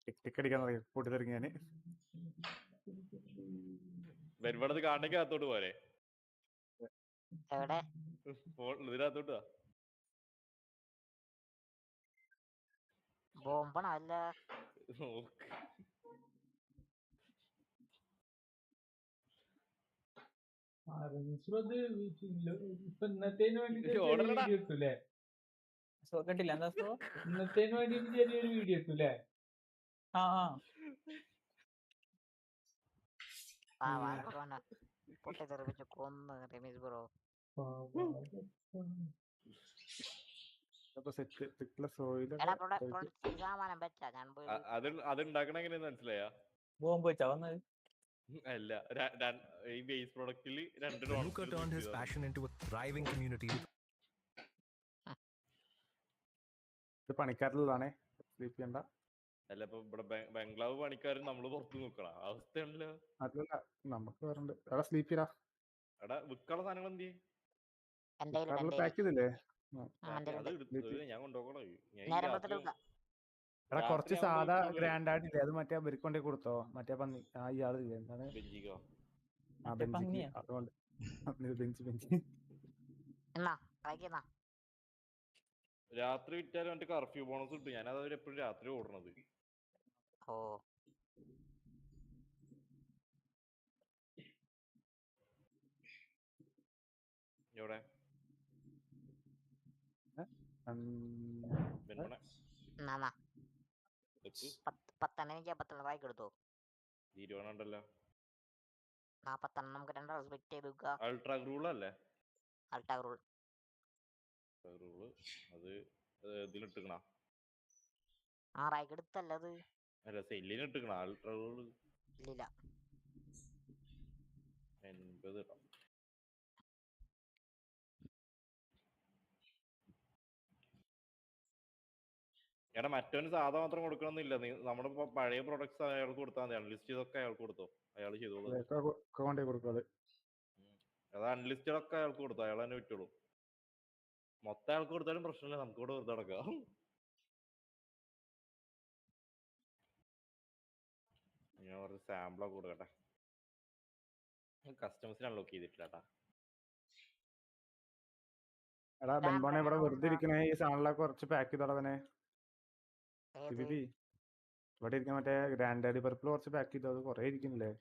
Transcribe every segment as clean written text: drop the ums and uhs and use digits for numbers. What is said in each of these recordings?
Ticket അടിക്കാൻ പൊട്ടിത്തെറിങ്ങി ഞാന്. വരുമ്പോഴത് കാണണമെങ്കിൽ അകത്തോട്ട് പോരെ, എവിടെ ഇതിനകത്തോട്ട് ബോംബണ അല്ല ഇന്നത്തേന് വേണ്ടിട്ട് കേട്ടില്ല എന്താ ഇന്നത്തേന് വേണ്ടിട്ട് ചെറിയൊരു വീഡിയോ എത്തൂല്ലേ? പൊട്ടിത്തെറിപ്പിച്ച് കൊന്ന് രമേശ് ബ്രോ. സാമാനം വെച്ചാ ഞാൻ പോയി അത് ഉണ്ടാക്കണ എങ്ങനെയാന്ന് മനസ്സിലായാ? ബോംബ് വെച്ചാ വന്നത് അല്ല, ഈ ബേസ് പ്രൊഡക്റ്റില് 2 Luca turned his passion into a thriving community. പണിക്കാരിലാണേ സ്ലീപ്പ് ചെയ്യണ്ട. അല്ല, ഇപ്പൊ ഇവിടെ ബംഗ്ലാവ് പണിക്കാരും നമ്മള് പുറത്ത് നോക്കണ അവസ്ഥയാണല്ലോ. അതല്ല നമുക്ക് വരണ്ട്. എടാ സ്ലീപ്പ് ചെയ്യടാ. എടാ വിൽക്കാനുള്ള സാധനങ്ങൾ എന്ത് പാക്ക് ചെയ്തില്ലേ? ഞാൻ കൊണ്ടുപോകണോ? എടാ കുറച്ച് സാധാ ഗ്രാൻഡ് ആയിട്ടില്ലേ, അത് മറ്റേ ബെരിക്കൊണ്ടേ കൊടുത്തോ. മറ്റേ പന്നി ഇയാളില്ലേ എന്താണ് ബെഞ്ചിക്കോ? അതുകൊണ്ട് ബെഞ്ച് രാത്രി വിറ്റാലും മറ്റേ കർഫ്യൂ ബോണസ് കിട്ടും. ഞാനത് എപ്പോഴും രാത്രി ഓടണത്. എവിടെ 10 എടുത്തോ. 20 ഉണ്ടല്ലോ. 40 നമുക്ക് 2 സ്പ്ലിറ്റ് ചെയ്ത് അൾട്രാ റൂൾ അല്ലേ? അൾട്രാ റൂൾ അത് ഇതിലിട്ടിക്കണ എടുത്തല്ലത്. അല്ല, സെല്ലിന് ഇട്ടിക്കണ അൾട്രാ റൂൾ ഇല്ല. 80 ഇടാം. എടാ മറ്റവന് സാധാ മാത്രം കൊടുക്കണമെന്നില്ല. നമ്മുടെ പഴയ പ്രൊഡക്ട്സ് അയാൾക്ക് കൊടുത്താൽ മതി. അൺലിസ്റ്റഡ് ഒക്കെ അയാൾക്ക് കൊടുത്തോ, അയാൾ ചെയ്തോളൂ. അത് അൺലിസ്റ്റഡ് ഒക്കെ അയാൾക്ക് കൊടുത്തോ, അയാൾ തന്നെ വിറ്റോളൂ. മൊത്തം അയാൾക്ക് കൊടുത്താലും പ്രശ്നമില്ല, നമുക്ക് കൂടെ വെറുതെ നടക്കാം. ഞാൻ കുറച്ച് സാമ്പിളൊക്കെ കൊടുക്കട്ടെ. കസ്റ്റമേഴ്സിന് അൺലോക്ക് ചെയ്തിട്ടില്ല കേട്ടാ. എടാ ബെൻബോണെ ഇവിടെ വെറുതെ ഇരിക്കണേ, ഈ സാധനങ്ങളൊക്കെ കുറച്ച് പാക്ക് ചെയ്തോളവനെ. ഇവിടെ ഇരിക്കാൻ മറ്റേ ഗ്രാൻഡ് ഡാഡി പർപ്പിൾ കുറച്ച് പാക്ക് ചെയ്തോ. അത് കുറെ ഇരിക്കുന്നില്ലേ?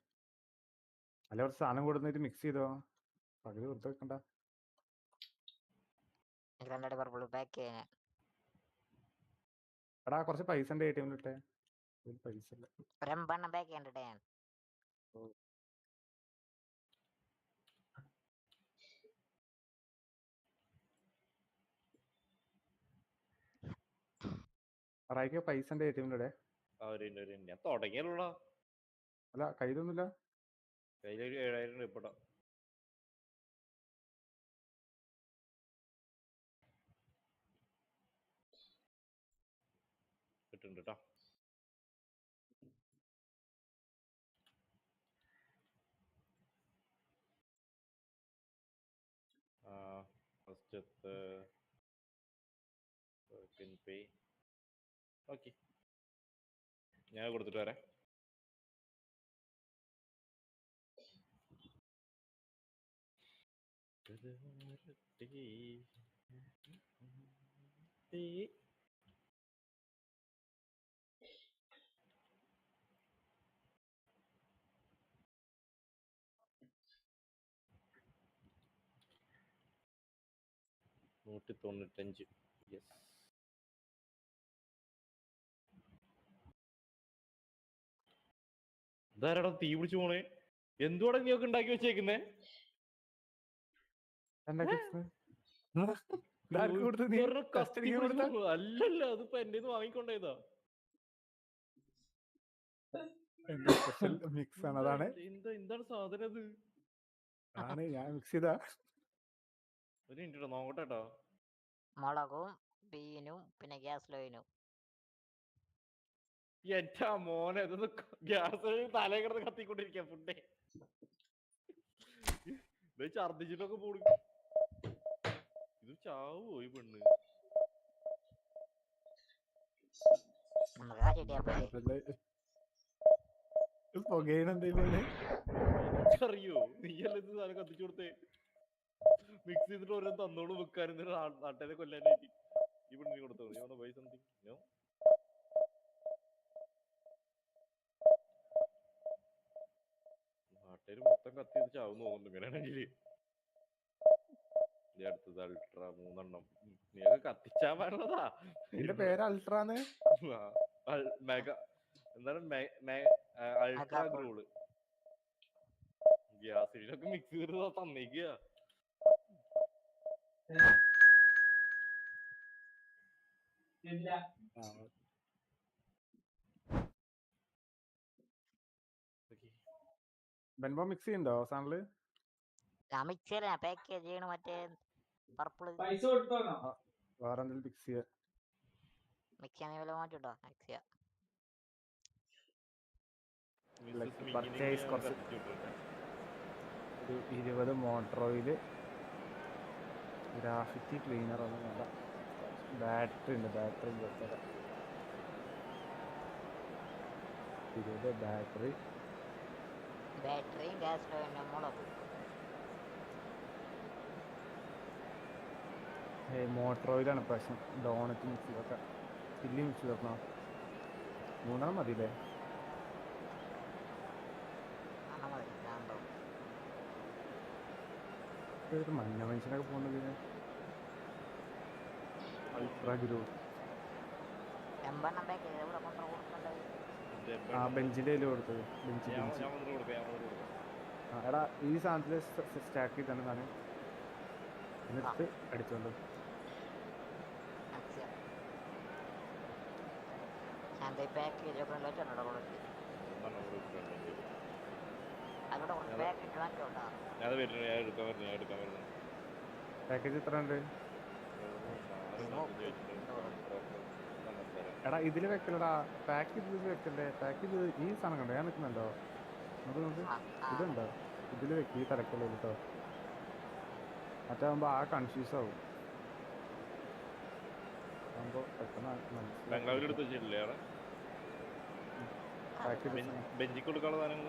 അല്ല കുറച്ച് സാധനം കൊടുത്തിട്ട് മിക്സ് ചെയ്തോ, പകുതി കൊടുത്ത് വെക്കണ്ട. എടാ കുറച്ച് പൈസ ഉണ്ട് ATM ഇട്ടെ. പൈസ ഇല്ല. പൈസ ഉണ്ട് ATM ഞാൻ തുടങ്ങിയല്ലോ. അല്ല കയ്യിലൊന്നുമില്ല. കയ്യിലൊരു 7000 ഇപ്പട്ടാ. കിട്ടുന്നുണ്ട് കേട്ടോ. ഫസ്റ്റത്തെ പേ ഓക്കെ, ഞാൻ കൊടുത്തിട്ട് വരാം. $195. യെസ്. ഇതാരടാ തീ പിടിച്ചു പോണേ? എന്തുവാടാ നീയൊക്കെ ഉണ്ടാക്കി വെച്ചേക്കുന്നേ? അല്ലല്ല, അതിപ്പോ എന്റെ വാങ്ങിക്കൊണ്ടേതാ. എന്താണ് സാധനം അത്? ഞാൻ മിക്സ് ചെയ്താ. ഒരു മിനിറ്റ് നോക്കട്ടെട്ടോ. മുളകും ബീനും പിന്നെ ഗ്യാസ് ലോയിനും. എന്റെ മോനെ, ഇതൊന്ന് ഗ്യാസ് തലേ കിടന്ന് കത്തിക്കൊണ്ടിരിക്കുക. ഫുഡേ ഛർദിച്ചിട്ടൊക്കെ പോടും. ഇത് ചാവോ ഈ പെണ്ണ്? പുകയിനെന്തെങ്കിലും അറിയോ നീയല്ലേ ഇത് സാധനം കത്തിച്ചു കൊടുത്തേ മിക്സ് ചെയ്തിട്ട് ഓരോ തന്നോട് വെക്കാനും നാട്ടിലെ കൊല്ലാനായിട്ട് ഈ പെണ്ണിന് കൊടുത്തോ നീ ബൈ സംതിങ് നോ നാട്ടുകാര് മൊത്തം കത്തി വെച്ച് ചാവുന്നു തോന്നുന്നു ഇങ്ങനെയാണെങ്കില് അടുത്തത് അൾട്ര 3 നീയൊക്കെ കത്തിച്ചാൻ പാടുള്ളതാ ഇതിന്റെ പേര് അൾട്രാന്ന് മെഗാ എന്താണ് അൾട്രാ ഗ്രൂള് ഗ്യാസ് ഇതിനൊക്കെ മിക്സ് ചെയ്ത് തന്നേക്കുക ഇല്ല. ബെൻബോ മിക്സ് ചെയ്യണ്ടോ അവസാനില് ഞാൻ മിക്സ് ചെയ്യല പാക്കേജ് ചെയ്യണ മറ്റേ പർപ്പിള് പൈസ കൊടുത്തോണോ? വേറെ എന്തെങ്കിലും മിക്സ് ചെയ്യാ മിക്സ് ചെയ്യാൻ വല്ല മാറ്റിട്ടോ മിക്സ് ചെയ്യാം. പർച്ചേസ് കുറച്ച് ഒരു 20 മോട്ടർ ഓയില് ഗ്രാഫിറ്റി ക്ലീനർ ഒന്നും വേണ്ട. ബാറ്ററി ഉണ്ട്, ബാറ്ററി 20 ബാറ്ററി ബാറ്ററിയും ഗ്യാസ് സ്റ്റോവിന്റെ മുളക് മോട്ടർ ഓയിലാണ് പ്രശ്നം. ഡോണറ്റ് മിക്സ് ചെയ്തൊക്കെ ചില്ലി മിക്സ് ചെയ്തോ 3 മതിയില്ലേ? ഒരു മഞ്ഞ മനുഷ്യനൊക്കെ പോകുന്നത് അൾട്രാ ഗ്രൂ ആ ബെഞ്ചിന്റെ കയ്യിൽ കൊടുത്തത്. ബെഞ്ച് എടാ ഈ സാധനത്തില് സ്റ്റാക്ക് ചെയ്താണ് സാധനം എന്നിട്ട് അടിച്ചോണ്ട് പാക്കേജ് എത്ര ഉണ്ട്? എടാ ഇതില് വെക്കലടാ, പാക്കേജ് ഇത് വെക്കണ്ടേ? പാക്കേജ് ഈ സാധനം കണ്ടോ? ഞാൻ നിൽക്കുന്നുണ്ടോ? ഇതുണ്ടോ? ഇതില് വെക്ക്, ഈ തലക്കുള്ള കേട്ടോ. മറ്റാകുമ്പോ ആ കൺഫ്യൂസ് ആവും. ബെഞ്ചിക്ക് കൊടുക്കാനുള്ള സാധനങ്ങൾ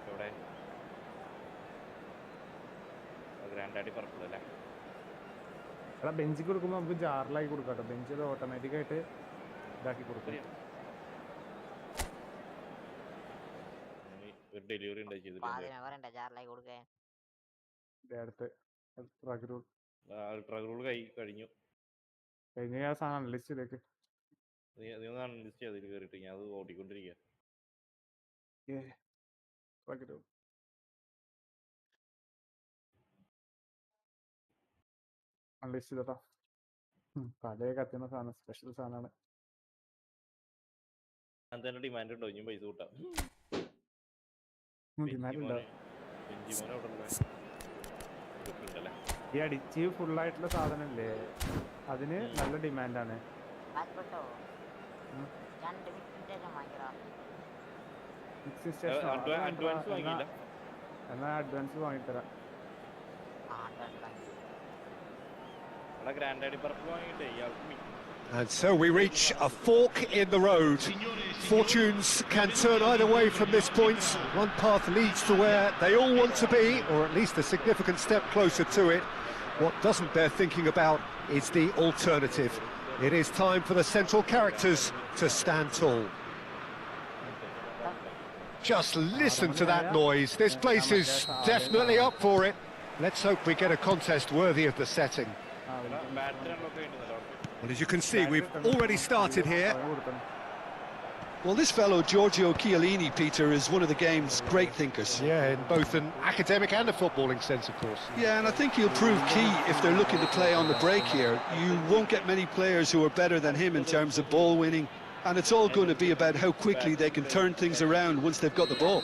ഇവിടെ ഗ്രാൻഡാഡി പർപ്പിൾ അല്ലേ? എടാ ബെഞ്ചിക്ക് കൊടുക്കുമ്പോൾ നമുക്ക് ജാറിലാക്കി കൊടുക്കാട്ടോ. ബെഞ്ച് അത് ഓട്ടോമാറ്റിക് ആയിട്ട് ഇതാക്കി കൊടുക്കും. ഡെലിവറി അൾട്രാ ഗ്രൂൾ കഴിഞ്ഞു. കഴിഞ്ഞ സാധനം അനലിസ്റ്റ് ചെയ്തേക്ക്. നീ ഒന്ന് അനലിസ്റ്റ് ചെയ്ത് അതിൽ കയറിയിട്ട് ഞാൻ അത് ഓടിക്കൊണ്ടിരിക്കുക. അനലിസ്റ്റ് ചെയ്തോ. പഴയ കത്തുന്ന സാധനം, സ്പെഷ്യൽ സാധനമാണ്. തന്നെ ഡിമാൻഡ് ഉണ്ടോ? ഇനി പൈസ കൂട്ടാം. ഈ അഡിറ്റീവ് ഫുൾ ആയിട്ടുള്ള സാധനല്ലേ, അതിന് നല്ല ഡിമാൻഡാണ്. എന്നാ advance വാങ്ങിത്തരാം. And so we reach a fork in the road. Fortunes can turn either way from this point. One path leads to where they all want to be, or at least a significant step closer to it. What doesn't bear thinking about is the alternative. It is time for the central characters to stand tall. Just listen to that noise. This place is definitely up for it. Let's hope we get a contest worthy of the setting. Well, as you can see, we've already started here. Well, this fellow, Giorgio Chiellini, Peter, is one of the game's great thinkers. Yeah, in both an academic and a footballing sense, of course. Yeah, and I think he'll prove key if they're looking to play on the break here. You won't get many players who are better than him in terms of ball winning, and it's all going to be about how quickly they can turn things around once they've got the ball.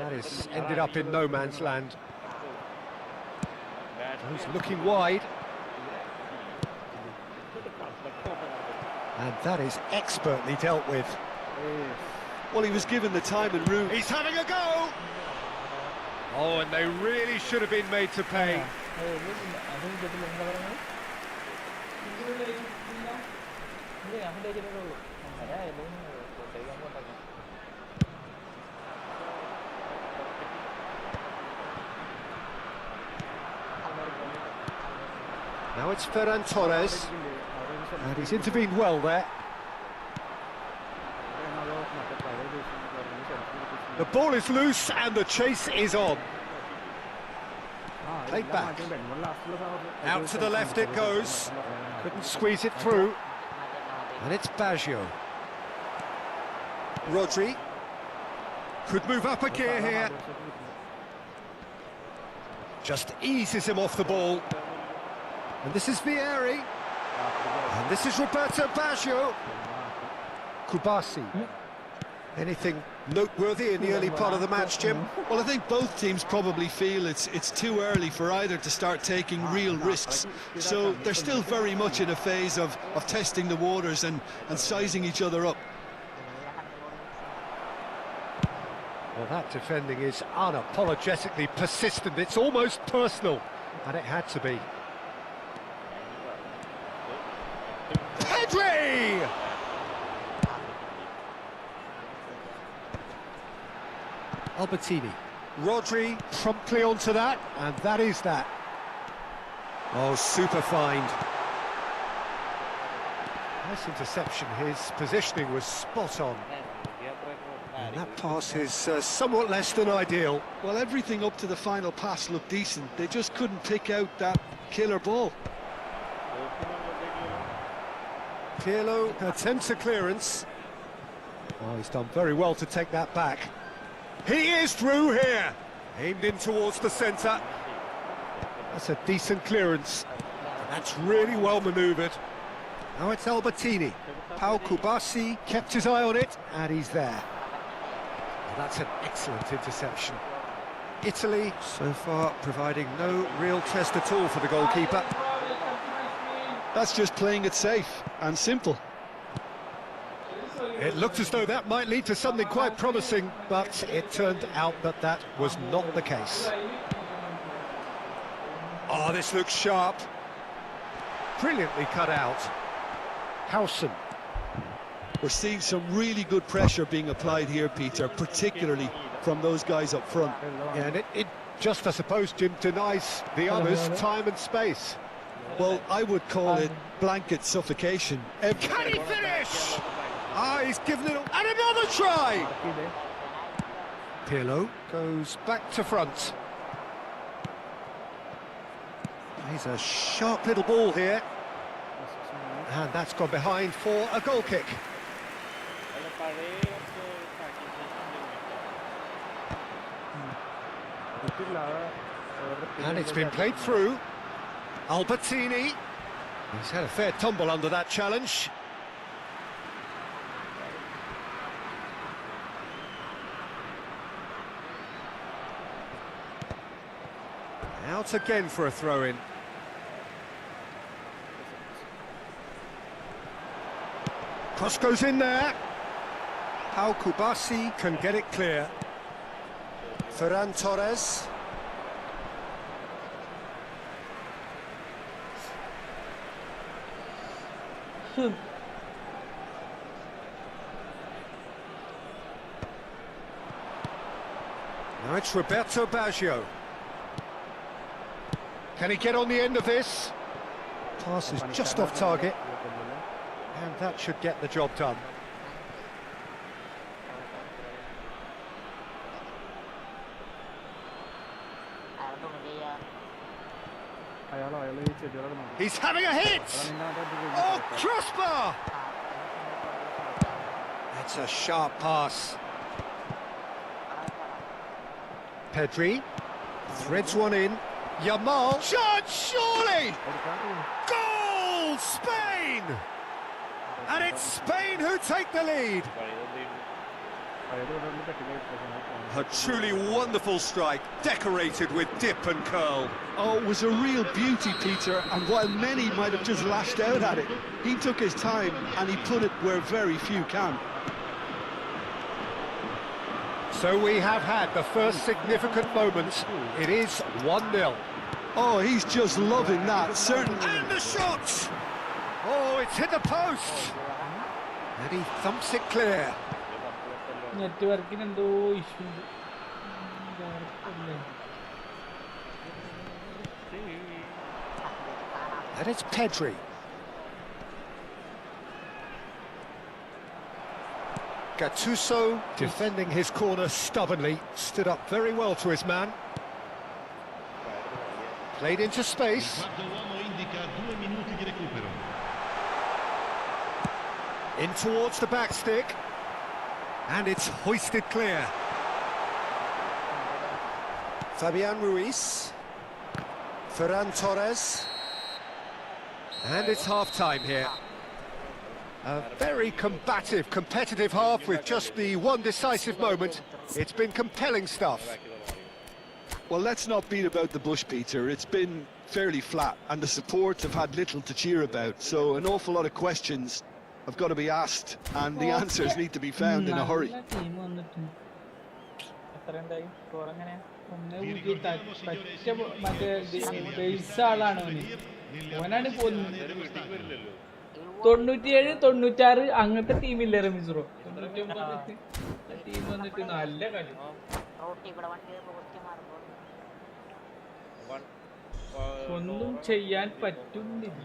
That has ended up in no man's land. He's looking wide. And that is expertly dealt with. Well, he was given the time and room. He's having a go! Oh, and they really should have been made to pay. Now it's Ferran Torres, and he's intervened well there. The ball is loose and the chase is on. Played back. Out to the left it goes. Couldn't squeeze it through. And it's Baggio. Rodri. Could move up a gear here. Just eases him off the ball. And this is Vieri. And this is Roberto Baggio. Kubasi. Anything noteworthy in the early part of the match, Jim? Well, I think both teams probably feel it's too early for either to start taking real risks. So they're still very much in a phase of testing the waters and sizing each other up. Well, that defending is unapologetically persistent. It's almost personal, and it had to be. Pedri! Albertini. Rodri promptly onto that, and that is that. Oh, super find. Nice interception. His positioning was spot on. And that pass is somewhat less than ideal. Well, everything up to the final pass looked decent. They just couldn't pick out that killer ball. Pirlo attempts a clearance. Oh, he's done very well to take that back. He is through here. Aimed in towards the centre. That's a decent clearance. That's really well manoeuvred. Now it's Albertini. Pau Kubasi kept his eye on it, and he's there. Well, that's an excellent interception. Italy, so far, providing no real test at all for the goalkeeper. That's just playing it safe and simple. It looked as though that might lead to something quite promising, but it turned out that that was not the case. Oh, this looks sharp. Brilliantly cut out. Howson. We're seeing some really good pressure being applied here, Peter, particularly from those guys up front. Yeah, and it just, I suppose, Jim, denies the others time and space. Well, I would call it blanket suffocation. Can he finish? Ah, he's given it... And another try! Pirlo goes back to front. He's a sharp little ball here. And that's gone behind for a goal kick. And it's been played through. Albertini. He's had a fair tumble under that challenge. Out again for a throw-in. Cross goes in there. Pau Kubasi can get it clear. Ferran Torres. Now it's Roberto Baggio. Can he get on the end of this? Pass is just off target. And that should get the job done. He's having a hit! Oh, crossbar! That's a sharp pass. Pedri threads one in. Yamal, shot, surely! Goal! Spain! And it's Spain who take the lead. A truly wonderful strike, decorated with dip and curl. Oh, it was a real beauty, Peter, and while many might have just lashed out at it, he took his time and he put it where very few can. So we have had the first significant moment. It is 1-0. Oh, he's just loving that, certainly. And the shot! Oh, it's hit the post! And he thumps it clear. നെറ്റ്വർക്കിന് എന്തോ issue And it's Pedri. Gattuso defending his corner stubbornly, stood up very well to his man. Played into space. In towards the back stick. And it's hoisted clear. Fabian Ruiz. Ferran Torres. And it's half-time here. A very combative, competitive half with just the one decisive moment. It's been compelling stuff. Well, let's not beat about the bush, Peter. It's been fairly flat, and the supports have had little to cheer about. So an awful lot of questions have got to be asked, and the answers need to be found in a hurry. തൊണ്ണൂറ്റിയേഴ് 96 അങ്ങനത്തെ ടീമില്ലേ റമിസ്രോ 99 team വന്നിട്ട് നല്ല കളി റോട്ടി കൂടെ വണ്ടി റോട്ടി മാറുമ്പോൾ ഒന്നും ചെയ്യാൻ പറ്റുന്നില്ല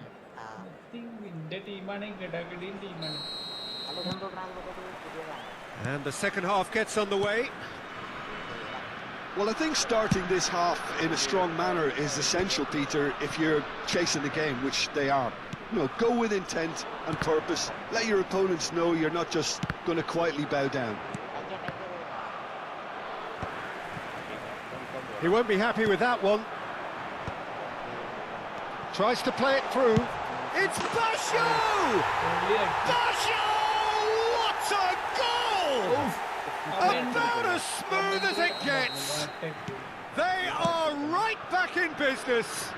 നിന്റെ ടീമാണ് ഗഡഗഡിയും ടീമാണ്. And the second half gets underway. Well, I think starting this half in a strong manner is essential, Peter, if you're chasing the game, which they are. You know, go with intent and purpose. Let your opponents know you're not just going to quietly bow down. He won't be happy with that one. Tries to play it through. It's pushl! Pushl! What a goal! About as smooth as it gets. They are right back in business.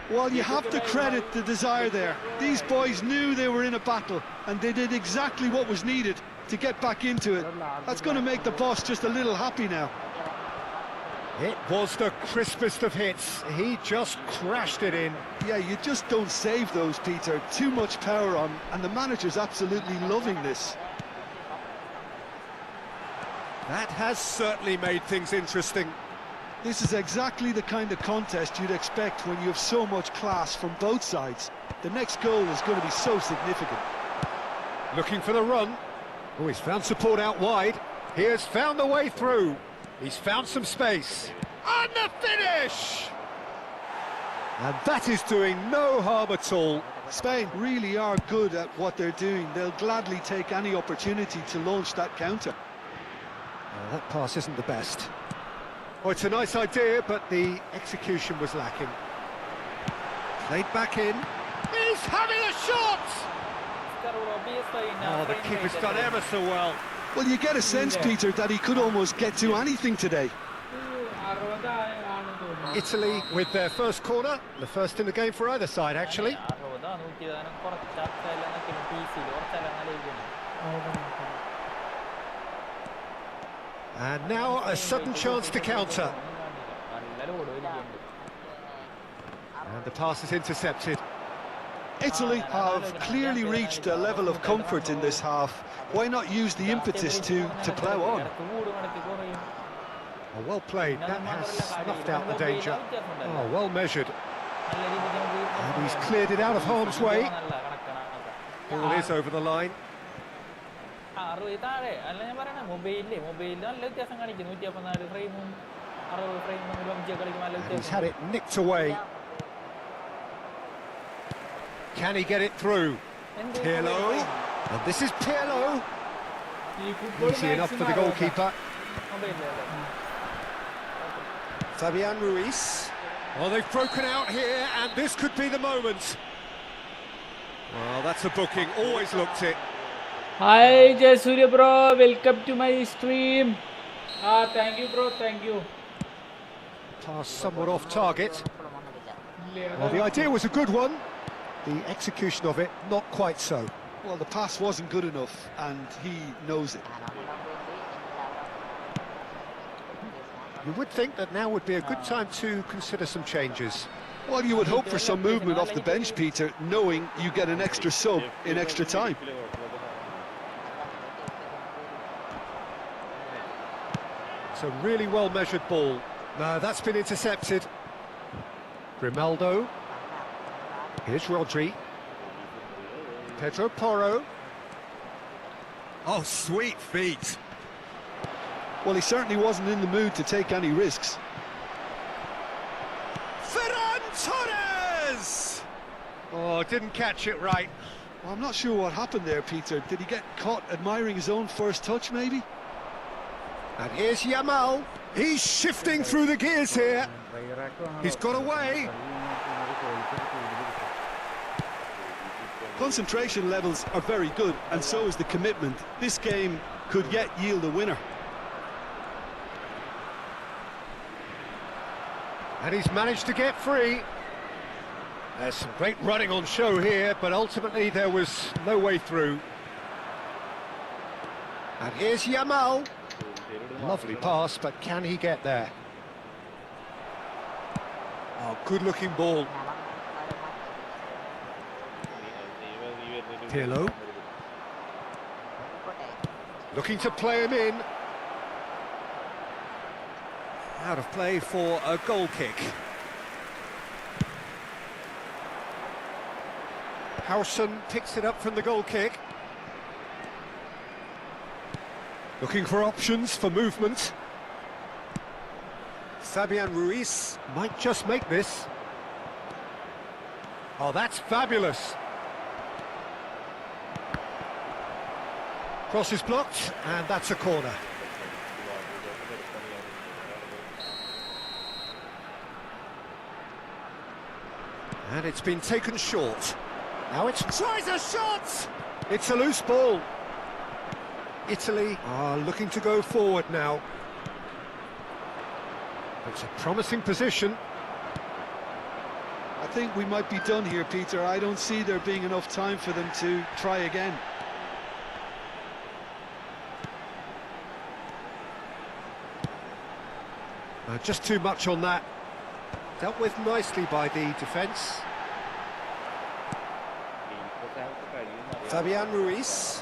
Well, you have to credit the desire there. These boys knew they were in a battle, and they did exactly what was needed to get back into it. That's going to make the boss just a little happy now. It was the crispest of hits. He just crashed it in. Yeah, you just don't save those, Peter. Too much power on, and the manager's absolutely loving this. That has certainly made things interesting. This is exactly the kind of contest you'd expect when you have so much class from both sides. The next goal is going to be so significant. Looking for the run. Oh, he's found support out wide. He has found the way through. He's found some space. And the finish! And that is doing no harm at all. Spain really are good at what they're doing. They'll gladly take any opportunity to launch that counter. That pass isn't the best. Oh, it's a nice idea, but the execution was lacking. Played back in. He's having a shot! Oh, the keeper's done ever so well. Well, you get a sense, Peter, that he could almost get to anything today. Italy with their first corner, the first in the game for either side, actually. And now a sudden chance to counter. And the pass is intercepted. Italy have clearly reached a level of comfort in this half. Why not use the impetus to plough on? Oh, well played. That has snuffed out the danger. Oh, well measured. And he's cleared it out of harm's way. Ball is over the line. And he's had it nicked away. Can he get it through? Pirlo. And this is Pirlo. Easy enough for the goalkeeper. Fabian Ruiz. Oh, they've broken out here, and this could be the moment. Well, that's a booking. Always looked it. Hi, Jay Surya bro. Welcome to my stream. Thank you, bro. Thank you. Pass somewhat off target. Well, the idea was a good one. The execution of it, not quite so. Well, the pass wasn't good enough, and he knows it. You would think that now would be a good time to consider some changes. Well, you would hope for some movement off the bench, Peter, knowing you get an extra sub in extra time. It's a really well-measured ball. No, that's been intercepted. Grimaldo. Here's Rodri. Pedro Porro. Oh, sweet feet. Well, he certainly wasn't in the mood to take any risks. Ferran Torres! Oh, didn't catch it right. Well, I'm not sure what happened there, Peter. Did he get caught admiring his own first touch, maybe? And here's Yamal. He's shifting through the gears here. He's got away. Concentration levels are very good, and so is the commitment. This game could yet yield a winner. And he's managed to get free. There's some great running on show here, but ultimately there was no way through. And here's Yamal. Lovely pass, but can he get there? Oh, good-looking ball. Pirlo. Looking to play him in. Out of play for a goal kick. Howson picks it up from the goal kick. Looking for options for movement. Fabian Ruiz might just make this. Oh, that's fabulous. Cross is blocked, and that's a corner. And it's been taken short. Now it's tries a shot! It's a loose ball. Italy are looking to go forward now. It's a promising position. I think we might be done here, Peter. I don't see there being enough time for them to try again. Just too much on that. Dealt with nicely by the defence. Fabian Ruiz.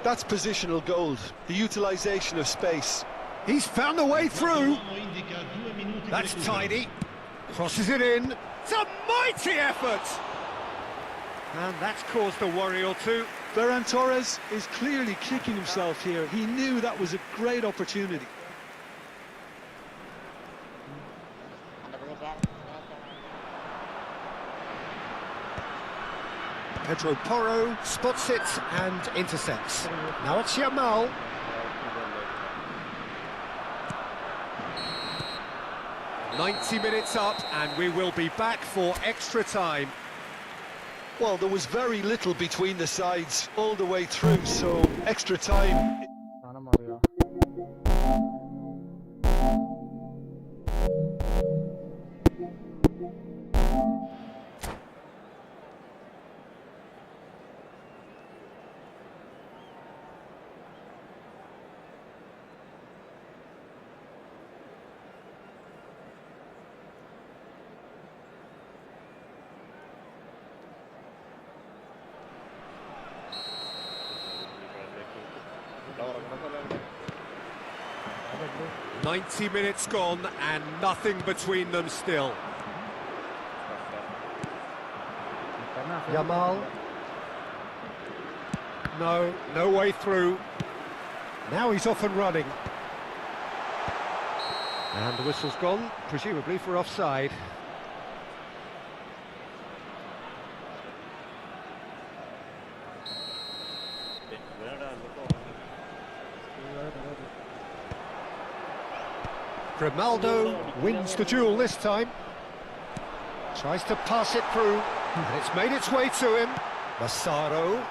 That's positional gold, the utilisation of space. He's found a way through. That's tidy. Crosses it in. It's a mighty effort. And that's caused a worry or two. Ferran Torres is clearly kicking himself here. He knew that was a great opportunity. Pedro Porro spots it and intercepts. Now it's Yamal. "90 minutes up, and we will be back for extra time." Well, there was very little between the sides all the way through, so extra time. "90 minutes gone and nothing between them still." Yamal. No way through. Now he's off and running. And the whistle's gone, presumably for offside. Grimaldo wins the duel this time. Tries to pass it through, and it's made its way to him. Massaro.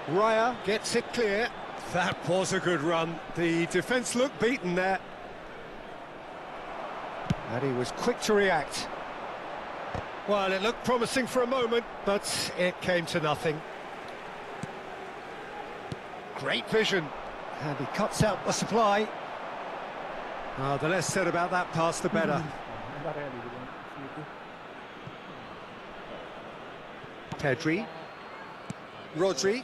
Raya gets it clear. That was a good run. The defence looked beaten there. And he was quick to react. Well, it looked promising for a moment, but it came to nothing. Great vision. And he cuts out the supply. Oh, the less said about that pass, the better. എന്താ പറയാ sneak Pedri. Rodri.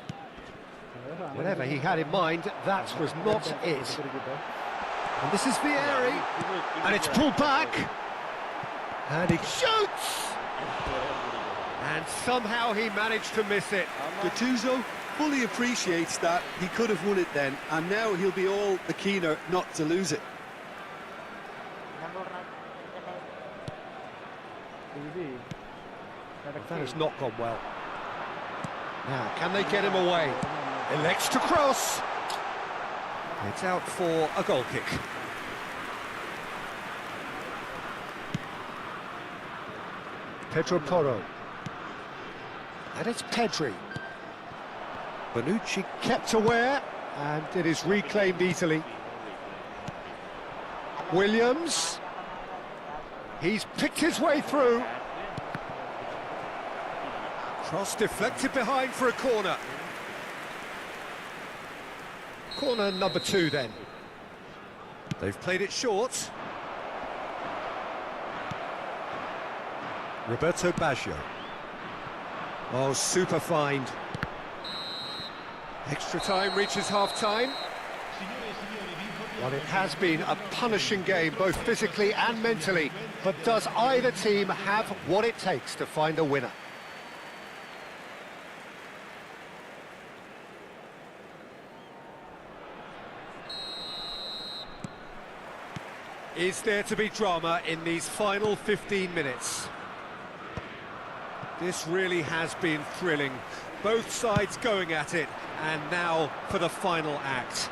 Whatever he had in mind, that was not it. And this is Vieri. And it's pulled back. And he shoots! And somehow he managed to miss it. Gattuso fully appreciates that he could have won it then, and now he'll be all the keener not to lose it. That has not gone well. Now, can they get him away? Elects to cross. It's out for a goal kick. Pedro Porro. And it's Pedri. Bonucci kept aware, and it is reclaimed easily. Williams. He's picked his way through. Cross deflected behind for a corner. Corner number 2 then. They've played it short. Roberto Baggio. Oh, super find. Extra time reaches half-time. Well, it has been a punishing game, both physically and mentally. But does either team have what it takes to find a winner? Is there to be drama in these final 15 minutes? This really has been thrilling. Both sides going at it, and now for the final act.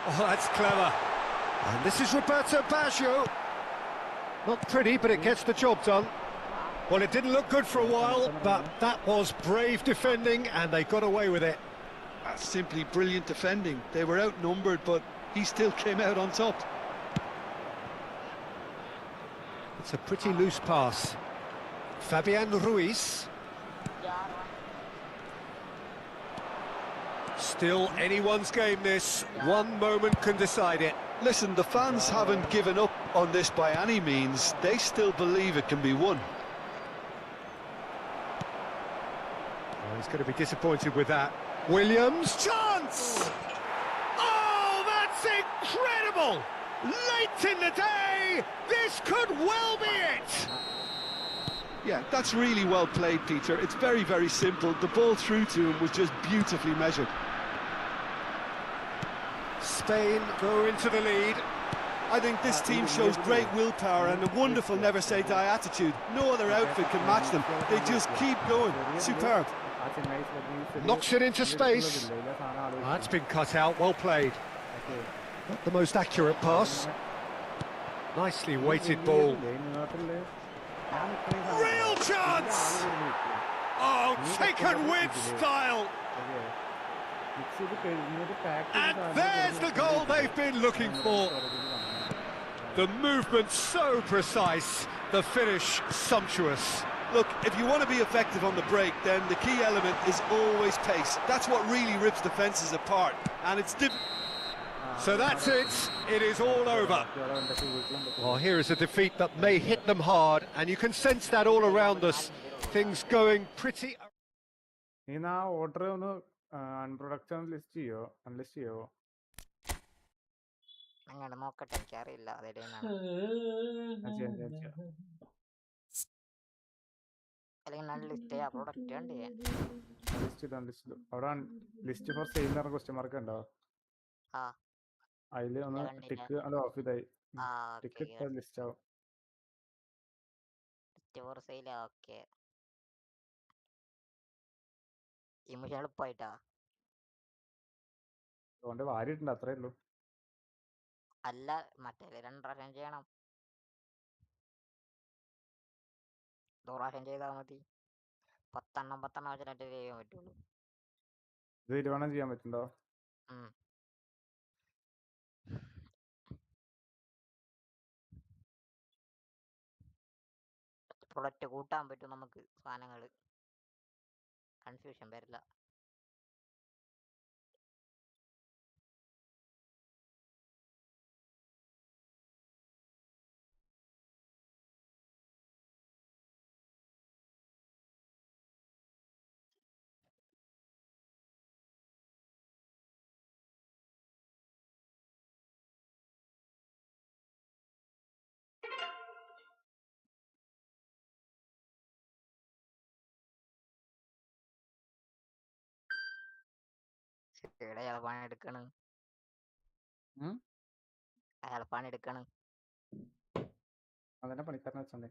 Oh, that's clever. And this is Roberto Baggio. Not pretty, but it gets the job done. Well, it didn't look good for a while, but that was brave defending, and they got away with it. That's simply brilliant defending. They were outnumbered, but he still came out on top. It's a pretty loose pass. Fabian Ruiz. Still anyone's game this. One moment can decide it. Listen, the fans haven't given up on this by any means. They still believe it can be won. Oh, he's going to be disappointed with that. Williams, chance! Oh, that's incredible! Late in the day, this could well be it! Yeah, that's really well played, Peter. It's very, very simple. The ball through to him was just beautifully measured. Spain go into the lead. I think this team shows great willpower and a wonderful never-say-die attitude. No other outfit can match them. They just keep going. Superb. Knocks it into space. That's been cut out, well played. Not the most accurate pass. Nicely weighted ball. Real chance! Oh, taken with style! And there's the goal they've been looking for. The movement so precise, the finish sumptuous. Look, if you want to be effective on the break, then the key element is always pace. That's what really rips defences apart, and it's So that's it. It is all over. Oh, here is a defeat that may hit them hard, and you can sense that all around us. Things going pretty... നീ ആ order ഒന്ന് അൺപ്രൊഡക്ഷൻ list ചെയ്യോ unlist ചെയ്യോ അങ്ങനെ നോക്കട്ടെ, എനിക്കറിയില്ല അല്ലെങ്കിൽ നല്ല ലിസ്റ്റ് പ്രൊഡക്റ്റ് ഉണ്ട് ലിസ്റ്റ് അവിടെ ലിസ്റ്റ് ഫോർ സെയിൽ എന്ന് പറഞ്ഞ ക്വസ്റ്റ്യൻ മാർക്ക് ഉണ്ടോ? ആ അതില് ഒന്ന് ടിക്ക് അത് ഓഫ് ചെയ്തായി ടിക്ക് ഇട്ടാൽ ലിസ്റ്റ് ആവും. List for sale okay. ഈ മിഷൻ എളുപ്പമായിട്ടാ അതുകൊണ്ട് വാരിയിട്ടുണ്ട്, അത്രേ ഉള്ളൂ. അല്ല മറ്റേ 2 പ്രാവശ്യം ചെയ്യണം. 2 പ്രാവശ്യം ചെയ്താൽ മതി. 10 വെച്ചിട്ട് ചെയ്യാൻ പറ്റുള്ളൂ. ഇത് 20 ചെയ്യാൻ പറ്റുണ്ടോ? പ്രൊഡക്റ്റ് കൂട്ടാൻ പറ്റും നമുക്ക്, സാധനങ്ങൾ കൺഫ്യൂഷൻ വരില്ല. ഇവിടെ അയാൾ പണിയെടുക്കണ്. ഉം? അയാൾ പണിയെടുക്കണ്. അതന്നെ പണിക്കാരനെ വെച്ചോണ്ടേ.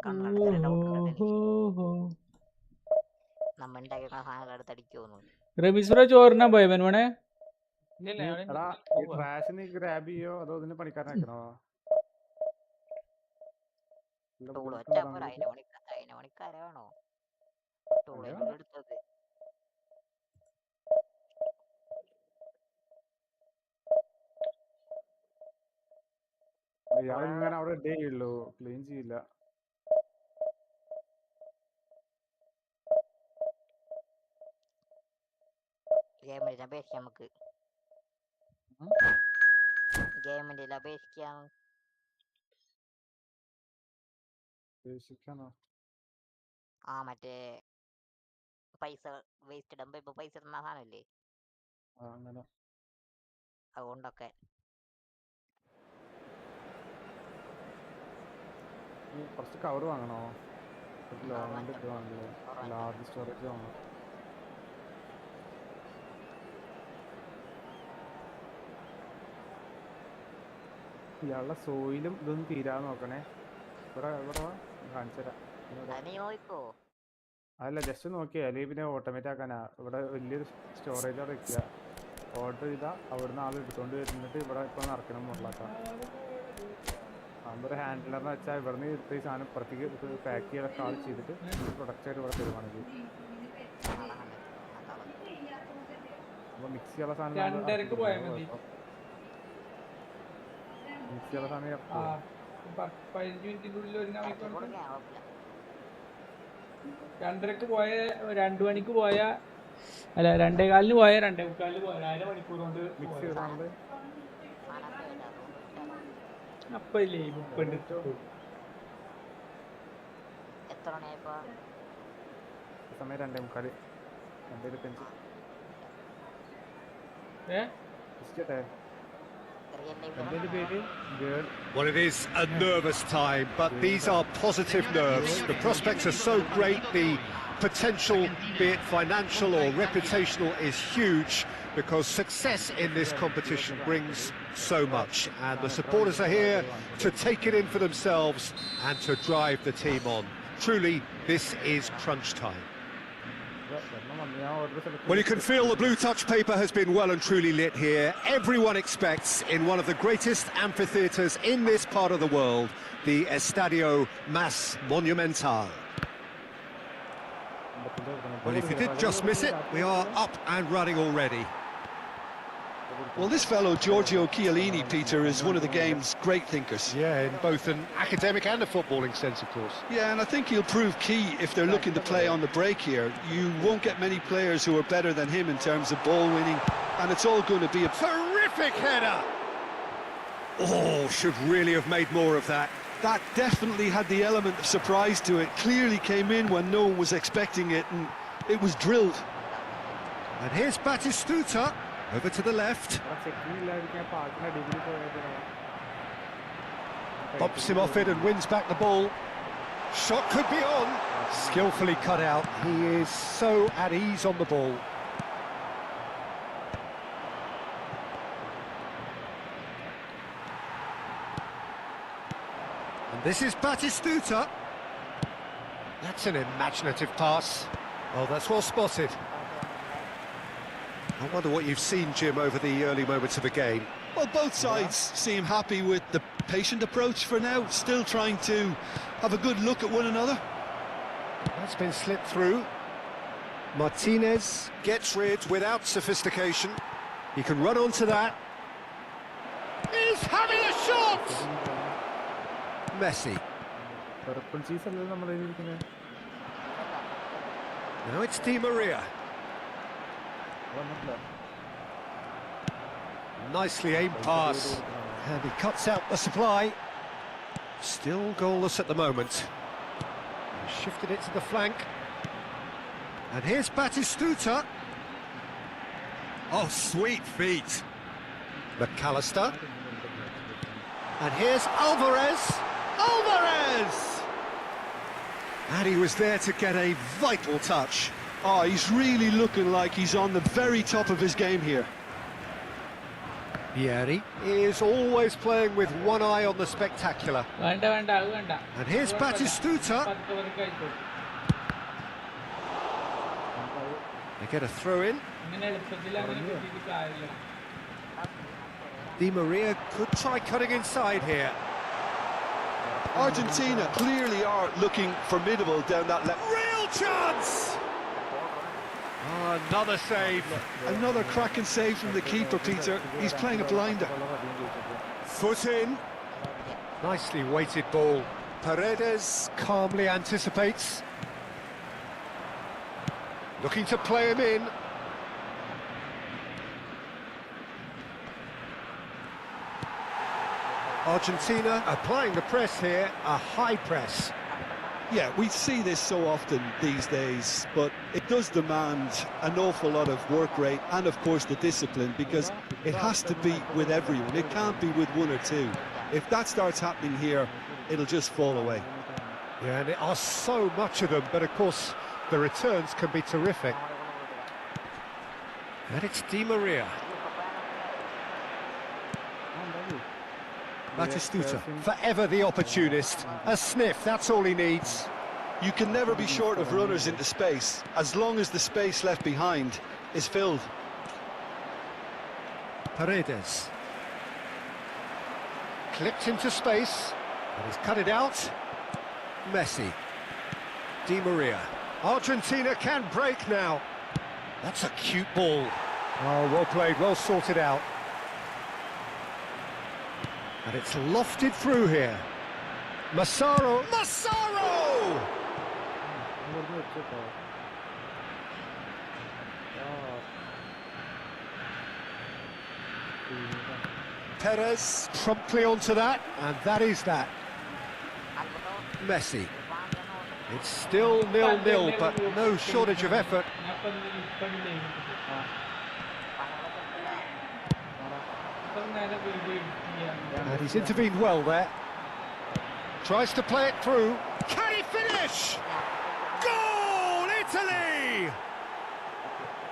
കണ്ണെടുത്ത് തന്നെ ഡൗട്ട് ഉണ്ട് എനിക്ക്. നമ്മ ഉണ്ടാക്കിയ സാധനങ്ങൾ എടുത്ത് അടിക്കുമെന്ന്. റമീസ് ബ്രോ ചോറിനാ പോയ വേണേ? ഇല്ല നീ ഞാൻ എടാ ഈ ട്രാഷ് നീ ഗ്രാബ് ചെയ്യോ അതോ ഇതിന് പണിക്കാരനെ വെക്കണോ? നല്ല ടൂൾ ബുദ്ധിമുട്ടുള്ള വെച്ചാ പോരാ. സാധനം. അതിന് പണിക്കാരെ വേണോ? ടൂൾ അതെ എന്നോട് എടുത്തത്. ഇയാളിങ്ങനെ അവിടെ ഇടേ ചെയ്യുള്ളൂ, ക്ലീൻ ചെയ്യില്ല. ഗെയിമിന്റെ അപേക്ഷിക്കാം നമുക്ക്. ഗെയിമിന്റെ അപേക്ഷിക്കാം. ഉദ്ദേശിക്കാനോ? ആ മറ്റേ പൈസ വേസ്റ്റ് ഇടുമ്പോ ഇപ്പൊ പൈസ ഇടുന്ന സാധനമില്ലേ, അങ്ങനെ അതുകൊണ്ടൊക്കെ. കുറച്ച് കവർ വാങ്ങണോ? ലോങ്ങിന്റെ ഇത് വാങ്ങില്ലേ, ലാർജ് സ്റ്റോറേജ് വാങ്ങണം. ഇയാളുടെ സോയിലും ഇതൊന്നും തീരാതെ നോക്കണേ. ഇവിടെ ഇവിടെ കാണിച്ചു തരാം. നീ നോക്കോ? അതല്ല, ജസ്റ്റ് നോക്കിയാ അല്ലെങ്കിൽ പിന്നെ ഓട്ടോമാറ്റിക് ആക്കാനാ. ഇവിടെ വലിയൊരു സ്റ്റോറേജ് അവിടെ വെക്കുക. ഓർഡർ ചെയ്താൽ അവിടുന്ന് ആൾ എടുത്തോണ്ട് വരുന്നിട്ട് ഇവിടെ ഇപ്പോൾ നടക്കണം മുകളിലാക്കാം. ഒരു ഹാൻഡിലറിനെ വെച്ചാൽ ഇവിടുന്ന് എടുത്ത ഈ സാധനം പുറത്തേക്ക് പാക്ക് ചെയ്തൊക്കെ ആൾ ചെയ്തിട്ട് പ്രൊഡക്റ്റ് ആയിട്ട് ഇവിടെ തരുവാണെങ്കിൽ അപ്പോൾ മിക്സ് ചെയ്യാനുള്ള സാധനം 2:30 പോയാൽ മതി. മിക്സ് ചെയ്യാനുള്ള സാധനം 15 മിനിറ്റിനുള്ളിൽ ഒരുങ്ങാൻ 2:30 പോയ 2 മണിക്ക് പോയ അല്ല 2:15 പോയ 2:45 പോയ 1/2 മണിക്കൂർ കൊണ്ട് മിക്സ് ചെയ്താണത്. അപ്പൊ ഇല്ലേ 30 എത്ര മണിയായപ്പോ? സമയം 2:45 2:25. Well, it is a nervous time, but these are positive nerves. The prospects are so great, the potential, be it financial or reputational, is huge because success in this competition brings so much, and the supporters are here to take it in for themselves and to drive the team on. Truly, this is crunch time. Well, you can feel the blue touch paper has been well and truly lit here. Everyone expects, in one of the greatest amphitheatres in this part of the world, the Estadio Mas Monumental. Well, if you did just miss it, we are up and running already. Well, this fellow, Giorgio Chiellini, Peter, is one of the game's great thinkers. Yeah, in both an academic and a footballing sense, of course. Yeah, and I think he'll prove key if they're looking to play on the break here. You won't get many players who are better than him in terms of ball winning, and it's all going to be a Terrific header! Oh, should really have made more of that. That definitely had the element of surprise to it. Clearly came in when no one was expecting it, and it was drilled. And here's Batistuta, over to the left. Pops him off it and wins back the ball. Shot could be on. Skillfully cut out. He is so at ease on the ball. And this is Batistuta. That's an imaginative pass. Oh, that's well spotted. I wonder what you've seen, Jim, over the early moments of the game. Well, both sides seem happy with the patient approach for now, still trying to have a good look at one another. That's been slipped through. Martinez gets rid without sophistication. He can run onto that. He's having a shot! Messi. Now it's Di Maria. Nicely aimed pass. And he cuts out the supply. Still goalless at the moment. Shifted it to the flank. And here's Batistuta. Oh, sweet feet. McAllister. And here's Alvarez. Alvarez! And he was there to get a vital touch. Oh, he's really looking like he's on the very top of his game here. Vieri is always playing with one eye on the spectacular. വേണ്ട വേണ്ട അത് വേണ്ട. And here's Batistuta. പതുക്കെ പതുക്കെ ആയിക്കോട്ടെ. They get a throw in. ഇങ്ങനെ എളുപ്പത്തിൽ അങ്ങനെ കിട്ടിയിട്ട് കാര്യമില്ല. Di Maria could try cutting inside here. Argentina clearly are looking formidable down that left. Real chance! Oh, another save. Another cracking save from the keeper, Peter. He's playing a blinder. Foot in. Nicely weighted ball. Paredes calmly anticipates. Looking to play him in. Argentina applying the press here, a high press. Yeah, we see this so often these days, but it does demand an awful lot of work rate and, of course, the discipline, because it has to be with everyone. It can't be with one or two. If that starts happening here, it'll just fall away. Yeah, and there are so much of them, but of course the returns can be terrific. And it's Di Maria. Batistuta, forever the opportunist. A sniff, that's all he needs. You can never be short of runners into space, as long as the space left behind is filled. Paredes. Clipped into space, and he's cut it out. Messi. Di Maria. Argentina can break now. That's a cute ball. Oh, well played, well sorted out. And it's lofted through here. Massaro! Massaro! Perez promptly onto that, and that is that. Messi. It's still 0-0, but no shortage of effort. And he's intervened well there. Tries to play it through. Can he finish? Goal, Italy!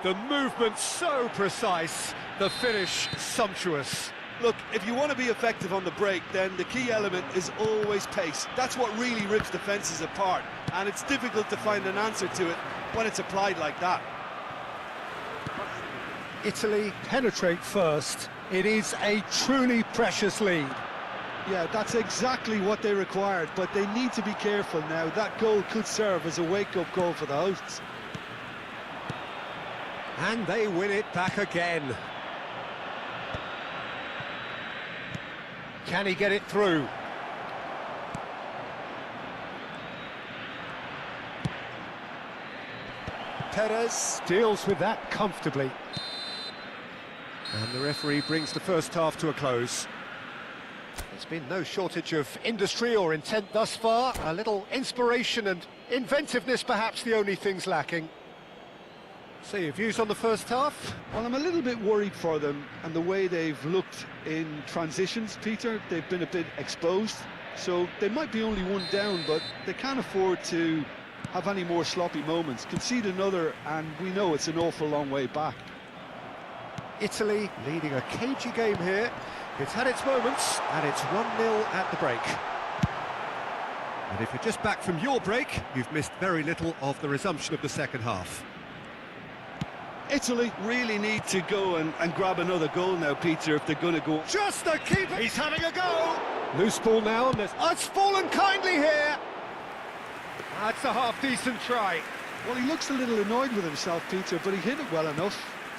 The movement so precise, the finish sumptuous. Look, if you want to be effective on the break, then the key element is always pace. That's what really rips defences apart, and it's difficult to find an answer to it when it's applied like that. Italy penetrate first. It is a truly precious lead. Yeah, that's exactly what they required, but they need to be careful now. That goal could serve as a wake-up call for the hosts. And they win it back again. Can he get it through? Perez deals with that comfortably. And the referee brings the first half to a close. There's been no shortage of industry or intent thus far. A little inspiration and inventiveness, perhaps the only things lacking. So your views on the first half? Well, I'm a little bit worried for them and the way they've looked in transitions, Peter. They've been a bit exposed, so they might be only one down, but they can't afford to have any more sloppy moments. Concede another, and we know it's an awful long way back. Italy leading a cagey game here. It's had its moments, and it's 1-0 at the break. And if you're just back from your break, you've missed very little of the resumption of the second half. Italy really need to go and grab another goal now, Peter, if they're going to go. Just the keeper! He's having a go! Loose ball now, and there's... Oh, it's fallen kindly here! That's a half-decent try. Well, he looks a little annoyed with himself, Peter, but he hit it well enough.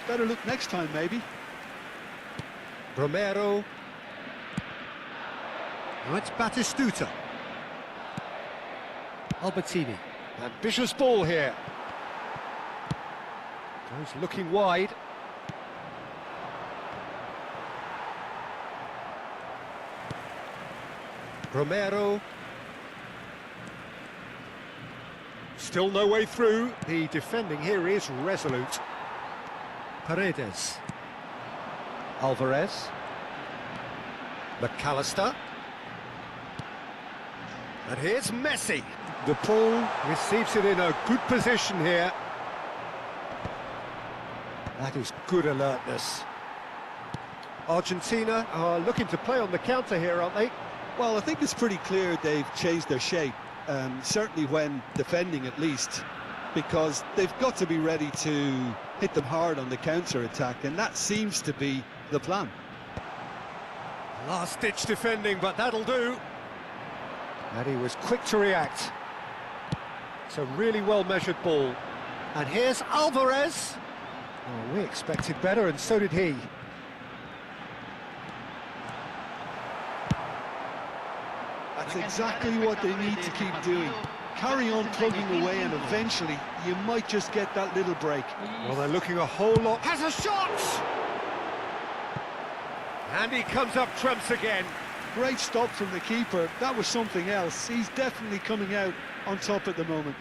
Better look next time, maybe. Romero. Now it's Batistuta. Albertini. Ambitious ball here. Goes looking wide. Romero. Still no way through. The defending here is resolute. Paredes. Alvarez. McAllister. And here's Messi. The ball receives it in a good position here. That is good alertness. Argentina are looking to play on the counter here, aren't they? Well, I think it's pretty clear they've changed their shape, certainly when defending at least, because they've got to be ready to hit them hard on the counter-attack, and that seems to be the plan. Last-ditch defending, but that'll do. And he was quick to react. It's a really well-measured ball. And here's Alvarez. Oh, we expected better, and so did he. That's exactly what they need to keep doing. Carry on plugging away, and eventually you might just get that little break. Well, they're looking a whole lot. Has a shot! And he comes up trumps again. Great stop from the keeper. That was something else. He's definitely coming out on top at the moment.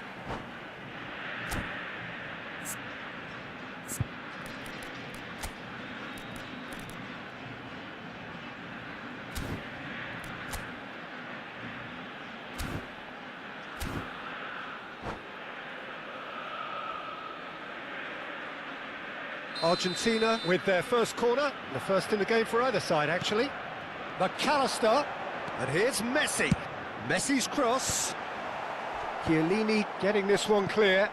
Argentina with their first corner, the first in the game for either side, actually. McAllister, and here's Messi. Messi's cross. Chiellini getting this one clear.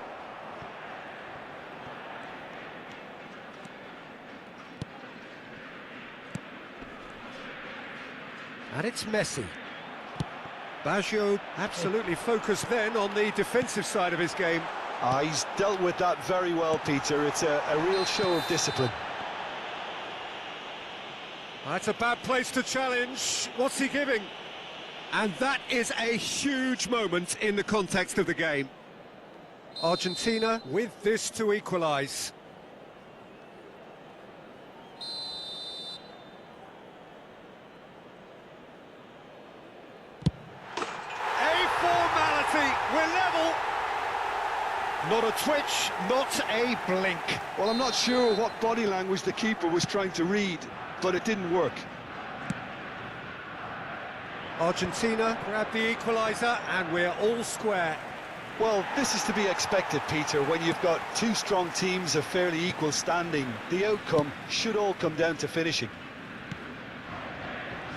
And it's Messi. Baggio absolutely focused then on the defensive side of his game. He's dealt with that very well, Peter. It's a real show of discipline. That's a bad place to challenge. What's he giving? And that is a huge moment in the context of the game. Argentina with this to equalise. A formality. We're level. Not a twitch, not a blink. Well, I'm not sure what body language the keeper was trying to read, but it didn't work. Argentina grab the equaliser, and we're all square. Well, this is to be expected, Peter. When you've got two strong teams of fairly equal standing, the outcome should all come down to finishing.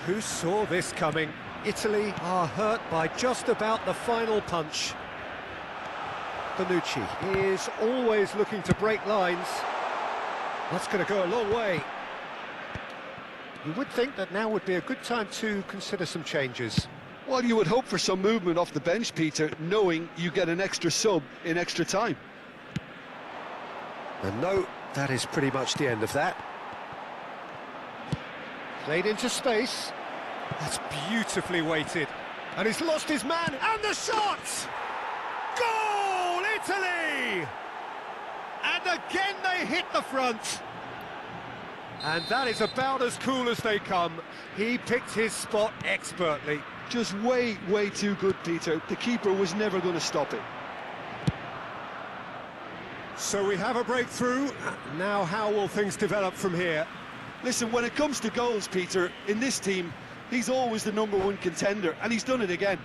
Who saw this coming? Italy are hurt by just about the final punch. Bonucci is always looking to break lines. That's going to go a long way. You would think that now would be a good time to consider some changes. Well, you would hope for some movement off the bench, Peter, knowing you get an extra sub in extra time. And no, that is pretty much the end of that. Played into space. That's beautifully weighted. And he's lost his man, and the shot! Goal, Italy! And again they hit the front. And that is about as cool as they come. He picked his spot expertly. Just way, way too good, Peter. The keeper was never going to stop it. So we have a breakthrough. Now how will things develop from here? Listen, when it comes to goals, Peter, in this team, he's always the #1 contender, and he's done it again.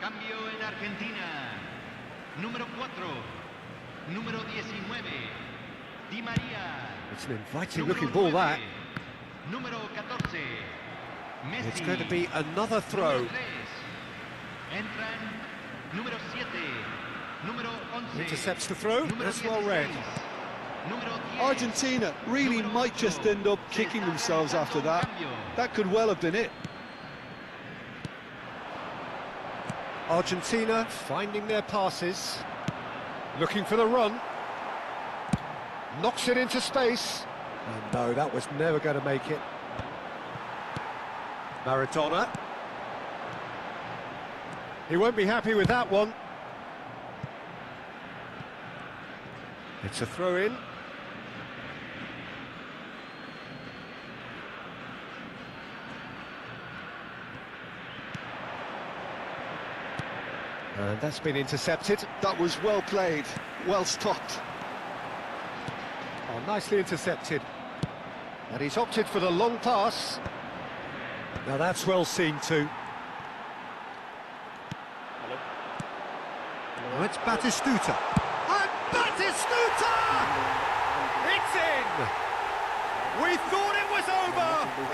Cambio en Argentina. Número 4. Número 19. Di María. It's an inviting looking ball, that. Número 14. Messi. It's going to be another throw. Número 3. Entran número 7. Número 11. Intercepts the throw, Número that's well read. 16. Número 10. Argentina really Número might just 8. end up Se kicking está themselves after realizando un that. cambio. That could well have been it. Argentina finding their passes, looking for the run, knocks it into space, and no, that was never going to make it. Maradona. He won't be happy with that one. It's a throw-in. And that's been intercepted. That was well played, well stopped. Oh, nicely intercepted. And he's opted for the long pass. Now that's well seen too. Now it's Batistuta. And Batistuta! It's in! We thought it was over!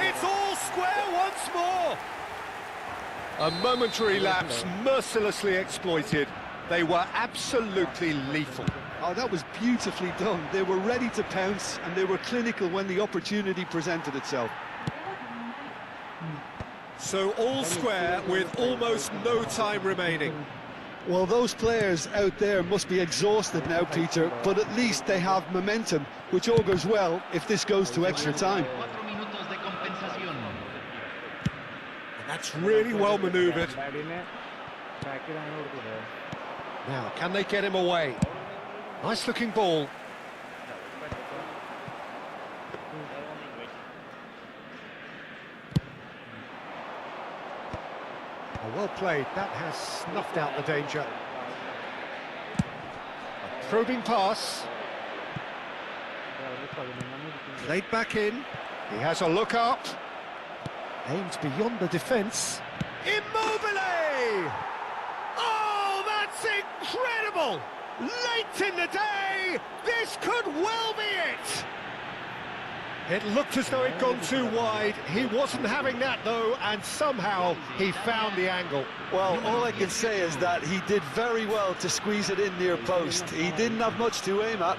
It's all square once more! A momentary lapse mercilessly exploited. They were absolutely lethal. Oh, that was beautifully done. They were ready to pounce and they were clinical when the opportunity presented itself. So all square with almost no time remaining. Well, those players out there must be exhausted now, Peter, but at least they have momentum, which augurs well if this goes to extra time. 4 minutos de compensación. And that's really well manoeuvred. ഡാഡിനെ back ൽ അങ്ങനെ കൊടുത്തൂടെ? Now, can they get him away? Nice looking ball. Oh, well played. That has snuffed out the danger. A probing pass. Played back in. He has a look up. Aims beyond the defence. Immobile! Oh, that's incredible! Late in the day, this could well be it! It looked as though it'd gone too wide. He wasn't having that though, and somehow he found the angle. Well, all I can say is that he did very well to squeeze it in near post. He didn't have much to aim at.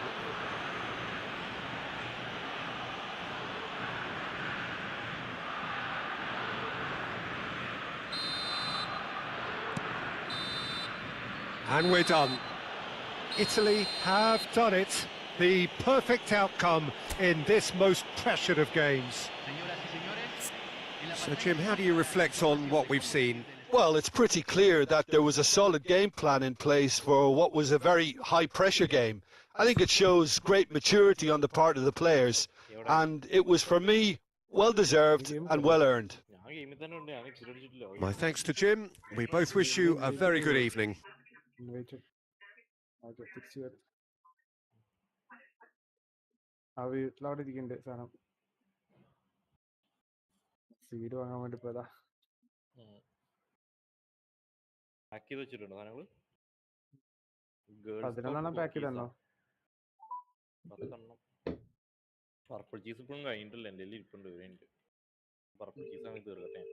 And we're done. Italy have done it. The perfect outcome in this most pressured of games. Señoras y señores, en la So, pantalla Jim, how do you reflect on what we've seen? Well, it's pretty clear that there was a solid game plan in place for what was a very high-pressure game. I think it shows great maturity on the part of the players, and it was, for me, well-deserved and well-earned. ഞാൻ ഗെയിമിൽ തന്നെ ഉണ്ട്, ഞാൻ exit അടിച്ചിട്ടില്ല. My thanks to Jim. We both wish you a very good evening. തിരിച്ചു വരും. ആ വീട്ടിലവിടെ ഇരിക്കുന്നുണ്ട് സാധനം. സീഡ് വാങ്ങാൻ വേണ്ടി പോയതാ. പാക്ക് ചെയ്ത് വെച്ചിട്ടുണ്ടോ സാധനങ്ങള്? 11 പാക്ക് ചെയ്തോ? 10 പർപ്പിൾ ചീസ് ഇപ്പോഴും കഴിഞ്ഞിട്ടില്ല, എൻ്റെ കയ്യിൽ ഇരിപ്പുണ്ട്. പർപ്പിൾ ചീസ് അങ്ങ് തീർക്കട്ടെ.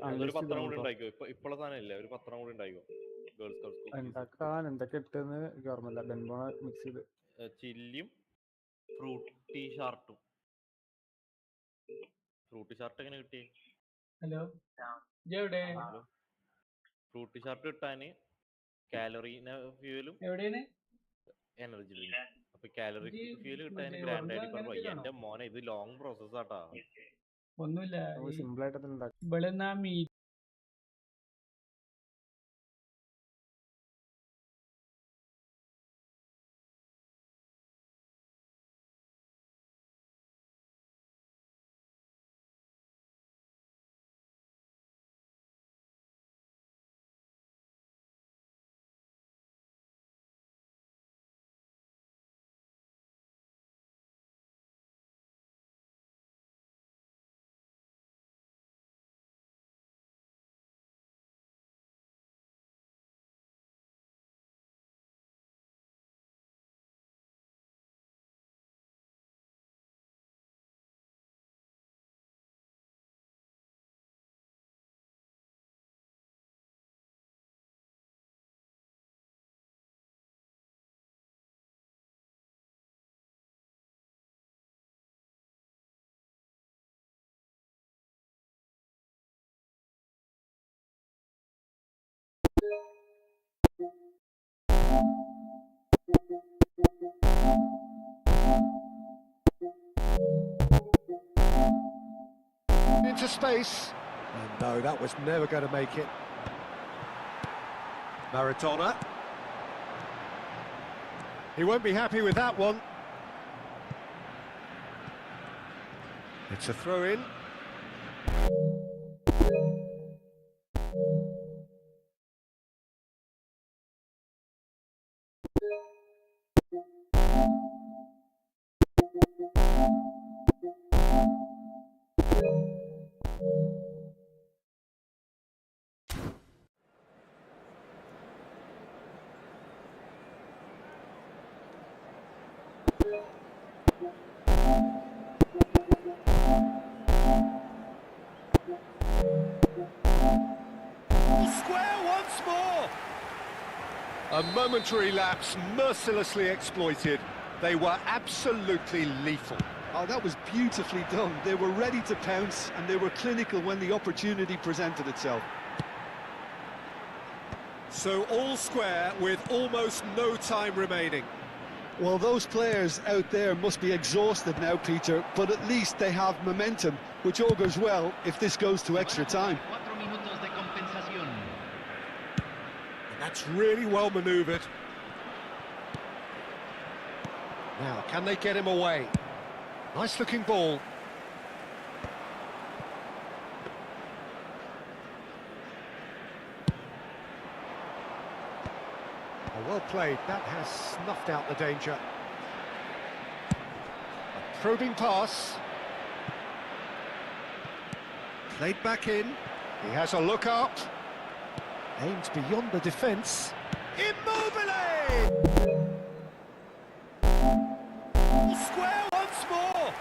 അതൊരു 10 കൂടി ഉണ്ടായിക്കോ. ഇപ്പോഴുള്ള സാധനം ഇല്ല, ഒരു 10 കൂടി ഉണ്ടായിക്കോ. ഉണ്ടാക്കാൻ എന്തൊക്കെ ഇട്ടെന്ന് എനിക്ക് ഓർമ്മയില്ല. ബെൻബോണ മിക്സ് ചെയ്ത് ചില്ലിയും ഫ്രൂട്ടി ഷാർട്ടും. ഫ്രൂട്ടി ഷാർട്ട് എങ്ങനെ കിട്ടി? ഹലോ എവിടെ? ഫ്രൂട്ടി ഷാർട്ട് കിട്ടാന് കാലറി ഫ്യൂലും എവിടെയാണ്? Energy drink. അപ്പൊ കാലറി ഫ്യൂല് കിട്ടാൻ ഗ്രാൻഡ് ആയിട്ട് പറഞ്ഞു. എന്റെ മോനെ ഇത് ലോങ് പ്രോസസ് ആട്ടാ. ഒന്നുമില്ല, സിമ്പിൾ ആയിട്ട് ഉണ്ടാക്കും. ഇവിടെ Into space. And no, that was never going to make it. Maradona. He won't be happy with that one. It's a throw-in. Square once more! A momentary lapse mercilessly exploited. They were absolutely lethal. Oh, that was beautifully done. They were ready to pounce and they were clinical when the opportunity presented itself. So all square with almost no time remaining. Well, those players out there must be exhausted now, Peter, but at least they have momentum, which augurs well if this goes to extra time. 4 minutos de compensación. And that's really well manoeuvred. Now, can they get him away? Nice looking ball. Oh, well played. That has snuffed out the danger. A probing pass. Played back in. He has a look up. Aims beyond the defence. Immobile! Square once more!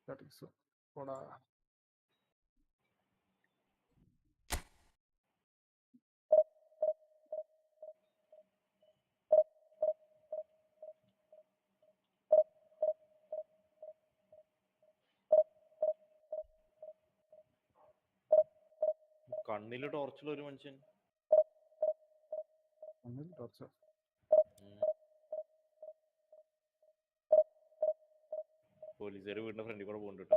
പോടാ. കണ്ണില് ടോർച്ചുള്ള ഒരു മനുഷ്യൻ. പോലീസുകാർ വീടിന്റെ ഫ്രണ്ടിൽ കൂടെ പോകുന്നുണ്ട് കേട്ടോ.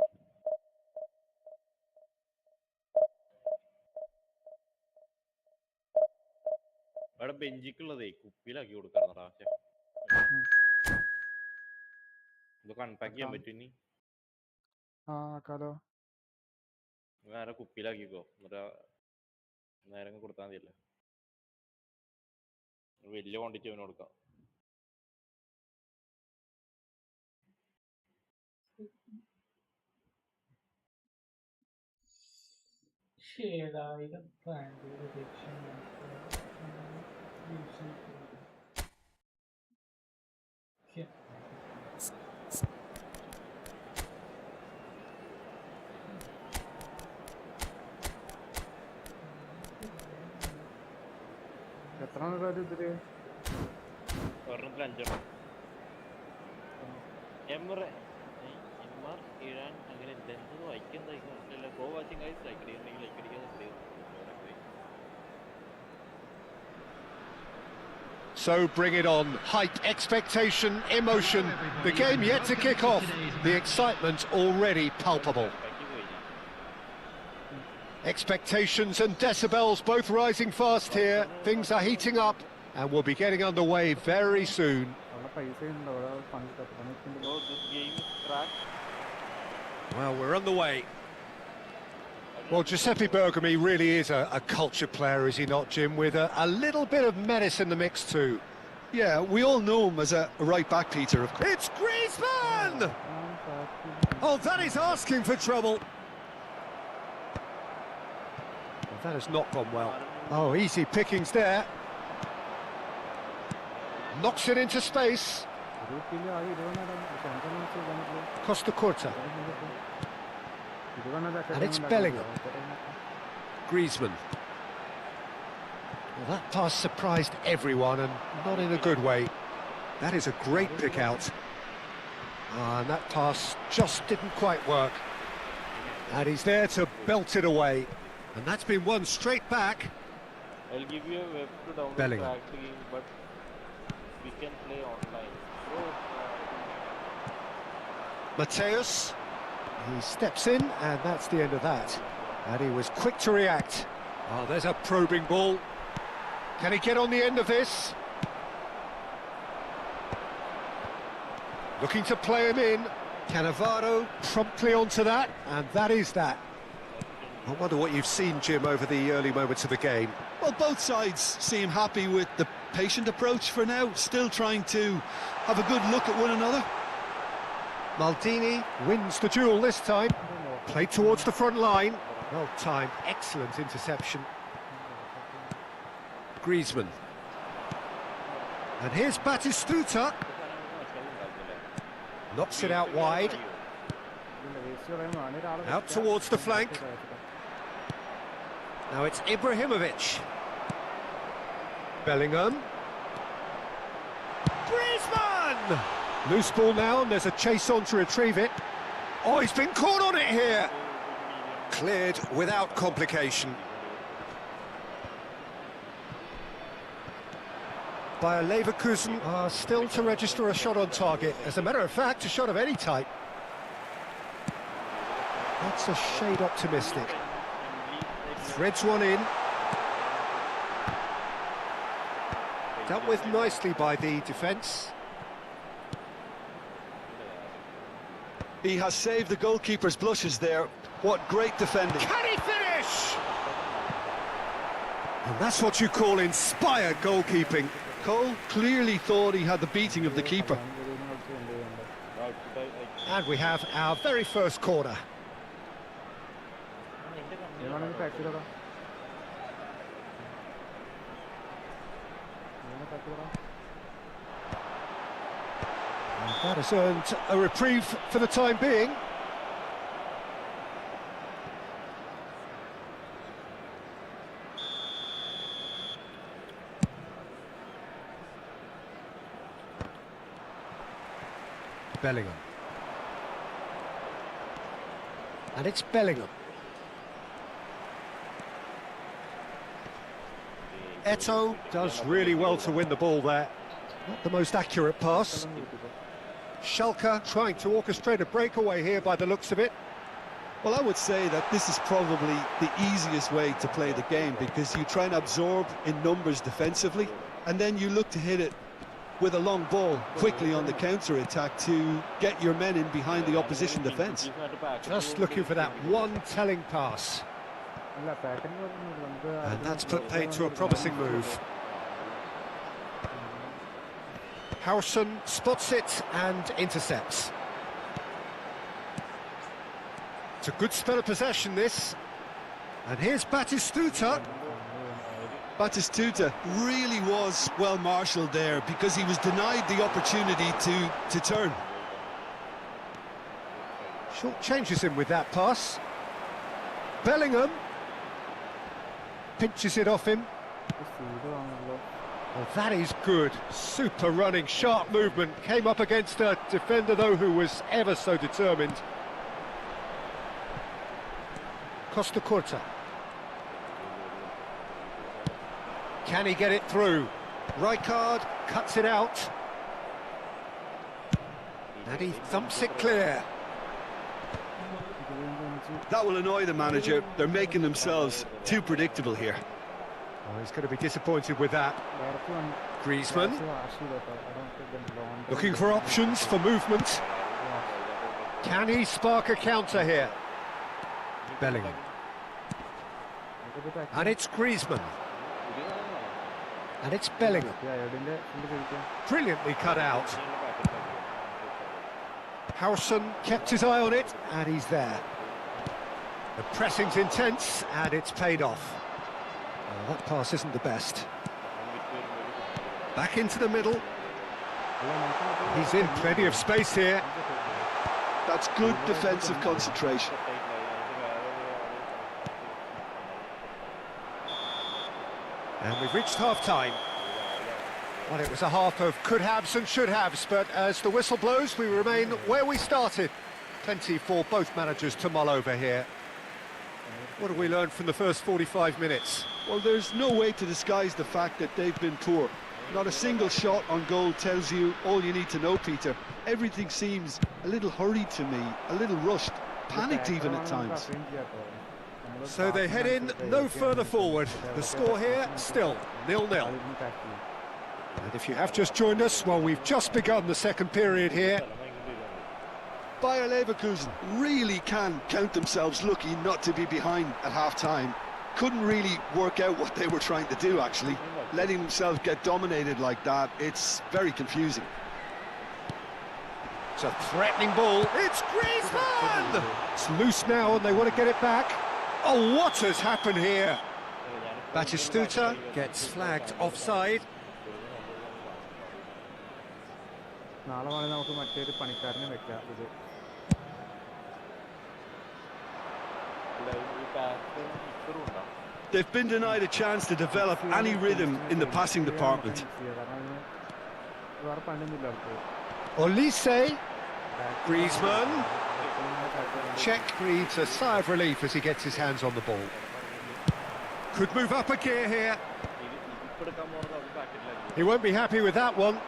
അവിടെ ബെഞ്ചിക്കുള്ളതേ കുപ്പിയിലാക്കി കൊടുക്കാറുണ്ടാ. ഇതൊക്കെ അൺപാക്ക് ചെയ്യാൻ പറ്റും ഇനി. നേരെ കുപ്പിയിലാക്കിക്കോ, എന്നിട്ട് നേരെ കൊടുത്താൽ മതിയല്ലേ. വലിയ ക്വാണ്ടിറ്റി അവന് കൊടുക്കാം. എത്ര ഇതില് ഒരെണ്ണത്തിൽ 5 എണ്ണം. MR ഇടാൻ അങ്ങനെ എന്തെങ്കിലും വായിക്കുന്നതായില്ല. ഗോ വാച്ചിങ് ആയി ലൈക്ക് അടിക്കുന്നുണ്ടെങ്കിൽ ലൈക്ക് അടിക്കാതെ. So bring it on. Hype, expectation, emotion. The game yet to kick off. The excitement already palpable. Expectations and decibels both rising fast here. Things are heating up and we'll be getting underway very soon. Well, we're on the way. Well, Giuseppe Bergomi really is a culture player, is he not, Jim? With a little bit of menace in the mix too. Yeah, we all know him as a right back, Peter. Of course. It's Griezmann! Oh, that is asking for trouble. That has not gone well. Oh, easy pickings there. Knocks it into space. Costa Curta. And it's Bellingham. Griezmann. Well, that pass surprised everyone, and not in a good way. That is a great pick out. And that pass just didn't quite work. And he's there to belt it away. And that's been won straight back. I'll give you a web to download Bellingham. the game, but we can play online. Mateus. He steps in, and that's the end of that. And he was quick to react. Oh, there's a probing ball. Can he get on the end of this? Looking to play him in. Cannavaro promptly onto that, and that is that. I wonder what you've seen, Jim, over the early moments of the game. Well, both sides seem happy with the patient approach for now, still trying to have a good look at one another. Maldini wins the duel this time. Played towards the front line. Well timed, excellent interception. Griezmann. And here's Batistuta. Knocks it out wide. Out towards the flank. Now it's Ibrahimovic. Bellingham. Griezmann! Loose ball now, and there's a chase on to retrieve it. Oh, he's been caught on it here. Cleared without complication. Bayer Leverkusen are still to register a shot on target. As a matter of fact, a shot of any type. That's a shade optimistic. Threads one in. Dealt with nicely by the defence. He has saved the goalkeeper's blushes there. What great defending. Can he finish? And that's what you call inspired goalkeeping. Cole clearly thought he had the beating of the keeper. And we have our very first corner. And that has earned a reprieve for the time being. Bellingham. And it's Bellingham. Eto'o does really well to win the ball there. Not the most accurate pass. Schalke trying to orchestrate a breakaway here by the looks of it. Well, I would say that this is probably the easiest way to play the game, because you try and absorb in numbers defensively, and then you look to hit it with a long ball quickly on the counter-attack to get your men in behind the opposition defence. Just looking for that one telling pass. And that's put paid to a promising move. Howson spots it and intercepts. It's a good spell of possession, this. And here's Batistuta. Batistuta really was well marshalled there, because he was denied the opportunity to turn. Short changes him with that pass. Bellingham pinches it off him. Oh, that is good. Super running, sharp movement. Came up against a defender, though, who was ever so determined. Costa Curta. Can he get it through? Rijkaard cuts it out. And he thumps it clear. That will annoy the manager. They're making themselves too predictable here. Oh, he's going to be disappointed with that. Griezmann. Looking for options for movement. Can he spark a counter here? Bellingham. And it's Griezmann. And it's Bellingham. Brilliantly cut out. Howson kept his eye on it, and he's there. The pressing's intense, and it's paid off. Oh, that pass isn't the best. Back into the middle. He's in plenty of space here. That's good defensive concentration. And we've reached half-time. Well, it was a half of could-haves and should-haves, but as the whistle blows, we remain where we started. Plenty for both managers to mull over here. What have we learned from the first 45 minutes? Well, there's no way to disguise the fact that they've been poor. Not a single shot on goal tells you all you need to know, Peter. Everything seems a little hurried to me, a little rushed, panicked even at times. So they head in no further forward. The score here, still 0-0. And if you have just joined us, well, we've just begun the second period here. Bayer Leverkusen really can count themselves lucky not to be behind at half-time. Couldn't really work out what they were trying to do, actually. Letting themselves get dominated like that, it's very confusing. It's a threatening ball. It's Griezmann! It's loose now and they want to get it back. Oh, what has happened here? Batistuta gets flagged offside. They've been denied a chance to develop any rhythm in the passing department. Olise. Griezmann. Czech breathes a sigh of relief as he gets his hands on the ball. Could move up a gear here. He won't be happy with that one.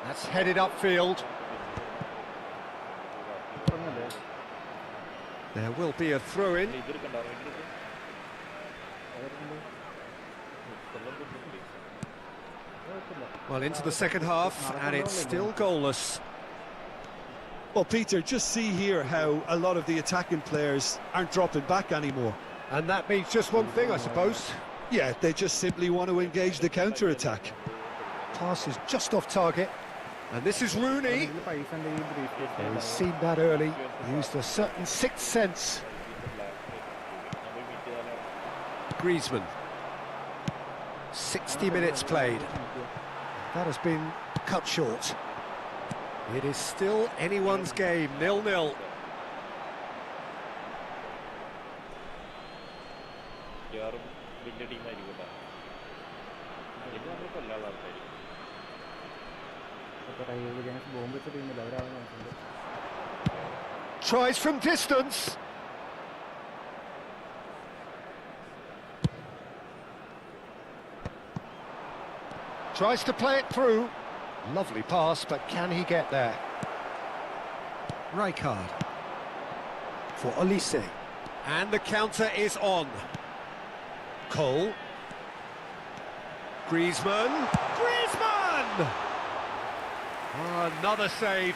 That's headed upfield. There will be a throw-in. Well, into the second half, and it's still goalless. Well, Peter, just see here how a lot of the attacking players aren't dropping back anymore. And that means just one thing, I suppose. Yeah, they just simply want to engage the counter-attack. Pass is just off target. And this is Rooney. Oh, he's seen that early. Used a certain sixth sense. Griezmann. 60 minutes played. That has been cut short. It is still anyone's game, 0-0. Bomb വെച്ച ടീമില്ല, അവരാണ് നോക്കുന്നത്. Tries from distance. Tries to play it through. Lovely pass, but can he get there? Rijkaard for Olise. And the counter is on. Cole. Griezmann. Griezmann! Oh, another save.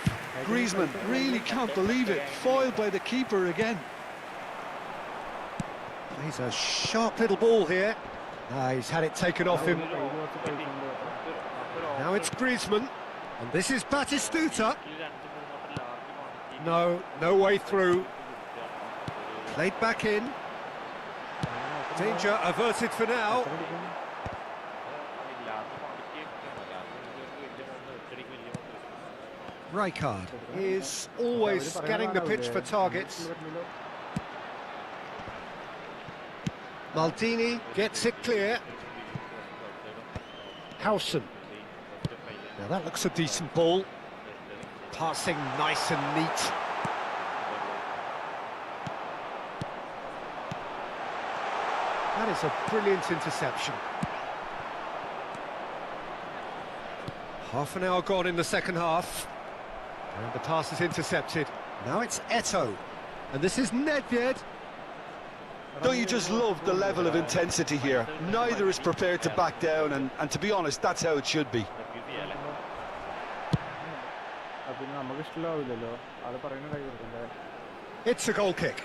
Griezmann really can't believe it. Foiled by the keeper again. He's a sharp little ball here. He's had it taken off him. Now it's Griezmann. And this is Batistuta. No way through. Played back in. Danger averted for now. Rijkaard is always scanning the pitch for targets. Maldini gets it clear. Howson. Now that looks a decent ball. Passing nice and neat. That is a brilliant interception. Half an hour gone in the second half. And the pass is intercepted. Now it's Eto'o. And this is Nedved. Don't you just love the level of intensity here? Neither is prepared to back down, and to be honest, that's how it should be. It's a goal kick.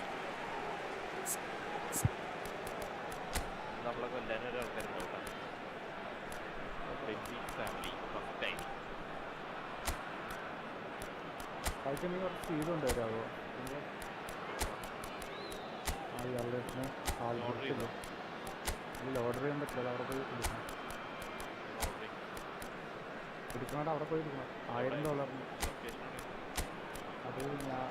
Order ചെയ്യാൻ പറ്റില്ല, അവിടെ പോയി എടുക്കണം. എടുക്കണോട്ട് അവിടെ പോയി എടുക്കണം. $1000 അത് ഞാൻ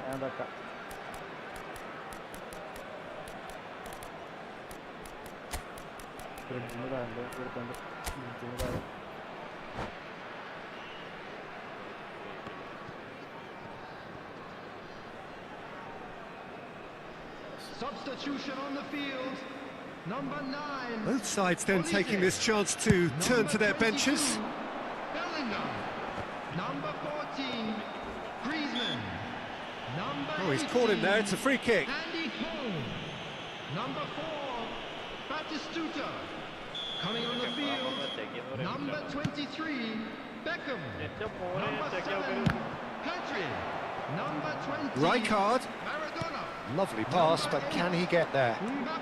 ഞാൻ വെക്കാം. ഫ്രിഡ്ജിന് താഴെ കൊടുത്തോണ്ട് ഫ്രിഡ്ജിന് താഴെ Substitution on the field. Number 9. Both sides then taking this chance to turn to their benches. Bellingham. Number 14. Griezmann. Number Oh, he's caught him there. It's a free kick. Andy Cole. Number 4. Batistuta. Coming on the field. Number 23. Beckham. Number 7. Petri. Number 20. Rijkaard. Maradona. Lovely pass, but can he get there?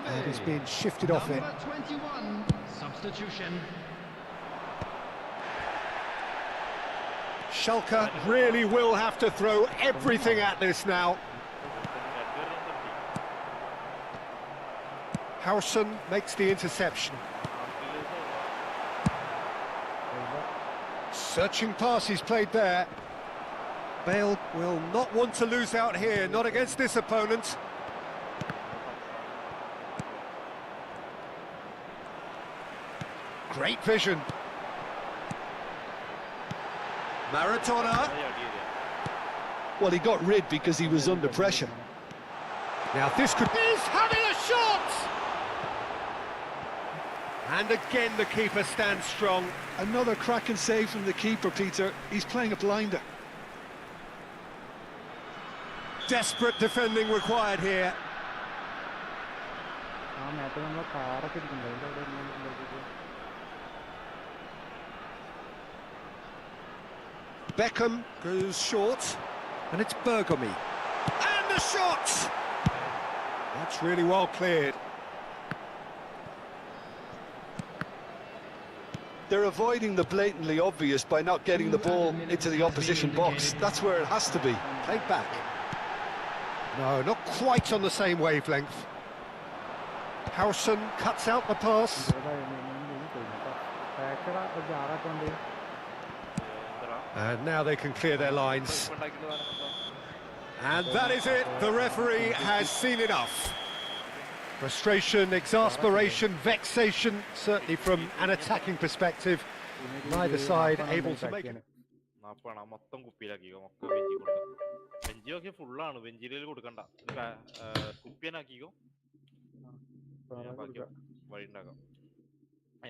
And he's been shifted off it. Number 21. Substitution. Schalke really will have to throw everything at this now. Howson makes the interception. Searching pass he's played there. Bale will not want to lose out here, not against this opponent. Great vision. Maradona. Well, he got rid because he was under pressure. Now this could... He's having a shot! And again the keeper stands strong. Another cracking save from the keeper, Peter. He's playing a blinder. Desperate defending required here. Beckham goes short, and it's Bergomi. And the shot! That's really well cleared. They're avoiding the blatantly obvious by not getting the ball into the opposition box. That's where it has to be. Played back. No, not quite on the same wavelength. Howson cuts out the pass. And now they can clear their lines. And that is it. The referee has seen enough. Frustration, exasperation, vexation, certainly from an attacking perspective. Neither side able to make it. നാപ്പാണ് മൊത്തം കുപ്പിയിലാക്കിക്കോ, മൊത്തം Venchi കൊടുക്കാം. വെഞ്ചിയൊക്കെ ഫുള്ളാണ്, വെഞ്ചിയിൽ കൊടുക്കണ്ട, കുപ്പിയനാക്കിക്കോ. ഞാൻ ബാക്കി വഴി ഉണ്ടാക്കാം.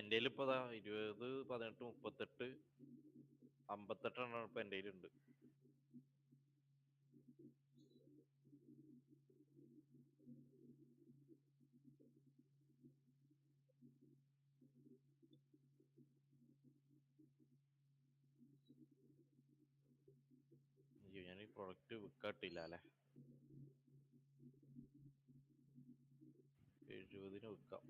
എൻ്റെ കയ്യിൽ ഇപ്പോൾ 20, 18, 38, 58 എണ്ണം ഇപ്പൊ എൻ്റെ കയ്യിലുണ്ട്. ഞാൻ ഈ പ്രൊഡക്റ്റ് വിൽക്കാട്ടില്ല അല്ലേ, 70 വിൽക്കാം.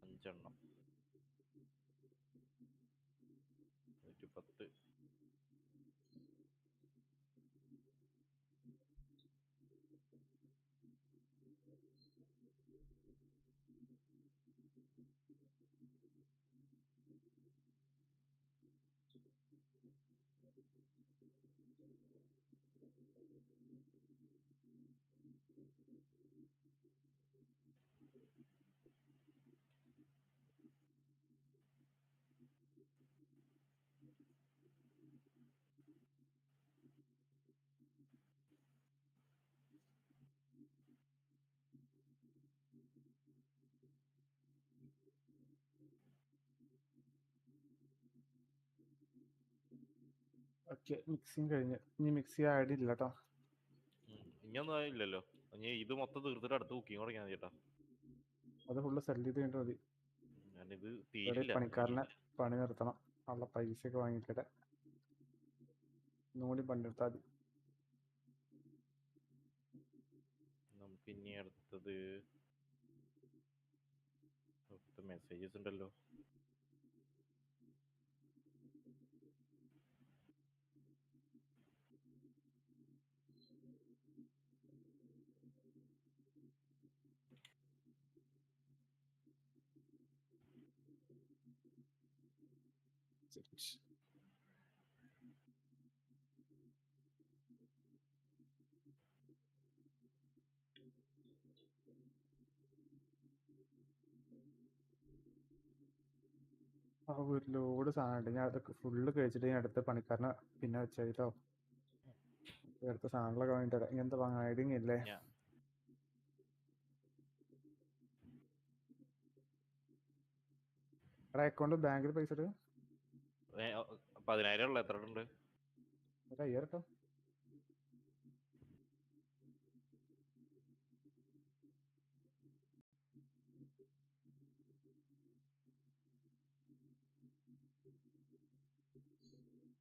അഞ്ചെണ്ണം 110. ഓക്കെ, മിക്സിങ് കഴിഞ്ഞ്. ഇനി മിക്സി ആഡ് ഇല്ല കേട്ടോ. ഇനിയൊന്നും ഇല്ലല്ലോ, ഇനി ഇത് മൊത്തം തീർത്തിട്ട് അടുത്ത് കുക്കിങ് തുടങ്ങിയാൽ ചേട്ടാ. അത് ഫുള്ള് സെല് ചെയ്ത് കഴിഞ്ഞിട്ട് മതി. ഞാനിത് തീരില്ല, പണിക്കാരനെ പണി നിർത്തണം, ഉള്ള പൈസയൊക്കെ വാങ്ങിക്കട്ടെ. ഒന്നുകൂടി പണിയെടുത്താൽ മതി. നമുക്ക് ഇനി അടുത്തത് മെസ്സേജസ് ഉണ്ടല്ലോ. ആ ഒരു ലോഡ് സാധനമുണ്ട്, ഞാൻ അതൊക്കെ ഫുള്ള് കഴിച്ചിട്ട് ഞാൻ അടുത്ത പണിക്കാരനെ പിന്നെ വെച്ചോ. അടുത്ത സാധനങ്ങളൊക്കെ വാങ്ങിട്ട് വരാം. ഇങ്ങനത്തെ വാങ്ങാൻ ഐഡിങ് ഇല്ലേ? അക്കൗണ്ട് ബാങ്കിൽ പൈസ ഇട്ട് 10,000 ഉള്ള എത്ര ഉണ്ട്? 1,000 കേട്ടോ.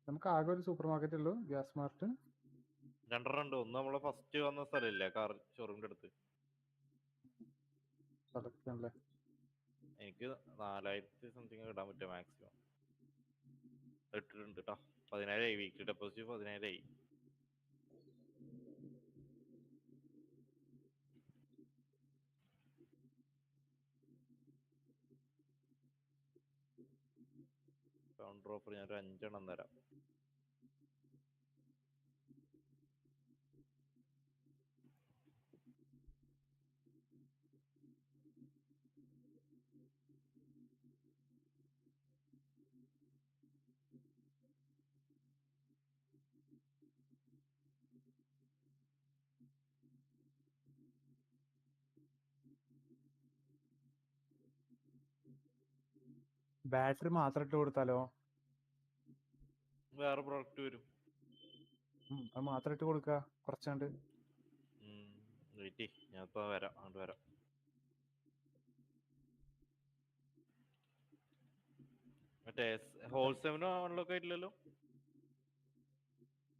നമുക്ക് ആകെ ഒരു സൂപ്പർ മാർക്കറ്റ് ഉള്ളൂ, ഗ്യാസ് മാർട്ട്. 2 ഉണ്ട്. ഒന്ന് നമ്മളെ ഫസ്റ്റ് വന്ന സ്ഥലമില്ലേ, കാർ ഷോറൂമിന്റെ അടുത്ത്. എനിക്ക് 4,000 സംതിങ് ഇടാൻ പറ്റുക മാക്സിമം. ഇട്ടിട്ടുണ്ട് കേട്ടോ. 10,000 വീക്ക്ലി ഡെപ്പോസിറ്റ് 10,000. കൗണ്ടർ ഓഫർ ഞാൻ ഒരു 5 എണ്ണം തരാം. ബാറ്ററി മാത്രം ഇട്ട് കൊടുത്താലോ? വേറെ പ്രൊഡക്റ്റ് വരും. അത് മാത്രം ഇട്ട് കൊടുക്ക കുറച്ചാണ്ട്. വെയിറ്റ്, ഞാൻ ഇപ്പൊ വരാം, അങ്ങോട്ട് വരാം. മറ്റേ ഹോൾസെയിമിന് അൺലോക്ക് ആയിട്ടില്ലല്ലോ?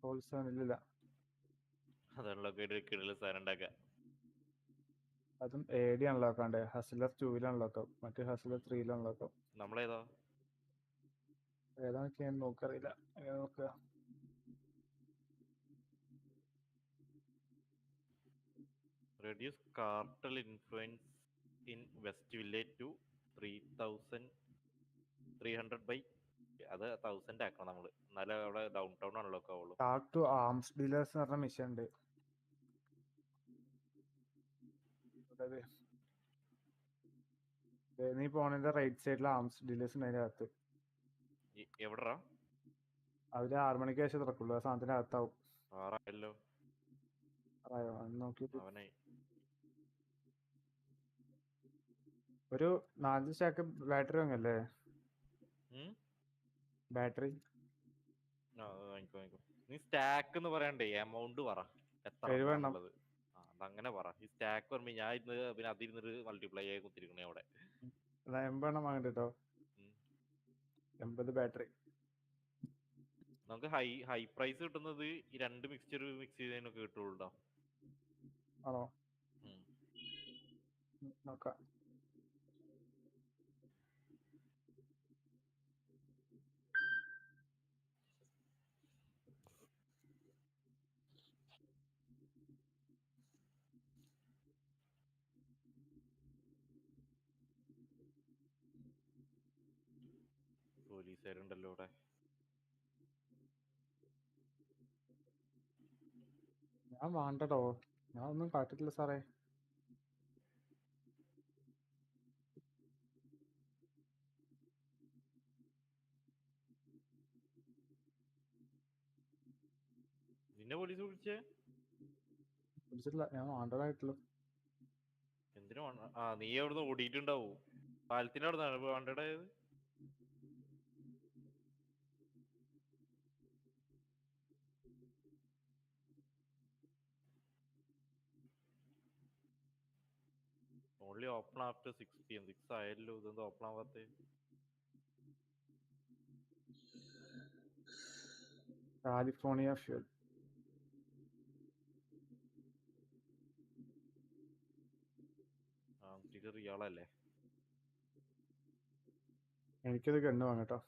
ഹോൾസെയിൽ ഇല്ല. അത് അൺലോക്ക് ആയിട്ട് കിടല് സാധനം ഉണ്ടാക്കാം. അതും AD അൺലോക്ക് ആണ്ടേ. ഹസ്ലർ 2 അൺലോക്ക് ആവും, മറ്റേ ഹസ്ലർ 3 അൺലോക്ക് ആവും. നമ്മളേതാ ഏതാന്നൊക്കെ ഞാൻ നോക്കറിയില്ല. എങ്ങനെ നോക്കുക? reduce cartel influence in West Village to 3,300 by അത് 1000 ആക്കണം നമ്മള്, എന്നാലേ അവിടെ ഡൗൺ ടൗൺ അൺലോക്ക് ആവുള്ളൂ. ടാക് ടു ആംസ് ഡീലേഴ്സ് എന്ന് പറഞ്ഞ മിഷൻ ഉണ്ട്. അതായത് നീ പോണതിന്റെ റൈറ്റ് സൈഡിൽ ആംസ് ഡീലേഴ്സ് ഉണ്ട് അതിന്റെ അകത്ത്. എവിടെടാ? അവര് 6 മണിക്ക് ശേഷം തുറക്കുള്ളൂ, ആ സാധനത്തിന്റെ അകത്താവും. ആറായല്ലോ നോക്കിട്ട് അവനായി. ഒരു 4 സ്റ്റാക്ക് ബാറ്ററി വാങ്ങല്ലേ? ബാറ്ററി വാങ്ങിക്കോ. നീ സ്റ്റാക്ക് എന്ന് പറയണ്ടേ, എമൗണ്ട് പറ എത്ര എണ്ണാന്നുള്ളത്. അതങ്ങനെ പറ. ഈ സ്റ്റാക്ക് പറയുമ്പോ ഞാൻ ഇന്ന് പിന്നെ അതിരുന്നൊരു മൾട്ടിപ്ലൈ ആയി കുത്തിരിക്കണേ അവിടെ. 80 എണ്ണം വാങ്ങണ്ട കേട്ടോ. 80 ബാറ്ററി. നമുക്ക് ഹൈ പ്രൈസ് കിട്ടുന്നത് ഈ 2 മിക്സ്ചർ മിക്സ് ചെയ്തതിനൊക്കെ കിട്ടുള്ളൂ. ആണോ? നോക്കാം. പോലീസുകാരുണ്ടല്ലോ ഇവിടെ. ഞാൻ വേണ്ടടോ, ഞാൻ ഒന്നും കാട്ടിട്ടില്ല സാറേ. നിന്നെ പോലീസ് വിളിച്ചിട്ടില്ല, ഞാൻ വേണ്ടതായിട്ടുള്ളൂ. എന്തിനു? നീ അവിടുന്ന് ഓടിയിട്ടുണ്ടാവൂ, പാലത്തിന്റെ അവിടെ നിന്നാണ് വേണ്ടതായത്. Only open after 6 PM. 6 ആയല്ലോ, ഇതെന്താ ഓപ്പൺ ആവാത്തെ? California fuel. ഇയാളല്ലേ? എനിക്കത് ഗണ്ണ് വാങ്ങട്ടോ.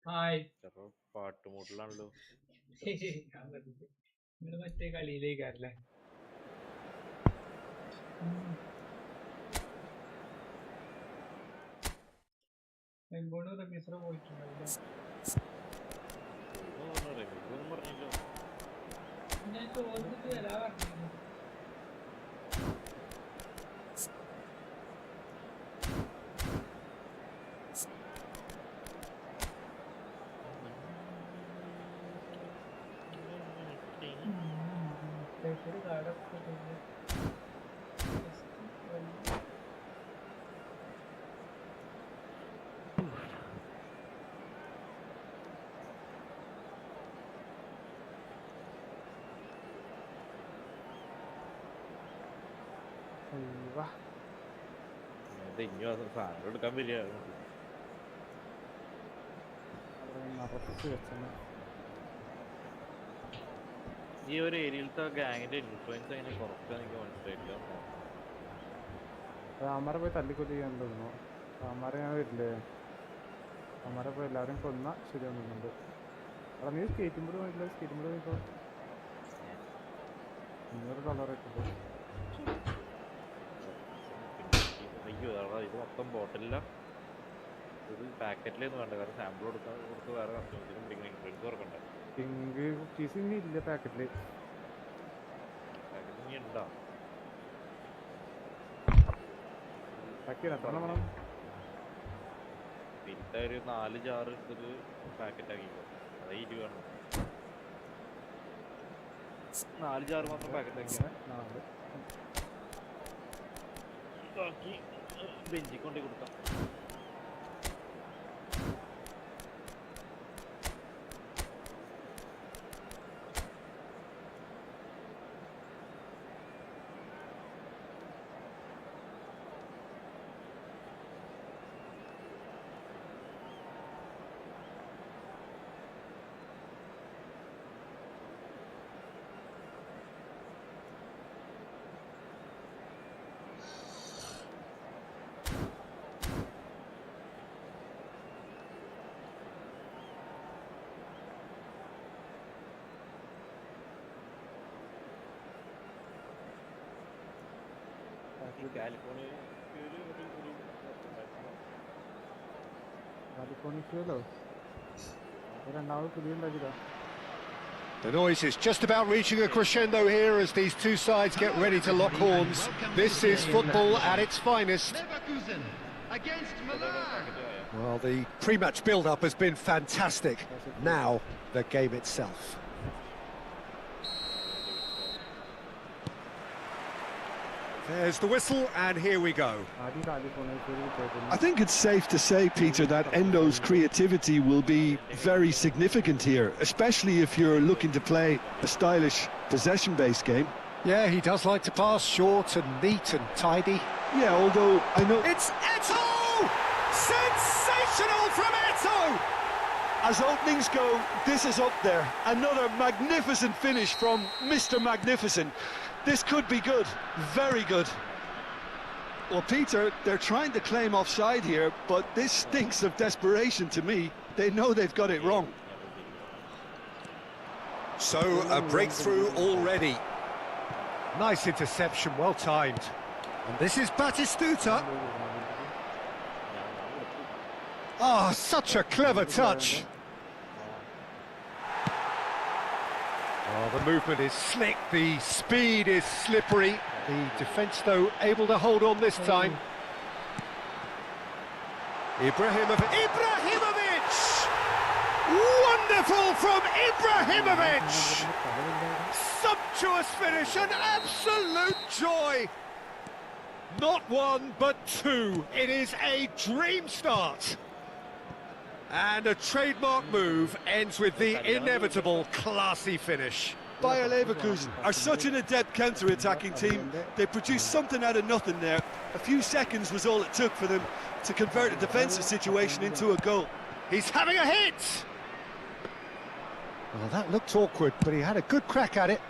ഹായ്. ചിലപ്പോ പാട്ടുമൂട്ടിലാണല്ലോ. നിങ്ങൾ മറ്റേ കളിയിലേക്കാരല്ലേ? എങ്കോണ് റമീസറ പോയിട്ടുണ്ടാവില്ല. പറഞ്ഞില്ലോ. ഞാൻ ചോദിച്ചിട്ട് വരാ പറഞ്ഞു. ഇനി സാധനം എടുക്കാൻ വരിക. ഈ ഒരു ഏരിയയിലത്തെ ഗാങ്ങിന്റെ ഇൻഫ്ലുവൻസ് എങ്ങനെ കുറക്കാൻ എനിക്ക് മനസ്സിലായില്ല. അമ്മാരെ പോയി തല്ലിക്കൊല്ലിക്കാൻ തോന്നുന്നു. അമ്മാരെ ഞാൻ വരില്ലേ? അമ്മാരെ പോയി എല്ലാവരും കൊന്ന ശരിയാവുന്നുണ്ട്. അവിടെ നീ സ്കേറ്റിംഗ് ബോർഡ് പോയിട്ടില്ല? സ്കേറ്റിംഗ് ബോർഡ് പോയിക്കോ. $500 ഇട്ടു. അയ്യോ ഇത് മൊത്തം ബോട്ടിലില്ല. ഇത് പാക്കറ്റിലേന്ന് വേണ്ട, കാരണം സാമ്പിൾ കൊടുത്ത് വേറെ കസ്റ്റമേഴ്സിനും പിടിക്കുന്ന ഇൻഫ്ലുവൻസ് തുറക്കണ്ടേ. പിങ്ക് കുക്കീസ് ഇനി ഇല്ല പാക്കറ്റില്. പാക്കറ്റ് ഇനി ഉണ്ടോ? പിന്നെ ഒരു 4 ജാറ് എടുത്തിട്ട് പാക്കറ്റ് ആക്കിക്കോ. അത് 20 വേണം. 4 ജാറ് മാത്രം പാക്കറ്റ് ആക്കിയാൽ ബാക്കി ബെഞ്ചിൽ കൊണ്ടു കൊടുക്കാം. The noise is just about reaching a crescendo here as these two sides get ready to lock horns. This is football at its finest. Leverkusen against Mallu. Well, the pre-match build-up has been fantastic. Now, the game itself. There's the whistle, and here we go. I think it's safe to say, Peter, that Endo's creativity will be very significant here, especially if you're looking to play a stylish possession-based game. Yeah, he does like to pass short and neat and tidy. Yeah, although I know... It's Eto! Sensational from Eto! As openings go, this is up there. Another magnificent finish from Mr. Magnificent. This could be good, very good. Well, Peter, they're trying to claim offside here, but this stinks of desperation to me. They know they've got it wrong. So, a breakthrough already. Nice interception, well timed. And this is Batistuta. Ah, such a clever touch. Oh, the movement is slick, the speed is slippery. The defence, though, able to hold on this time. Ibrahimovic! Wonderful from Ibrahimovic! Sumptuous finish, an absolute joy! Not one, but two. It is a dream start. And a trademark move ends with the inevitable classy finish. Bayer Leverkusen are such an adept counter-attacking team. They produced something out of nothing there. A few seconds was all it took for them to convert a defensive situation into a goal. He's having a hit! Well, that looked awkward, but he had a good crack at it.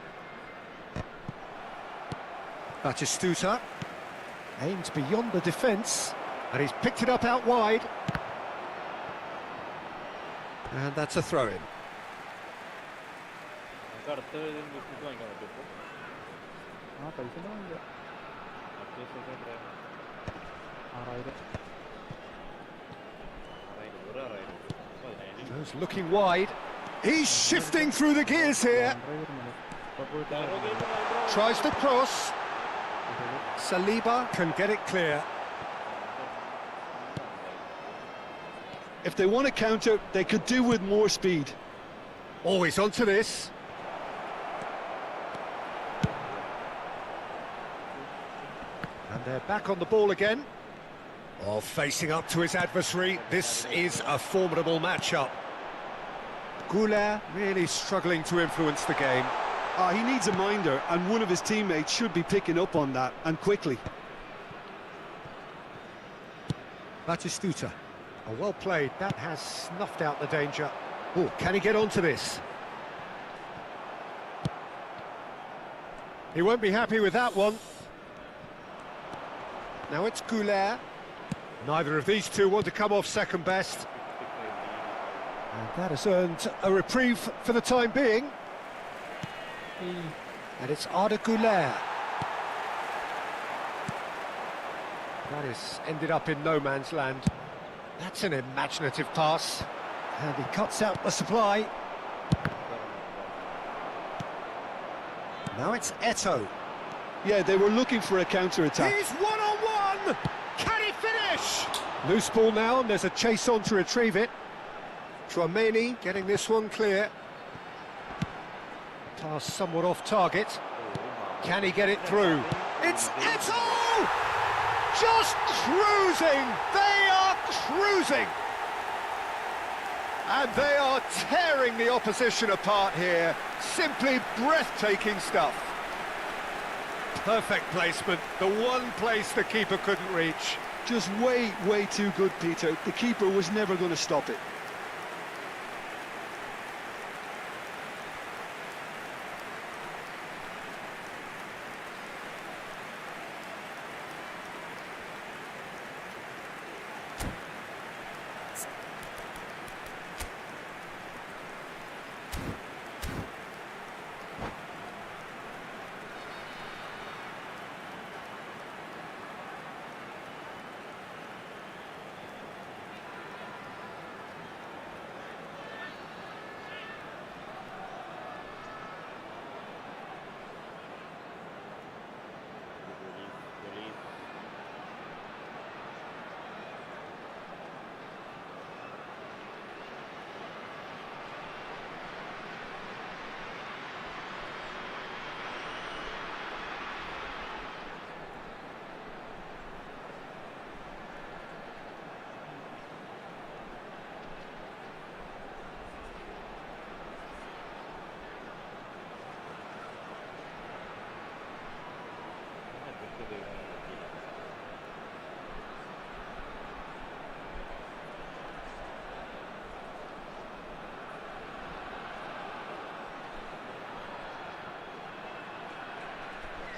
Batistuta aims beyond the defence. And he's picked it up out wide. And that's a throw-in. നമുക്ക് അടുത്ത business വാങ്ങിക്കാൻ പറ്റും ഇപ്പോൾ പൈസ ഉണ്ടാവില്ല. അടുത്ത ദിവസമൊക്കെ എത്രയാണ് 6000. 6000 Goes looking wide. He's shifting through the gears here. Tries the cross. Saliba can get it clear. If they want to counter, they could do with more speed. Always onto this. And they're back on the ball again. Oh, facing up to his adversary. This is a formidable matchup. Goulet really struggling to influence the game. He needs a minder, and one of his teammates should be picking up on that, and quickly. Batistuta. Oh, well played. That has snuffed out the danger. Oh, can he get onto this? He won't be happy with that one. Now it's Goulet. Neither of these two want to come off second best. And that has earned a reprieve for the time being. And it's Arda Goulet. That has ended up in no man's land. That's an imaginative pass. And he cuts out the supply. Now it's Eto'o. Yeah, they were looking for a counter-attack. He's one-on-one! Can he finish? Loose ball now, and there's a chase on to retrieve it. Chouameni getting this one clear. Pass somewhat off target. Can he get it through? It's Eto'o! Just cruising! They are cruising! And they are tearing the opposition apart here. Simply breathtaking stuff. Perfect placement, the one place the keeper couldn't reach. Just way too good, Peter. The keeper was never going to stop it.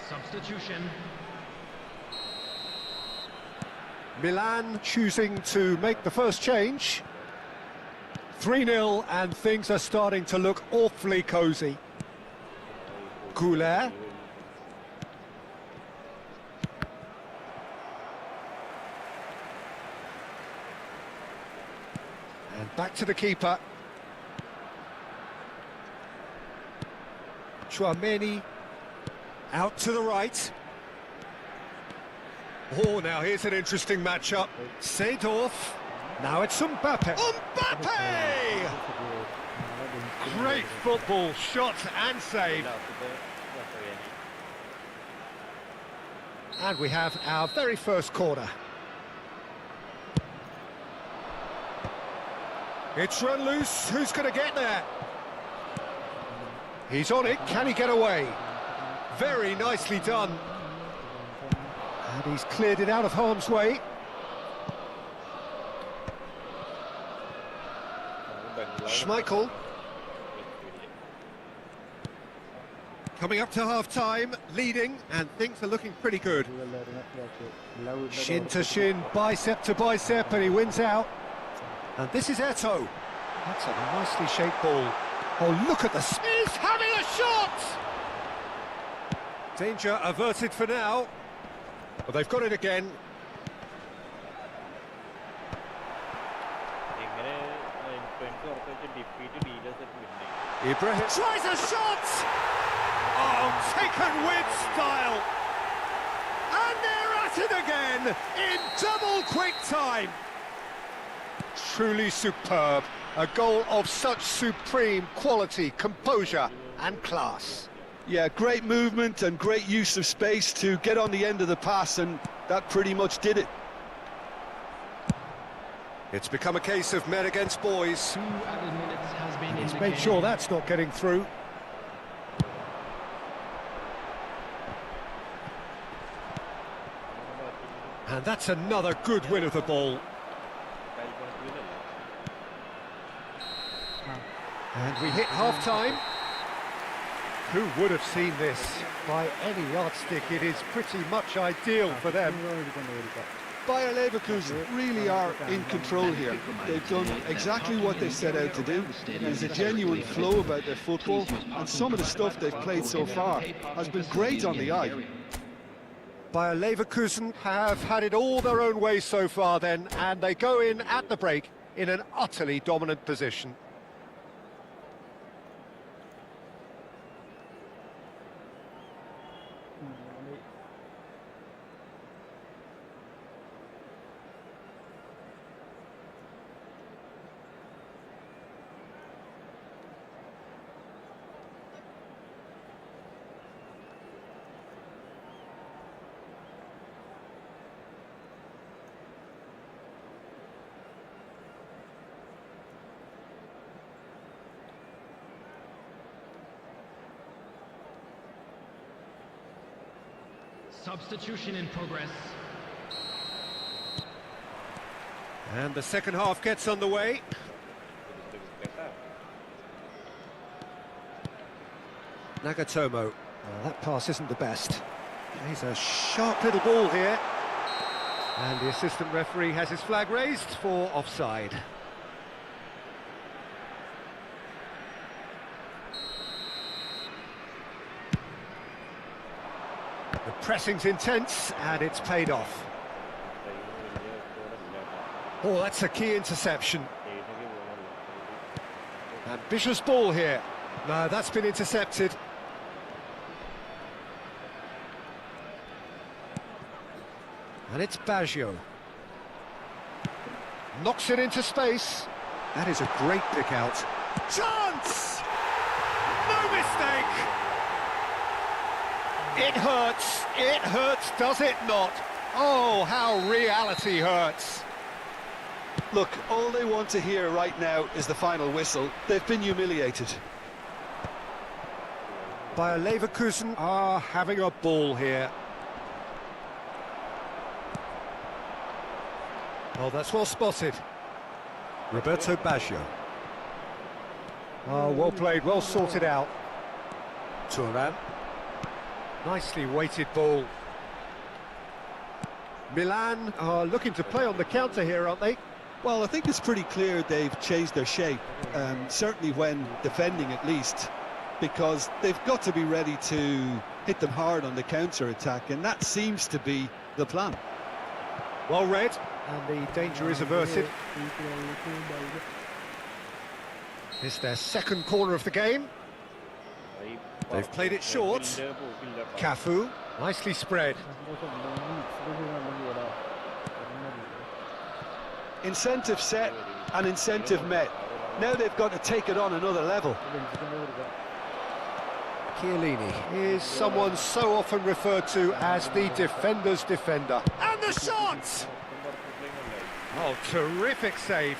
Substitution. Milan choosing to make the first change. 3-0 and things are starting to look awfully cosy. Goulet. And back to the keeper. Chouameni. Out to the right. Oh, now here's an interesting matchup. Seedorf. Now it's Mbappe. Mbappe! Great football, shot and save. And we have our very first corner. It's run loose. Who's going to get there? He's on it. Can he get away? Very nicely done. And he's cleared it out of harm's way. Schmeichel. Coming up to half-time, leading, and things are looking pretty good. Shin to shin, bicep to bicep, and he wins out. And this is Eto. That's a nicely shaped ball. Oh, look at the... He's having a shot! Danger averted for now. Well, they've got it again. Ibrahim tries a shot! Oh, taken with style! And they're at it again in double quick time! Truly superb. A goal of such supreme quality, composure and class. Yeah, great movement and great use of space to get on the end of the pass, and that pretty much did it. It's become a case of men against boys. 2 added minutes has been He's in the made game. sure that's not getting through. And that's another good win of the ball. And we hit half-time. Who would have seen this? By any yardstick, it is pretty much ideal for them. Bayer Leverkusen really are in control here. They've done exactly what they set out to do. There's a genuine flow about their football, and some of the stuff they've played so far has been great on the eye. Bayer Leverkusen have had it all their own way so far then, and they go in at the break in an utterly dominant position. Substitution in progress. And the second half gets underway. Nagatomo. That pass isn't the best. He's a sharp little ball here. And the assistant referee has his flag raised for offside. The pressing's intense, and it's paid off. Oh, that's a key interception. Ambitious ball here. No, that's been intercepted. And it's Baggio. Knocks it into space. That is a great pick out. Chance! No mistake! It hurts, does it not? Oh, how reality hurts. Look, all they want to hear right now is the final whistle. They've been humiliated. Bayer Leverkusen are having a ball here. Oh, that's well spotted. Roberto Baggio. Oh, well played, well sorted out. Turan. Nicely weighted ball. Milan are looking to play on the counter here, aren't they? Well, I think it's pretty clear they've changed their shape, certainly when defending at least, because they've got to be ready to hit them hard on the counter-attack, and that seems to be the plan. Well read, and the danger is averted. It's their second corner of the game. They've played it short. Cafu, nicely spread. Incentive set and incentive met. Now they've got to take it on another level. Chiellini is someone so often referred to as the defender's defender. And the shot! Oh, terrific save.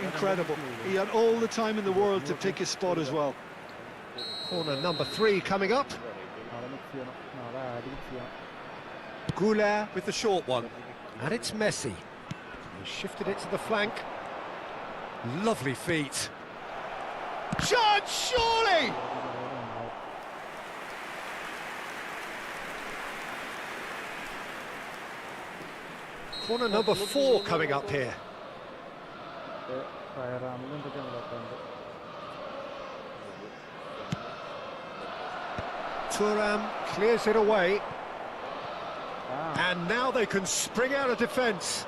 Incredible. He had all the time in the world to pick his spot as well. Corner number 3 coming up. Goulart with the short one. And it's Messi. He shifted it to the flank. Lovely feet. Judge, surely! Corner number 4 coming up here. Thuram clears it away. And now they can spring out of defence.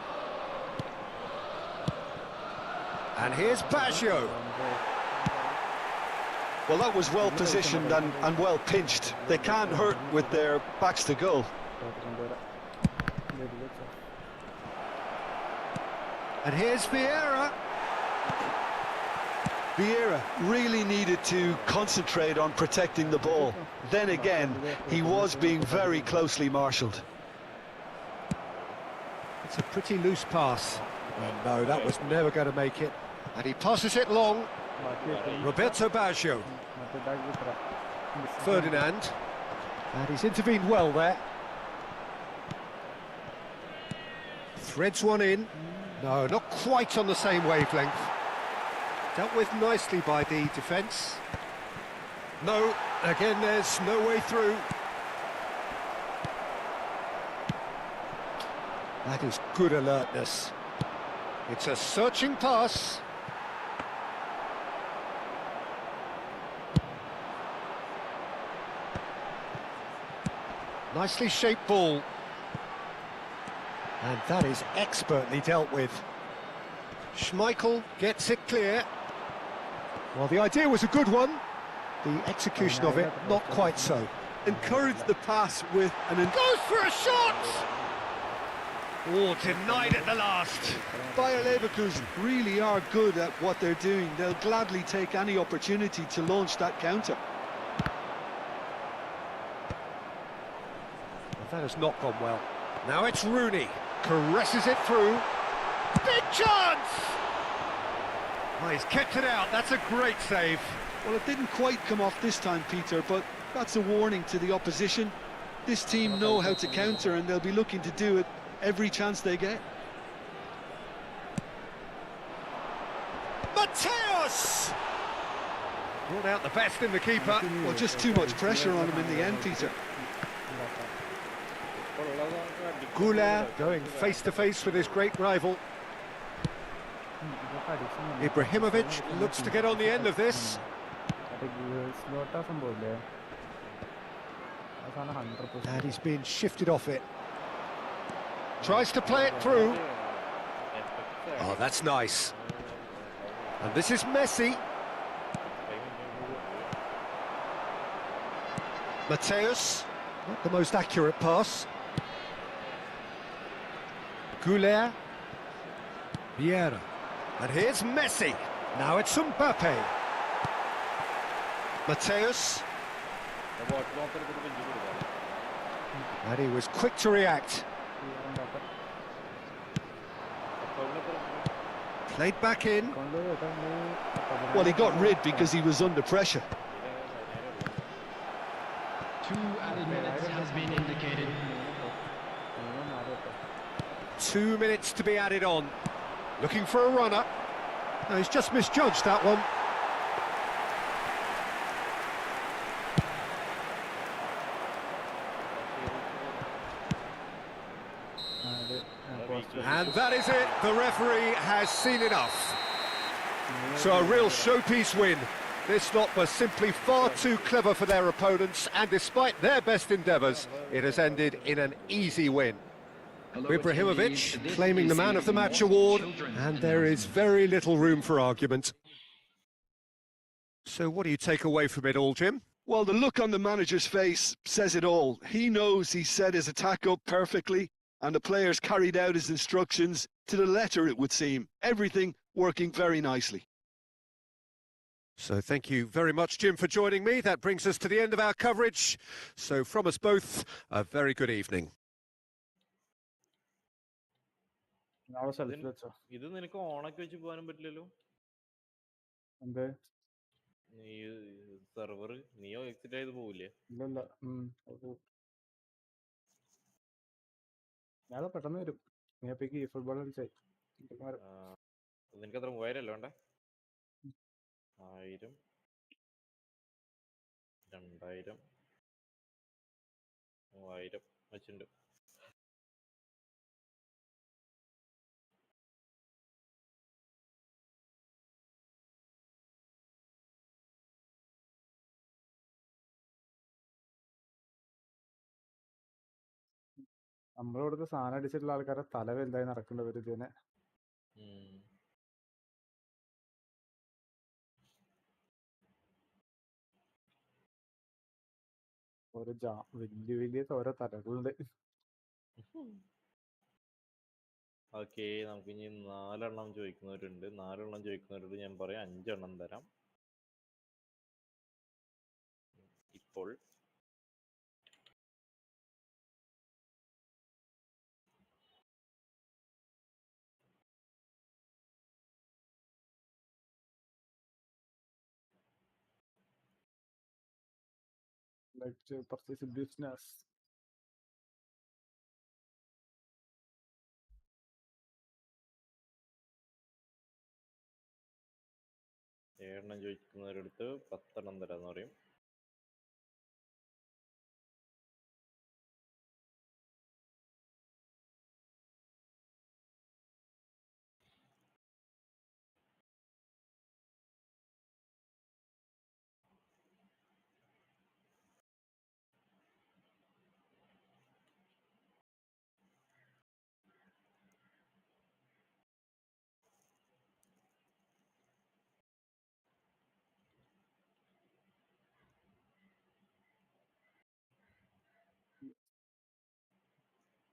And here's Baggio. Well, that was well positioned and well pinched. They can't hurt with their backs to goal. And here's Vieira. Vieira really needed to concentrate on protecting the ball. Then again, he was being very closely marshalled. It's a pretty loose pass. Oh, no, that was never going to make it. And he passes it long. Roberto Baggio. Ferdinand. And he's intervened well there. Threads one in. No, not quite on the same wavelength. Dealt with nicely by the defence. No, again there's no way through. That is good alertness. It's a searching pass. Nicely shaped ball. And that is expertly dealt with. Schmeichel gets it clear. Well, the idea was a good one. The execution of it, not quite so. Encouraged the pass with an... Goes for a shot! Oh, denied at the last. Bayer Leverkusen really are good at what they're doing. They'll gladly take any opportunity to launch that counter. Well, that has not gone well. Now it's Rooney. Caresses it through. Big chance! Oh, he's kept it out. That's a great save. Well, it didn't quite come off this time, Peter, but that's a warning to the opposition. This team know how to counter, and they'll be looking to do it every chance they get. Mateus! Brought out the best in the keeper. Well, just too much pressure on him in the end, Peter. Goulart going face-to-face with his great rival. Ibrahimovic looks to get on the end of this. And he's been shifted off it. Tries to play it through. Oh, that's nice. And this is Messi. Mateus, not the most accurate pass. Goulart. Vieira. And here's Messi. Now it's Mbappe. Mateus. And he was quick to react. Played back in. Well, he got rid because he was under pressure. 2 added minutes has been indicated. 2 minutes to be added on. Looking for a runner. No, he's just misjudged that one. And that is it. The referee has seen enough. So a real showpiece win. This lot was simply far too clever for their opponents, and despite their best endeavours, it has ended in an easy win. Ibrahimovic claiming the Man of the Match award, and there is very little room for argument. So what do you take away from it all, Jim? Well, the look on the manager's face says it all. He knows he set his attack up perfectly, and the players carried out his instructions to the letter, it would seem. Everything working very nicely. So thank you very much, Jim, for joining me. That brings us to the end of our coverage. So from us both, a very good evening. ഇത് നിനക്ക് ഓണൊക്കെ വെച്ച് പോകാനും പറ്റില്ലല്ലോ. നീ server നീയോ exit ആയത് പോവില്ലേ? ഞാൻ പെട്ടെന്ന് വരും. നീ അപ്പേക്ക് ഫുട്ബോൾ കളിച്ചേ. നിനക്ക് എത്ര 3000 അല്ലേ വേണ്ടേ? 1000 2000 3000 വെച്ചിട്ടുണ്ട്. നമ്മളിവിടുത്തെ സാധനം അടിച്ചിട്ടുള്ള ആൾക്കാരെ തല വലുതായി നടക്കേണ്ടി വരും ഇതിനെ. വലിയ വലിയ ഓരോ തലകളുണ്ട്. ഓക്കെ, നമുക്ക് ഇനി 4 എണ്ണം ചോദിക്കുന്നവരുണ്ട്. 4 എണ്ണം ചോദിക്കുന്നവരോട് ഞാൻ പറയാം 5 എണ്ണം തരാം. ഇപ്പോൾ Like to purchase a business. ഏഴെണ്ണം ചോദിക്കുന്നവരടുത്ത് 10 എണ്ണം തരാന്ന് പറയും.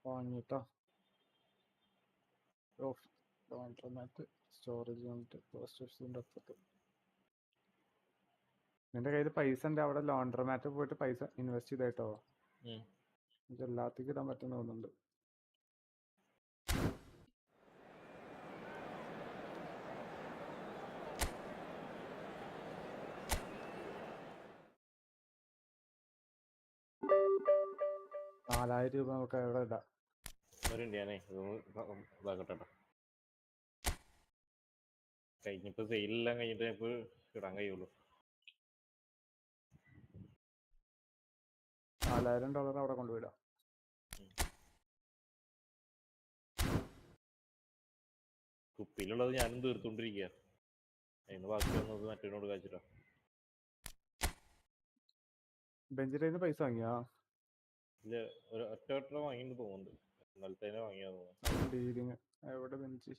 വാങ്ങിട്ടോ. ഓഫ് ലോണ്ട്രോമാറ്റ്, സ്റ്റോറേജ് യൂണിറ്റ്, പോസ്റ്റ് ഓഫീസിൻ്റെ അപ്പുറത്ത്. നിന്റെ കയ്യിൽ പൈസ ഉണ്ട്, അവിടെ ലോണ്ട്രോമാറ്റ് പോയിട്ട് പൈസ ഇൻവെസ്റ്റ് ചെയ്തേട്ടോ. ഇത് എല്ലാത്തേക്കും ഇടാൻ പറ്റുന്ന തോന്നുന്നുണ്ട്. $4000 നമുക്ക് എവിടെ ഇടാം? ഞാനേ ഇതാക്കട്ടെ. കഴിഞ്ഞിപ്പോ സെയിലെല്ലാം കഴിഞ്ഞിട്ട് ഇപ്പൊ ഇടാൻ കഴിയുള്ളൂ. $4000 അവിടെ കൊണ്ടുപോയിടാം. കുപ്പിയിലുള്ളത് ഞാനും തീർത്തോണ്ടിരിക്കുക. അതിന് ബാക്കി വന്നത് മറ്റൊരു കാച്ചിട്ടാ. ബെഞ്ചിന്റെ കയ്യിൽ നിന്ന് പൈസ വാങ്ങിയാ? ഇല്ല, ഒറ്റ വാങ്ങിന്ന് തോന്നുന്നുണ്ട്. ഇന്നലത്തേനെ വാങ്ങിയാ തോന്നുന്നു. എവിടെ ബെഞ്ച്?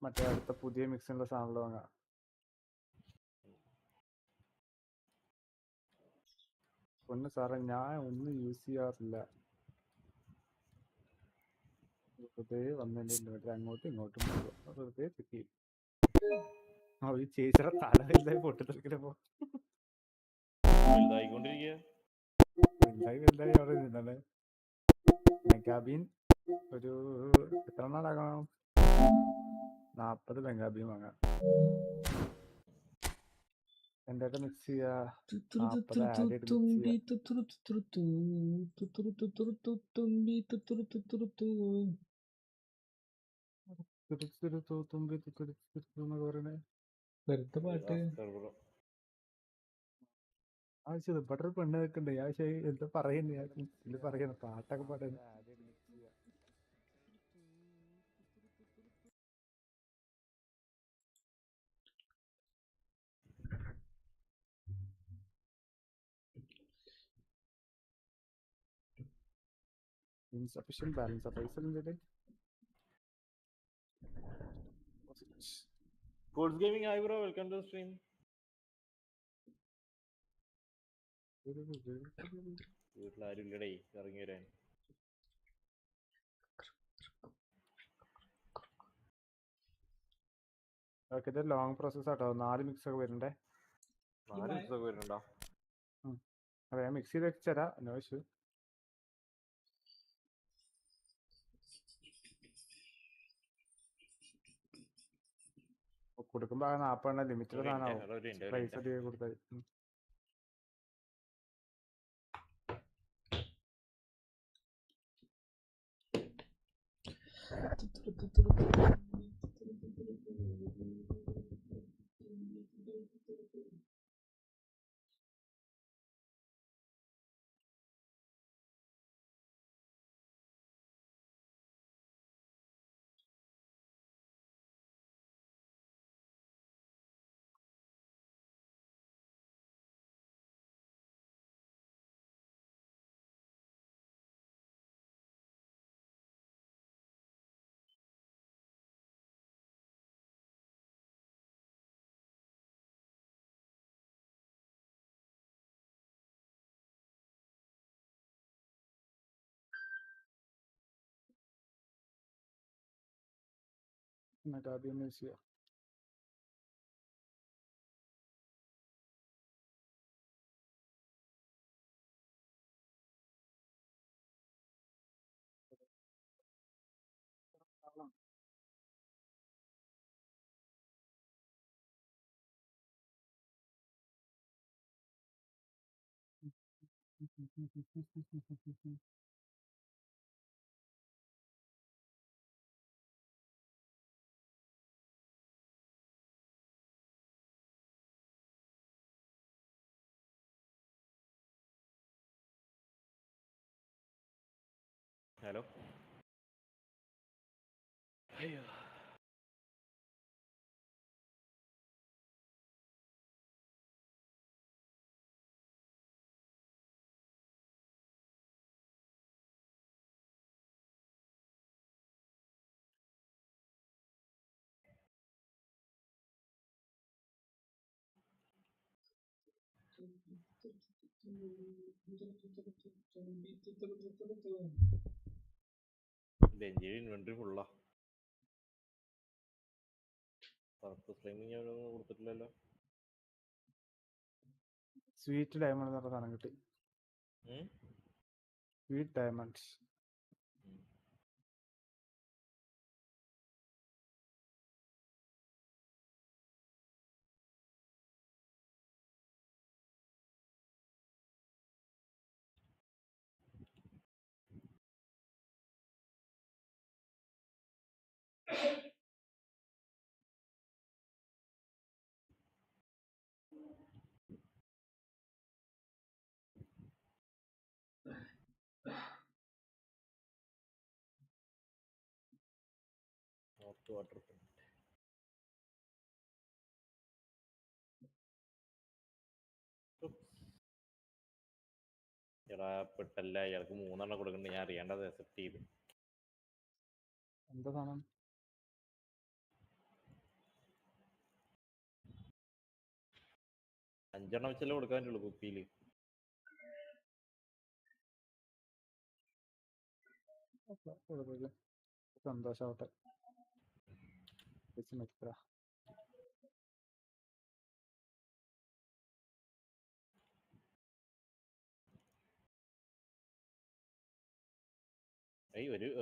മറ്റേ അടുത്ത പുതിയ മിക്സിനുള്ള സാധനങ്ങൾ വാങ്ങാം. ഒന്ന് സാറേ, ഞാൻ ഒന്നും യൂസ് ചെയ്യാറില്ല. വെറുതെ വന്നതിൻ്റെ ഇൻവെർട്ടർ അങ്ങോട്ടും ഇങ്ങോട്ടും വെറുതെ തെറ്റി. ഈ ചേച്ചിയുടെ തല വലുതായി പൊട്ടിത്തെറിക്കണപ്പോ വലുതായി അവിടെ ഇരുന്നല്ലേ. മെഗാബീൻ ഒരു എത്ര എണ്ണാകാം? 40 മെഗാബീൻ വാങ്ങാം. എന്തായിട്ട് മിക്സ് ചെയ്യാ? 40 ആഡ് ചെയ്ത് മിക്സ് വെറുതെ പാട്ട്. ആവശ്യം ഇവിടെ പെണ്ണ് നിൽക്കണ്ടേ? ആവശ്യം എന്താ പറയുന്നത്? ഇതിൽ പറയുന്നത് പാട്ടൊക്കെ പാടുന്നത്. Insufficient balance of പൈസ എന്തിട്ട്? Codes Gaming, hi bro, welcome to the stream. വീട്ടിലാരും ഇല്ലടേ, ഇറങ്ങി വരാൻ. ഓക്കെ, ഇത് ലോങ് പ്രോസസ് ആട്ടോ. 4 മിക്സ് ഒക്കെ വരുന്നുണ്ടേ. 4 മിക്സ് ഒക്കെ വരുന്നുണ്ടോ? അതെ, മിക്സ് ചെയ്ത് വെച്ചരാ. No issue. കൊടുക്കുമ്പോ 40 ലിമിറ്റഡ് സാധനമാവും. പൈസ അധികം കൊടുത്താൽ. എന്നിട്ട് ആദ്യം യൂസ് ചെയ്യാം. ഹലോ. അയ്യോ. ബെഞ്ചിൽ ഇൻവെന്ററി ഫുള്ളാ. സർപ്പസ് ക്ലൈമിങ് ഞാനൊന്നും കൊടുത്തിട്ടില്ലല്ലോ. സ്വീറ്റ് ഡയമണ്ട് എന്ന് പറഞ്ഞ സാധനം കിട്ടി. Sweet diamonds. വാട്ടർ എടാ പെട്ടല്ല, ഇയാൾക്ക് 3 കൊടുക്കണ്ട. ഞാൻ അറിയേണ്ടത് അക്സെപ്റ്റ് ചെയ്തു. എന്താ സാധനം? 5 വെച്ചല്ലേ കൊടുക്കാൻ പറ്റുള്ളൂ കുപ്പിയിൽ. സന്തോഷാവട്ടെ.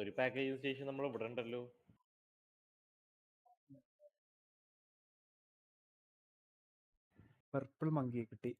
ഒരു പാക്കേജ് സ്റ്റേഷൻ നമ്മൾ ഇവിടെ ഉണ്ടല്ലോ. പർപ്പിൾ മങ്കി കിട്ടി.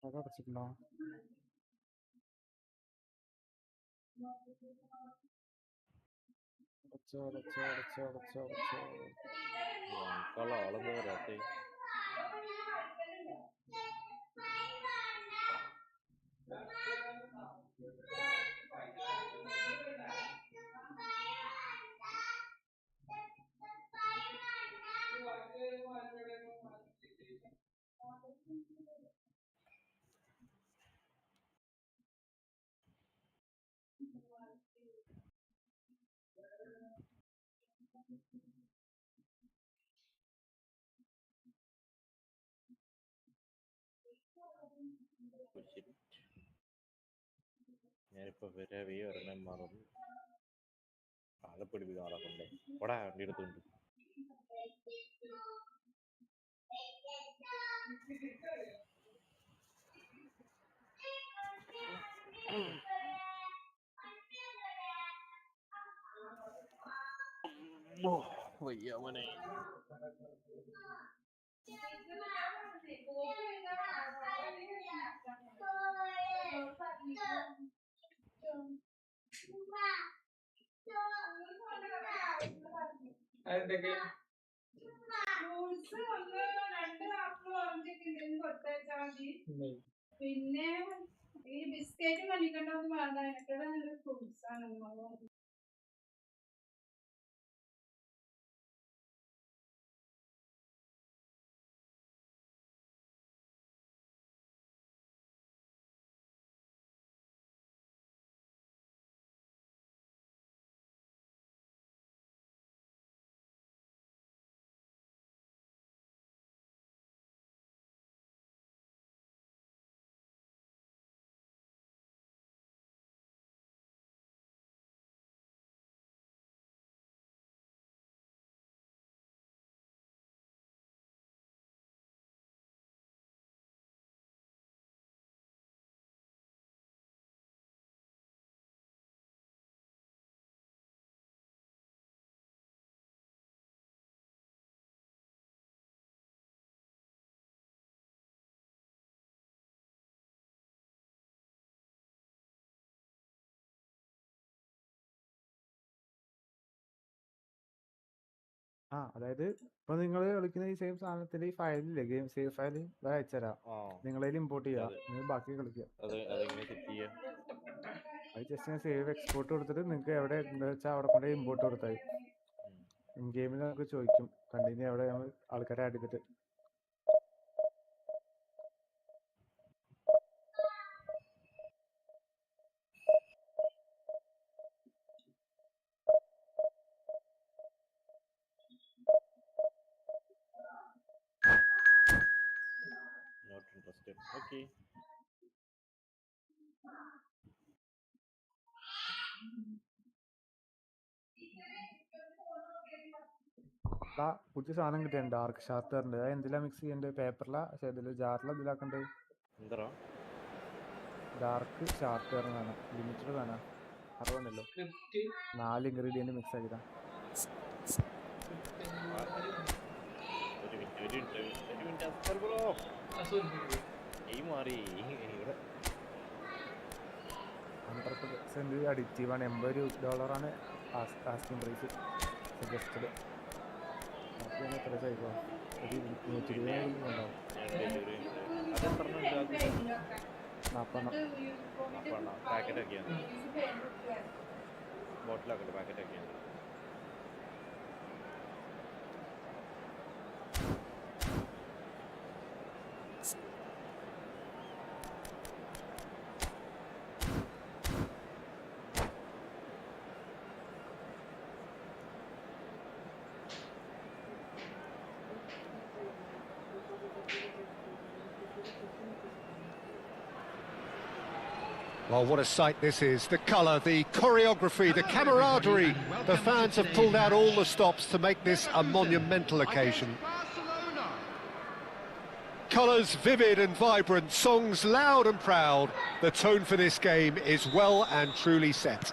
അതടച്ചിട്ടുണ്ടോ? ആളെന്താ പറയാത്തെ? ഞാനിപ്പോ വരവേ ഒരെണ്ണം മറന്നു. ആളെ പിടിപ്പിക്കാൻ ആളെ കൊണ്ട് ഓടാ വണ്ടി എടുത്തുണ്ട്. വയ്യ മോനെ. പിന്നെ ഈ ബിസ്ക്കറ്റ് കണ്ടിട്ടുണ്ടോ വേണ്ട. ഫ്രൂട്ട്സ് ആണ്. ആ അതായത് ഇപ്പൊ നിങ്ങൾ കളിക്കുന്ന ഈ സെയിം സാധനത്തിന്റെ ഈ ഫയലില്ലേ, ഗെയിം സേവ് ഫയൽ അയച്ചുതരാം. നിങ്ങളതിൽ ഇമ്പോർട്ട് ചെയ്യാം, നിങ്ങൾ ബാക്കി കളിക്കുക. അതെങ്ങനെ സെറ്റ് ചെയ്യാ? അത് ജസ്റ്റ് ഞാൻ സേവ് എക്സ്പോർട്ട് കൊടുത്തിട്ട് നിങ്ങൾക്ക് എവിടെ എന്താ വെച്ചാൽ അവിടെ കൊണ്ട് ഇമ്പോർട്ട് കൊടുത്താൽ ഇൻ ഗെയിമിൽ നമുക്ക് ചോദിക്കും കണ്ടിന്യൂ എവിടെ നമ്മൾ ആൾക്കാരെ ആഡ് ചെയ്തിട്ട്. Not interested. Okay. പുതിയ സാധനം കിട്ടിയാണ് ഡാർക്ക് ഷാർട്ടറിന്റെ. അത് എന്തിലാ മിക്സ് ചെയ്യേണ്ടത്? പേപ്പറിലാ പക്ഷെ ഇതില് ജാറിലാ ഇതിലാക്കണ്ടത്? എന്താ ഡാർക്ക് ഷാർട്ടർ വേണം, ലിമിറ്റഡ് വേണം. അറിവന്നല്ലോ 4 ഇൻഗ്രീഡിയന്റ് മിക്സ് ആക്കിതാ. $100% അഡിക്റ്റീവാണ്. $80 ആസ്കിങ് പ്രൈസ്. സജസ്റ്റഡ് എത്ര സൈക്കോ ഒരു 120 ഉണ്ടാവും. 40 പാക്കറ്റാക്കിയാണ് ബോട്ടിലാക്കട്ടെ, പാക്കറ്റാക്കിയാണ്. Well, what a sight this is. The colour, the choreography, the camaraderie. The fans have pulled out all the stops to make this a monumental occasion. Colours vivid and vibrant, songs loud and proud. The tone for this game is well and truly set.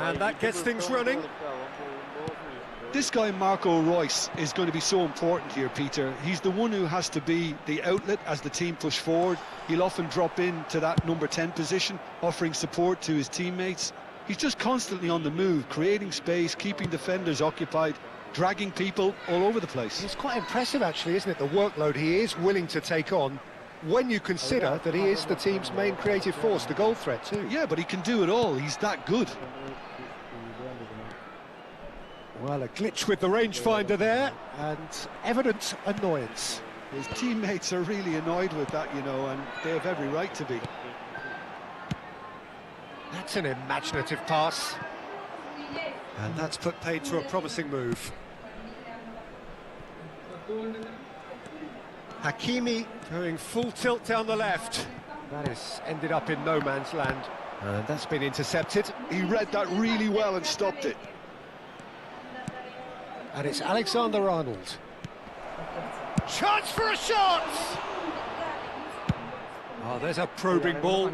And that gets things running. This guy, Marco Reus, is going to be so important here, Peter. He's the one who has to be the outlet as the team push forward. He'll often drop into that number 10 position, offering support to his teammates. He's just constantly on the move, creating space, keeping defenders occupied, dragging people all over the place. It's quite impressive, actually, isn't it, the workload he is willing to take on, when you consider that he is the team's main creative force, the goal threat too. Yeah, but he can do it all. He's that good. Well, a glitch with the rangefinder there, and evident annoyance. His teammates are really annoyed with that, you know, and they have every right to be. That's an imaginative pass. And that's put paid to a promising move. Hakimi going full tilt down the left. That has ended up in no man's land. And that's been intercepted. He read that really well and stopped it. And it's Alexander-Arnold. Chance for a shot! Oh, there's a probing ball.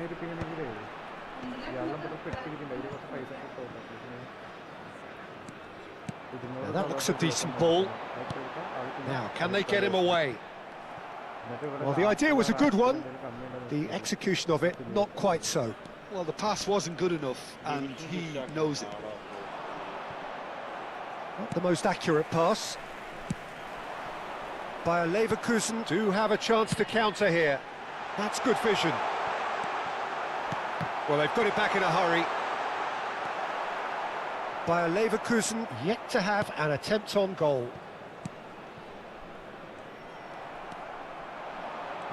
Now that looks a decent ball. Now, can they get him away? Well, the idea was a good one. The execution of it, not quite so. Well, the pass wasn't good enough, and he knows it. Not the most accurate pass. Bayer Leverkusen do have a chance to counter here. That's good vision. Well, they've got it back in a hurry. Bayer Leverkusen yet to have an attempt on goal.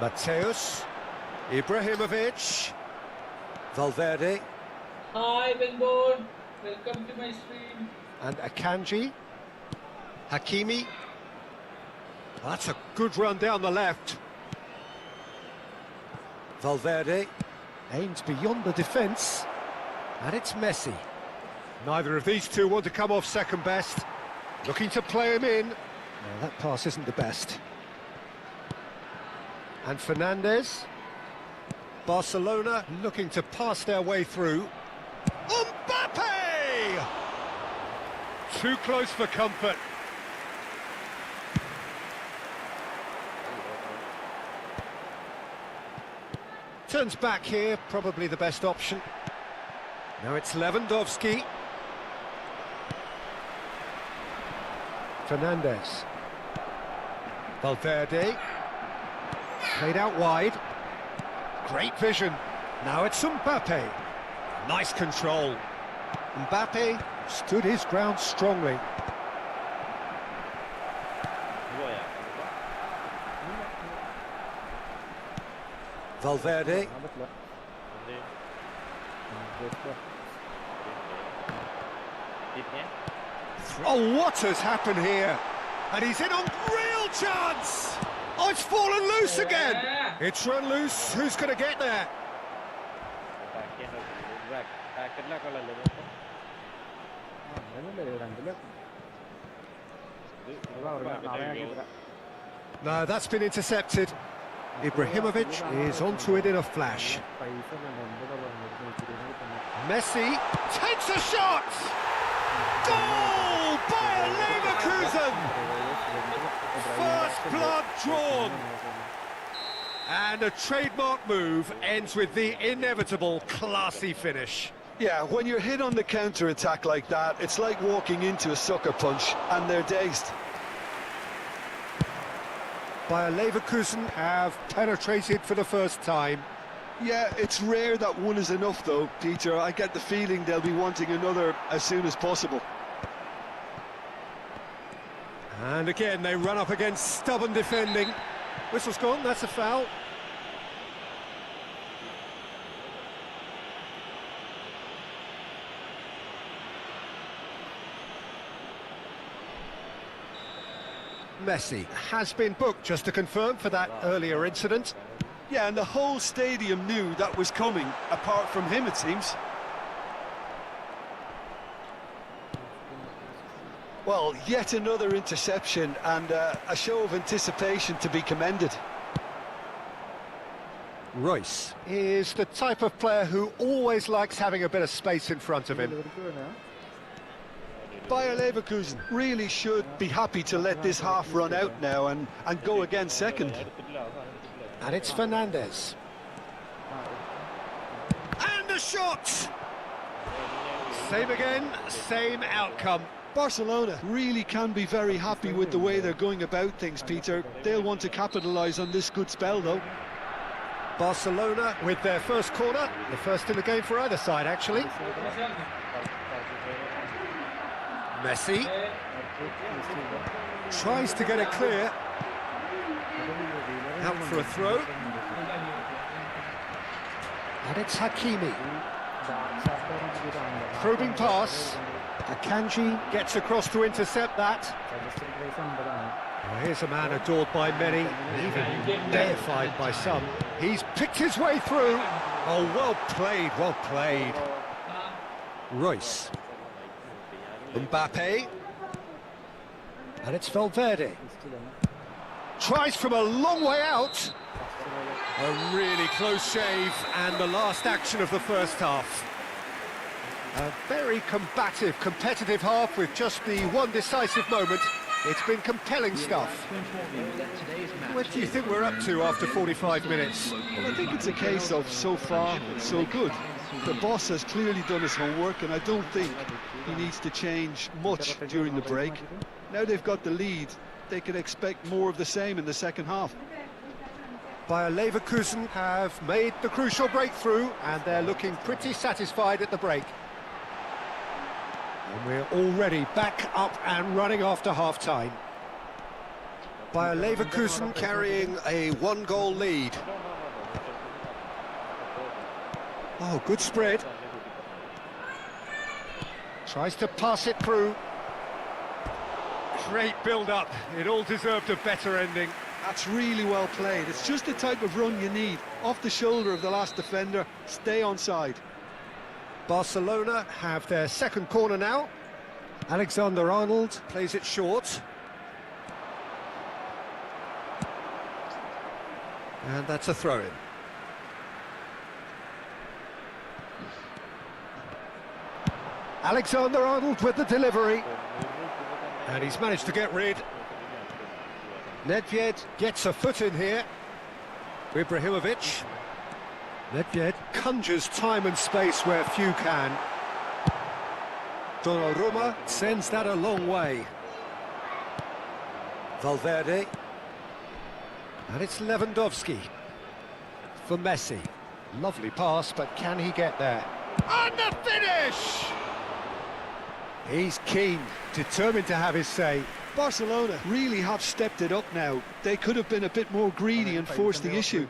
Mateus, Ibrahimovic, Valverde. Hi, Benboard. Welcome to my stream. And Akanji, Hakimi. Well, that's a good run down the left. Valverde aims beyond the defence, and it's Messi. Neither of these two want to come off second best. Looking to play him in. No, that pass isn't the best. And Fernandes. Barcelona looking to pass their way through. Mbappe! Too close for comfort. Turns back here, probably the best option. Now it's Lewandowski. Fernandez. Valverde. Played out wide. Great vision. Now it's Mbappe. Nice control. Mbappe stood his ground strongly. Valverde. Oh, what has happened here? And he's in on real chance! Oh, it's fallen loose again! It's run loose, who's going to get there? No, that's been intercepted. Ibrahimovic is onto it in a flash. Messi takes a shot! Goal! Bayer Leverkusen! First blood drawn! And a trademark move ends with the inevitable classy finish. Yeah, when you're hit on the counter-attack like that, it's like walking into a sucker punch, and they're dazed. Bayer Leverkusen have penetrated for the first time. Yeah, it's rare that one is enough though, Peter. I get the feeling they'll be wanting another as soon as possible. And again, they run up against stubborn defending. Whistle's gone, that's a foul. Messi has been booked, just to confirm, for that earlier incident. Yeah, and the whole stadium knew that was coming, apart from him, it seems. Well, yet another interception and a show of anticipation to be commended. Royce is the type of player who always likes having a bit of space in front of him. Bayer Leverkusen really should be happy to let this half run out now and go again second. And it's Fernandez. And a shot! Same again, same outcome. Barcelona really can be very happy with the way they're going about things, Peter. They'll want to capitalise on this good spell, though. Barcelona with their first corner, the first in the game for either side, actually. Messi tries to get it clear. Out for a throw. And it's Hakimi. Probing pass. Akanji gets across to intercept that. Well, here's a man adored by many, even deified by some. He's picked his way through. Oh, well played, well played. Royce. Mbappe. And it's Valverde. Tries from a long way out. A really close shave, and the last action of the first half. A very combative, competitive half with just the one decisive moment. It's been compelling stuff. What do you think we're up to after 45 minutes? Well, I think it's a case of so far, so good. The boss has clearly done his homework, and I don't think he needs to change much during the break. Now they've got the lead, they can expect more of the same in the second half. Bayer Leverkusen have made the crucial breakthrough, and they're looking pretty satisfied at the break. And we're already back up and running after half-time. Bayer Leverkusen carrying a one-goal lead. Oh, good spread. Tries to pass it through. Great build-up. It all deserved a better ending. That's really well played. It's just the type of run you need. Off the shoulder of the last defender, stay onside. Barcelona have their second corner now. Alexander-Arnold plays it short. And that's a throw-in. Alexander-Arnold with the delivery. And he's managed to get rid. Nedved gets a foot in here. Ibrahimovic. Nedved conjures time and space where few can. Donnarumma sends that a long way. Valverde. And it's Lewandowski for Messi. Lovely pass, but can he get there? And the finish! He's keen, determined to have his say. Barcelona really have stepped it up now. They could have been a bit more greedy and forced the issue.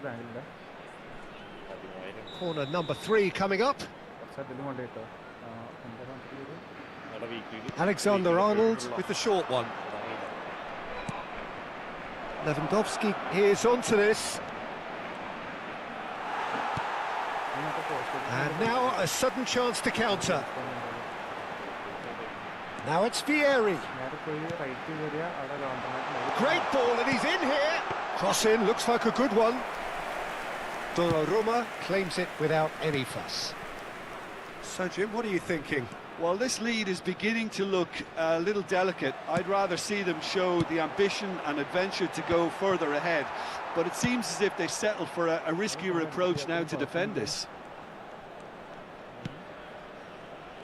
Corner number 3 coming up. Alexander-Arnold with the short one. Lewandowski is onto this. And now a sudden chance to counter. Now it's Vieri. Great ball, and he's in here. Cross in, looks like a good one. Donnarumma claims it without any fuss. So, Jim, what are you thinking? Well, this lead is beginning to look a little delicate. I'd rather see them show the ambition and adventure to go further ahead. But it seems as if they've settled for a riskier approach now to defend this.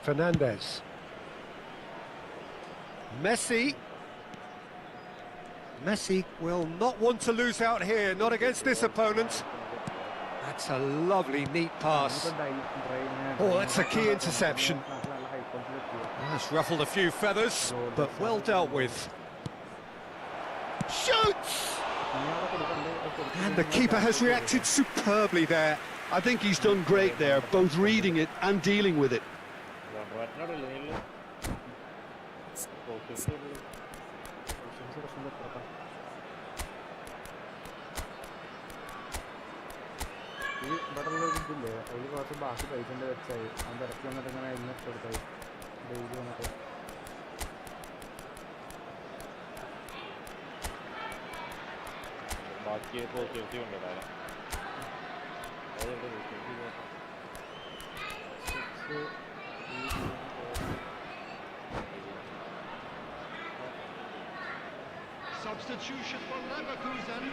Fernandez. Messi. Messi will not want to lose out here, not against this opponent. That's a lovely, neat pass. Oh, that's a key interception. That's ruffled a few feathers, but well dealt with. Shoots! And the keeper has reacted superbly there. I think he's done great there, both reading it and dealing with it. Substitution for Leverkusen.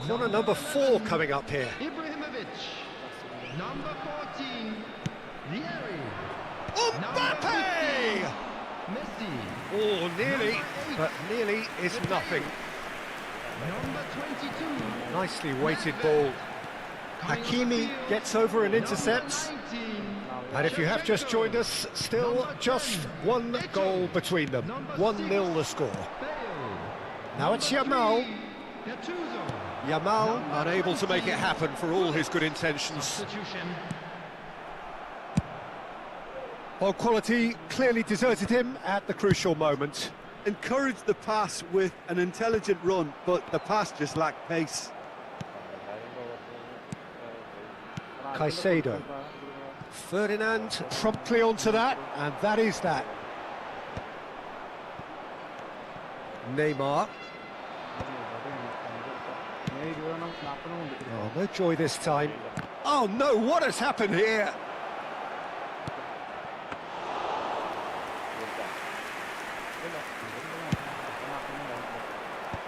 Corner number 4 coming up here. Ibrahimovic. Number 14, Vieri. Mbappe! Messi. Oh, nearly, but nearly is nothing. Number 22. Nicely weighted ball. Hakimi gets over and intercepts. 19. And if you have just joined us, still just one goal between them. 1-0 the score. Now it's Yamal. Gattuso. Yamal unable to make it happen for all his good intentions. Substitution. Well, quality clearly deserted him at the crucial moment. Encouraged the pass with an intelligent run, but the pass just lacked pace. Caicedo. Ferdinand promptly onto that, and that is that. Neymar. Oh, no joy this time. Oh no, what has happened here?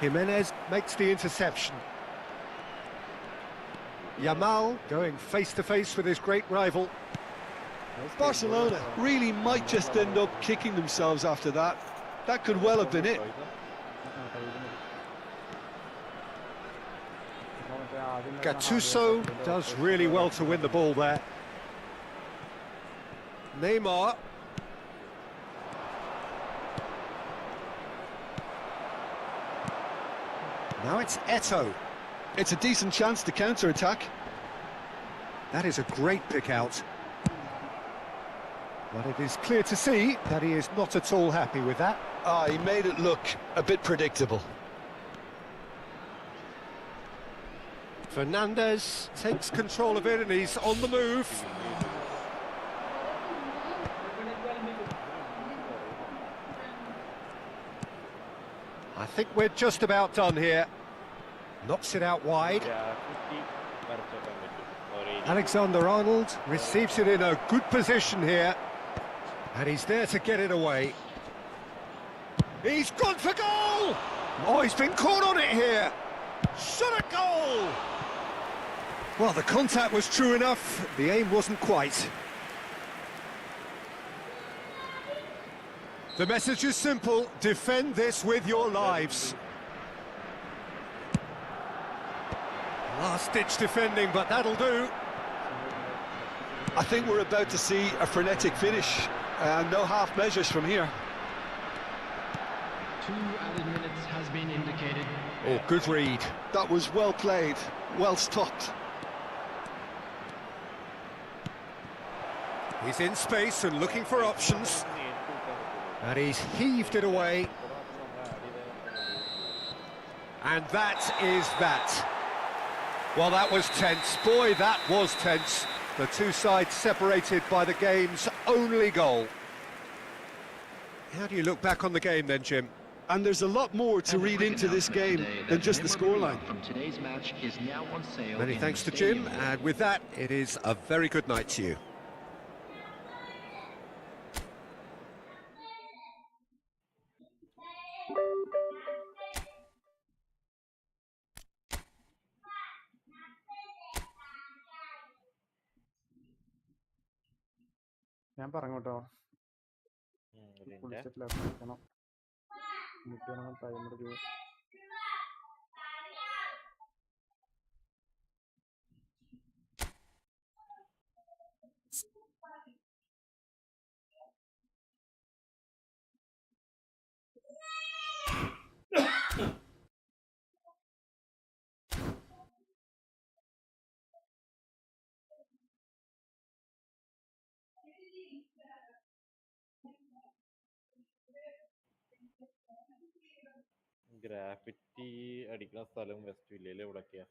Jimenez makes the interception. Yamal going face-to-face with his great rival. Barcelona really might just end up kicking themselves after that. That could well have been it. Gattuso does really well to win the ball there. Neymar. Now it's Eto'o. It's a decent chance to counter-attack. That is a great pick out. But it is clear to see that he is not at all happy with that. He made it look a bit predictable. Fernandez takes control of it and he's on the move. I think we're just about done here. Knocks it out wide. Alexander-Arnold receives it in a good position here. And he's there to get it away. He's gone for goal! Oh, he's been caught on it here. Shot a goal! Well, the contact was true enough. The aim wasn't quite. The message is simple. Defend this with your lives. Last-ditch defending, but that'll do. I think we're about to see a frenetic finish. No half measures from here. 2 added minutes has been indicated. Oh, good read. That was well played, well stopped. He's in space and looking for options. And he's heaved it away. And that is that. Well, that was tense. Boy, that was tense. The two sides separated by the game's only goal. How do you look back on the game then, Jim? And there's a lot more to read into this game than just the scoreline. From today's match is now on sale. Many in thanks the to Jim, stadium. and with that, it is a very good night to you. ഞാൻ പറഞ്ഞു കേട്ടോ ഇതിന്റെ കുളിച്ചിട്ടില്ല കുളിക്കണം time എടുക്കും graffiti അടിക്കുന്ന സ്ഥലം west വില്ലയിൽ എവിടൊക്കെയാ?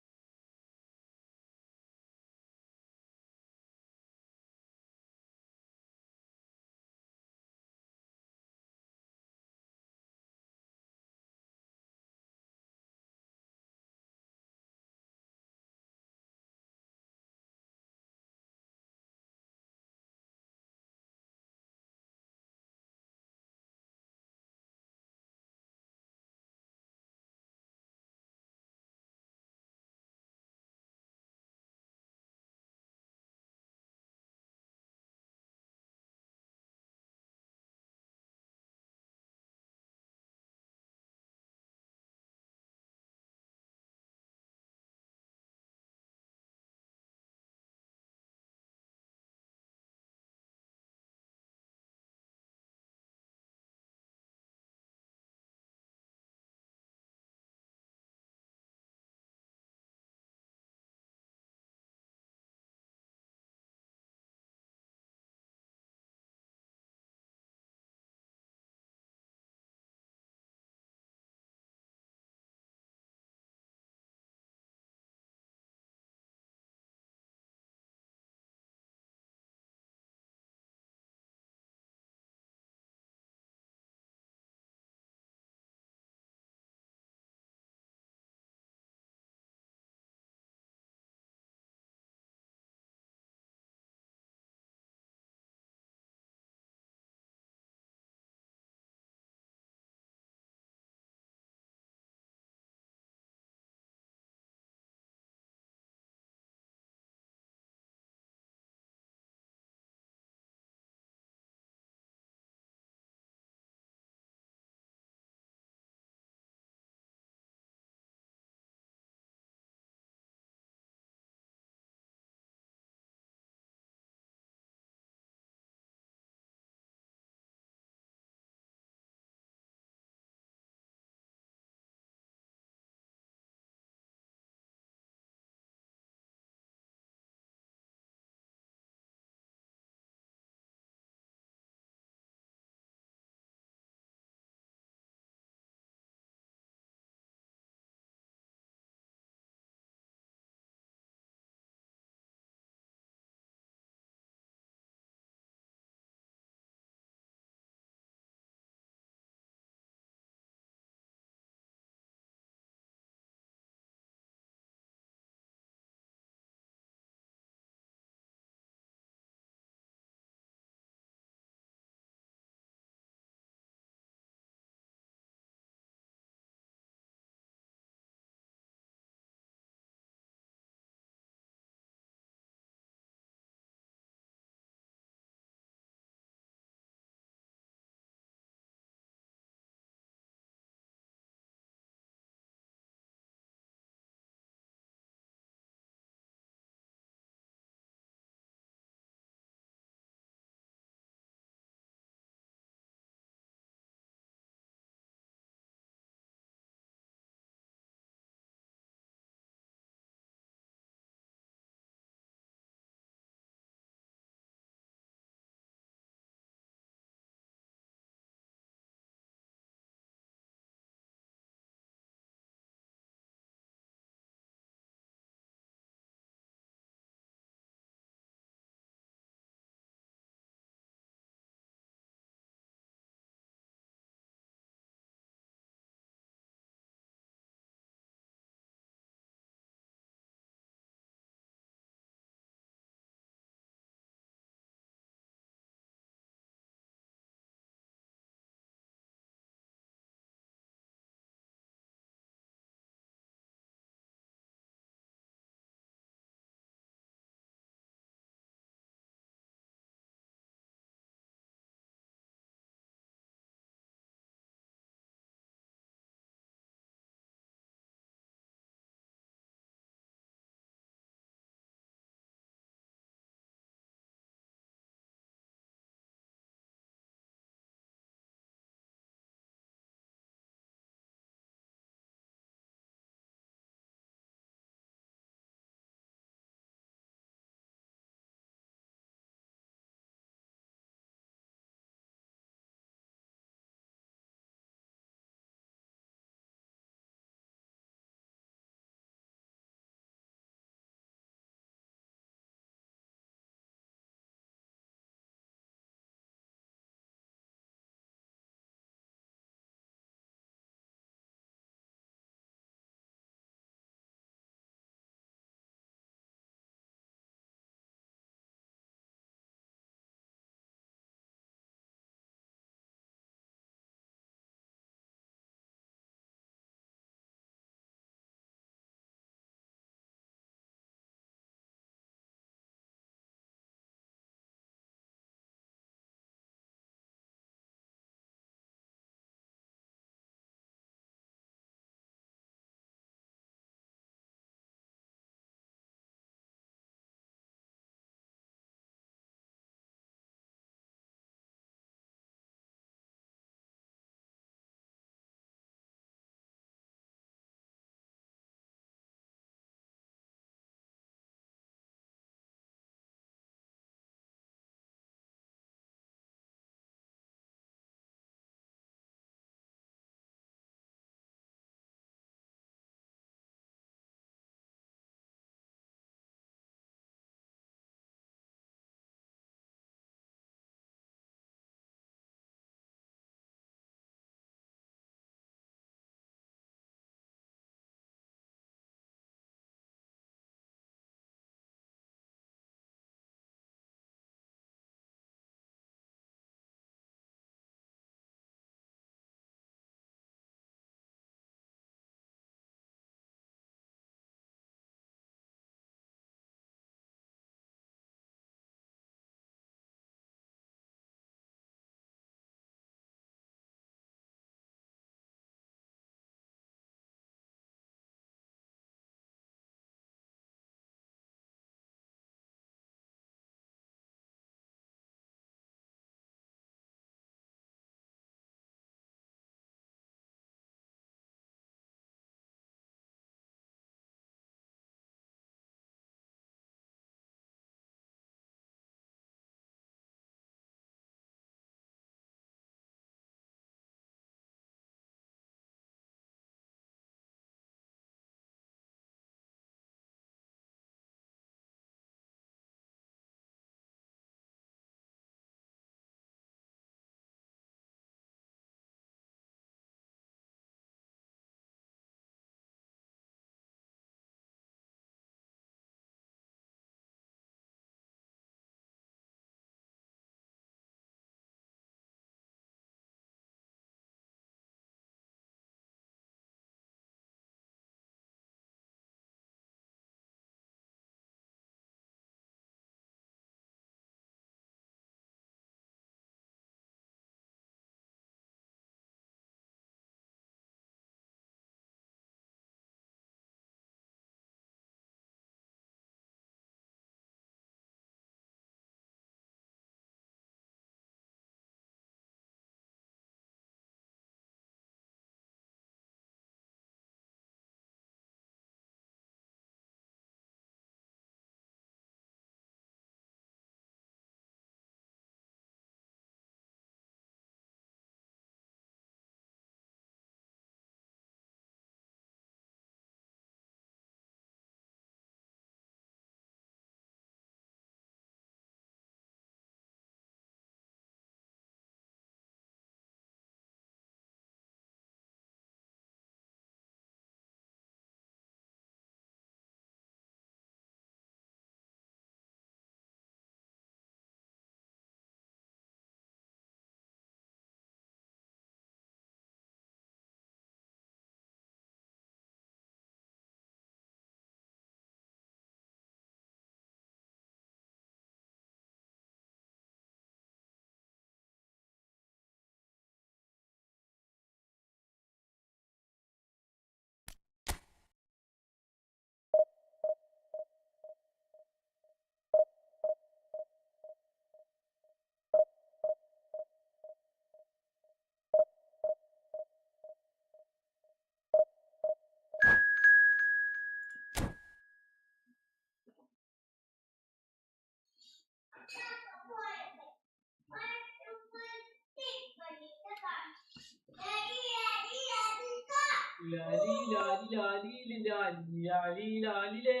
Lali Lali Lali Lali Lali Lali ലേ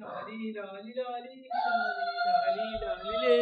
ലാലി ലാലി ലാലി ലാലി ലാലി ലേ.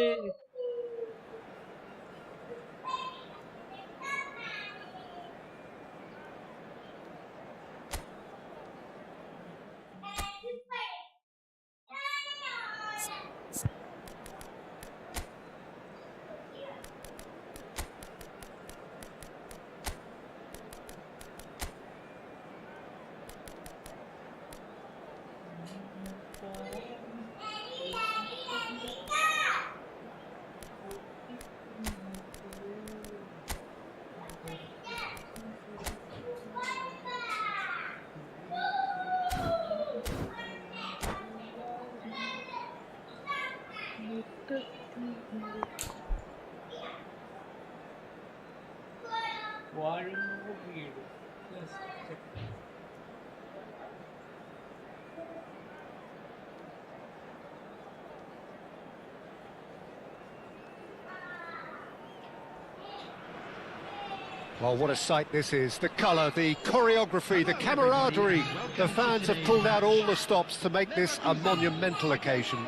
വാഴുന്നു വീട്. Yes, check. Well, what a sight this is. The colour, the choreography, the camaraderie. The fans have pulled out all the stops to make this a monumental occasion.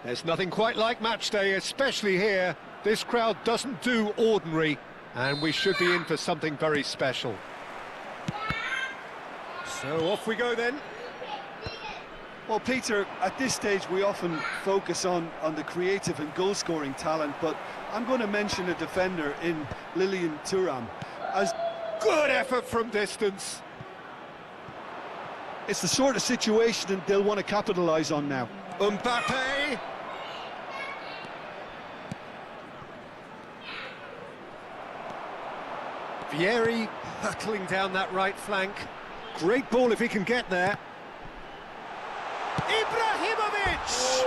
There's nothing quite like match day, especially here. This crowd doesn't do ordinary, and we should be in for something very special. So off we go then. Well, Peter, at this stage we often focus on the creative and goal-scoring talent, but I'm going to mention a defender in Lilian Thuram. As Good effort from distance. it's the sort of situation they'll want to capitalise on now. Mbappe. Vieri hurtling down that right flank. Great ball if he can get there. Ibrahimovic!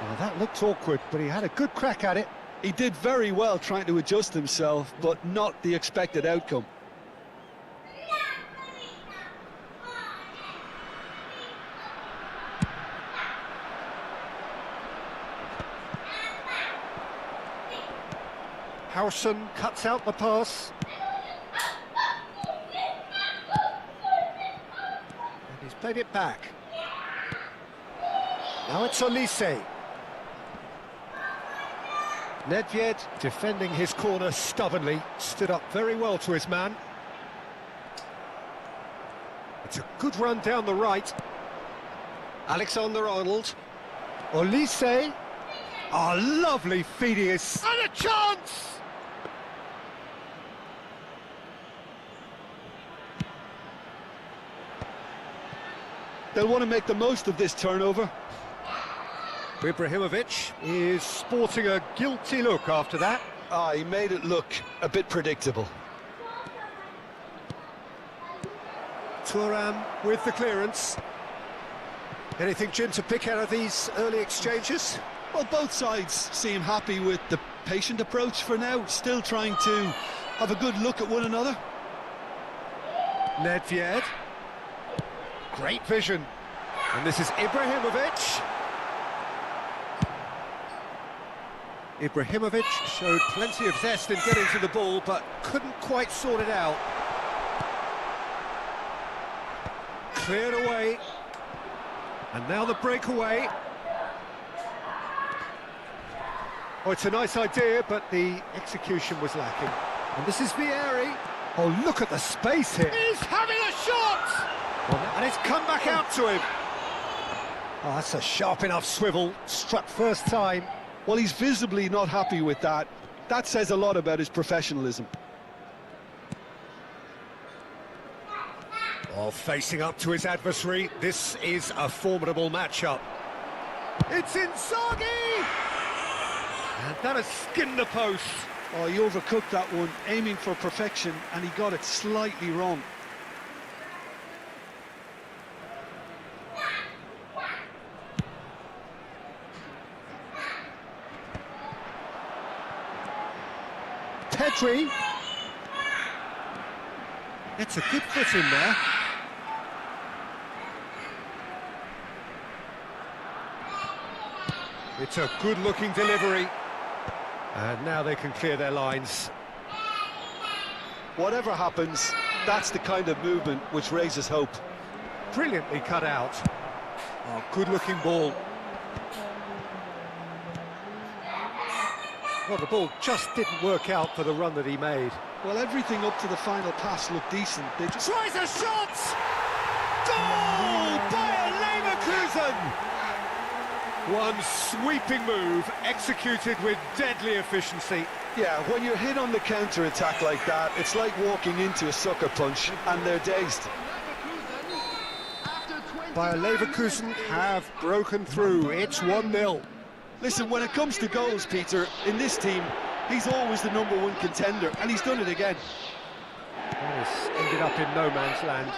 Well, that looked awkward, but he had a good crack at it. He did very well trying to adjust himself, but not the expected outcome. Howson cuts out the pass. And he's played it back. Now it's Olise. Nedved defending his corner stubbornly, stood up very well to his man. It's a good run down the right. Alexander-Arnold. Olise. Oh, lovely Phidias. And a chance! They'll want to make the most of this turnover. Ibrahimovic is sporting a guilty look after that. He made it look a bit predictable. Thuram with the clearance. Anything, Jim, to pick out of these early exchanges? Well, both sides seem happy with the patient approach for now, still trying to have a good look at one another. Nedved. Great vision. And this is Ibrahimovic. Ibrahimovic showed plenty of zest in getting to the ball, but couldn't quite sort it out. Cleared away. And now the breakaway. Oh, it's a nice idea, but the execution was lacking. And this is Vieri. Oh, look at the space here. He's having a shot! And it's come back out to him. Oh, that's a sharp enough swivel. Struck first time. Well, he's visibly not happy with that. That says a lot about his professionalism. Oh, facing up to his adversary. This is a formidable matchup. It's Inzaghi! And that has skinned the post. Oh, he overcooked that one, aiming for perfection, and he got it slightly wrong. Pedri. It's a good foot in there. It's a good-looking delivery. And now they can clear their lines. whatever happens, that's the kind of movement which raises hope. Brilliantly cut out. Oh, good-looking ball. Well, the ball just didn't work out for the run that he made. Well, everything up to the final pass looked decent. They just... Tries a shot! Goal! Bayer Leverkusen! One sweeping move, executed with deadly efficiency. Yeah, when you're hit on the counter-attack like that, it's like walking into a sucker punch, and they're dazed. Bayer Leverkusen have broken through. It's 1-0. Listen, when it comes to goals, Peter, in this team, he's always the #1 contender, and he's done it again. That has ended up in no man's land.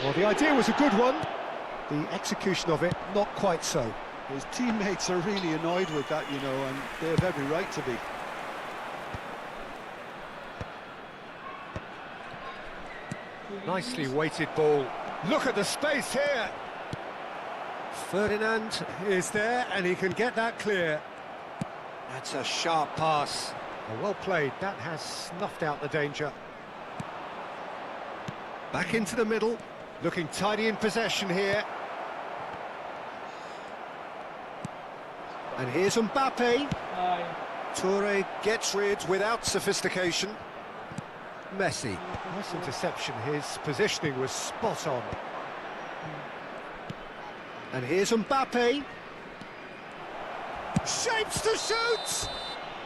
Well, the idea was a good one. The execution of it, not quite so. His teammates are really annoyed with that, you know, and they have every right to be. Nicely weighted ball. Look at the space here. Ferdinand is there, and he can get that clear. That's a sharp pass. Well played. That has snuffed out the danger. Back into the middle. Looking tidy in possession here. And here's Mbappe. Toure gets rid without sophistication. Messi. Nice interception. His positioning was spot on. And here's Mbappe. Shapes to shoot!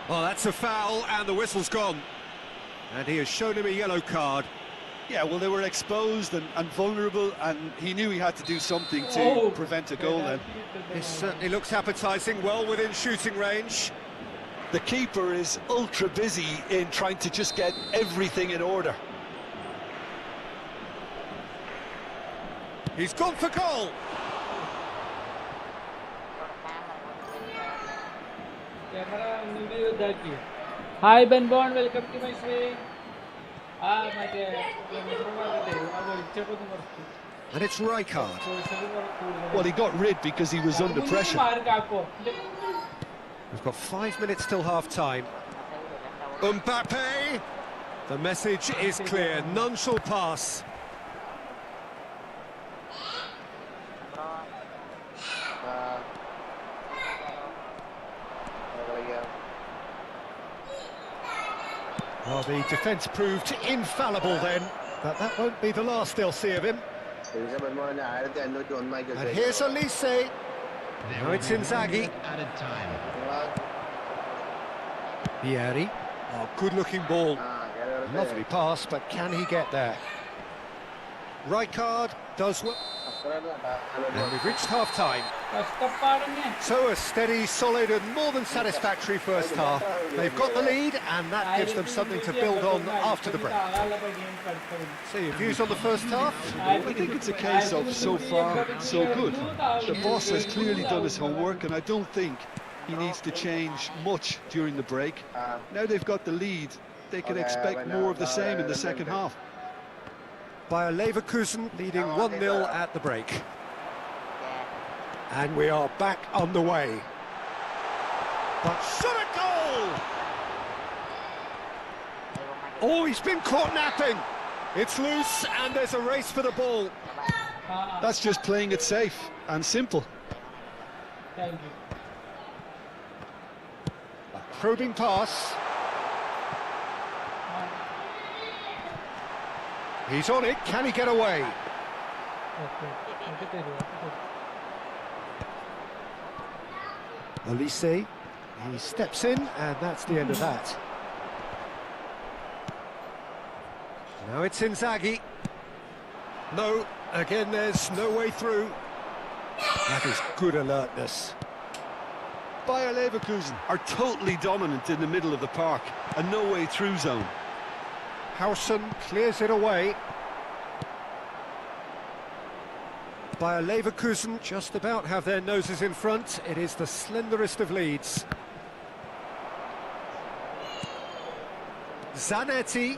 Well, that's a foul, and the whistle's gone. And he has shown him a yellow card. Yeah, well, they were exposed and vulnerable, and he knew he had to do something to prevent a goal then. This certainly looks appetising, well within shooting range. The keeper is ultra busy in trying to just get everything in order. He's gone for goal. Hi Ben Bond, welcome to my stream. And it's Rijkaard. Well, he got rid because he was under pressure. We've got 5 minutes till half-time. Mbappe! The message is clear, none shall pass. Well, the defence proved infallible then, but that won't be the last they'll see of him. And here's Elise. Now it's Inzaghi. Added time. Vieri. Oh, good-looking ball. Lovely pass, but can he get there? Rijkaard does well. And we've reached half-time. So a steady, solid and more than satisfactory first half. They've got the lead, and that gives them something to build on after the break. So your views on the first half? I think it's a case of so far, so good. The boss has clearly done his homework, and I don't think he needs to change much during the break. Now they've got the lead, they can expect more of the same in the second half. Bayer Leverkusen leading 1-0 at the break. And we are back on the way. But shot a goal! Oh, he's been caught napping. It's loose, and there's a race for the ball. That's just playing it safe and simple. Thank you. A probing pass. He's on it, can he get away? Elise, he steps in, and that's the end of that. Now it's Inzaghi. No, again there's no way through. That is good alertness. Bayer Leverkusen are totally dominant in the middle of the park, a no-way-through zone. Hausen clears it away. Bayer Leverkusen just about have their noses in front. It is the slenderest of leads. Zanetti.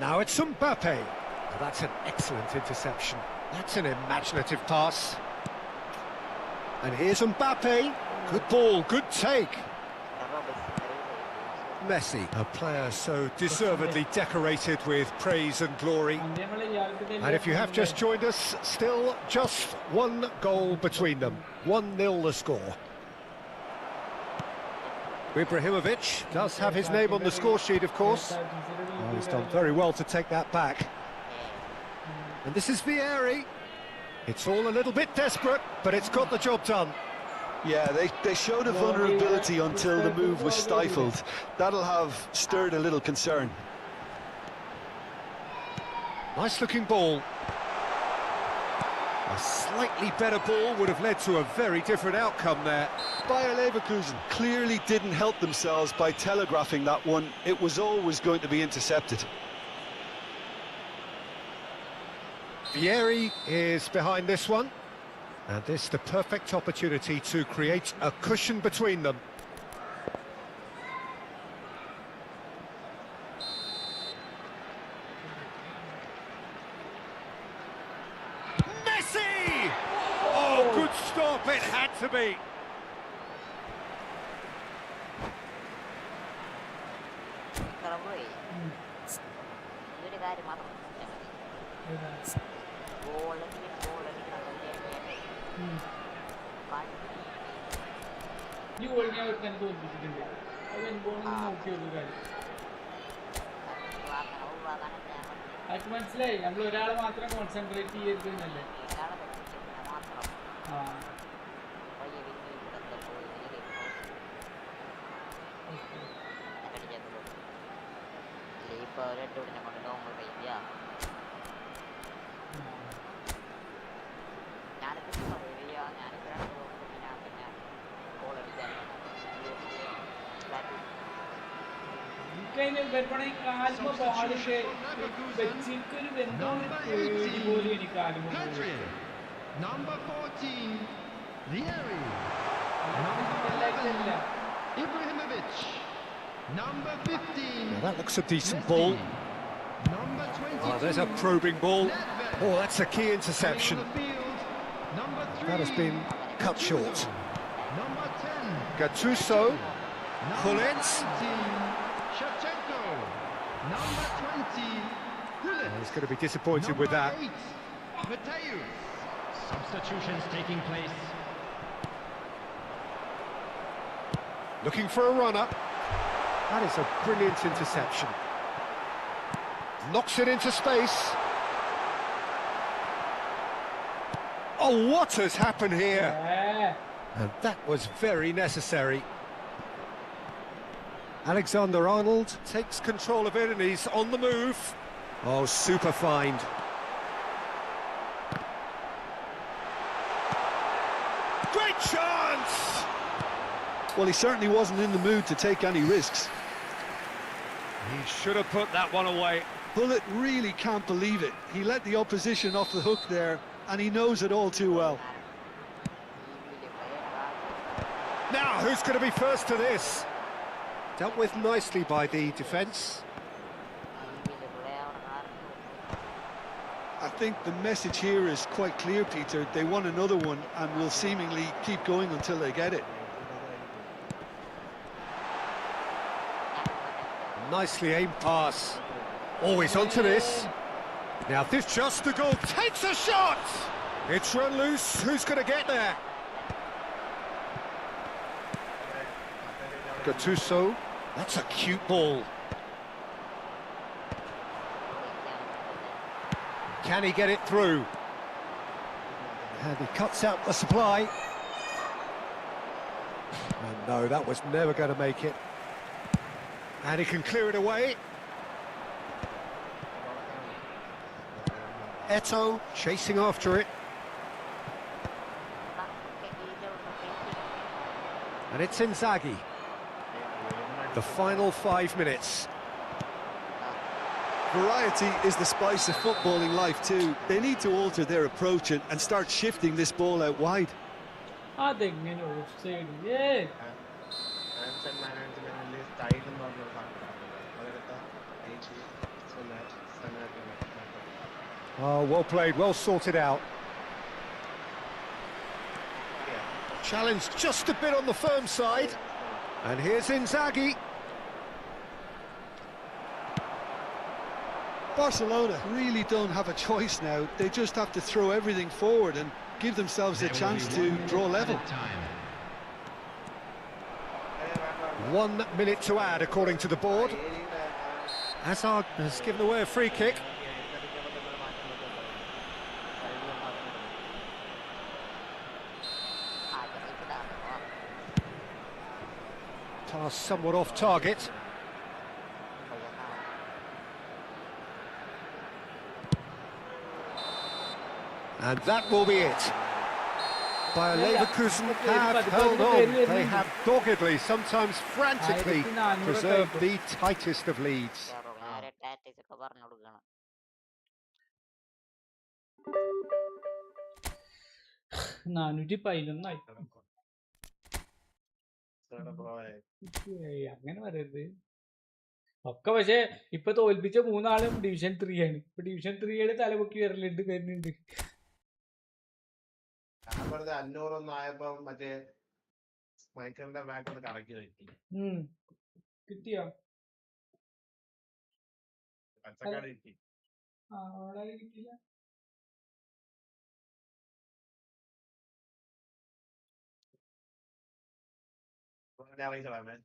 Now it's Mbappe. Oh, that's an excellent interception. That's an imaginative pass. And here's Mbappe. Good ball, good take. Messi, a player so deservedly decorated with praise and glory. And if you have just joined us, still just one goal between them. 1-0 the score. Ibrahimovic does have his name on the score sheet, of course. Oh, he's done very well to take that back. And this is Vieri. It's all a little bit desperate, but it's got the job done. Yeah, they showed a vulnerability until the move was stifled. That'll have stirred a little concern. Nice looking ball. A slightly better ball would have led to a very different outcome there. Bayer Leverkusen clearly didn't help themselves by telegraphing that one. It was always going to be intercepted. Vieri is behind this one. And this the perfect opportunity to create a cushion between them. Messi! Oh, good stop, it had to be. ഈ goal ഞാൻ ഒരുത്തനെ തോൽപ്പിച്ചിട്ടുണ്ട്. അത് എനിക്കൊന്നും നോക്കി ഒരു കാര്യം അതൊക്കെ മനസ്സിലായി. നമ്മൾ ഒരാളെ മാത്രം കോൺസെൻട്രേറ്റ് ചെയ്യരുത് എന്നല്ലേ. ആ എനിക്കതിന് കാലുമ്പോ പാടിട്ട് വെച്ചിരിക്കൊരു ബന്ധം പേടി പോലും എനിക്ക് കാലുമ്പോ Number 14, Vieri. Ibrahimovic. Number 15. Now that looks a decent ball. Number 22. Oh, there's a probing ball. Oh, that's a key interception. Number 3. That has been cut short. Number 10. Gattuso. Hullet. Shevchenko. Number 20. Hullet. He's going to be disappointed with that. Mateus. Substitutions taking place. Looking for a runner. That is a brilliant interception. Knocks it into space. Oh, what has happened here? And that was very necessary. Alexander-Arnold takes control of it and he's on the move. Oh, super find. Great chance! Well, he certainly wasn't in the mood to take any risks. He should have put that one away. Bullet really can't believe it. He let the opposition off the hook there, and he knows it all too well. Now, who's going to be first to this? Dealt with nicely by the defence. I think the message here is quite clear, Peter. They want another one and will seemingly keep going until they get it. Nicely aimed pass. Always onto this. Now this just the goal. Takes a shot! It's run loose. Who's going to get there? Gattuso. That's a cute ball. Can he get it through? And he cuts out the supply. And no, that was never going to make it. And he can clear it away. Eto chasing after it. And it's Inzaghi. The final 5 minutes. Variety is the spice of footballing life too. They need to alter their approach and start shifting this ball out wide. അതെങ്ങനെ of side Oh, well played, well sorted out. Challenged just a bit on the firm side. And here's Inzaghi. Barcelona really don't have a choice now. They just have to throw everything forward and give themselves a chance to draw level. 1 minute to add, according to the board. Hazard has given away a free kick. Pass somewhat off target. And that will be it. Bayer Leverkusen have held on. They have doggedly, sometimes frantically, preserved the tightest of leads. Tactics ഒക്കെ പറഞ്ഞു കൊടുക്കണം. അങ്ങനെ പറയരുത്. ഒക്കെ പക്ഷെ ഇപ്പൊ തോൽപ്പിച്ച 3 ആളും ഡിവിഷൻ 3 ആണ്. ഇപ്പൊ ഡിവിഷൻ 3 തലപൊക്കി വരുന്നുണ്ട്. ഞാൻ പറഞ്ഞ 500 ആയപ്പോ മറ്റേ മൈക്കറിന്റെ ബാക്ക് ഒന്ന് കറക്കി വെക്കി. കിട്ടിയോ? പച്ചക്കാട് കിട്ടി. കിട്ടില്ല. അറിയിച്ചോളാമേ.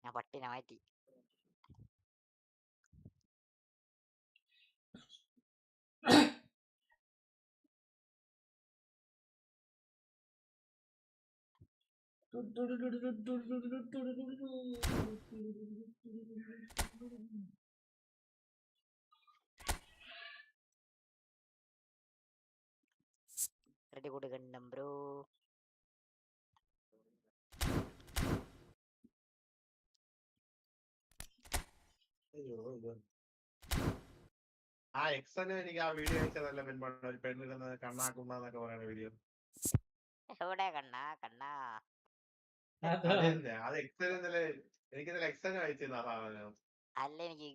ഞാൻ പട്ടിനെ മാറ്റി. റെഡി കൊടുക്കണം ബ്രോ. ആ എക്സന് എനിക്ക് ആ വീഡിയോ അയച്ചതല്ല പെണ്ണിരുന്നത് കണ്ണാക്കുന്നൊക്കെ പറയുന്ന വീഡിയോ. എവിടെ കണ്ണാ കണ്ണാ? അത് എക്സന് ഇന്നലെ എനിക്കിന്നലെ എക്സന് അയച്ചിരുന്ന ആ സാധനം. അല്ല, എനിക്ക്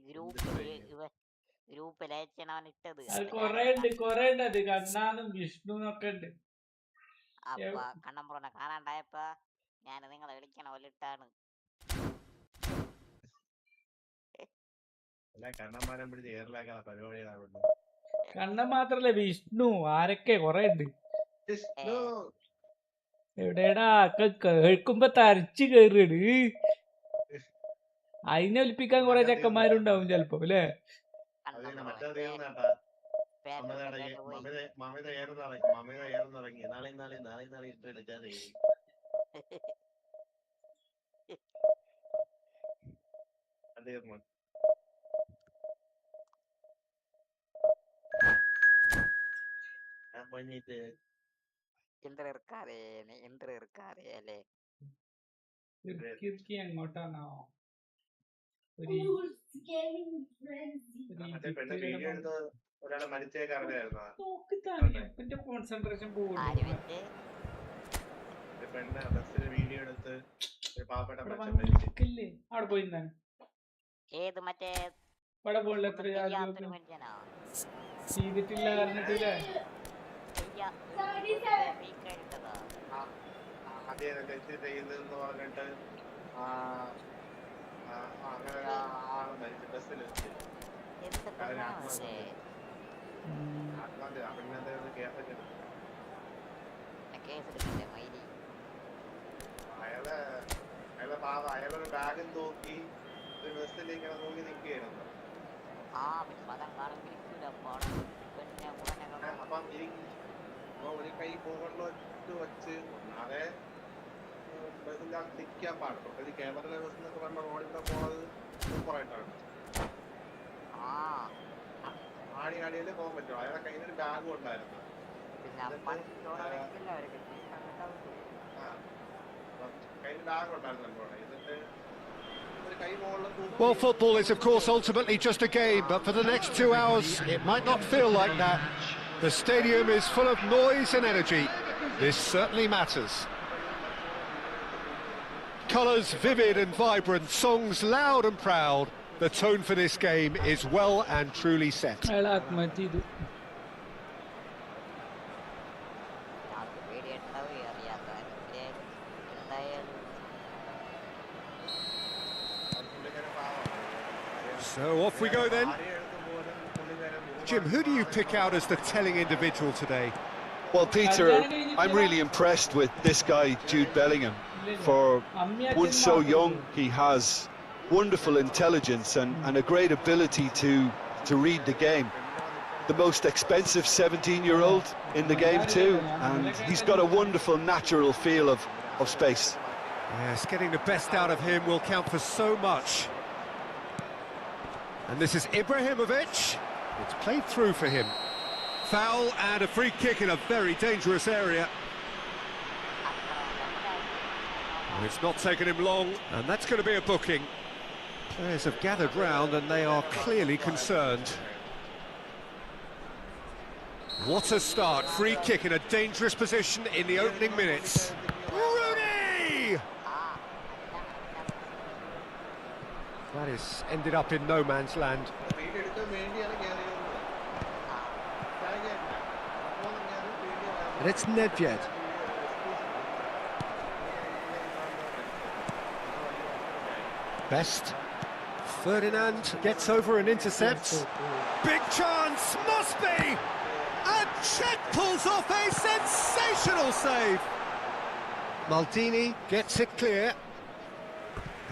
ഗ്രൂപ്പിൽ അയച്ചാണ് ഇട്ടത്. കൊറേ ഉണ്ട് അത്. കണ്ണാന്നും വിഷ്ണുന്നൊക്കെ ഉണ്ട്. അപ്പൊ കണ്ണമ്പുറനെ കാണാണ്ടായപ്പോ ഞാൻ നിങ്ങളെ വിളിക്കണ പോലെ ഇട്ടാണ്. കണ്ണന്മാരം പിടിച്ച് ഏറിലാക്കാ പരിപാടിയാണ്. കണ്ണൻ മാത്രല്ല, വിഷ്ണു ആരൊക്കെ കൊറേ ഉണ്ട്. എവിടെടാ കേൾക്കുമ്പോ തരച്ച് കേറാണ്. അതിനെ ഒലിപ്പിക്കാൻ കൊറേ ചെക്കന്മാരുണ്ടാവും ചെലപ്പോ അല്ലേ? മമിത ഏറുന്നിറങ്ങി നാളെ ഇട്ട് എടുക്കാതെ അല്ലേ? എങ്ങോട്ടാണോ ഒരാളെ മരിച്ചേക്കറിയായിരുന്നു. കോൺസെൻട്രേഷൻ പെണ്ണ് ബസ്സിന് വീഡിയോ എടുത്ത് പാവപ്പെട്ട അവിടെ പോയിരുന്നാണ്. ഏത് മറ്റേ ഇവിടെ പോണില്ല, എത്ര ചെയ്തിട്ടില്ല പറഞ്ഞിട്ടില്ലേ? തെറ്റ് ചെയ്യുന്നെന്ന് പറഞ്ഞിട്ട് അങ്ങനെ ആള് മരിച്ചു ബസ്സിൽ വെച്ച്. അയാളൊരു ബാഗും തൂക്കി ഒരു ബസ്സിലേക്ക് തൂങ്ങി നിൽക്കുകയായിരുന്നു. അപ്പം ഒരു കൈ മുകളിലോട്ട് വെച്ച് ഒന്നാതെ ബസ്സിന്റെ നിൽക്കാൻ പാടുള്ളൂ. ഒരു കേരളത്തിലെ ബസ് എന്നൊക്കെ പറഞ്ഞ റോഡിന്റെ പോണത് സൂപ്പറായിട്ടാണ്. ആടിയാടിയാലേ പോകാൻ പറ്റുമോ? അയാളെ കയ്യിലൊരു ബാഗും ഉണ്ടായിരുന്നു. കയ്യിൽ ബാഗ് ഉണ്ടായിരുന്നല്ലോ. എന്നിട്ട് Well, football is of course ultimately just a game, but for the next 2 hours it might not feel like that. The stadium is full of noise and energy. This certainly matters. Colours vivid and vibrant, songs loud and proud. The tone for this game is well and truly set. off we go then. Jim, who do you pick out as the telling individual today? Well, Peter, I'm really impressed with this guy, Jude Bellingham. For one so young, he has wonderful intelligence and a great ability to read the game. The most expensive 17-year-old in the game too, and he's got a wonderful natural feel of space. Yes, getting the best out of him will count for so much. And this is Ibrahimovic. It's played through for him. Foul and a free kick in a very dangerous area. And it's not taken him long, and that's going to be a booking. Players have gathered round and they are clearly concerned. What a start. Free kick in a dangerous position in the opening minutes. Rooney! That is ended up in no man's land. And it's Nedved. Best. Ferdinand gets over and intercepts. Big chance, must be! And Chet pulls off a sensational save. Maldini gets it clear.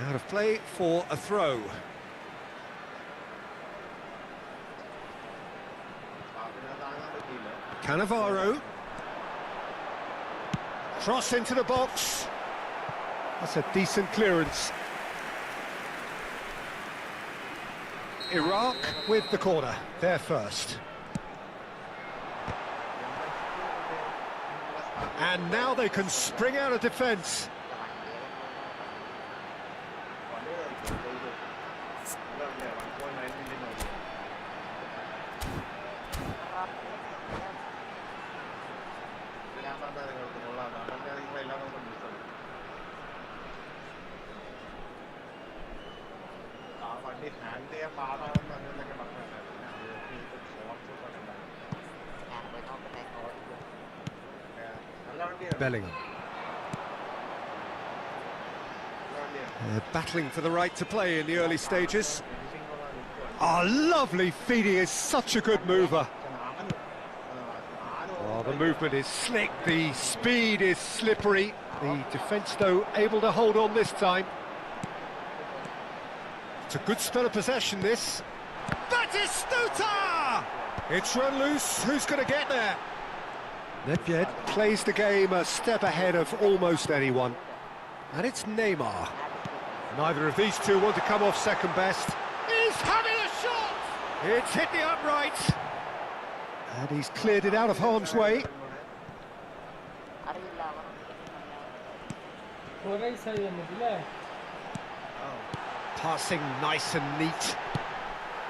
Out of play for a throw. Cannavaro. Cross into the box. That's a decent clearance. Iraq with the corner, there first. And now they can spring out of defence. Bellingham. They're battling for the right to play in the early stages. Oh, lovely feet, he is such a good mover. Oh, the movement is slick, the speed is slippery. The defence, though, able to hold on this time. It's a good spell of possession, this. Batistuta! It's run loose, who's going to get there? Nedved plays the game a step ahead of almost anyone. And it's Neymar. Neither of these two want to come off second best. He's having a shot! It's hit the upright. And he's cleared it out of harm's way. Passing nice and neat.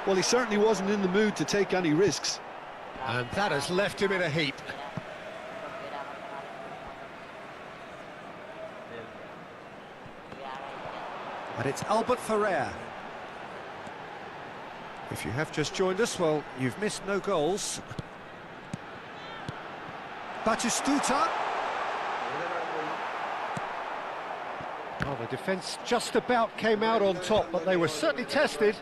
Well, he certainly wasn't in the mood to take any risks. And that has left him in a heap. And it's Albert Ferrer. If you have just joined us, well, you've missed no goals. Batistuta. Oh, the defence just about came out on top, but they were certainly tested.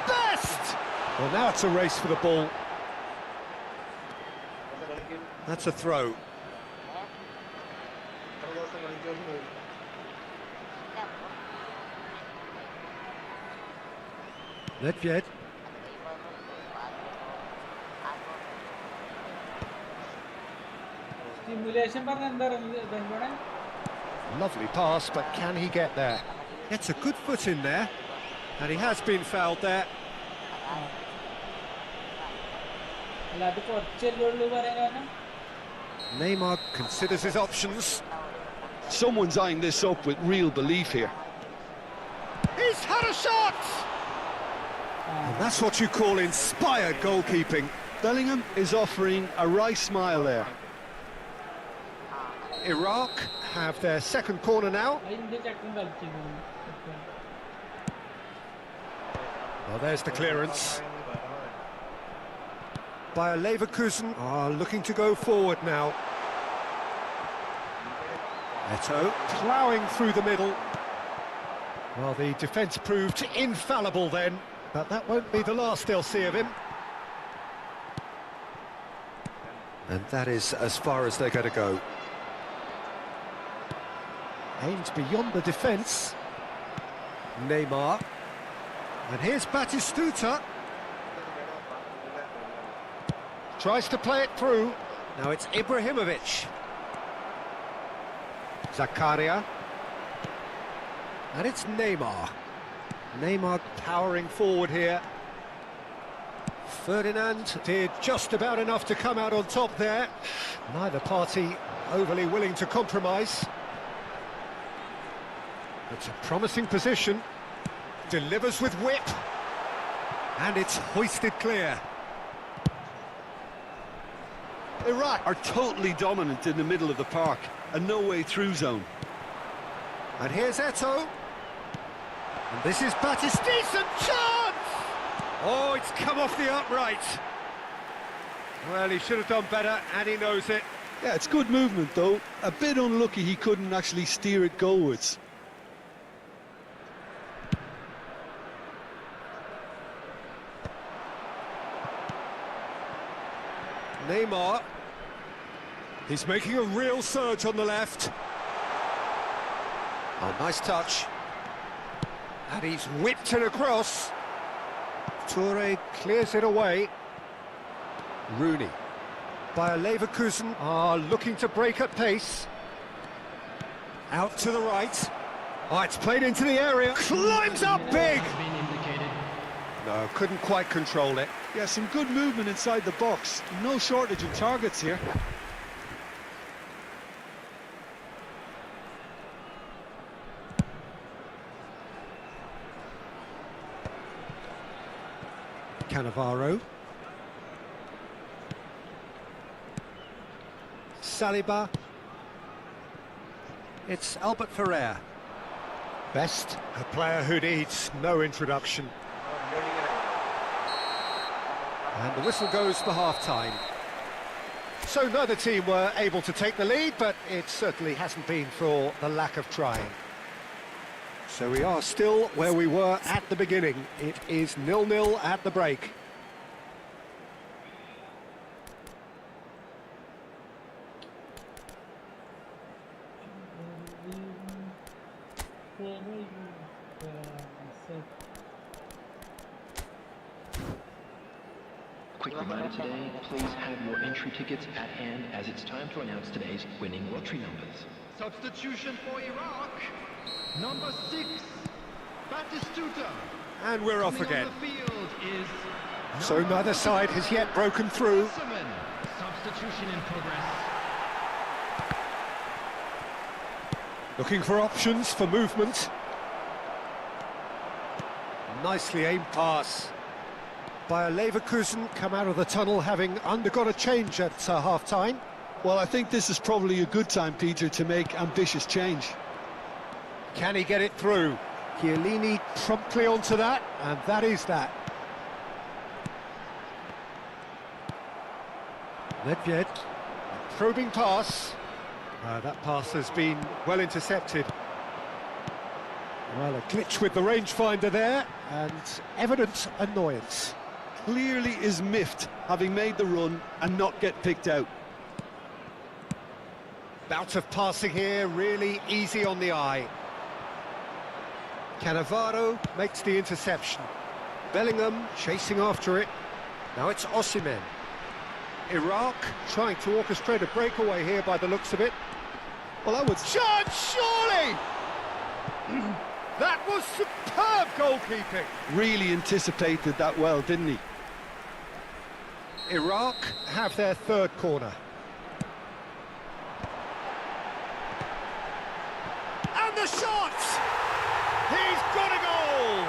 Best! Well, now it's a race for the ball. That's a throw. Nedved. Lovely pass, but can he get there? Gets a good foot in there, and he has been fouled there. Neymar considers his options. Someone's eyeing this up with real belief here. He's had a shot! And that's what you call inspired goalkeeping. Bellingham is offering a wry smile there. Iraq have their second corner now. Well, there's the clearance. Bayer Leverkusen are looking to go forward now. Eto'o ploughing through the middle. Well, the defence proved infallible then, but that won't be the last they'll see of him. And that is as far as they're going to go. Aims beyond the defence. Neymar. And here's Batistuta. Tries to play it through. Now it's Ibrahimovic. Zakaria. And it's Neymar. Neymar powering forward here. Ferdinand did just about enough to come out on top there. Neither party overly willing to compromise. It's a promising position. Delivers with whip. And it's hoisted clear. Iraq are totally dominant in the middle of the park. A no-way through zone. And here's Eto'o. And this is Batis. Decent chance! Oh, it's come off the upright. Well, he should have done better, and he knows it. Yeah, it's good movement, though. A bit unlucky he couldn't actually steer it goalwards. Neymar. He's making a real surge on the left. Oh, nice touch. And he's whipped it across. Toure clears it away. Rooney. Bayer Leverkusen are looking to break at pace. Out to the right. Oh, it's played into the area. Climbs up big! No, couldn't quite control it. Yeah, some good movement inside the box. No shortage of targets here. Cannavaro. Saliba. It's Albert Ferrer. Best, a player who needs no introduction. And the whistle goes for half-time. So neither team were able to take the lead, but it certainly hasn't been for the lack of trying. So we are still where we were at the beginning. It is 0-0 at the break. Quick reminder today, please have your entry tickets at hand as it's time to announce today's winning lottery numbers. Substitution for Iraq. Number 6, Batistuta. And we're off again. On the field is So neither side has yet broken through. Substitution in progress. Looking for options for movement. Nicely aimed pass. Bayer Leverkusen come out of the tunnel having undergone a change at half-time. Well, I think this is probably a good time, Peter, to make ambitious change. Can he get it through? Chiellini promptly onto that, and that is that. Nedved, probing pass. That pass has been well intercepted. Well, a glitch with the rangefinder there, and evident annoyance. Clearly is miffed, having made the run and not get picked out. Bout of passing here, really easy on the eye. Cannavaro makes the interception. Bellingham chasing after it. Now it's Osimhen. Iraq trying to orchestrate a breakaway here by the looks of it. Well, that would... Chance, surely! That was superb goalkeeping. Really anticipated that well, didn't he? Iraq have their third corner. And the shot! He's got a goal!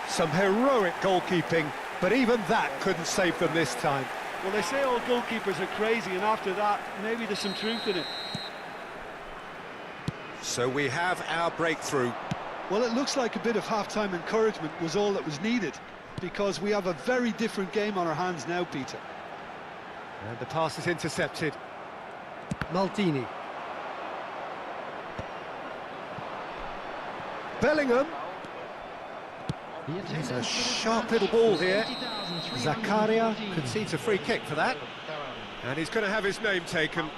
Some heroic goalkeeping, but even that couldn't save them this time. Well, they say all goalkeepers are crazy, and after that, maybe there's some truth in it. So we have our breakthrough. Well, it looks like a bit of half-time encouragement was all that was needed, because we have a very different game on our hands now, Peter. And the pass is intercepted. Maldini. Bellingham. There's a sharp little ball here. Zakaria concedes a free kick for that. And he's going to have his name taken.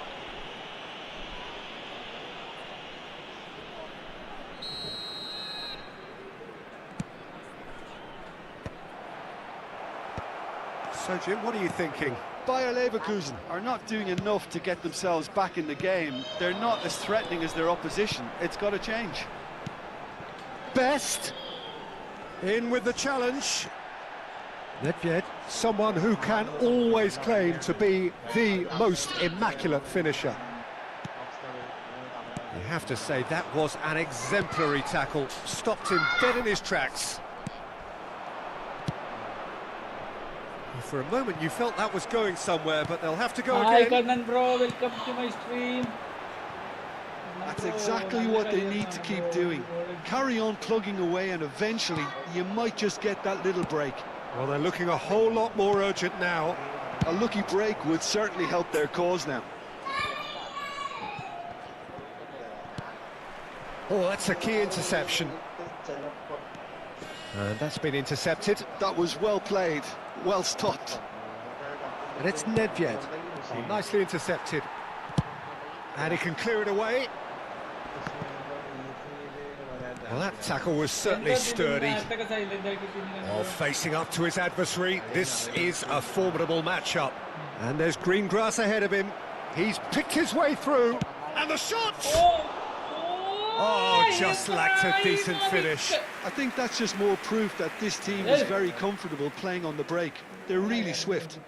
So, Jim, what are you thinking? Bayer Leverkusen are not doing enough to get themselves back in the game. They're not as threatening as their opposition. It's got to change. Best in with the challenge. Nedved, someone who can always claim to be the most immaculate finisher. You have to say that was an exemplary tackle. Stopped him dead in his tracks. For a moment you felt that was going somewhere, but they'll have to go Hi again. Karnan bro, welcome to my stream. That's exactly what they need to keep doing. Carry on plugging away, and eventually you might just get that little break. Well, they're looking a whole lot more urgent now. A lucky break would certainly help their cause now. Oh, that's a key interception. And that's been intercepted. That was well played, well stopped. And it's Nedved. Oh, nicely intercepted. And he can clear it away. Well, that tackle was certainly sturdy. Oh, facing up to his adversary, this is a formidable matchup. And there's green grass ahead of him. He's picked his way through. And the shot! Oh, just lacked a decent finish. I think that's just more proof that this team is very comfortable playing on the break. They're really swift.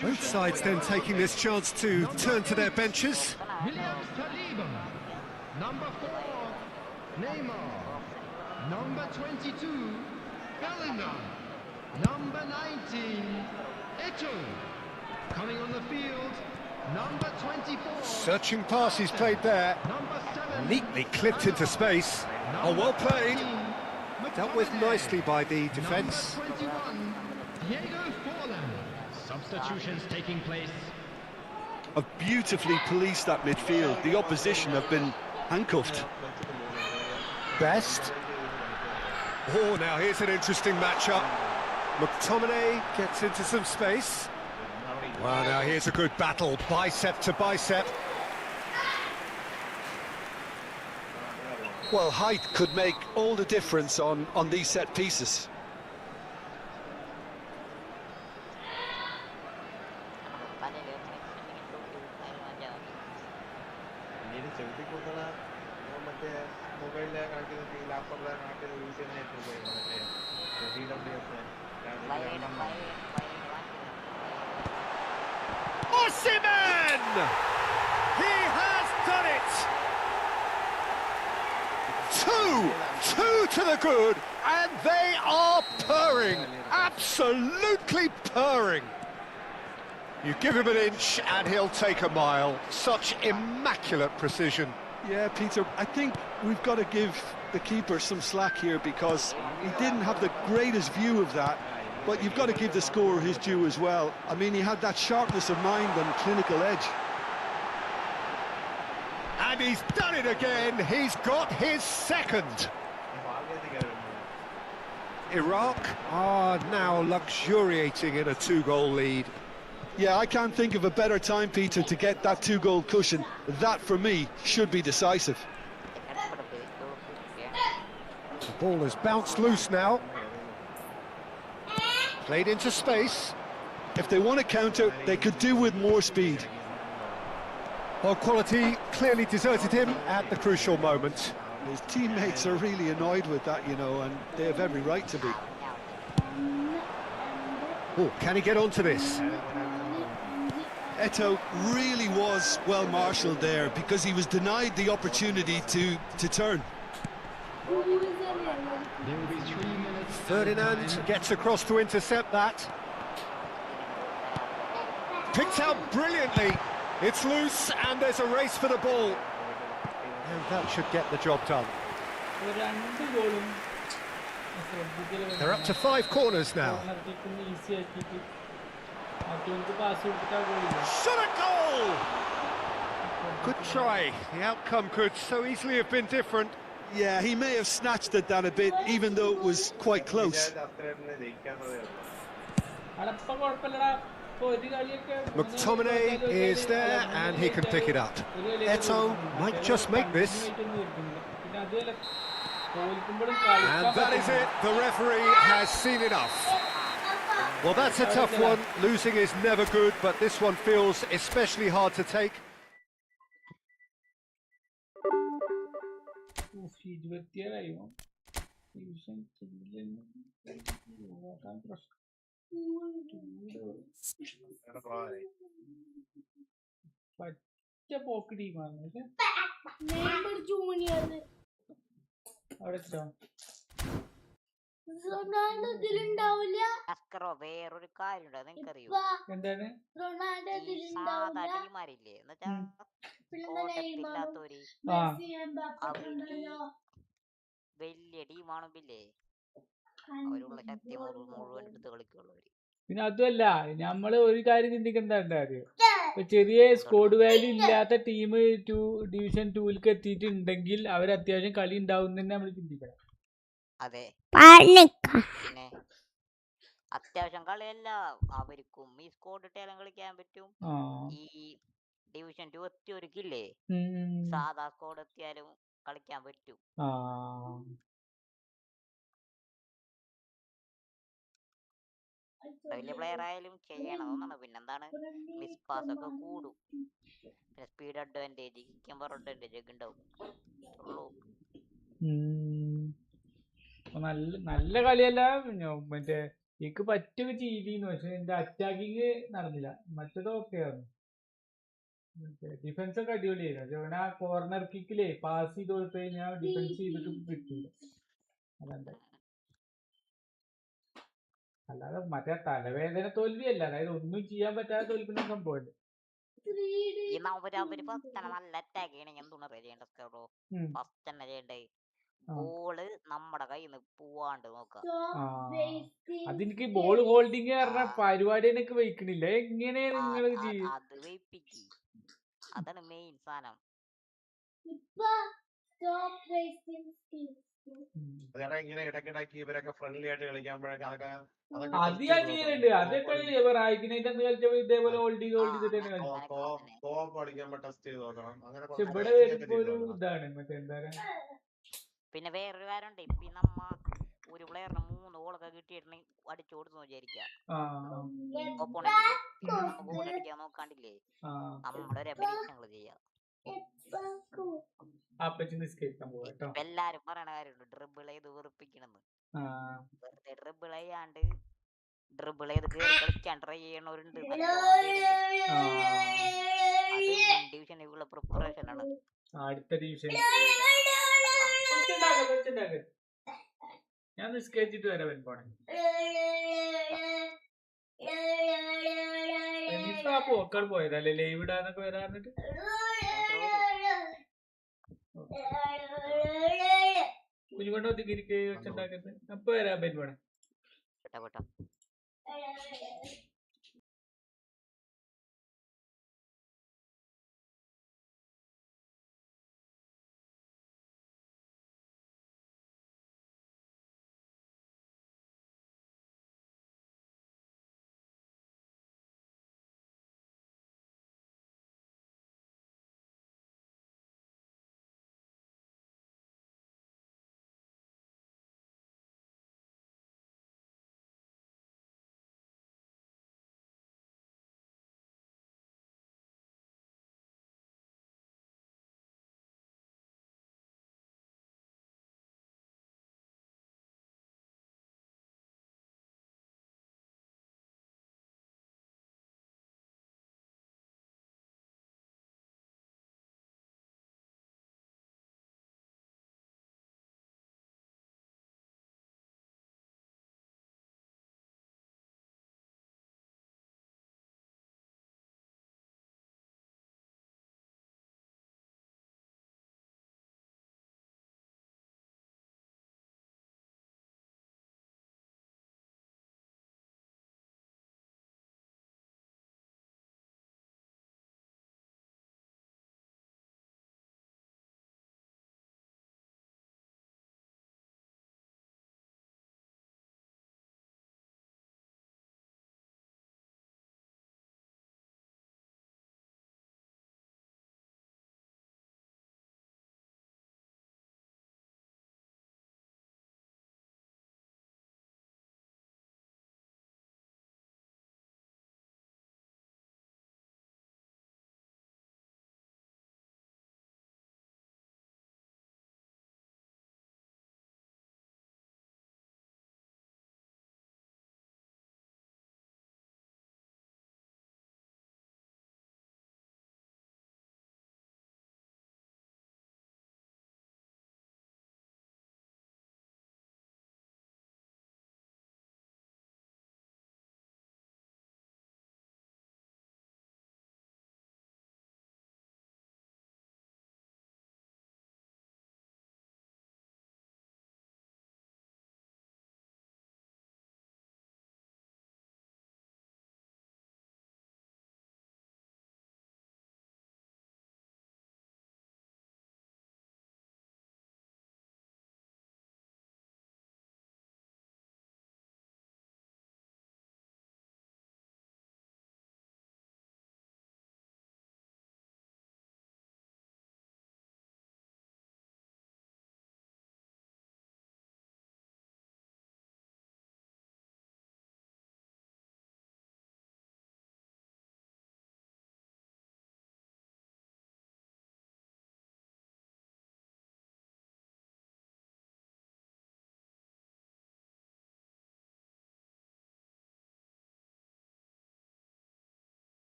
Both sides then taking this chance to turn to their benches. Number 4, Neymar. Number 22, Bellingham. Number 19, Eto'o. Coming on the field, number 24. Searching pass he's played there. Number 7. Neatly clipped into space. Oh, well played. Dealt with nicely by the defence. Number 21, Diego Forlan. Substitutions taking place. Have beautifully policed that midfield. The opposition have been handcuffed. Best. Oh, now here's an interesting matchup. McTominay gets into some space. Well, now here's a good battle, bicep to bicep. Well, height could make all the difference on these set pieces. Osimhen! He has done it! Two to the good, and they are purring, absolutely purring. You give him an inch and he'll take a mile. Such immaculate precision. Yeah, Peter, I think we've got to give the keeper some slack here, because he didn't have the greatest view of that, but you've got to give the scorer his due as well. I mean, he had that sharpness of mind and clinical edge. And he's done it again. He's got his second. Iraq are now luxuriating in a 2-goal lead. Yeah, I can't think of a better time, Peter, to get that 2-goal cushion. That, for me, should be decisive. The ball has bounced loose now. Played into space. If they want to counter, they could do with more speed. Well, quality clearly deserted him at the crucial moment. His teammates are really annoyed with that, you know, and they have every right to be. Oh, can he get onto this? Eto really was well marshalled there because he was denied the opportunity to turn. There will be 3 minutes. Ferdinand gets across to intercept that. Picked out brilliantly. It's loose and there's a race for the ball. And that should get the job done. They're up to 5 corners now. Shot a goal! Good try. The outcome could so easily have been different. Yeah, he may have snatched it down a bit, even though it was quite close. McTominay is there and he can pick it up. Eto might just make this. And that is it. The referee has seen enough. Well, that's a tough one. Losing is never good, but this one feels especially hard to take. വേറൊരു കാര്യമുണ്ട്, നിങ്ങൾക്കറിയോ? ഈ സാധാ ടീമാരില്ലേ എന്നുവെച്ചാ കോട്ടത്തില്ലാത്തവര്, അവർക്ക് വലിയ ടീമാണെങ്കിലേ അവരുള്ള ശക്തി മുഴുവൻ എടുത്ത് കളിക്കുള്ളവര്. പിന്നെ അതുമല്ല, നമ്മള് ഒരു കാര്യം ചിന്തിക്കേണ്ട അറിയോ, ഇപ്പൊ ചെറിയ സ്കോഡ് വാല്യൂ ഇല്ലാത്ത ടീം ഡിവിഷൻ 2ലേക്ക് എത്തിയിട്ടുണ്ടെങ്കിൽ അവർ അത്യാവശ്യം കളി ഉണ്ടാവും തന്നെ നമ്മൾ ചിന്തിക്കണം. അതെ, പിന്നെ അത്യാവശ്യം കളിയല്ല, അവർക്കും ഈ സ്കോഡ് ഇട്ടേലും കളിക്കാൻ പറ്റും. ഈ ഡിവിഷൻ 2 എത്തിയവർക്കില്ലേ, സാധാ സ്കോഡ് എത്തിയാലും കളിക്കാൻ പറ്റും. വലിയ പ്ലെയർ ആയാലും ചെയ്യണമെന്നാണ്. പിന്നെന്താണ്, മിസ് പാസ് ഒക്കെ കൂടും, പിന്നെ സ്പീഡ് അഡ്വാൻറ്റേജ്, കിക്കുമ്പർ അഡ്വാൻറ്റേജ് ഒക്കെ ഉണ്ടാവും. നല്ല കളിയല്ല. മറ്റേ എനിക്ക് പറ്റുക ചെയ്തിരുന്നു, പക്ഷെ എന്റെ അറ്റാക്കിങ് നടന്നില്ല. മറ്റേത് ഓക്കെ ആയിരുന്നു, ഡിഫൻസ് ഒക്കെ അടിപൊളിയായിരുന്നു. പക്ഷെ ആ കോർണർ കിക്കിലേ പാസ് ചെയ്ത് കൊടുത്തു കഴിഞ്ഞാൽ ഡിഫൻസ് ചെയ്തിട്ട് കിട്ടില്ല. അതുണ്ട്. അല്ലാതെ മറ്റേ തലവേദന തോൽവിയല്ല, അതായത് ഒന്നും ചെയ്യാൻ പറ്റാതെ തോൽക്കുന്ന സംഭവമല്ലേ. അവര് ഫസ്റ്റ് തന്നെ നല്ല അറ്റാക്ക് ചെയ്യണമെങ്കിൽ എന്തുകൊണ്ട് ചെയ്യേണ്ടോ, ഫസ്റ്റ് തന്നെ ചെയ്യണ്ടേ ബോള് നമ്മുടെ കയ്യിൽ നിന്ന് പോവാണ്ട് നോക്കാം. അതെനിക്ക് ബോൾ ഹോൾഡിങ് പറഞ്ഞ പരിപാടി എനിക്ക് വയ്ക്കണില്ല. എങ്ങനെ നിങ്ങൾ അത് വയ്പ്പിക്ക്, അതാണ് മെയിൻ സാധനം. ഇങ്ങനെ ഇടയ്ക്കിടയ്ക്ക് ഇവരൊക്കെ ഫ്രണ്ട്ലി ആയിട്ട് കളിക്കുമ്പോഴൊക്കെ അത് ഞാൻ ചെയ്യുന്നുണ്ട്. അതൊക്കെ ഇതേപോലെ ഹോൾഡ് ചെയ്തിട്ട് തന്നെ ടെസ്റ്റ് ചെയ്ത് നോക്കണം. പക്ഷെ ഇവിടെ വരുമ്പോ ഒരു ഇതാണ് മറ്റേ എന്താ പറയാ. പിന്നെ വേറൊരു കാര്യമുണ്ട്, ഇപ്പൊ നമ്മ ഒരു പ്ലെയറിന് 3 ഗോളൊക്കെ കിട്ടിയിട്ടുണ്ടെങ്കിൽ അടിച്ചു കൊടുത്തു വിചാരിക്കുക ഓപ്പോണന്റിന്, പിന്നെ നമ്മ ഗോൾ അടിക്കാൻ നോക്കാണ്ടില്ലേ, നമ്മുടെ ഒരു പരീക്ഷണങ്ങൾ ചെയ്യാം. എല്ലാരും പറയണ കാര്യമുണ്ട്, ഡ്രിബിൾ ചെയ്ത് വെറുപ്പിക്കണെന്ന്. വെറുതെ ഡ്രിബിൾ ചെയ്യാണ്ട് ഡ്രിബിൾ ചെയ്ത് കയറി കളിക്കാൻ ട്രൈ ചെയ്യണവരുണ്ട്, അത് ഡിവിഷനുള്ള പ്രിപ്പറേഷൻ ആണ്. അടുത്ത ഡിവിഷൻ ഞാൻ നിസ്കരിച്ചിട്ട് വരാൻ പോണേ. പോക്കാട് പോയതല്ലേ ലൈവ് ഇടാനൊക്കെ വരാന്നിട്ട്. കുഞ്ഞുകൊണ്ട് ഒതുക്കിരിക്കെ വെച്ചുണ്ടാക്കുന്നത്. അപ്പൊ വരാൻ പറ്റുവാണ്.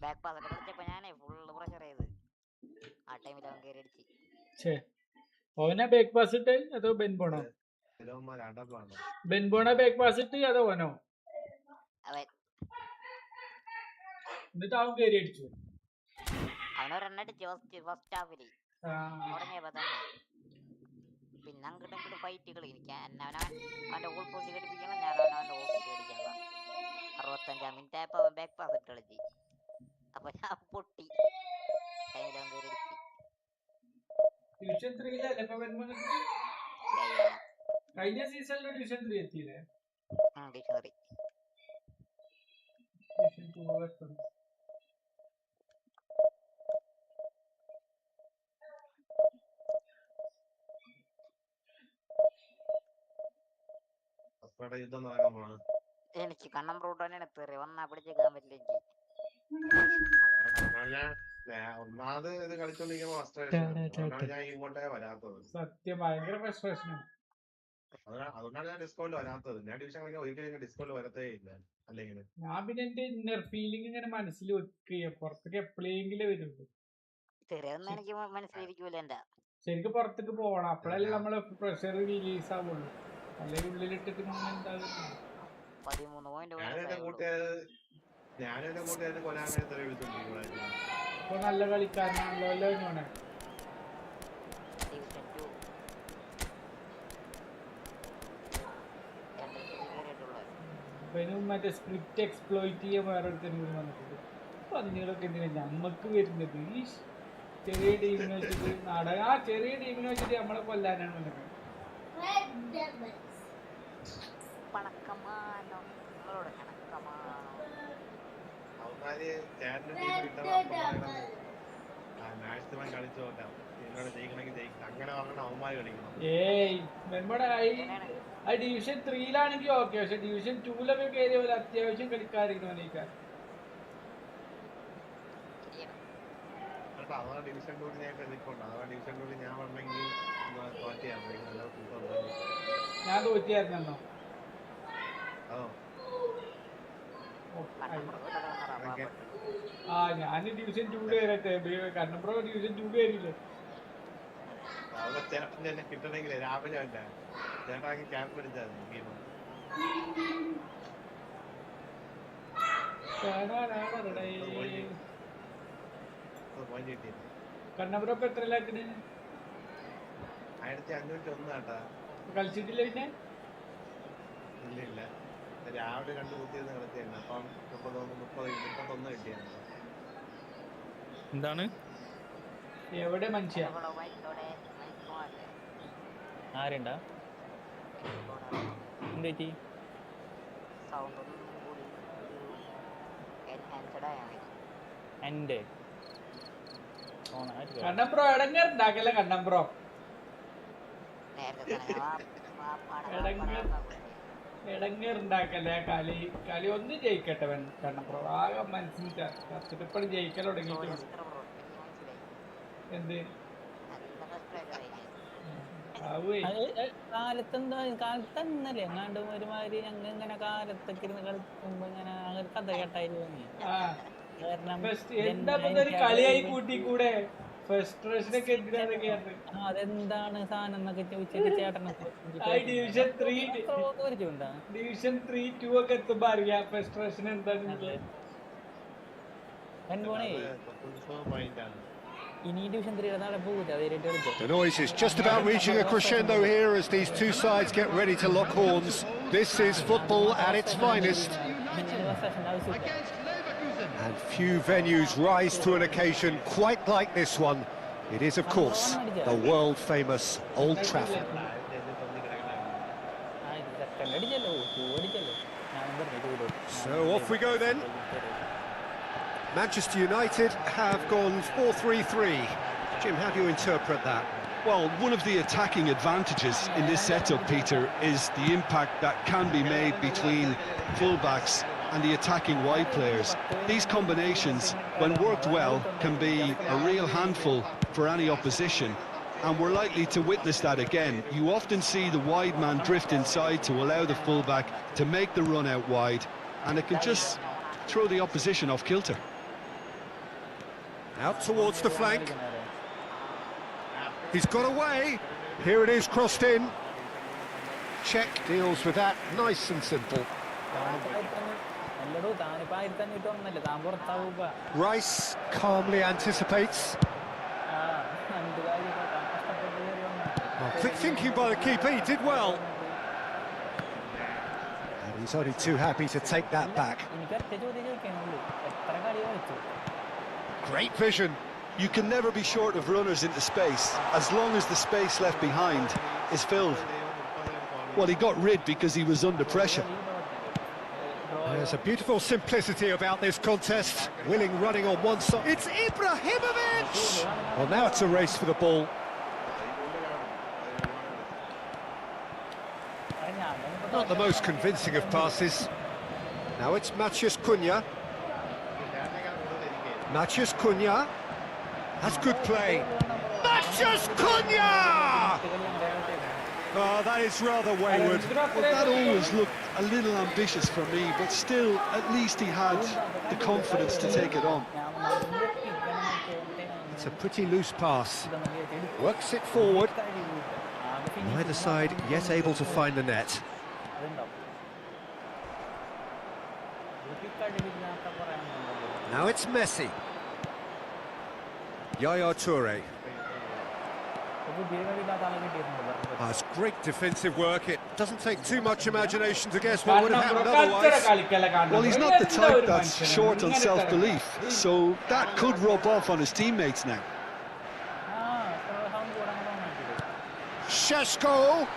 ബാക്ക് പാസ് കളിച്ചപ്പോ ഞാനേ ഫുള്ള് പ്രഷർ ചെയ്ത് ആ ടൈമിൽ അവൻ കയറി അടിച്ച്. ഓനാ ബാക്ക് പാസ് ഇട്ട് അതോ ബെൻബോണോ? ബെൻബോണ ബാക്ക് പാസ് ഇട്ട് അതോ ഓനോ? അവൻ എന്നിട്ട് അവൻ കയറി അടിച്ചു. അവനൊരെണ്ണടിച്ച് ഫസ്റ്റ് ഹാഫില് തുടങ്ങിയപ്പോ തന്നെ. പിന്നെ അങ്ങോട്ടും ഇങ്ങോട്ട് ഫൈറ്റുകൾ. എനിക്ക് അവന്റെ ഓൾ പോസ്റ്റ് ഘടിപ്പിക്കണം, ഞാൻ അവന്റെ ഓൾ പോസ്റ്റ് ഘടിക്കാനുള്ള 65 മിനിറ്റ് ആയപ്പോ അവൻ ബാക്ക് പാസ് ഇട്ട് കളിച്ച്. അപ്പൊ ഞാൻ പൊട്ടി ടൈമിൽ അവൻ കയറി അടിച്ച്. ഡിവിഷൻ 3 കഴിഞ്ഞ സീസണിൽ ഡിവിഷൻ 3 എത്തിയില്ലേ? ഡിക്ഷണറി ഡിവിഷൻ 2 എനിക്ക് കണ്ണം റൂട്ടോനാണ് തെറി വന്നാ പിടിച്ചേക്കാൻ പറ്റില്ല എനിക്ക്. ഒന്നാമത് ഇത് കളിച്ചോണ്ടിരിക്കുമ്പോ ഞാൻ ഇങ്ങോട്ടേ വരാത്തത്. സത്യം ഭയങ്കര ഫ്രസ്ട്രേഷനാണ്. അതുകൊണ്ടാണ് ഞാൻ ഡിസ്കൗണ്ട് വരാത്തത്. ഞാൻ ഡിവിഷൻ കളിക്കാൻ ഒരിക്കലും ഡിസ്കൗണ്ട് വരത്തേ ഇല്ല. അല്ലെങ്കിൽ ഞാൻ പിന്നെ എന്റെ ഇന്നർ ഫീലിംഗ് ഇങ്ങനെ മനസ്സിൽ വെക്കുക, പുറത്തേക്ക് എപ്പോഴെങ്കിലും വരുള്ളൂ. തെറിയൊന്നും എനിക്ക് മനസ്സിലിരിക്കൂല. എന്റെ ശരിക്കും പുറത്തേക്ക് പോകണം, അപ്പോഴല്ലേ നമ്മള് പ്രഷർ റിലീസ് ആവുള്ളൂ. അല്ലെങ്കിൽ ഉള്ളിലിട്ടിട്ട് എന്താകും. 13 പോയിന്റ് ഞാനെന്റെ കൂട്ടുകാരനെ കൊല്ലാൻ വേണ്ടി തെറി വിളിച്ചോണ്ടിരിക്കുവായിരുന്നു. ഇപ്പൊ നല്ല കളിക്കാരനാണല്ലോ ഇങ്ങനെ. മറ്റേ സ്ക്രിപ്റ്റ് എക്സ്പ്ലോയിറ്റ് ചെയ്യാൻ വേറെ ഒരുത്തരും വന്നിട്ടുണ്ട്. അപ്പൊ അതിനൊക്കെ എന്തിനാ നമ്മക്ക് വരുന്നത്? ഈ ചെറിയ ടീമിനെ വെച്ചിട്ട് ചെറിയ ടീമിനെ വെച്ചിട്ട് നമ്മളെ കൊല്ലാനാണ് വന്നത്. ഡിവിഷൻ 3 ഓക്കെ, പക്ഷെ ഡിവിഷൻ 2 കയറിയ പോലെ അത്യാവശ്യം കളിക്കാറിരിക്കണോനേക്കാൾ. ഡിവിഷൻ 2 ഞാൻ തോറ്റിയായിരുന്നോ? ഞാൻ ഡിവിഷൻ 2 കയറട്ടെ. കണ്ണപ്രോ ഡിവിഷൻ 2 കയറിയില്ലേ? ചേട്ടൻ എന്നെ കിട്ടണമെങ്കിലേ രാവിലെ വേണ്ട ചേട്ടാക്കി ക്യാമ്പ് എടുത്താൽ കണ്ണപ്രോ ഇപ്പൊ എത്രയിലാക്കണ്? 1501 കേട്ടാ. കളിച്ചിട്ടില്ല പിന്നെ? ഇല്ല രാവിലെ 2 കുത്തിയിരുന്ന് കളിച്ചായിരുന്നു. അപ്പം 31 കിട്ടിയാണ്. എന്താണ് എവിടെ മനുഷ്യ ആരുണ്ടാ? എന്ത് പറ്റി? എന്റെ കണ്ണപ്രോ ഇടങ്ങേറുണ്ടാക്കല്ലേ? കണ്ണപ്രോ ഇടങ്ങേറുണ്ടാക്കല്ലേ? കളി ഒന്ന് ജയിക്കട്ടെ കണ്ണപ്രോ. ആകെ മനസ്സിൽ ചത്തിട്ടിപ്പടി ജയിക്കൽ തുടങ്ങിയിട്ടുള്ളൂ. എന്ത് കാലത്തന്നല്ലേ എങ്ങാണ്ട് ഒരുമാതിരി ഞങ്ങൾ ഇങ്ങനെ കാലത്തൊക്കെ ഇരുന്ന് കളിക്കുമ്പോ ഇങ്ങനെ അങ്ങനെ കഥ കേട്ടായിരുന്നു. കളിയായി കൂട്ടി കൂടെ അതെന്താണ് സാധനം എന്നൊക്കെ ചോദിച്ചിട്ട് ചേട്ടനൊക്കെ ഡിവിഷൻ 3 2 ഒക്കെ എത്തുമ്പോ അറിയാം ഫ്രസ്ട്രേഷൻ എന്താണെന്ന്. The noise is just about reaching a crescendo here as these two sides get ready to lock horns. This is football at its finest. And few venues rise to an occasion quite like this one. It is, of course, the world-famous Old Trafford. So off we go then. Manchester United have gone 4-3-3. Jim, how do you interpret that? Well, one of the attacking advantages in this setup, Peter, is the impact that can be made between fullbacks and the attacking wide players. These combinations, when worked well, can be a real handful for any opposition, and we're likely to witness that again. You often see the wide man drift inside to allow the fullback to make the run out wide, and it can just throw the opposition off kilter. Out towards the flank. He's got away. Here it is, crossed in. Czech deals with that, nice and simple. Rice calmly anticipates. Quick thinking by the keeper, he did well. And he's only too happy to take that back. Great vision. You can never be short of runners into space, as long as the space left behind is filled. Well, he got rid because he was under pressure. There's a beautiful simplicity about this contest. Willing running on one side. It's Ibrahimovic! Well, now it's a race for the ball. Not the most convincing of passes. Now it's Maciej Cunha. Maciej Cunha. That's good play. Maciej Cunha! Oh, that is rather wayward. Well, that always looked a little ambitious for me, but still, at least he had the confidence to take it on. It's a pretty loose pass. Works it forward. Neither side yet able to find the net. Now it's Messi. Yaya Toure. It's great defensive work. It doesn't take too much imagination to guess what would have happened otherwise. Well, he's not the type that's short on self-belief, so that could rub off on his teammates now. Šeško.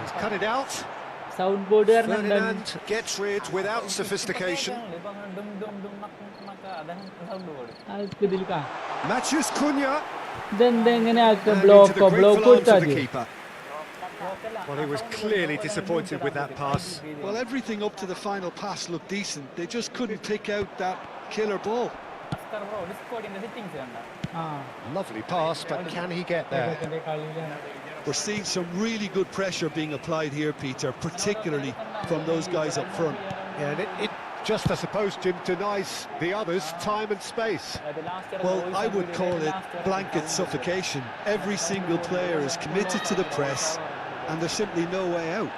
He's cut it out. Soundboard Ferdinand gets rid without sophistication. Maciej Cunha. Then And block into the grateful block arms of the keeper. Well, he was clearly disappointed with that pass. Well, everything up to the final pass looked decent. They just couldn't pick out that killer ball. Lovely pass, but can he get there? We're seeing some really good pressure being applied here, Peter, particularly from those guys up front. Yeah, and it just, I suppose, Jim, denies the others time and space. Well, I would call it blanket suffocation. Every single player is committed to the press, and there's simply no way out.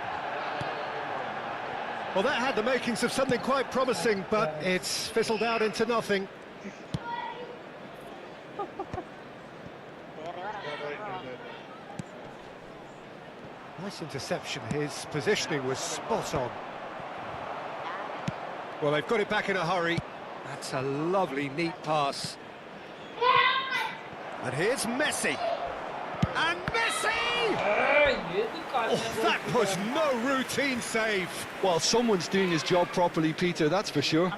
Well, that had the makings of something quite promising, but it's fizzled out into nothing. Nice interception. His positioning was spot on. Well, they've got it back in a hurry. That's a lovely, neat pass. And here's Messi. And Messi! Oh, that was no routine save. Well, someone's doing his job properly, Peter, that's for sure.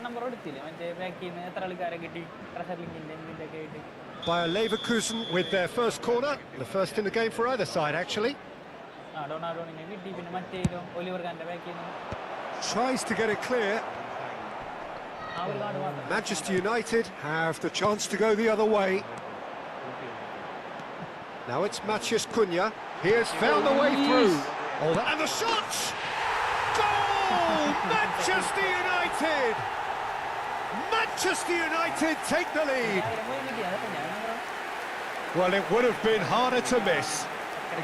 Bayer Leverkusen with their first corner. The first in the game for either side, actually. Tries to get it clear. Manchester United have the chance to go the other way. Now it's Maciej Cunha. He has found the way through. Oh, and the shot! Goal! Manchester United! Manchester United take the lead. Well, it would have been harder to miss.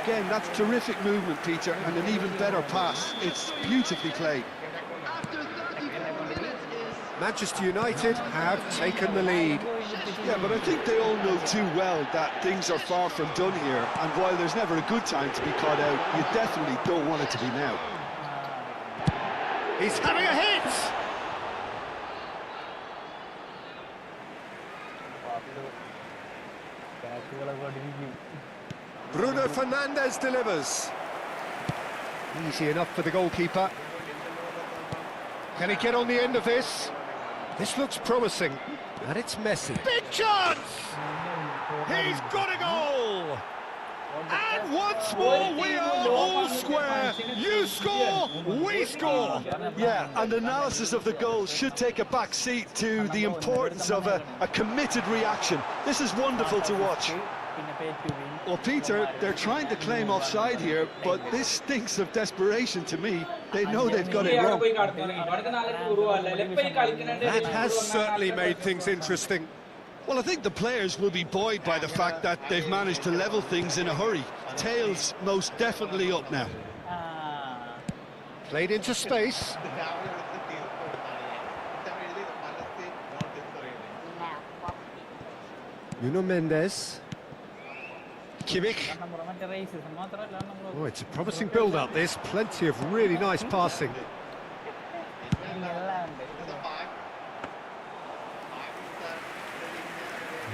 Again, that's terrific movement, Peter, and an even better pass. It's beautifully played. Manchester United have taken the lead. Yeah, but I think they all know too well that things are far from done here, and while there's never a good time to be caught out, you definitely don't want it to be now. He's having a hit! Bruno Fernandes delivers. Easy enough for the goalkeeper. Can he get on the end of this? This looks promising. And it's Messi. Big chance! He's got a goal! And once more we are all square. You score, we score. Yeah, and analysis of the goal should take a back seat to the importance of a committed reaction. This is wonderful to watch. Well, Peter, they're trying to claim offside here, but this stinks of desperation to me. They know they've got it wrong. That has certainly made things interesting. Well, I think the players will be buoyed by the fact that they've managed to level things in a hurry. Tails most definitely up now. Played into space. Nuno Mendes. Kimmich. Oh, it's a promising build-up, this. Plenty of really nice passing.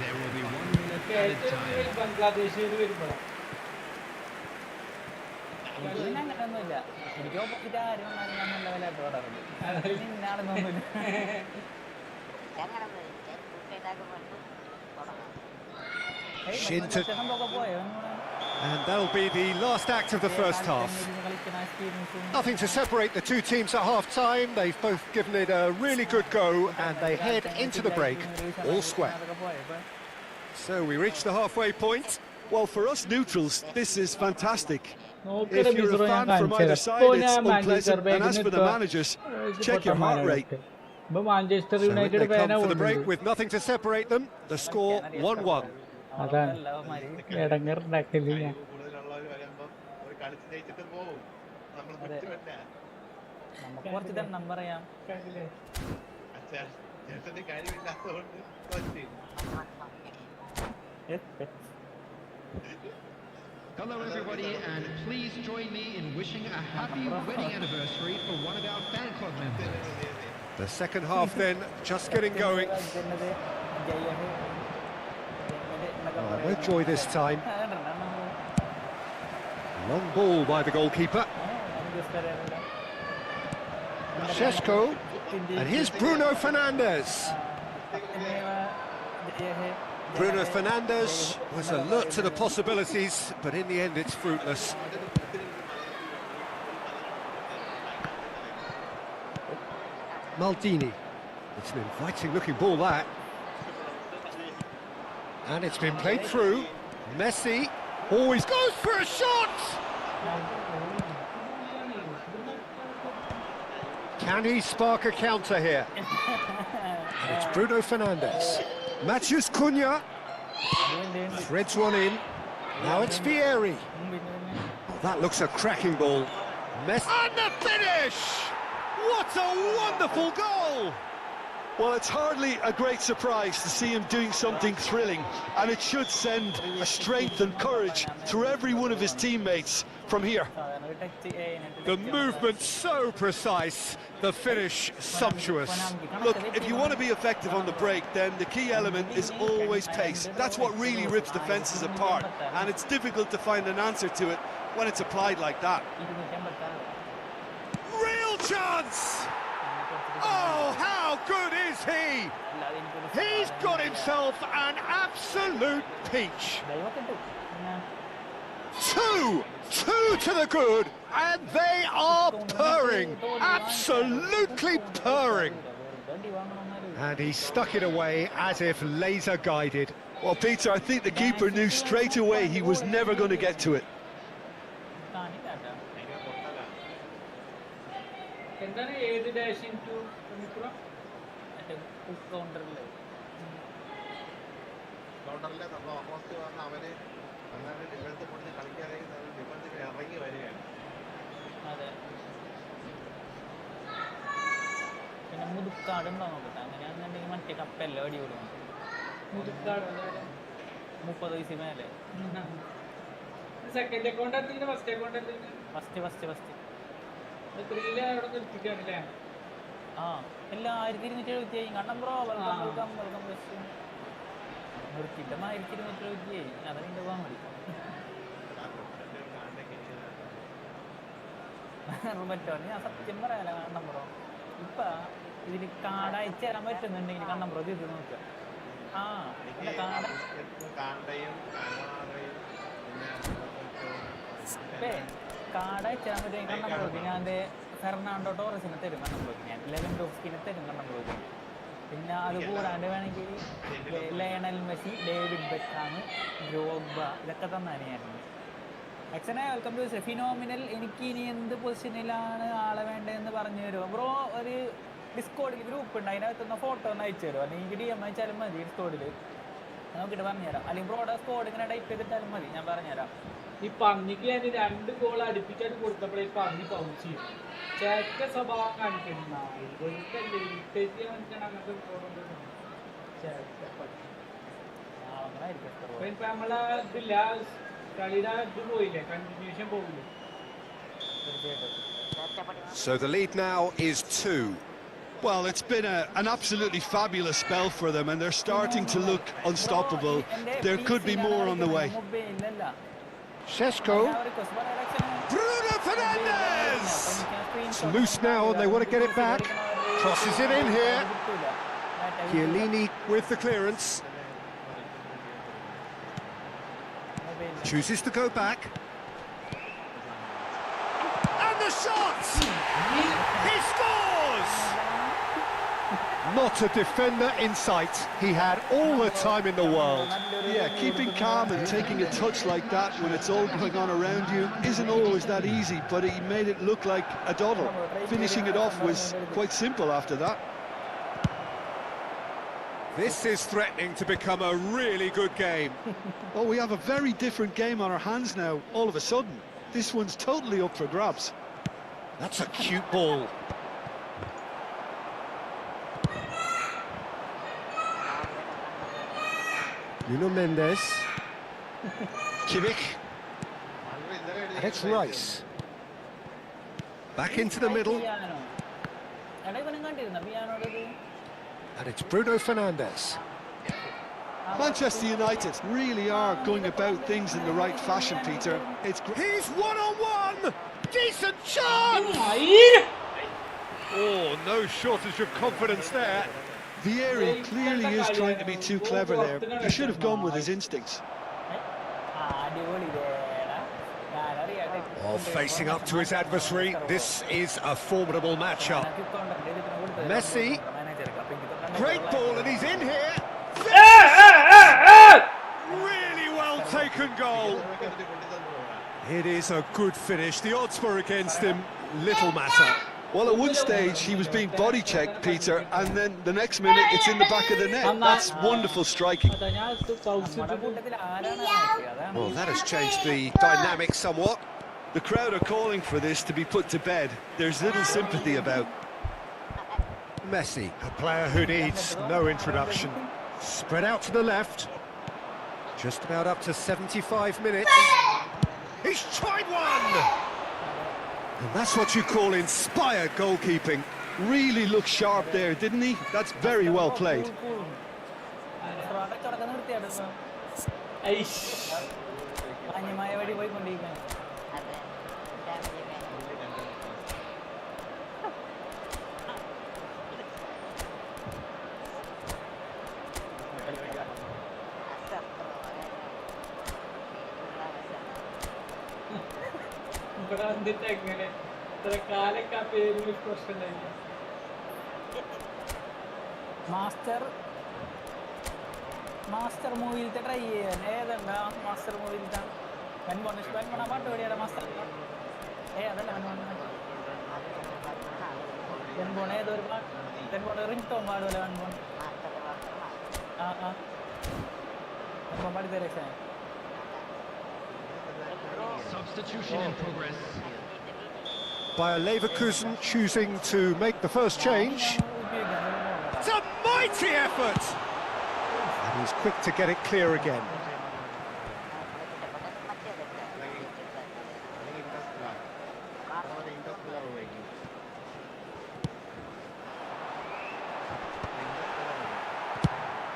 There will be 1 minute added time. And that'll be the last act of the first half. Nothing to separate the two teams at half-time. They've both given it a really good go, and they head into the break all square. So we reach the halfway point. Well, for us neutrals, this is fantastic. നോക്കട്ടെ If you're a മിസ്രോ ഞാൻ fan from കാണിച്ചു either തരാം. side, ഇപ്പോൾ it's ഞാൻ Manchester unpleasant. And as for the managers, check your heart rate. ഇപ്പോൾ Manchester So in United they come ഫാനാ for the break പോകുന്നത്. with nothing to separate them. The score 1-1. അതാണ് ഇടങ്ങറുണ്ടാക്കല് ഞാൻ. കുറച്ച് ദണ്ണം പറയാം. Hello everybody, and please join me in wishing a happy wedding anniversary for one of our fan club members. The second half then, just getting going. Oh, no joy this time. Long ball by the goalkeeper. Šeško. And here's Bruno Fernandes. Bruno Fernandes was alert to the possibilities, but in the end it's fruitless. Maldini. It's an inviting looking ball, that. And it's been played through. Messi. Oh, he goes for a shot! Can he spark a counter here? And it's Bruno Fernandes. Matheus Cunha. Threads one in. Now it's Vieri. Oh, that looks a cracking ball. Messi. And the finish! What a wonderful goal! Well, it's hardly a great surprise to see him doing something thrilling, and it should send a strength and courage through every one of his teammates from here. The movement so precise, the finish sumptuous. Look, if you want to be effective on the break, then the key element is always pace. That's what really rips defences apart, and it's difficult to find an answer to it when it's applied like that. Real chance! Oh, how good is he? He's got himself an absolute peach. Two to the good, and they are purring, absolutely purring. And he stuck it away as if laser guided. Well, Peter, I think the keeper knew straight away he was never going to get to it. എന്താണ് ഏത് dashing to കൗണ്ടറിലെ നമ്മൾ opposite വന്ന അവന് അങ്ങനെ defence പൊടിച്ച് കളിക്കാനായി ഡിഫൻസിൽ ഇറങ്ങി വരികയാണ്. അതെ, പിന്നെ മുതുക്കാട് ഉണ്ടാവും നോക്കട്ടെ. അങ്ങനെയാണെന്നുണ്ടെങ്കിൽ മറ്റേ കപ്പെല്ലാം അടി കൊടുക്കണം. മുതുക്കാട് 30 വയസ്സിന് മേലെ. സെക്കൻഡ് അക്കൗണ്ട് എത്തിയിട്ട് ഫസ്റ്റ് അക്കൗണ്ട് ഫസ്റ്റ് ത്രീയില് അവിടെ നിർത്തിക്കാറില്ലേ? ആ എല്ലാം 1270 കണ്ണം ബ്രോ. വെൽക്കം നിർത്തിയിട്ട് 1270 അതിൻ്റെ പോകാൻ മതി. പറ്റോ? ഞാൻ സത്യം പറയാല കണ്ണം ബ്രോ. ഇപ്പൊ ഇതിന് കാർഡ് അയച്ചു തരാൻ പറ്റുന്നുണ്ടെങ്കിൽ കണ്ണം ബ്രോ ഇത് നോക്കുക. ആ കാർഡ് അയച്ചു തരാൻ പറ്റുമെങ്കിൽ കണ്ണം ബ്രോക്ക് ഞാൻ ഫെർണാണ്ടോ ടോറസിനെ തരും കണ്ണം ബ്രോക്ക്, ഞാൻ ലെവൻഡോസ്കിനെ തരും കണ്ണം ബ്രോക്ക്. പിന്നെ അത് കൂടാണ്ട് വേണമെങ്കിൽ Lionel Messi, David Beckham, Drogba ഇതൊക്കെ തന്നാണ് ഞാൻ. Actually welcome to phenomenal. എനിക്ക് ഇനി എന്ത് പൊസിഷനിലാണ് ആളെ വേണ്ടതെന്ന് പറഞ്ഞു തരുമോ ബ്രോ? ഒരു ഡിസ്കോഡിൽ ഗ്രൂപ്പ് ഉണ്ട്, അതിനകത്തുനിന്ന് ഫോട്ടോ ഒന്ന് അയച്ചു തരുമോ? അല്ലെങ്കിൽ DM അയച്ചാലും മതി. ഡിസ്കോഡിൽ നോക്കിയിട്ട് പറഞ്ഞുതരാം. അല്ലെങ്കിൽ ബ്രോയുടെ സ്കോഡ് ഇങ്ങനെ ടൈപ്പ് ചെയ്തിട്ടാലും മതി, ഞാൻ പറഞ്ഞുതരാം. ഈ പന്നിക്ക് ഞാൻ 2 ഗോൾ അടുപ്പിച്ചായിട്ട് കൊടുത്തപ്പോഴേ പന്നി പൗച്ച് ചെയ്യും. ചേക്ക സ്വഭാവം കാണിക്കുന്ന അങ്ങനത്തെ ഇപ്പൊ നമ്മളെ ഇതില്ല, കളിയുടെ ഇത് പോയില്ലേ, കണ്ടിന്യൂഷൻ പോകില്ലേ. So the lead now is 2. Well, it's been an absolutely fabulous spell for them, and they're starting to look unstoppable. There could be more on the way. Sesko. Bruno Fernandes! It's loose now and they want to get it back. Crosses it in here. Chiellini with the clearance. Chooses to go back. And the shot! He scores! Not a defender in sight. He had all the time in the world. Yeah, keeping calm and taking a touch like that when it's all going on around you isn't always that easy, but he made it look like a doddle. Finishing it off was quite simple after that. This is threatening to become a really good game. Oh, we have a very different game on our hands now, all of a sudden. This one's totally up for grabs. That's a cute ball. Nuno Mendes. Kimmich. And it's Rice. Back into the middle. And it's Bruno Fernandes. Manchester United really are going about things in the right fashion, Peter. He's one-on-one! Decent chance! Oh, no shortage of confidence there. Vieri clearly is trying to be too clever there. He should have gone with his instincts. Oh, facing up to his adversary, this is a formidable matchup. Messi, great ball and he's in here. Really well taken goal. It is a good finish. The odds were against him, little matter. Well, at one stage he was being body checked, Peter, and then the next minute it's in the back of the net. That's wonderful striking. Well, that has changed the dynamic somewhat. The crowd are calling for this to be put to bed. There's little sympathy about. Messi, a player who needs no introduction. Spread out to the left. Just about up to 75 minutes. He's tried one! And that's what you call inspired goalkeeping. Really looked sharp there, didn't he? That's very well played. ഇവിടെ വന്നിട്ട് എങ്ങനെ ഇത്ര കാലൊക്കെ ആ പേരിൽ പ്രശ്നമില്ല. Master മൂവിയിലത്തെ try ചെയ്യാൻ ഏതെന്താ master മൂവിയിലത്തെ വെൻബോൺ പാട്ട് പാടിയാ മാസ്റ്റർ അതല്ല വെൻബോൺ ഏതൊരു പാട്ട് വെൻബോൺ റിംഗ് ടോൺ പാടുമല്ലോ വെൻബോൺ വെൻബോൺ പാടി തരേ. Substitution in progress. Bayer Leverkusen choosing to make the first change. It's a mighty effort! And he's quick to get it clear again.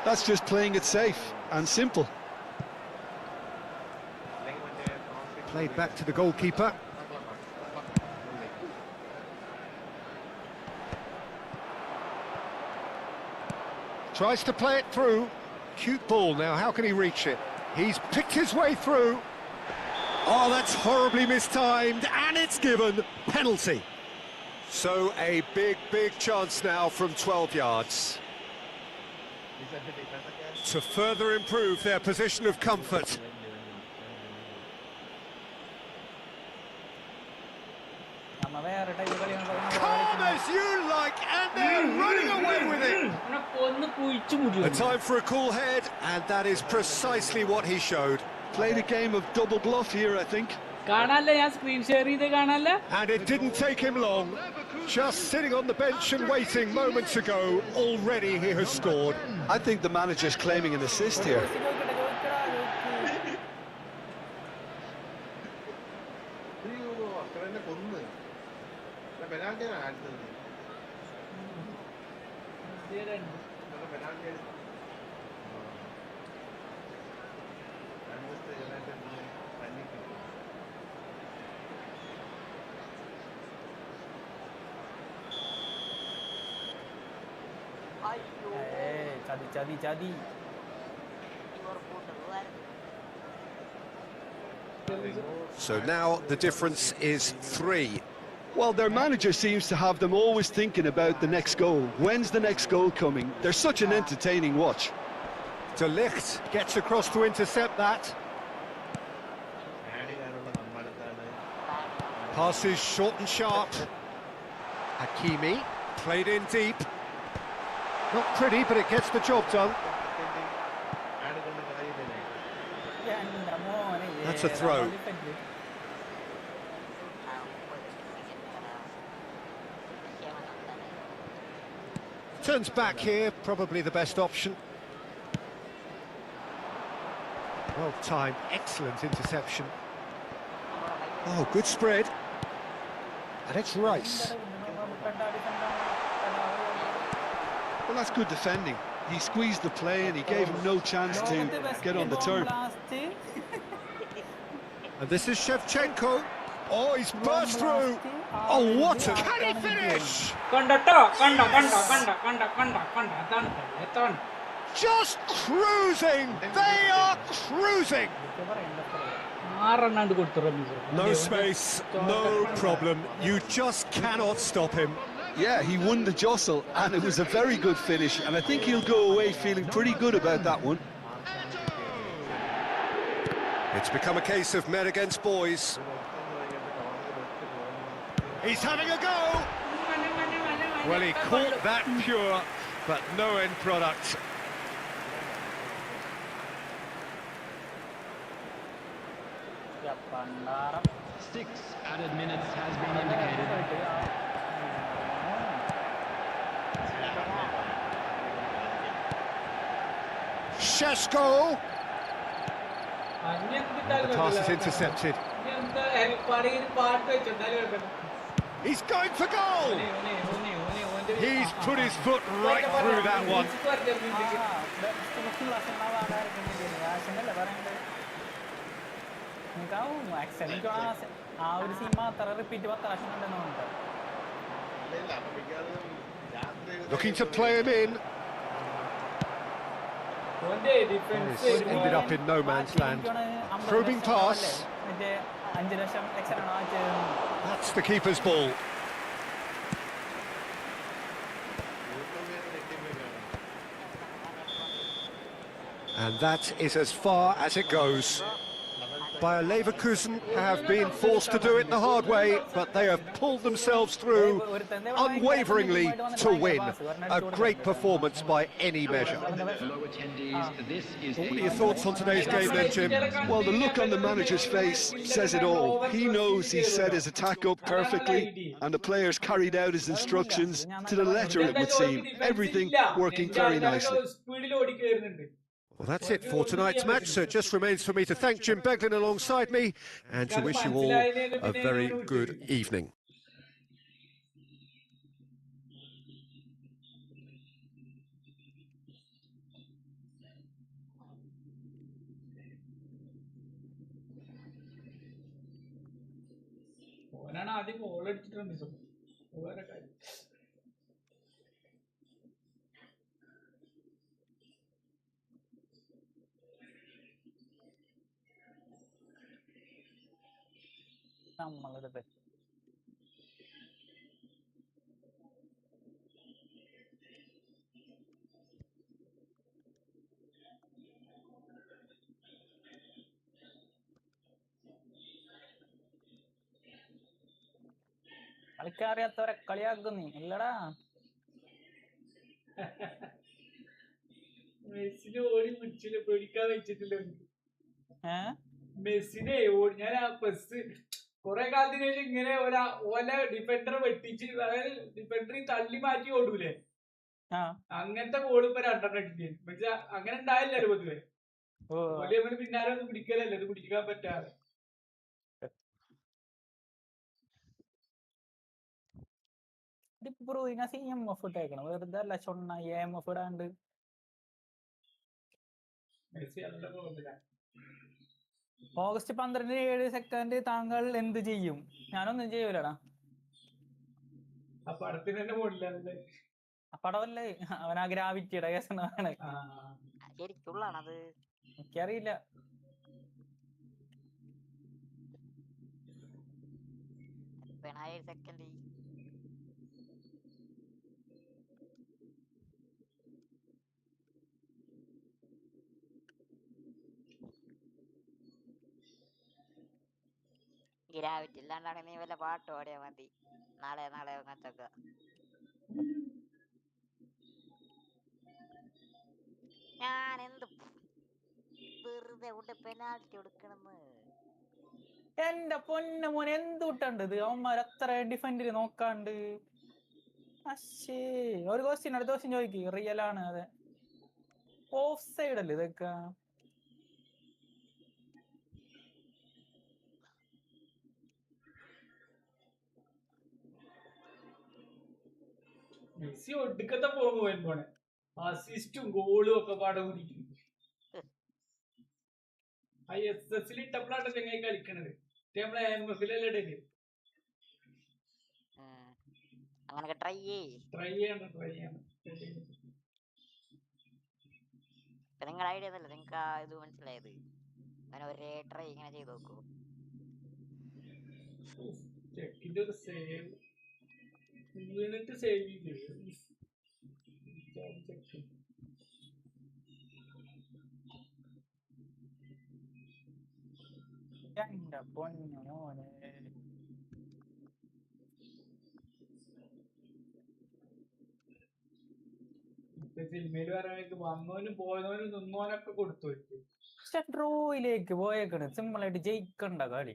That's just playing it safe and simple. Played back to the goalkeeper. Tries to play it through. Cute ball now, how can he reach it? He's picked his way through. Oh, that's horribly mistimed, and it's given. Penalty. So a big chance now from 12 yards. To further improve their position of comfort. Calm as you like, and there, running away with it. A time for a cool head, and that is precisely what he showed. Played a game of double bluff here, I think. And it didn't take him long. Just sitting on the bench and waiting moments ago, already he has scored. I think the manager's claiming an assist here. Jadi. So now the difference is 3. Well, their manager seems to have them always thinking about the next goal. When's the next goal coming? They're such an entertaining watch. De Ligt gets across to intercept that. Passes short and sharp. Hakimi played in deep. Not pretty, but it gets the job done. That's a throw. Turns back here, probably the best option. Well timed, excellent interception. Oh, good spread. And it's Rice. Well, that's good defending. He squeezed the play and he gave him no chance to get on the turn. And this is Shevchenko. Oh, he's burst through. Oh, what a... Can he finish? Just cruising. They are cruising. No space, no problem. You just cannot stop him. Yeah, he won the jostle, and it was a very good finish, and I think he'll go away feeling pretty good about that one. It's become a case of men against boys. He's having a go! Well, he caught that pure, but no end product. 6 added minutes has been indicated. Sheshko! The pass is intercepted. He's going for goal! He's put his foot right through that one. Looking to play him in. He's ended up in no man's land. Probing pass. That's the keeper's ball. And that is as far as it goes. Bayer Leverkusen have been forced to do it the hard way, but they have pulled themselves through unwaveringly to win. A great performance by any measure. What are your thoughts on today's game then, Jim? Well, the look on the manager's face says it all. He knows he set his attack up perfectly, and the players carried out his instructions to the letter, it would seem. Everything working very nicely. Well, that's it for tonight's match, so it just remains for me to thank Jim Beglin alongside me and to wish you all a very good evening. കളിക്കറിയാത്തവരെ കളിയാക്കുന്നു ഇല്ലടാ. മെസ്സിനെ ഓടി പിടിച്ചില്ല, പേടിക്കാൻ വെച്ചിട്ടില്ല. മെസ്സിനെ ഞാൻ ആ bus കൊറേ കാലത്തിന് ശേഷം ഇങ്ങനെ ഓല ഡിഫൻഡറെ വെട്ടിച്ച്, അതായത് ഡിഫൻഡറി തള്ളി മാറ്റി ഓടൂലേ, അങ്ങനത്തെ ഗോൾ ഇപ്പൊ 2 അടിച്ചു. പക്ഷെ അങ്ങനെ ഉണ്ടായില്ലല്ലോ പൊതുവെ. ഓല് നമ്മള് പിന്നാലെ ഒന്നും പിടിക്കലല്ലേ, ഇത് പിടിക്കാൻ പറ്റാതെ. വെറുതെ അല്ല ചൊണ്ണ EMF ഇടാണ്ട്. ഓഗസ്റ്റ് 12 7 താങ്കൾ എന്ത് ചെയ്യും? ഞാനൊന്നും ചെയ്യൂലടാ. ആ പടത്തിന് തന്നെ പോണില്ല. പടമല്ലേ, അവനാ ഗ്രാവിറ്റിയുടെ കേസാണ്. ശരിക്കുള്ളാണത്, എനിക്കറിയില്ല. സെക്കൻഡ് ഗ്രാവിറ്റി ഇല്ലാണ്ടാണ് നീ വല്ല പാട്ട് പാടിയാ മതി. നാളെ അങ്ങനത്തൊക്കെ. ഞാൻ എന്ത് വെറുതെ കൊണ്ട് പെനാൽറ്റി കൊടുക്കണെന്ന്. എന്റെ പൊന്നു മോനെ, എന്തുട്ടണ്ടത് അവന്മാർ അത്ര ഡിഫൻഡില് നോക്കാണ്ട്. അശ്ശേ, ഒരു ക്വസ്റ്റ്യൻ അടുത്ത ക്വസ്റ്റ്യൻ ചോദിക്കും. റിയൽ ആണ്. അതെ, ഓഫ് സൈഡ് അല്ലേ ഇതൊക്കെ? മെസ്സി ഒടുക്കത്തെ പോണെ, അസിസ്റ്റും ഗോളും ഒക്കെ പാടെ കുടിക്കും. ആ SS ഇട്ടപ്പോഴാണ് ചെങ്ങായി കളിക്കണത്. നമ്മളെ MFലല്ലേ ഇടല്. അങ്ങനൊക്കെ ട്രൈ ചെയ്യണം. നിങ്ങളുടെ ഐഡിയ ഒന്നല്ല, നിങ്ങക്ക് ആ ഇത് മനസ്സിലായത്. അങ്ങനെ ഒരേ ട്രൈ ഇങ്ങനെ ചെയ്ത് നോക്കൂ. ചെക്കിന്റെ ഒരു സേവ് വീണിട്ട് സേവ് ചെയ്തു. എന്റെ പൊന്നു മോനെ, സിനിമയിൽ പറയാനൊക്കെ വന്നവനും പോയവനും നിന്നവനൊക്കെ കൊടുത്തു. ഡ്രോയിലേക്ക് പോയേക്കണ്. സിമ്പിളായിട്ട് ജയിക്കണ്ട കളി.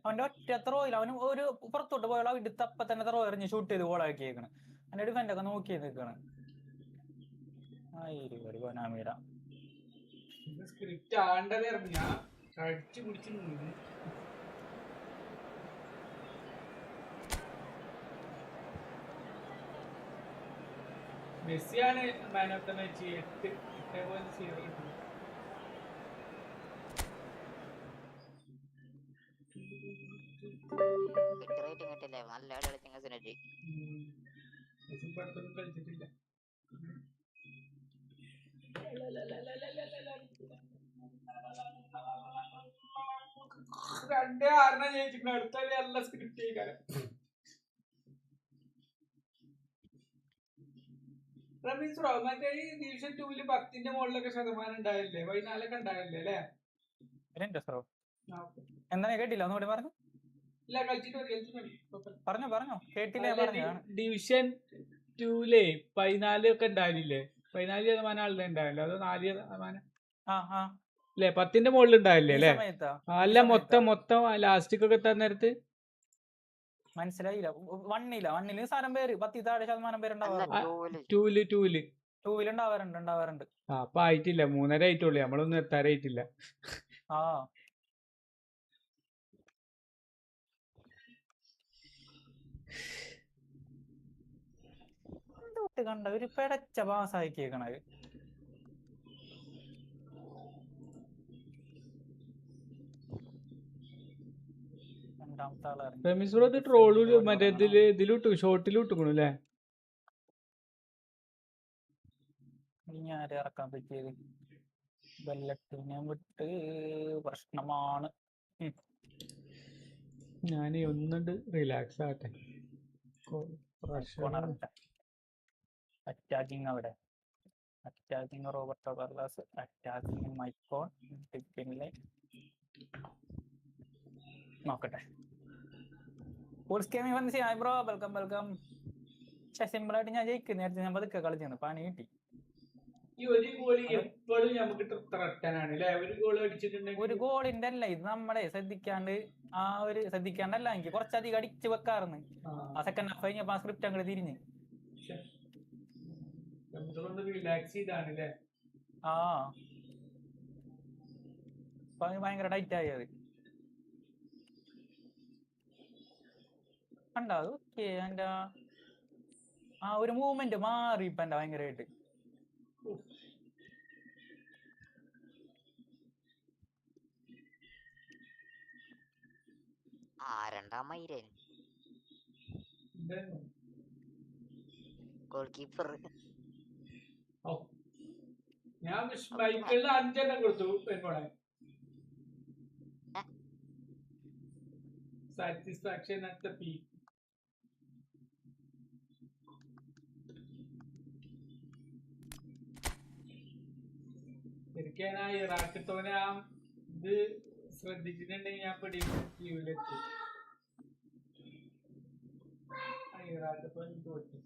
അവന്റെ ഒറ്റ ത്രോയിൽ അവന് ഒരു പുറത്തോട്ട് പോയാൽ അവന്റെ തപ്പ തന്നെ ത്രോ എറിഞ്ഞ് ഷൂട്ട് ചെയ്ത് ഗോളാക്കിയേക്കണ്. അവന്റെ ഡിഫൻഡ് ഒക്കെ നോക്കി നിൽക്കണം. സ്ക്രിപ്റ്റ് ആണ്ടതായിരുന്നു, ഞാൻ കടിച്ചു പിടിച്ച് നിന്ന്. മെസ്സിയാണ് man of the match. 8.0 rating കിട്ടില്ലേ? നല്ല കളിച്ചിട്ടില്ല. രണ്ടേ 6 ജയിച്ചിട്ടുണ്ട്. അടുത്ത നല്ല സ്ക്രിപ്റ്റ് ചെയ്യിക്കാരം. മറ്റേ ഈ ഡിവിഷൻ 2 10ന്റെ മുകളിലൊക്കെ ശതമാനം ഉണ്ടായില്ലേ? 14 ഉണ്ടായില്ലേ അല്ലേ? എന്താ കേട്ടില്ല, ഒന്നുകൂടി പറഞ്ഞു. ഇല്ല, കളിച്ചിട്ട് പറഞ്ഞോ കേട്ടില്ല. ഡിവിഷൻ 2 14 ഒക്കെ ഉണ്ടായില്ലേ? 14% ആളുടെ ഉണ്ടായില്ലേ? അതോ 4%? അല്ലെ 10ന്റെ മുകളിൽ ഉണ്ടായില്ലേ അല്ലേ? അല്ല, മൊത്തം ലാസ്റ്റിക്കൊക്കെ എത്താൻ നേരത്ത് മനസ്സിലായില്ല. വണ്ണില് സാധനം പേര് 10 താഴെ ശതമാനം പേരുണ്ടാവാറുണ്ട്. ഉണ്ടാവാറുണ്ട്. അപ്പൊ ആയിട്ടില്ല, 3.5 ആയിട്ടുള്ളൂ. നമ്മളൊന്നും എത്താറായിട്ടില്ല. കണ്ട ഒരു പെടച്ച പാസ്സാക്കിയേക്കണത്. ട്രോള് മറ്റേ ഇതിലിട്ടു, ഷോർട്ടിലിട്ടു അല്ലേ? ഞാൻ ഇറക്കാൻ പറ്റിയത് ബെല്ലറ്റിനെ വിട്ട് പ്രശ്നമാണ്. ഞാൻ ഒന്നുണ്ട് റിലാക്സ് ആകട്ടെ. അറ്റാക്കിങ് അവിടെ, അറ്റാക്കിങ് റോബർട്ടോ കാർലോസ്, അറ്റാക്കിങ് മൈക്കോൺ. ടിപ്പിനിലെ നോക്കട്ടെ. Bro welcome. പക്ഷെ സിമ്പിൾ ആയിട്ട് ഞാൻ ജയിക്കും. നേരത്തെ ഞാൻ പതുക്കെ കളിച്ചാണ്, പണി കിട്ടി. ഈ ഒരു ഗോളി എപ്പോഴും നമുക്ക് ത്രട്ടനാണ് അല്ലെ? ഒരു ഗോൾ അടിച്ചിട്ടുണ്ടെങ്കിൽ ഒരു ഗോളിന്റെ അല്ല ഇത്, നമ്മളെ ശ്രദ്ധിക്കാണ്ട് ശ്രദ്ധിക്കാണ്ടല്ല, എനിക്ക് കുറച്ചധികം അടിച്ചു വെക്കാറുണ്ട്. ആ സെക്കൻഡ് ഹാഫ് കഴിഞ്ഞപ്പോ ആ സ്ക്രിപ്റ്റ് അങ്ങോട്ട് തിരിഞ്ഞ് റിലാക്സ് ചെയ്താണല്ലേ. ആ ഭയങ്കര ടൈറ്റ് ആയത് കണ്ടോ? അത് ഓക്കെ. എന്റെ ആ ഒരു മൂവ്മെന്റ് മാറി ഇപ്പൊ എന്റെ ഭയങ്കരമായിട്ട്. രണ്ടാം മൈരൻ ഗോൾ കീപ്പർ. ഞാൻ മൈക്കിളിന് 5 എണ്ണം കൊടുത്തു എന്നോടെ. Satisfaction at the peak. ശരിക്കും ആ ഇറാഖത്തോനെ ആ ഇത് ശ്രദ്ധിച്ചിട്ടുണ്ടെങ്കിൽ ഞാൻ ടീമിലെത്തി. ആ ഇറാഖത്തോനെ തോറ്റു.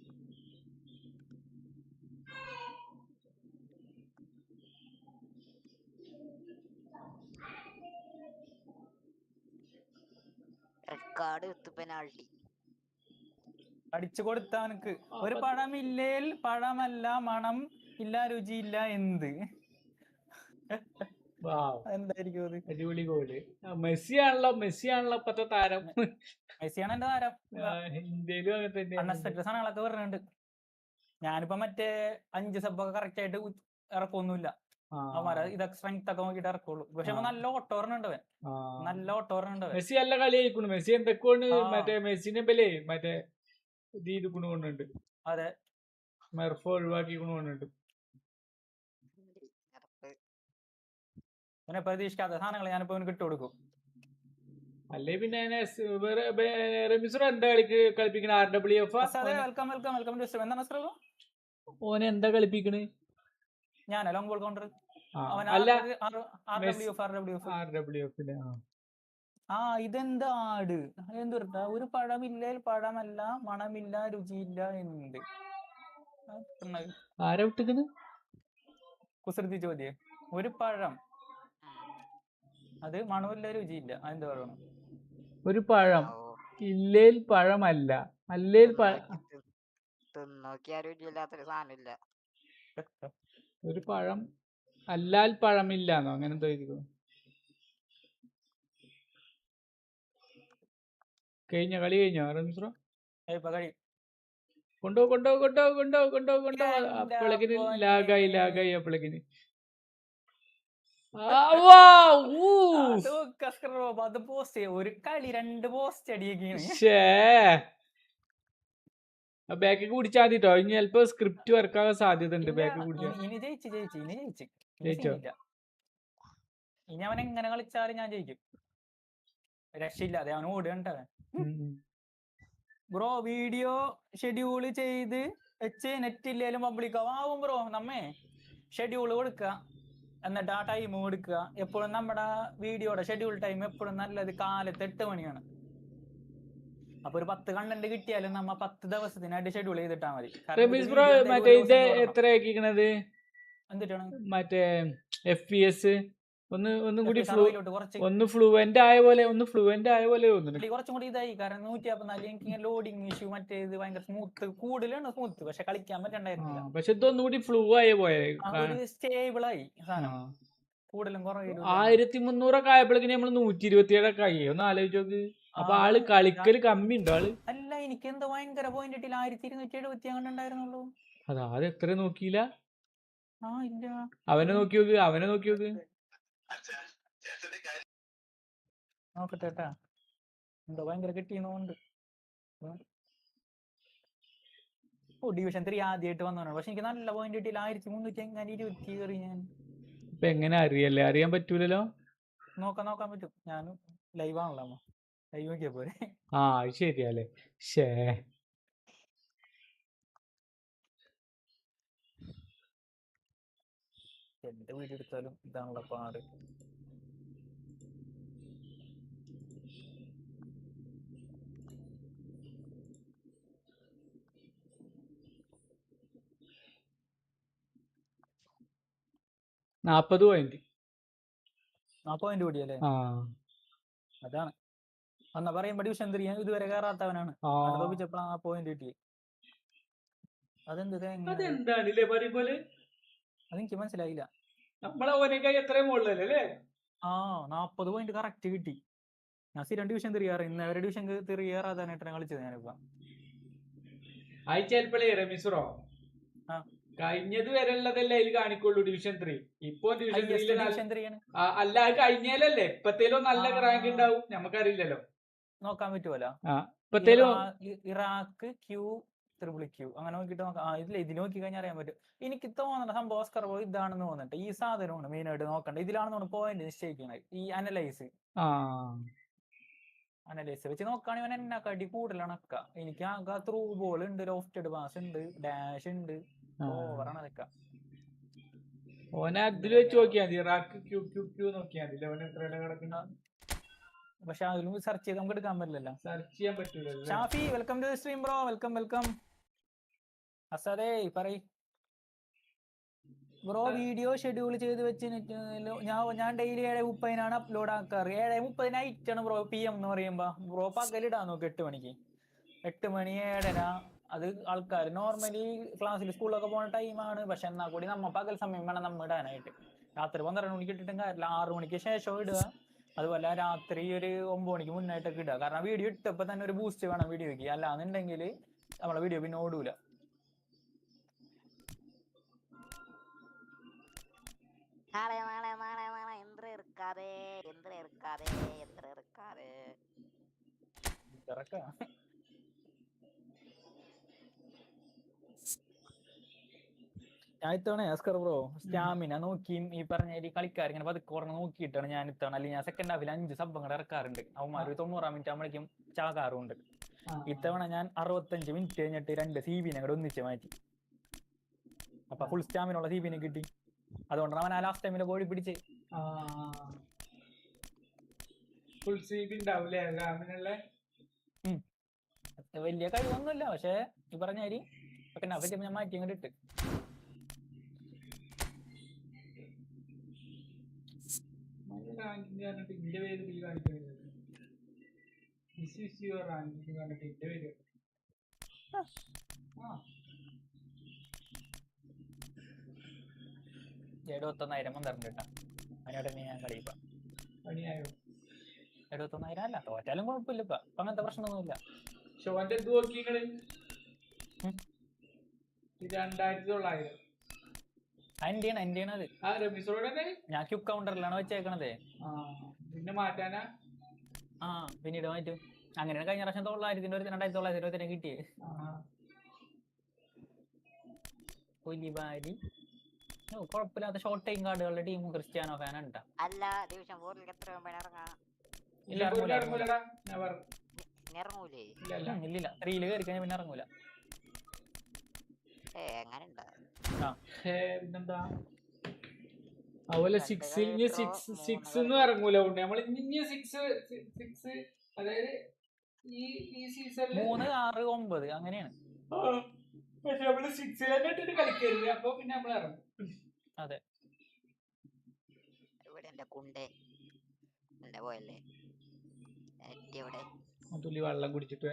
പെനാൾട്ടി അടിച്ചു കൊടുത്ത അവനക്ക്. ഒരു പഴമില്ലേൽ പഴമല്ല, മണം ഇല്ല, രുചിയില്ല. എന്ത് എന്തായിരിക്കും അത്? അടിപൊളി ഗോള്. മെസ്സിയാണല്ലോ ഇപ്പത്തെ താരം. മെസ്സിയാണ് എന്റെ താരം. ഇന്ത്യയിലും അങ്ങനെ തന്നെ അൺഎക്സ്പെക്ടഡ് സാധനങ്ങളൊക്കെ വരുന്നുണ്ട്. ഞാനിപ്പോ മറ്റേ 5 സബ്ബൊക്കെ കറക്റ്റ് ആയിട്ട് ഇറക്കൊന്നുമില്ല. ഇതൊക്കെ സ്ട്രെങ്ത് ഒക്കെ നോക്കിട്ട് ഇറക്കുള്ളൂ. പക്ഷെ നല്ല ഓട്ടോറിനുണ്ട്, നല്ല ഓട്ടോറിനുണ്ട്. മെസ്സി നല്ല കളിയായിക്കുന്നു. മെസ്സി എന്തൊക്കെയാണ് മറ്റേ മെസ്സിനെ ബലേ മറ്റേ ഇത് ചെയ്ത് കൊണ്ടുപോകുന്നുണ്ട്. അതെ, മെർഫോ ഒഴിവാക്കി കൊണ്ടുപോകുന്നുണ്ട്. പിന്നെ പ്രതീക്ഷിക്കാത്ത സാധനങ്ങൾ ഞാനിപ്പോ ഇട്ട് കൊടുക്കും. അല്ലേ പിന്നെ റെമിസർ എന്താ കളിപ്പിക്കണ? RWF ഓനെ എന്താ കളിപ്പിക്കണ്? ഞാനോ ലോങ് ബോൾ കൗണ്ടർ. ഇതെന്താ ആട് എന്തുട്ടാ? ഒരു പഴമില്ല, പഴമല്ല, മണമില്ല, രുചിയില്ല. എന്ത് ആരാ വിട്ടിക്കണ്? കുസൃതി ചോദ്യം. ഒരു പഴം, അത് മണമില്ല, രുചിയില്ല. അതെന്ത് പറയണം? ഒരു പഴം ഇല്ലേൽ പഴമല്ല, അല്ലേൽ രുചിയില്ലാത്തൊരു സാധനമില്ല. ഒരു പഴം അല്ലാൽ പഴമില്ലാന്നോ അങ്ങനെ എന്തോ ഇരിക്കുന്നു. കളി കഴിഞ്ഞോ റമിസ്രോ? കൊണ്ടോ അപ്പോഴേക്കിന് ലാഗായി അപ്പോഴേക്കിന്. ഒരു കളി 2 പോസ്റ്റ് അടിയൊക്കെയാണ്. ബാക്ക് കുടിച്ചാൽ മതിട്ടോ. ഇനി ചിലപ്പോ സ്ക്രിപ്റ്റ് വർക്കാകാൻ സാധ്യത ഉണ്ട്. ബാക്ക് കുടിച്ചാൽ ജയിച്ചോ? ഇനി അവൻ എങ്ങനെ കളിച്ചാലും ഞാൻ ജയിക്കും, രക്ഷയില്ലാതെ. അവൻ ഓടുകണ്ടവൻ. ബ്രോ വീഡിയോ ഷെഡ്യൂള് ചെയ്ത് വെച്ച് നെറ്റ് ഇല്ലേലും പബ്ലിക് ആവും ബ്രോ. നമ്മേ ഷെഡ്യൂൾ കൊടുക്കുക, എന്നിട്ട് ആ ടൈം കൊടുക്കുക. എപ്പോഴും നമ്മുടെ വീഡിയോയുടെ ഷെഡ്യൂൾ ടൈം എപ്പോഴും നല്ലത് കാലത്ത് 8 മണിയാണ്. അപ്പൊ ഒരു 10 കണ്ടന്റ് കിട്ടിയാലും നമ്മ 10 ദിവസത്തിനായിട്ട് ഷെഡ്യൂൾ ചെയ്തിട്ടാ മതി. മറ്റേ FPS ഒന്നും കൂടി ഫ്ലുവന്റ് ആയ പോലെ തോന്നുന്നു. കുറച്ചും കൂടി ഇതായി, കാരണം 154 എനിക്ക് ലോഡിങ് ഇഷ്യൂ മറ്റേത് ഭയങ്കര സ്മൂത്ത്, കൂടുതലാണ് സ്മൂത്ത്, പക്ഷെ കളിക്കാൻ പറ്റണ്ടായിരുന്നില്ല. പക്ഷെ ഇതൊന്നും കൂടി ഫ്ലൂ ആയ പോലെ സ്റ്റേബിൾ ആയി സാധനം. കൂടുതലും 1300 ആയപ്പോഴേക്കും നമ്മള് 127 ആയി. ഒന്ന് ആലോചിച്ച് നോക്ക്. അപ്പൊ ആള് കളിക്കല് കമ്മി ഉണ്ടോ? ആള് അല്ല, എനിക്ക് എന്തോ ഭയങ്കര പോയിന്റ് ഇട്ടില്ല. 1270 അങ്ങനെ ഉണ്ടായിരുന്നുള്ളൂ. അത് എത്ര നോക്കിയില്ല. ഇല്ല, അവനെ നോക്കി നോക്ക്. നോക്കട്ടെ കേട്ടാ. എന്തോ ഭയങ്കര കിട്ടിയെന്നുണ്ട്. ഡിവിഷൻ 3 ആദ്യമായിട്ട് വന്നതാണ്. പക്ഷെ എനിക്ക് നല്ല പോയിന്റ് കിട്ടിയില്ല. 1320 കയറി ഞാൻ. ഇപ്പൊ എങ്ങനെ അറിയാൻ പറ്റൂലല്ലോ. നോക്കാൻ പറ്റും. ഞാൻ ലൈവ് ആണല്ലോ, ലൈവ് നോക്കിയാ പോരെ. ശരിയല്ലേ. എന്ത് വീഡിയോ എടുത്താലും ഇതാണല്ലോ പാട്. 40 പോയിന്റ്. 40 പോയിന്റ് കൂടിയല്ലേ? അതാണ് അന്നാ പറയുമ്പോ ഡിവിഷൻ 3 ഇതുവരെ കയറാത്തവനാണ്. തോപ്പിച്ചപ്പോൾ ആ പോയിന്റ് കിട്ടി. അതെന്താണല്ലേ പറയുമ്പോലെ? അതെനിക്ക് മനസ്സിലായില്ല. നമ്മളെ ഓനേക്കായി എത്രയും മുകളിലല്ലേ? 40 പോയിന്റ് കറക്റ്റ് കിട്ടി. ഞാൻ സ്ഥിരം ഡിവിഷൻ 3 കയറി. ഇന്നവരെ ഡിവിഷൻ 3 കയറാത്തവനായിട്ടാണ് കളിച്ചത് ഞാനിപ്പോ. അയച്ചപ്പോഴേ റമീസുറോ കഴിഞ്ഞത് വരെ ഉള്ളതല്ലേ അതിൽ കാണിക്കുള്ളൂ ഡിവിഷൻ 3. ഇപ്പൊ ഡിവിഷൻ 3 അല്ല, അത് കഴിഞ്ഞാലല്ലേ ഇപ്പത്തേലും നല്ല റാങ്ക് ഉണ്ടാവും. നമുക്കറിയില്ലല്ലോ, നോക്കാൻ പറ്റുമല്ലോ. ഇറാഖ് ക്യൂ ക്യൂ അങ്ങനെ നോക്കിട്ട് നോക്കാം. ഇതിൽ നോക്കി കഴിഞ്ഞാൽ അറിയാൻ പറ്റും. എനിക്ക് തോന്നുന്ന സംഭവം ഓസ്കർ ഇതാണെന്ന് തോന്നിട്ട് ഈ സാധനമാണ് മെയിൻ ആയിട്ട് നോക്കണ്ടത്. ഇതിലാണെന്ന് പോയിന്റ് നിശ്ചയിക്കുന്നത്. ഈ അനലൈസ് വെച്ച് നോക്കുകയാണെങ്കിൽ എന്നെ കടി കൂടുതലാണ് അക്ക. എനിക്ക് ആകെ ത്രൂ ബോൾ ഉണ്ട്, ലോഫ്റ്റഡ് പാസ് ഉണ്ട്, ഡാഷ് ഉണ്ട്, ഓവറാണ് അതൊക്കെ. ഓനെ അതിൽ വെച്ച് നോക്കിയാൽ മതി. ഇറാഖ് ക്യൂ ക്യൂ ക്യൂ നോക്കിയാൽ മതി. പക്ഷെ അതിലും സെർച്ച് ചെയ്ത് നമുക്ക് എടുക്കാൻ പറ്റില്ലല്ലോ. സെർച്ച് ചെയ്യാൻ പറ്റൂല. Shafi welcome to stream bro. Welcome. അസദേ പറയ് ബ്രോ. വീഡിയോ ഷെഡ്യൂൾ ചെയ്ത് വെച്ച് ഞാൻ ഡെയിലി 7:30 അപ്ലോഡ് ആക്കാറ്. 7:30 നൈറ്റ് ആണ് ബ്രോ. PM എന്ന് പറയുമ്പോ ബ്രോ പകലിടാൻ നോക്ക്. 8 മണിക്ക് 8 മണി 7:30 അത് ആൾക്കാർ നോർമലി ക്ലാസ്സിൽ സ്കൂളിലൊക്കെ പോകുന്ന ടൈമാണ്. പക്ഷെ എന്നാൽ കൂടി നമ്മ പകൽ സമയം വേണം നമ്മ ഇടാനായിട്ട്. രാത്രി 12 മണിക്ക് ഇട്ടിട്ടും കാര്യമില്ല. 6 മണിക്ക് ശേഷം ഇടുക. അതുപോലെ രാത്രി ഒരു 9 മണിക്ക് മുന്നായിട്ടൊക്കെ ഇടുക. കാരണം വീഡിയോ ഇട്ടപ്പോൾ തന്നെ ഒരു ബൂസ്റ്റ് വേണം വീഡിയോക്ക്. അല്ലാന്നുണ്ടെങ്കിൽ നമ്മളെ വീഡിയോ പിന്നെ ഓടൂല. ഞാൻ ഇത്തവണ ആസ്കർ ബ്രോ സ്റ്റാമിന നോക്കിയും ഈ പറഞ്ഞ കളിക്കാർ ഇങ്ങനെ പതുക്കെ കുറഞ്ഞ് നോക്കിയിട്ടാണ് ഞാൻ ഇത്തവണ. അല്ലെങ്കിൽ ഞാൻ സെക്കൻഡ് ഹാഫിൽ 5 സബ് കൂടെ ഇറക്കാറുണ്ട്. അവന്മാർ 90 മിനിറ്റ് ആകുമ്പോഴേക്കും ചാകാറുണ്ട്. ഇത്തവണ ഞാൻ 65 മിനിറ്റ് കഴിഞ്ഞിട്ട് 2 CB കൂടെ ഒന്നിച്ച് മാറ്റി. അപ്പൊ ഫുൾ സ്റ്റാമിനുള്ള CB കിട്ടി. അതുകൊണ്ടാണ് അവൻ ആ ലാസ്റ്റ് ടൈമിലെ ഗോളി പിടിച്ച്. വലിയ കഴിവൊന്നുമില്ല, പക്ഷെ ഈ പറഞ്ഞ കാര്യം സെക്കൻഡ് ഹാഫ് ഞാൻ മാറ്റി അങ്ങോട്ട് ഇട്ട്. $71,000 അതിനോട് ഞാൻ കളിയിപ്പ. 71,000 അല്ല, തോറ്റാലും കുഴപ്പമില്ല. ഇപ്പൊ അങ്ങനത്തെ പ്രശ്നമൊന്നുമില്ല. ഞാൻ ക്യൂ കൗണ്ടറിലാണ് വെച്ചേക്കണത്. പിന്നെ മാറ്റാനാ? പിന്നീട് മാറ്റും. അങ്ങനെയാണ് കഴിഞ്ഞ പ്രാവശ്യം 2,920 കിട്ടിയത്. കുഴപ്പമില്ലാത്ത ഷോർട്ട് ടൈം കാർഡുകളുടെ ടീം ക്രിസ്ത്യാനോ ഫാനാണ്. അല്ല ഡിവിഷൻ 4 എത്ര ഇറങ്ങാം? ഇല്ല 3 കയറി കഴിഞ്ഞാൽ പിന്നെ ഇറങ്ങൂല. പിന്നെന്താ അതുപോലെ 6 ഇറങ്ങൂല. നമ്മള് 6 അതായത് ഈ സീസണിൽ 3, 6, 9 അങ്ങനെയാണ്. പക്ഷെ നമ്മള് 6 തന്നെ ഇട്ടിട്ട് കളിക്കരുത്. അപ്പൊ പിന്നെ നമ്മൾ ഇറങ്ങും. അതെ. ഇവിടെ എന്റെ കുണ്ടേ എന്റെ പോയല്ലേ ഇവിടെ തുള്ളി വെള്ളം കുടിച്ചിട്ട്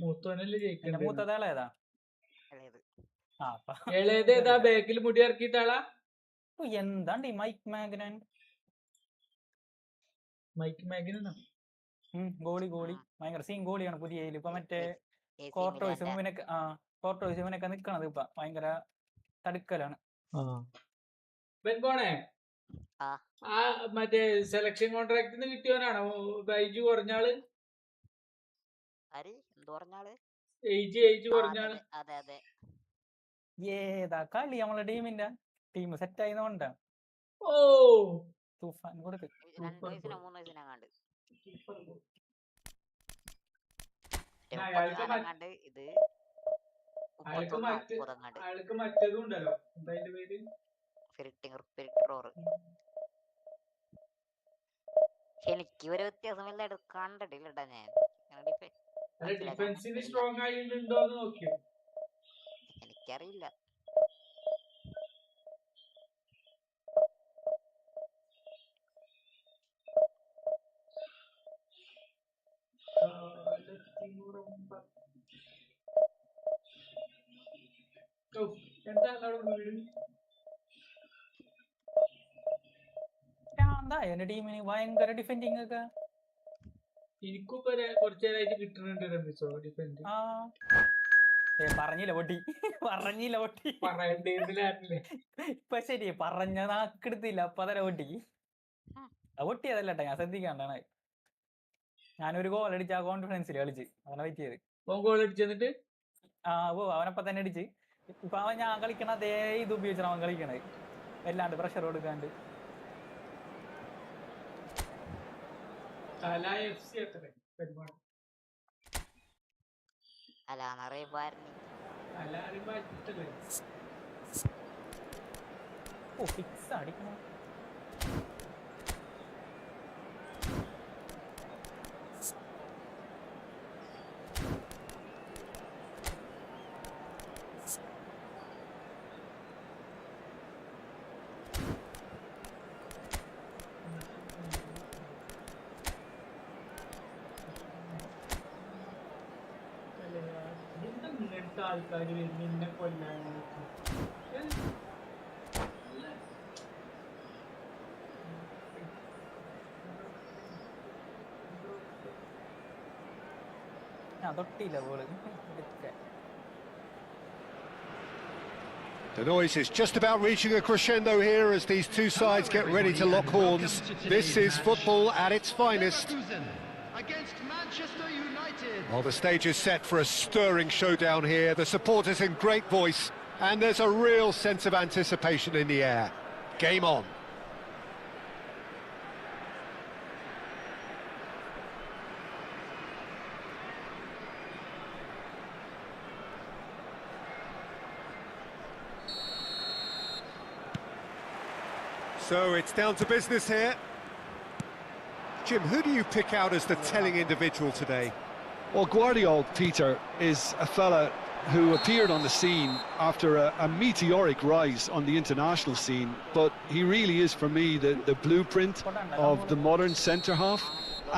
മൂത്തോനല്ലേ എന്റെ ജയിക്കണ്ടേ? മൂത്തത് ഇളയതാ. ഇളയത്. ആ അപ്പൊ ഇളയത് ഏതാ ബാക്കിൽ മുടി ഇറക്കിയിട്ടാളാ? എന്താണ്ട് ഈ മൈക്ക് മാഗ്നൻ മൈക്ക് മാഗിനോ? ഗോളി ഭയങ്കര സീൻ ഗോളിയാണ് പുതിയ. ഇപ്പൊ മറ്റേ AC കോർട്ടോയ്സും മിലാന്റെ. ഇവനൊക്കെ കോർട്ടോയ്സും ഇവനൊക്കെ നിക്കണത് ഇപ്പൊ ഭയങ്കര തടുക്കലാണ്. ബെൻപോണേ ആ ആ മറ്റേ സെലക്ഷൻ കോൺട്രാക്ടിന് കിട്ടിയവനാണോ ബൈജു കുറഞ്ഞാള്? ആര് എന്ത് പറഞ്ഞാള്? ഏജ് ആ, അതെ കുറഞ്ഞാള്. അതെ അതെ. ഏതാ കളി നമ്മളെ ടീം സെറ്റ് ആയിന്നോണ്ടാ ഓ തൂഫാൻ കൊടുത്ത്. 2 വയസ്സിനോ 3 വയസ്സിനോ കണ്ട് അയാൾക്ക് 34 കണ്ട് ഇത് 31 30 അയാൾക്ക് മറ്റേതും ഉണ്ടല്ലോ, എന്താ അതിന്റെ പേര്? ഫിൽറ്റർ. എനിക്ക് ഒരു വ്യത്യാസമില്ല കണ്ടിട്ടില്ലട്ടാ ഞാൻ. ഡിഫൻസിന് സ്ട്രോങ് ആയിട്ടുണ്ടോന്ന് നോക്കിയോ? എനിക്കറിയില്ല. എന്റെ ടീമിന് ഭയങ്കര ഡിഫെൻഡിങ് ഒക്കെ. എനിക്കിപ്പോ കുറച്ചു നേരമായിട്ട് കിട്ടുന്നുണ്ട് ഡിഫൻഡ്. പറഞ്ഞില്ല പൊട്ടി പറയണ്ടേ? ഇപ്പൊ ശരി പറഞ്ഞ നാക്കെടുത്തില്ല, അപ്പൊ അതല്ല പൊട്ടി. പൊട്ടിയതല്ലട്ടെ, ഞാൻ ശ്രദ്ധിക്കാണ്ടാണ്. ഞാനൊരു ഗോൾ അടിച്ച് ആ കോൺഫിഡൻസിൽ കളിച്ച് അവനെ പറ്റിയത്. ഗോൾ അടിച്ചെന്നിട്ട് അവനപ്പം തന്നെ അടിച്ച്. ഇപ്പൊ അവൻ ഞാൻ കളിക്കണ അതേ ഇത് ഉപയോഗിച്ചാണ് അവൻ കളിക്കണത്, വല്ലാണ്ട് പ്രഷർ കൊടുക്കാണ്ട്. ഫിക്സ് അടിക്കണം. ആൾക്കാര് നിന്നെ കൊല്ലാൻ തൊട്ടില്ല goal. The noise is just about reaching a crescendo here as these two sides get ready to lock horns. This is football at its finest. Against Manchester United. Well, the stage is set for a stirring showdown here. The supporters in great voice, and there's a real sense of anticipation in the air. Game on. So it's down to business here. Jim, who do you pick out as the telling individual today? Well, Guardiola, Peter, is a fella who appeared on the scene after a meteoric rise on the international scene, but he really is, for me, the blueprint of the modern centre-half,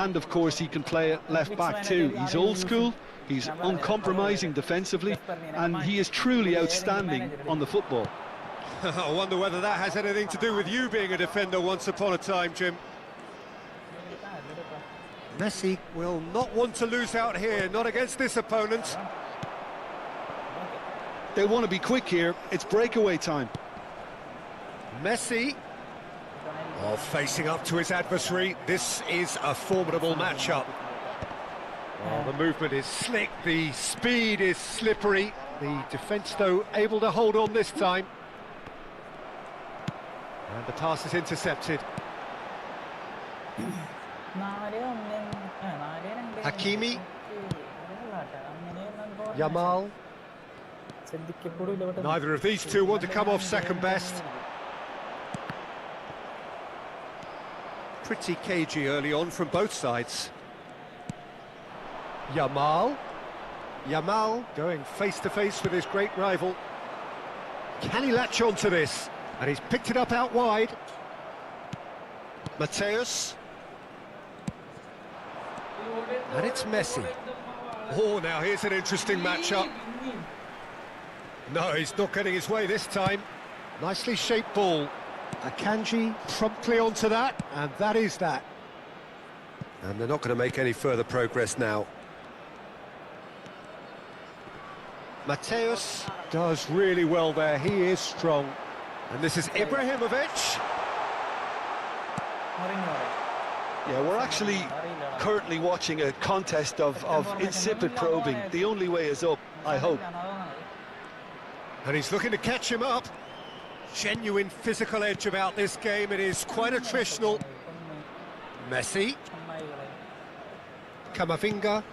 and of course he can play at left-back too. He's old school, he's uncompromising defensively, and he is truly outstanding on the football. I wonder whether that has anything to do with you being a defender once upon a time, Jim. Messi will not want to lose out here, not against this opponent. They want to be quick here, it's breakaway time. Messi, facing up to his adversary. This is a formidable matchup. The movement is slick, the speed is slippery. The defence, though, able to hold on this time. And the pass is intercepted. Hakimi. Yamal. Neither of these two want to come off second best. Pretty cagey early on from both sides. Yamal going face to face with his great rival. Can he latch on to this? And he's picked it up out wide. Mateus. And it's Messi. Oh, now here's an interesting matchup. No, he's not getting his way this time. Nicely shaped ball. Akanji promptly onto that, and that is that. And they're not going to make any further progress now. Mateus does really well there. He is strong. And this is Ibrahimovic. Yeah, we're actually currently watching a contest of insipid probing. The only way is up, I hope. And he's looking to catch him up. Genuine physical edge about this game. It is quite attritional. Messi. Camavinga.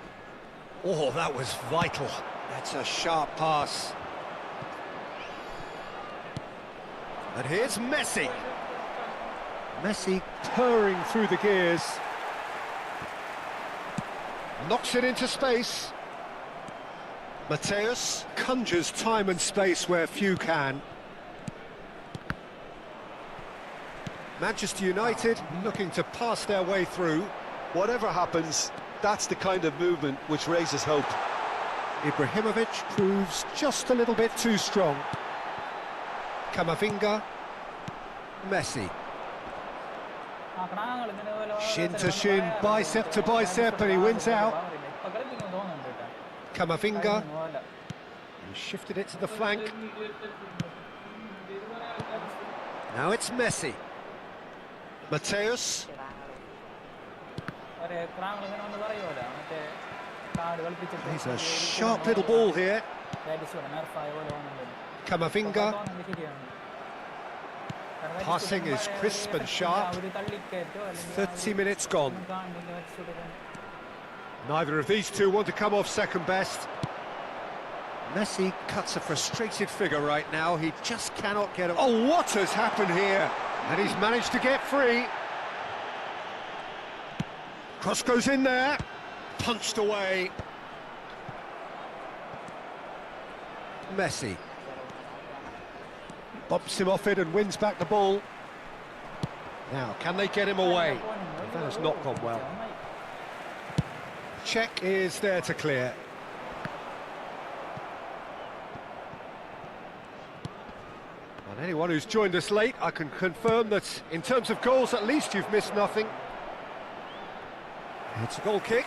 Oh, that was vital. That's a sharp pass. And here's Messi. Messi purring through the gears. Knocks it into space. Mateus conjures time and space where few can. Manchester United looking to pass their way through. Whatever happens, that's the kind of movement which raises hope. Ibrahimovic proves just a little bit too strong. Camavinga. Messi. Shin to shin, bicep to bicep, and he wins out. Camavinga. He shifted it to the flank. Now it's Messi. Mateus. He's a sharp little ball here. Camavinga. Passing is crisp and sharp. 30 minutes gone. Neither of these two want to come off second best. Messi cuts a frustrated figure right now. He just cannot get it. Oh, what has happened here? And he's managed to get free. Cross goes in there. Punched away. Messi. Bumps him off it and wins back the ball. Now, can they get him away? That has not gone well. Check is there to clear. And anyone who's joined us late, I can confirm that in terms of goals, at least you've missed nothing. It's a goal kick.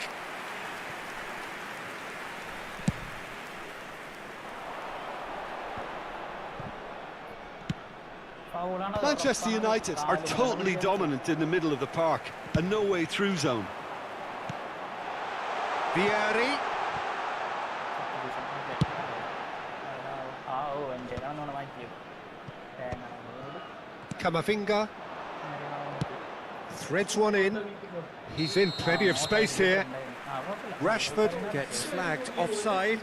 Manchester United are totally dominant in the middle of the park, a no-way through zone. Vieri. Camavinga. Threads one in. He's in plenty of space here. Rashford gets flagged offside.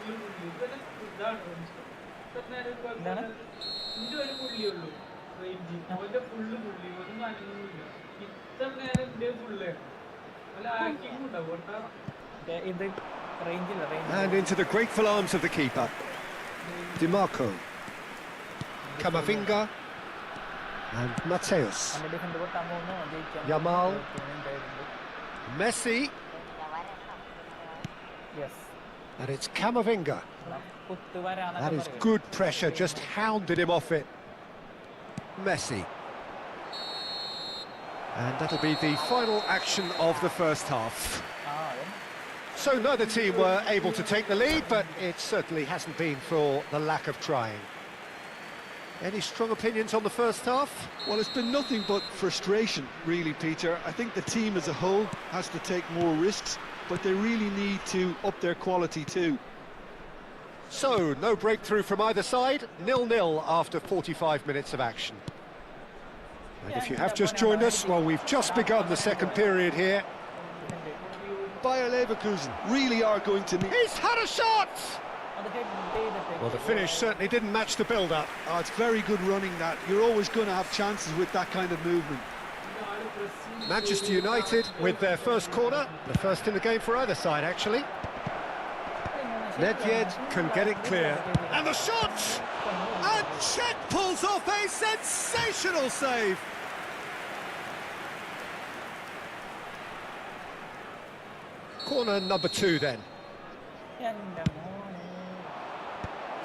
And into the grateful arms of the keeper. DiMarco. Camavinga. And Mateus. Yamal. Messi. Yes. And it's Camavinga. That is good pressure, just hounded him off it. Messi. And that'll be the final action of the first half. So neither team were able to take the lead, but it certainly hasn't been for the lack of trying. Any strong opinions on the first half? Well, it's been nothing but frustration, really, Peter. I think the team as a whole has to take more risks, but they really need to up their quality too. So, no breakthrough from either side, 0-0 after 45 minutes of action. And if you have just joined us, well, we've just begun the second period here. Bayer Leverkusen really are going to need... He's had a shot! Well, the finish certainly didn't match the build-up. Oh, it's very good running, that. You're always going to have chances with that kind of movement. Manchester United with their first corner, the first in the game for either side, actually. Nedved can get it clear. And the shot! And Czech pulls off a sensational save! Corner number 2 then.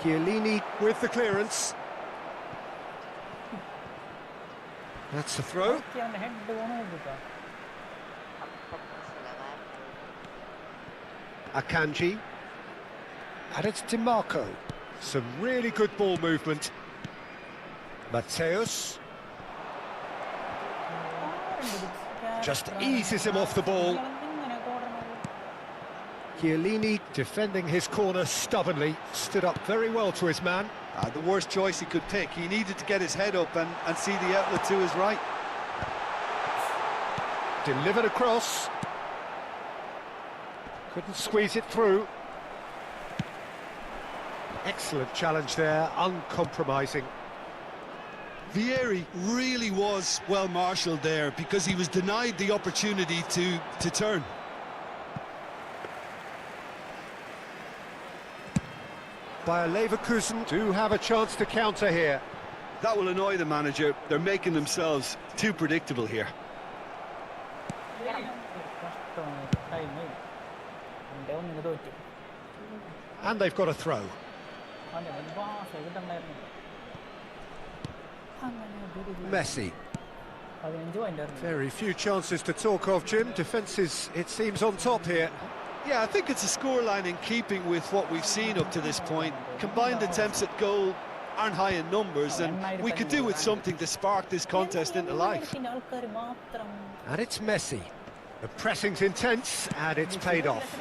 Chiellini with the clearance. That's the throw. Akanji. And it's DiMarco. Some really good ball movement. Mateus. Just eases him off the ball. Chiellini defending his corner stubbornly. Stood up very well to his man. The worst choice he could pick. He needed to get his head up and see the outlet to his right. Delivered across. Couldn't squeeze it through. Excellent challenge there, uncompromising. Vieri really was well marshalled there because he was denied the opportunity to turn. Bayer Leverkusen do have a chance to counter here. That will annoy the manager. They're making themselves too predictable here. And they've got a throw. Messi. Very few chances to talk of, Jim. Defence is, it seems, on top here. Yeah, I think it's a scoreline in keeping with what we've seen up to this point. Combined attempts at goal aren't high in numbers, and we could do with something to spark this contest into life. And it's Messi. The pressing's intense, and it's paid off.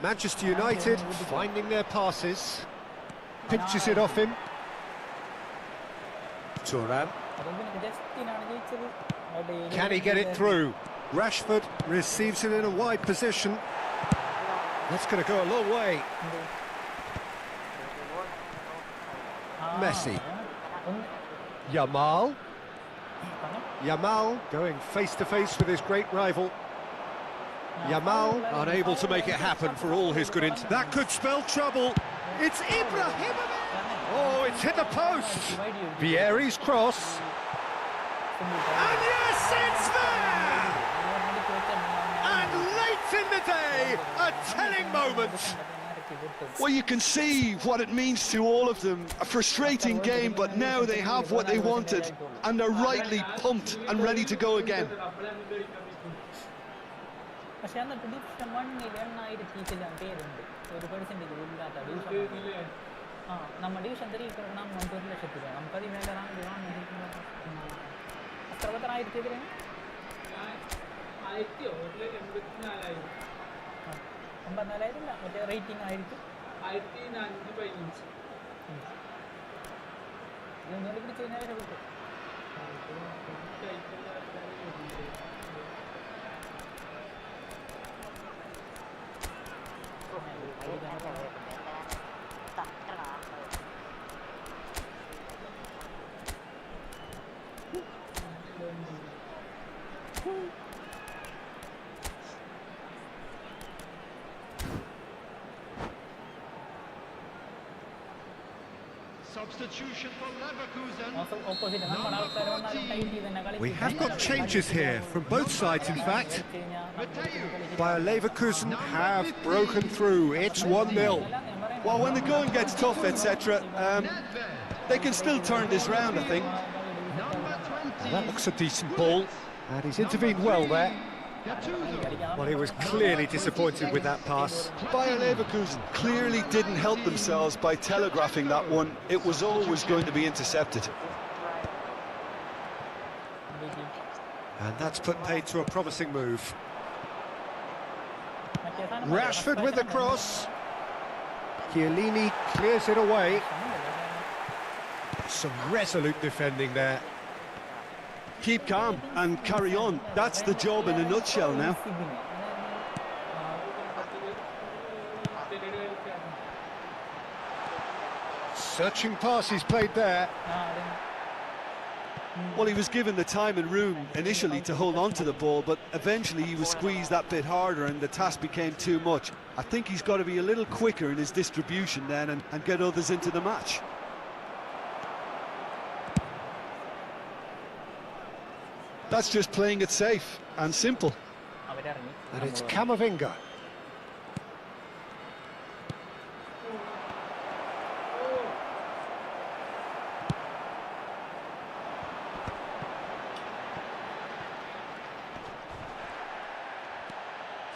Manchester United finding their passes. Pinches it off him. Thuram. Can he get it through? Rashford receives it in a wide position. That's going to go a long way. Messi. Yamal. Yamal going face-to-face with his great rival. Yamal unable to make it happen for all his good intent. That could spell trouble. It's Ibrahimovic! Oh, it's hit the post. Vieri's cross. And yes, it's there! And late in the day, a telling moment. Well, you can see what it means to all of them. A frustrating game, but now they have what they wanted, and they're rightly pumped and ready to go again. Substitution for Leverkusen. We have got changes here from both sides, in fact. Bayer Leverkusen have broken through. It's 1-0. Well, when the going gets tough, etc., they can still turn this round, I think. That looks a decent ball, and he's intervened well there. Well, he was clearly disappointed with that pass. Bayer Leverkusen clearly didn't help themselves by telegraphing that one. It was always going to be intercepted. And that's put paid to a promising move. Rashford with the cross. Chiellini clears it away. Some resolute defending there. Keep calm and carry on. That's the job in a nutshell now. Searching pass he's played there. Well, he was given the time and room initially to hold on to the ball, but eventually he was squeezed that bit harder and the task became too much. I think he's got to be a little quicker in his distribution then and get others into the match. That's just playing it safe and simple. And it's Camavinga.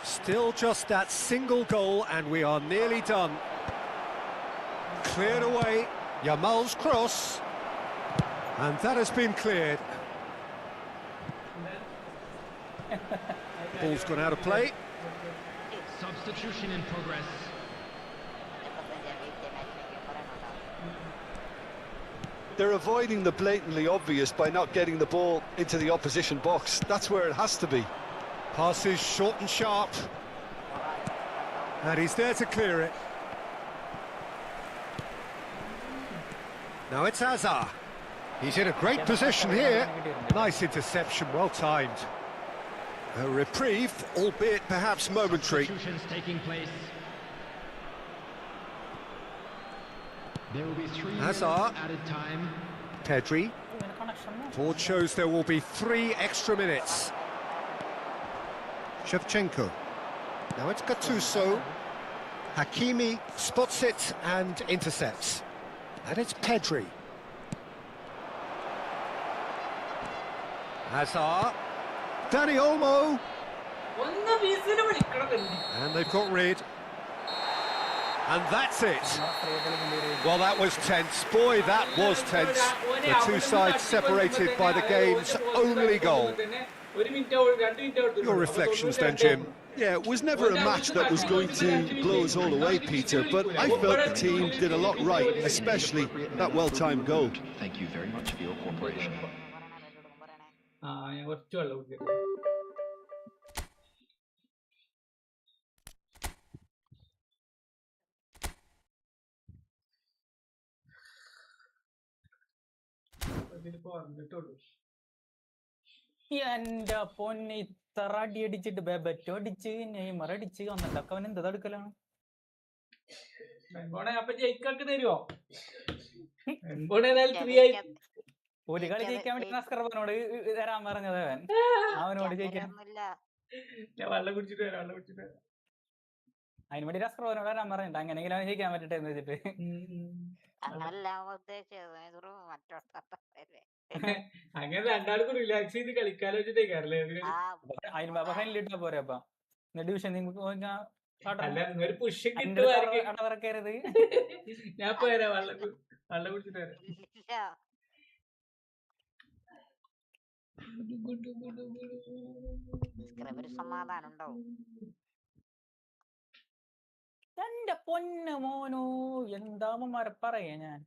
Still just that single goal and we are nearly done. Cleared away, Yamal's cross. And that has been cleared. Ball's gone out of play. Substitution in progress. They're avoiding the blatantly obvious by not getting the ball into the opposition box. That's where it has to be. Passes short and sharp. And he's there to clear it. Now it's Azar. He's in a great position here. Nice interception, well timed. A reprieve, albeit perhaps momentary. Substitutions taking place. There will be 3 minutes Hazard. added time. Pedri. Board shows there will be 3 extra minutes. Shevchenko. Now it's Gattuso. Hakimi spots it and intercepts. And it's Pedri. Hazard. Dani Olmo. And they've got rid. And that's it. Well, that was tense. Boy, that was tense. The two sides separated by the game's only goal. Your reflections then, Jim? Yeah, it was never a match that was going to blow us all away, Peter, but I felt the team did a lot right, especially that well-timed goal. Thank you very much for your cooperation. എന്റെ പൊന്ന് ഇത്ര അടി അടിച്ചിട്ട് Bebeto അടിച്ച് Neymar അടിച്ച് വന്നിട്ടൊക്കെ അവൻ എന്താ എടുക്കലാണ് ഒരു കളി ജയിക്കാൻ വേണ്ടി നസ്കർബനോട് തരാൻ പറഞ്ഞത് അവനോട് ജയിക്കാൻ അതിന് വേണ്ടി നസ്കർബനോട് തരാൻ പറഞ്ഞിട്ട് അങ്ങനെയെങ്കിലും അവൻ ജയിക്കാൻ പറ്റട്ടെ എന്ന് വെച്ചിട്ട് അങ്ങനെ രണ്ടാൾക്കും റിലാക്സ് ചെയ്ത് കളിക്കാലോ വെച്ചിട്ടേക്കാറല്ലേ അതിന് ഫൈനലിട്ടാ പോരെ അപ്പൊ ഡിവിഷൻ ഒരു പുഷ് അടവറക്കരുത് ഞാൻ പോരാ വെള്ളം കുടിച്ചിട്ട് വരാം സമാധാനം ഉണ്ടാവും എന്റെ പൊന്ന് മോനു എന്താമ്മമാരെ പറയാ ഞാൻ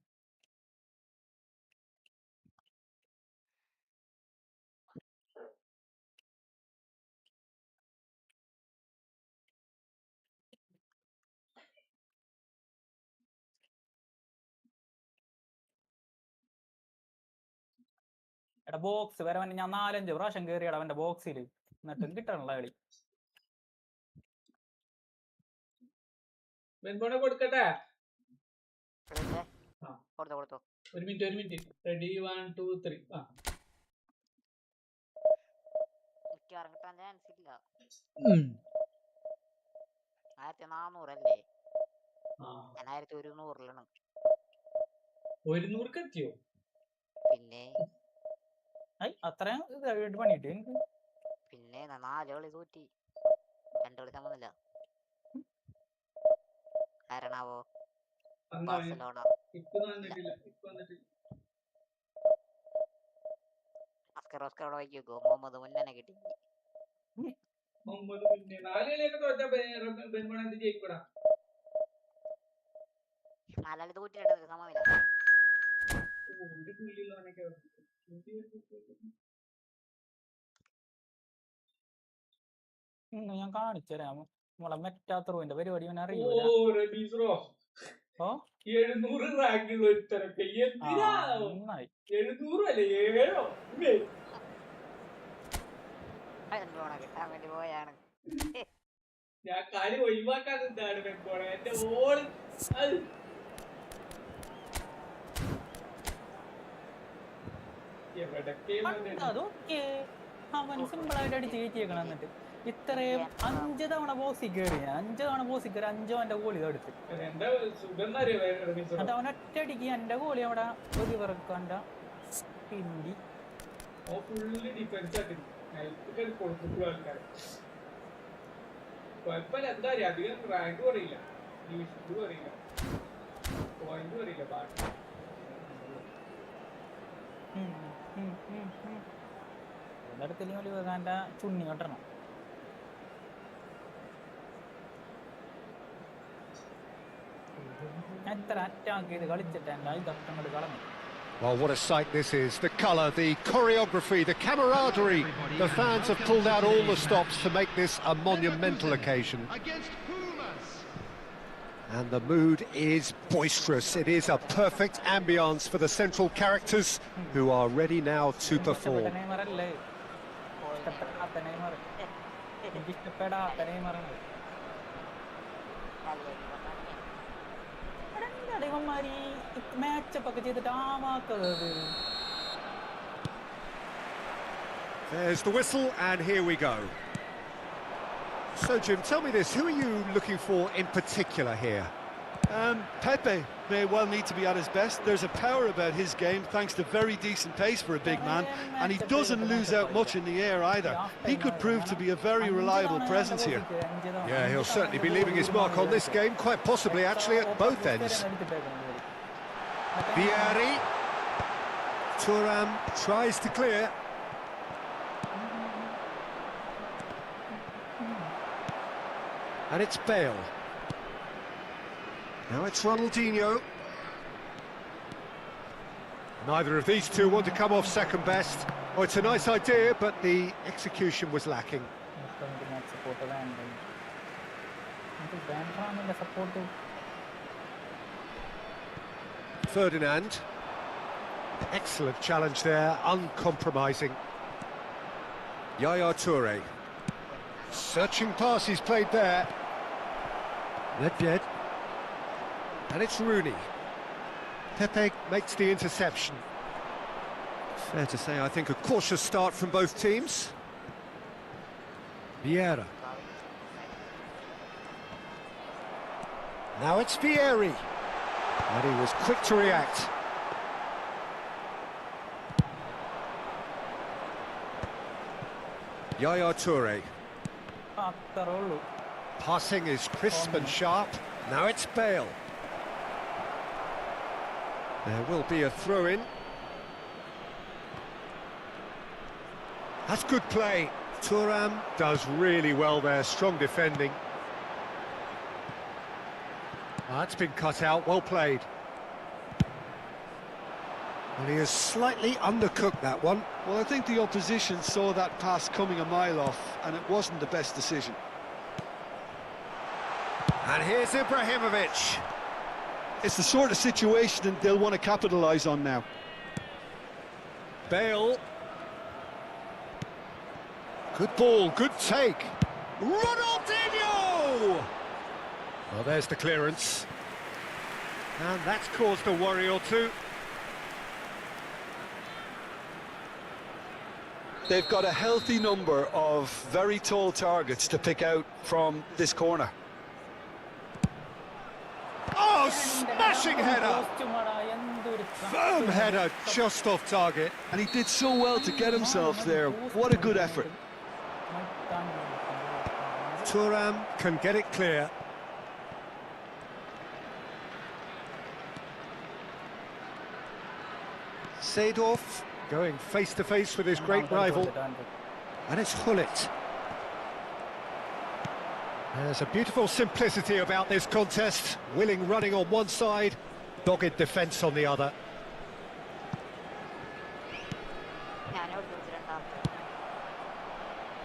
എടാ ബോക്സ് വരെ ഞാൻ 4-5 പ്രാവശ്യം കയറിയടാ അവന്റെ ബോക്സിൽ എന്നിട്ടും കിട്ടണല്ലോ കളി കൊടുക്കട്ടെ കൊടുത്തോ ഒരു മിനിറ്റ് റെഡി 1 2 3 ഇറങ്ങിട്ടാൻ ചാൻസ് ഇല്ല 1400 അല്ലേ 1100 100 എത്തിയോ പിന്നെ അത്രയും പണിയിട്ട് എനിക്ക് പിന്നെ 4 കളി തോറ്റി 2 കളി തമ്മില്ല കാരണാവോ ഓസ്കർ വായിക്കോ മുഹമ്മദ് മുന്നേ കിട്ടി നാലാളി തോറ്റിട്ട് സമയമില്ല ഞാൻ കാണിച്ചുതരാം നമ്മളെ മെറ്റാത്രോന്റെ പരിപാടി അവൻ അറിയൂല 700 റാങ്കുള്ള ഒരുത്തരൊക്കെ 700 അല്ലേ 7 കിട്ടാൻ വേണ്ടി പോയാണ് ഞാൻ കാര്യം ഒഴിവാക്കാൻ എന്താണ് എന്റെ ഓള് അതൊക്കെ അവൻ സിമ്പിൾ ആയിട്ട് അടിച്ച് കയറ്റിയേക്കണം എന്നിട്ട് ഇത്രയും 5 തവണ ബോസിൽ കയറി 5 തവണ ബോസിൽ കയറി 5 അവന്റെ ഗോളി ഇതെടുത്ത് എന്നിട്ട് അവൻ ഒറ്റയടിക്ക് എന്റെ ഗോളി അവിടെ ഒരു വിറക്കണ്ട പിണ്ടി ഫുള്ള് ഡിഫൻസ് കൊടുത്തിട്ടുള്ള ആൾക്കാർ കുഴപ്പമില്ല. എന്താ അറിയാം, അധികം റാങ്ക് പറയില്ല, ഇത് പറയില്ല, പോയിന്റ് പറയില്ല, ബാക്കി എല്ലായിടത്തിലും വലിയ വേകാൻ്റെ ചുണ്ണി കെട്ടണം. എത്ര അറ്റാക്ക് ചെയ്ത് കളിച്ചിട്ട് എൻ്റെ ഇതൊക്കെ അങ്ങോട്ട് കളഞ്ഞു. Well, what a sight this is. The colour, the choreography, the camaraderie. The fans have pulled out all the stops to make this a monumental occasion. And the mood is boisterous. It is a perfect ambience for the central characters who are ready now to perform. There's the whistle, and here we go. So, Jim, tell me this, who are you looking for in particular here? Pepe may well need to be at his best. There's a power about his game, thanks to very decent pace for a big man, and he doesn't lose out much in the air either. He could prove to be a very reliable presence here. Yeah, he'll certainly be leaving his mark on this game, quite possibly actually at both ends. Vieri. Thuram tries to clear. And it's Bale. Now it's Ronaldinho. Neither of these two want to come off second best. Oh, it's a nice idea, but the execution was lacking. Ferdinand. Excellent challenge there, uncompromising. Yaya Toure. Searching pass he's played there. Nedved. And it's Rooney. Pepe makes the interception. Fair to say, I think, a cautious start from both teams. Vieira. Now it's Vieri. And he was quick to react. Yaya Toure. Passing is crisp and sharp. Now it's Bale. There will be a throw-in. That's good play. Thuram does really well there, strong defending. That's been cut out, well played. And he has slightly undercooked that one. Well, I think the opposition saw that pass coming a mile off, and it wasn't the best decision. And here's Ibrahimovic. It's the sort of situation they'll want to capitalise on now. Bale. Good ball, good take. Ronaldinho! Well, there's the clearance. And that's caused a worry or two. They've got a healthy number of very tall targets to pick out from this corner. Oh, smashing header! Firm header, just off target. And he did so well to get himself there. What a good effort. Thuram can get it clear. Seedorf going face-to-face with his great rival. And it's Hullet. There's a beautiful simplicity about this contest. Willing running on one side, dogged defence on the other.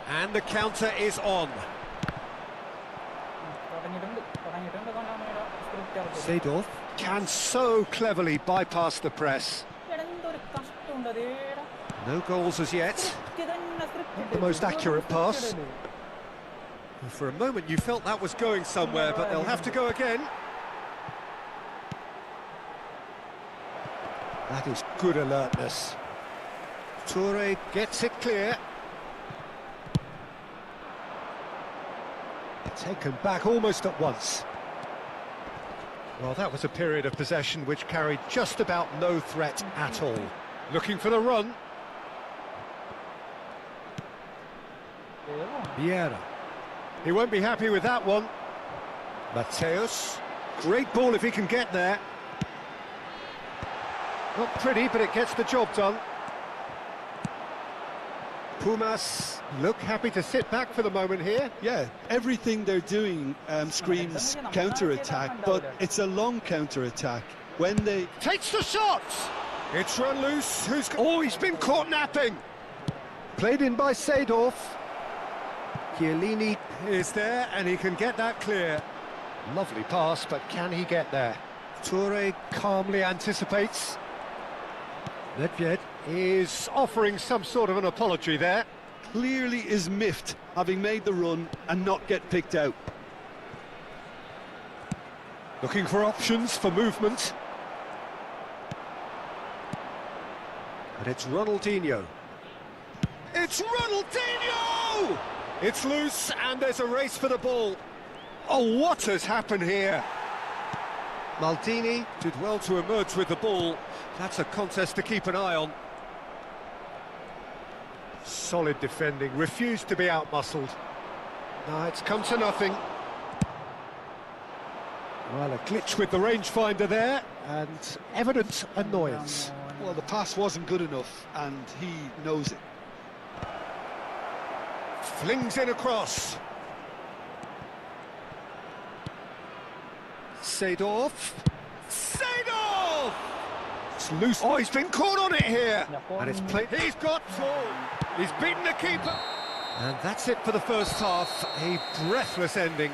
And the counter is on. Seedorf can so cleverly bypass the press. No goals as yet. Not the most accurate pass. For a moment you felt that was going somewhere, but they'll have to go again. That is good alertness. Toure gets it clear. Taken back almost at once. Well, that was a period of possession which carried just about no threat at all. Looking for the run. Vieira. He won't be happy with that one. Mateus. Great ball if he can get there. Not pretty, but it gets the job done. Pumas look happy to sit back for the moment here. Yeah, everything they're doing screams counter-attack, but it's a long counter-attack. When they... Takes the shot! It's run loose. Oh, he's been caught napping. Played in by Seedorf. Chiellini is there, and he can get that clear. Lovely pass, but can he get there? Toure calmly anticipates. Nedved is offering some sort of an apology there. Clearly is miffed, having made the run and not get picked out. Looking for options for movement. And it's Ronaldinho. It's Ronaldinho! It's loose, and there's a race for the ball. Oh, what has happened here? Maldini did well to emerge with the ball. That's a contest to keep an eye on. Solid defending, refused to be out-muscled. No, it's come to nothing. Well, a glitch with the rangefinder there, and evident annoyance. Well, the pass wasn't good enough, and he knows it. Flings in across. Seedorf. Seedorf! It's loose. Oh, he's been caught on it here. And it's played. He's got full. He's beaten the keeper. And that's it for the first half. A breathless ending.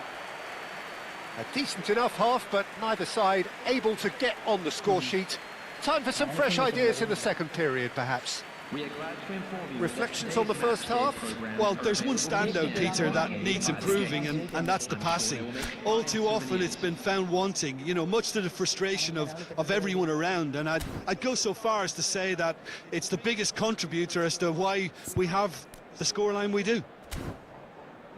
A decent enough half, but neither side able to get on the score sheet. Time for some fresh ideas in the second period, perhaps. Reflections on the first half? Well, there's one standout, Peter, that needs improving, and that's the passing. All too often it's been found wanting, you know, much to the frustration of everyone around, and I'd go so far as to say that it's the biggest contributor as to why we have the scoreline we do.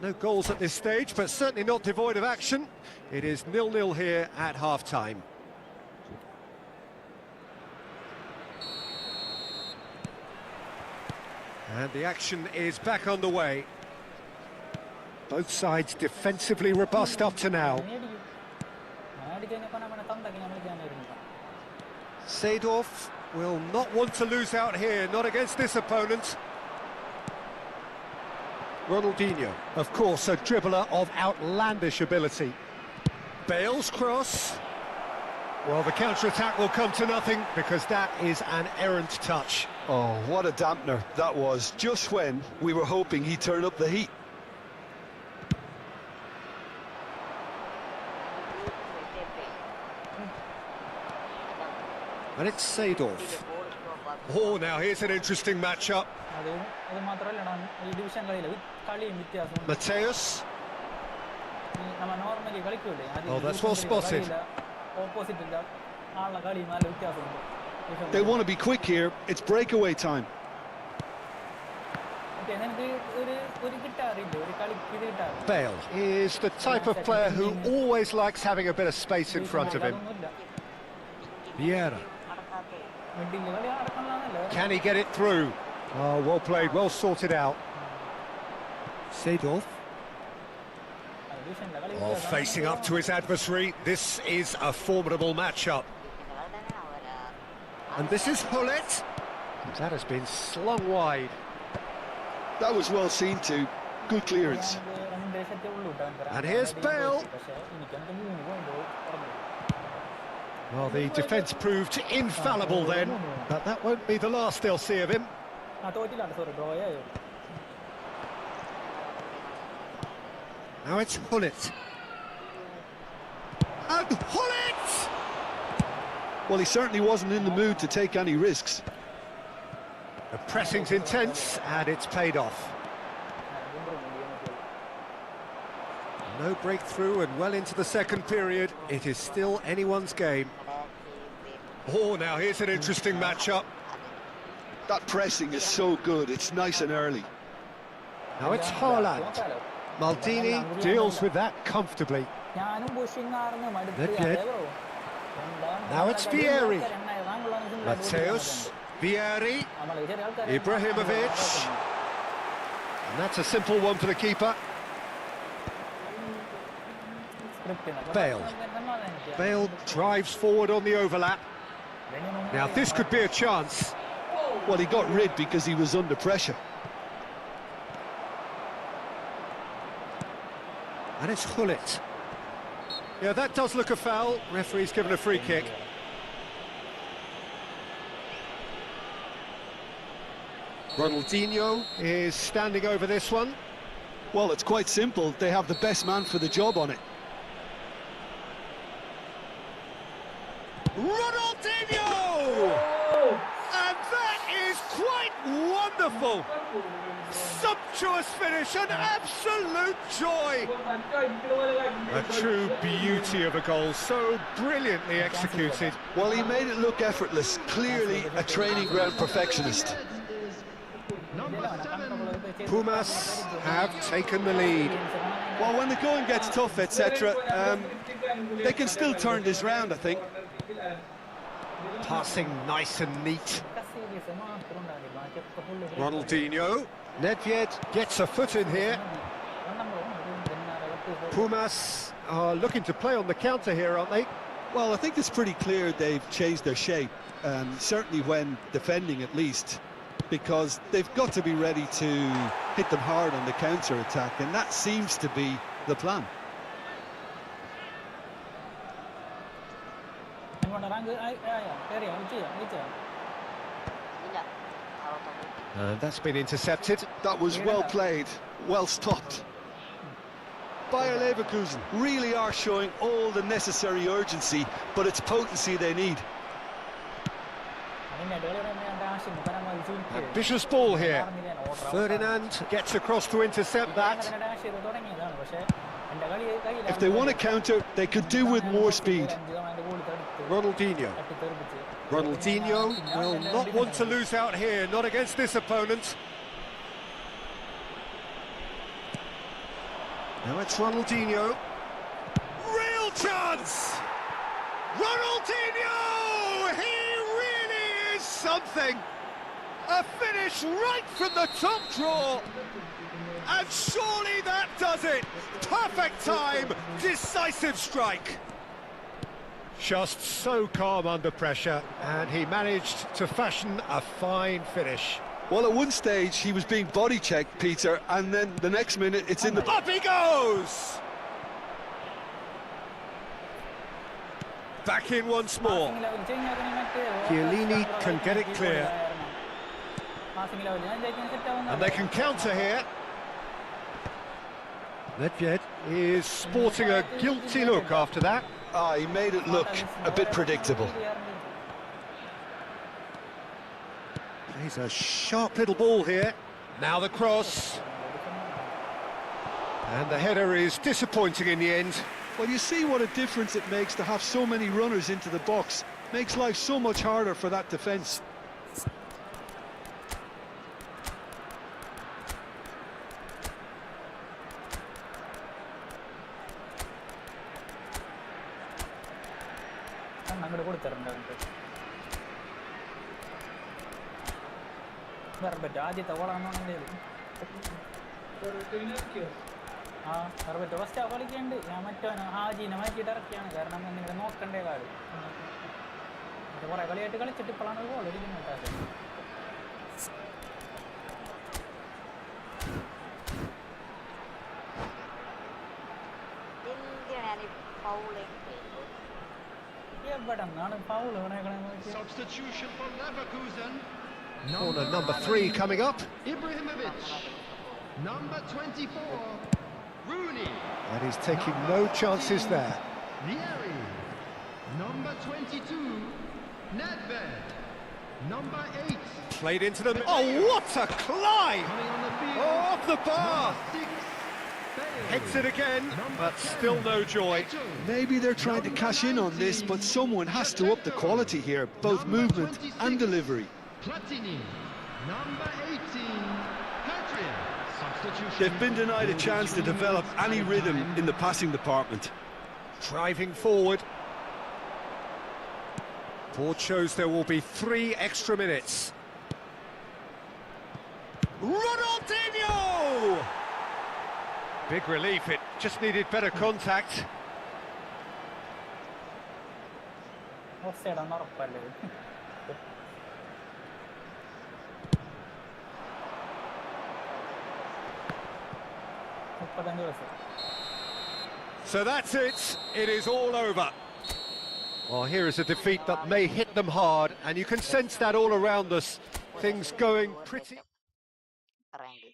No goals at this stage, but certainly not devoid of action. It is 0-0 here at half-time. And the action is back underway. Both sides defensively robust up to now. Seedorf will not want to lose out here, not against this opponent. Ronaldinho, of course, a dribbler of outlandish ability. Bale's cross. Well, the counter-attack will come to nothing because that is an errant touch. Oh, what a dampener that was, just when we were hoping he'd turn up the heat. And it's Seedorf. Oh, now here's an interesting matchup. Mateus. Oh, that's well spotted. They want to be quick here. It's breakaway time. Bale is the type of player who always likes having a bit of space in front of him. Vieira. Can he get it through? Oh, well played, well sorted out. Seedorf. Oh, facing up to his adversary. This is a formidable matchup. And this is Hullet. That has been slung wide. That was well seen too. Good clearance. And here's Bale. Well, the defence proved infallible then, but that won't be the last they'll see of him. Now it's Hullet. And Hullet! Well, he certainly wasn't in the mood to take any risks. The pressing's intense, and it's paid off. No breakthrough, and well into the second period. It is still anyone's game. Oh, now here's an interesting matchup. That pressing is so good, it's nice and early. Now it's Haaland. Maldini deals with that comfortably. Nedved. Now it's Vieri. Mateus, Vieri, Ibrahimovic. And that's a simple one for the keeper. Bale. Bale drives forward on the overlap. Now this could be a chance. Well, he got rid because he was under pressure. And it's Hullet. Yeah, that does look a foul. Referee's given a free kick. Ronaldinho is standing over this one. Well, it's quite simple. They have the best man for the job on it. Ronaldinho! And that is quite wonderful. Sumptuous finish, an absolute joy. A true beauty of a goal, so brilliantly executed. Well, he made it look effortless. Clearly a training ground perfectionist. Pumas have taken the lead. Well, when the going gets tough, etc., they can still turn this round, I think. Passing nice and neat. Ronaldinho. Nedved gets a foot in here. Pumas are looking to play on the counter here, aren't they? Well, I think it's pretty clear they've changed their shape, certainly when defending at least, because they've got to be ready to hit them hard on the counter-attack, and that seems to be the plan. And that's been intercepted. That was well played, well stopped. Bayer Leverkusen really are showing all the necessary urgency, but it's potency they need. Ambitious ball here. Ferdinand gets across to intercept that. If they want to counter, they could do with more speed. Ronaldinho. Ronaldinho will not want to lose out here, not against this opponent. Now it's Ronaldinho. Real chance! Ronaldinho! He really is something! A finish right from the top draw! And surely that does it! Perfect time, decisive strike! Just so calm under pressure, and he managed to fashion a fine finish. Well, at one stage he was being body checked, Peter, and then the next minute it's in the... Up he goes! Back in once more. Chiellini can get it clear. And they can counter here. Nedved is sporting a guilty look after that. Ah, he made it look a bit predictable. He's a sharp little ball here. Now the cross. And the header is disappointing in the end. Well, you see what a difference it makes to have so many runners into the box. Makes life so much harder for that defence. First കളിക്കുന്നുണ്ട്. ഞാൻ മറ്റോനോ ഹാജീനെ മാറ്റിയിട്ട് ഇറക്കിയാണ്, കാരണം നിങ്ങൾ നോക്കണ്ടേ കാട്. കുറെ കളിയായിട്ട് കളിച്ചിട്ട് ഇപ്പോഴാണ് ഗോൾ അടിക്കുന്നത്. എവിടെ നിന്നാണ് foul Substitution for Leverkusen. Corner number 3 coming up. Ibrahimovic. Number 24, Rooney. And he's taking no chances there. Vieri. Number 22, Nedved. Number 8. Played into them. Oh, what a climb! Coming on the field. Oh, off the bar! Number 6, Bale. Hits it again, but still no joy. Maybe they're trying to cash in on this, but someone has to up the quality here, both movement and delivery. Platini. Number 18, Hadrian. They've been denied a chance to develop any rhythm in the passing department. Driving forward. Board shows there will be 3 extra minutes. Ronaldinho! Big relief, it just needed better contact. Offside ആണെന്ന് ഉറപ്പല്ലേ? So that's it. It is all over. Well, here is a defeat that may hit them hard, and you can sense that all around us. Things going pretty... rank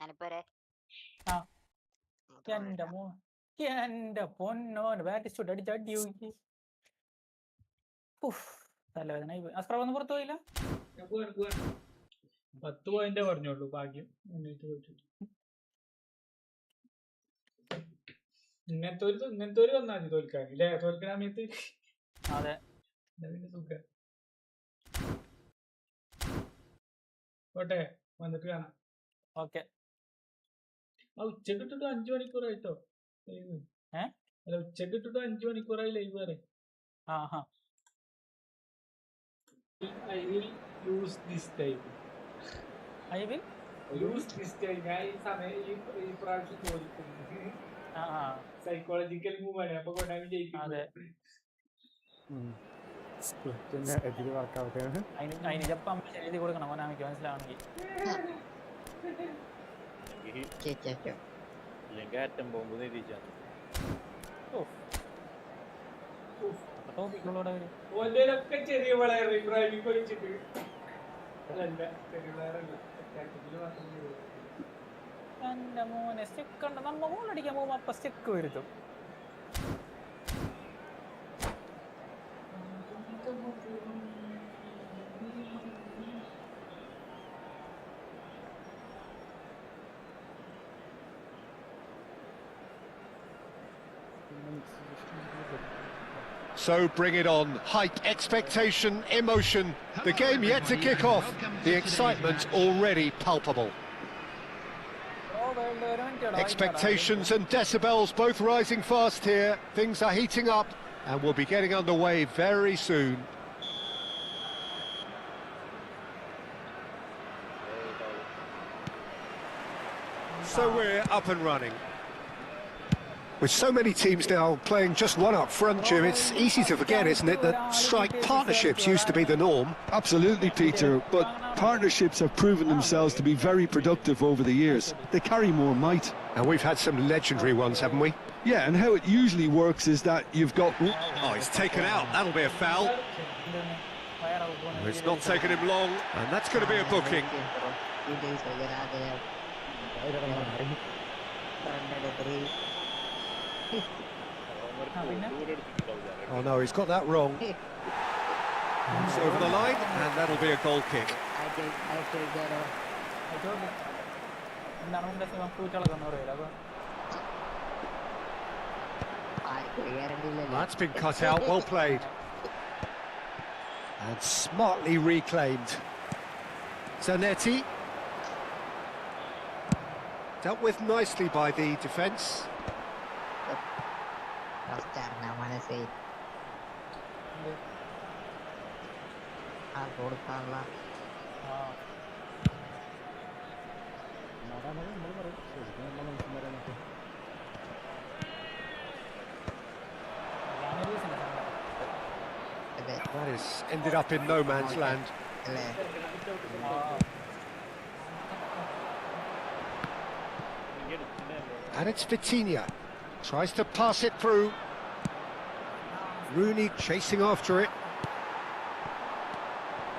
ഞാനിപ്പോരെ എന്റെ പൊന്നോന് ബാറ്റിസ്റ്റോട്ട് അടിച്ച് അടി നോക്കി. തലവേദന. അസ്പ്ര വന്ന് പുറത്തു പോയില്ല. 10 പോയിന്റേ പറഞ്ഞോളൂ, ഭാഗ്യം. ഇങ്ങനത്തെ ഒരു വന്നാൽ മതി തോൽക്കാൻ ഇല്ലേ? തോൽക്കണ സമയത്ത് അതെ പിന്നെ സുഖം. പോട്ടെ, വന്നിട്ട് കാണാം. ഓക്കെ. ഉച്ചക്ക് ഇട്ടിട്ട് 5 മണിക്കൂറായിട്ടോ ലൈവ്. അല്ല, ഉച്ചക്ക് ഇട്ടിട്ട് 5 മണിക്കൂറായി ലൈവ് വരെ. I will use this time. ഞാൻ ഈ സമയം ഈ പ്രാവശ്യം ചോദിക്കും. സൈക്കോളജിക്കൽ മൂവ് ആണ്. അപ്പൊ കൊണ്ടാണ് ജയിക്കും. അതിന് ജപ്പം എഴുതി കൊടുക്കണം മോനാമിക്ക് മനസ്സിലാവണമെങ്കിൽ. ഓരോക്കെ ചെറിയ പിള്ളേർ ഇബ്രാഹിമിക്ക് ഒഴിച്ചിട്ട് അല്ല, ചെറിയ പിള്ളേരല്ല. എന്റെ മോനെ സ്റ്റിക്ക് ഉണ്ട്. നമ്മ ഗോളടിക്കാൻ പോകുമ്പോ അപ്പൊ സ്റ്റിക്ക് വരുത്തും. So bring it on. Hype, expectation, emotion. The game yet to kick off. The excitement already palpable. Expectations and decibels both rising fast here. Things are heating up and we'll be getting underway very soon. So we're up and running. With so many teams now playing just one up front, Jim, it's easy to forget, isn't it, that strike partnerships used to be the norm? Absolutely, Peter, but partnerships have proven themselves to be very productive over the years. They carry more might. And we've had some legendary ones, haven't we? Yeah, and how it usually works is that you've got... Oh, he's taken out. That'll be a foul. It's not taken him long, and that's going to be a booking. Oh no, he's got that wrong. It's over the line, and that'll be a goal kick. That's been cut out, well played. And smartly reclaimed. Zanetti. Dealt with nicely by the defence. That has ended up in no man's land. And it's Vitinha. Tries to pass it through. Rooney chasing after it.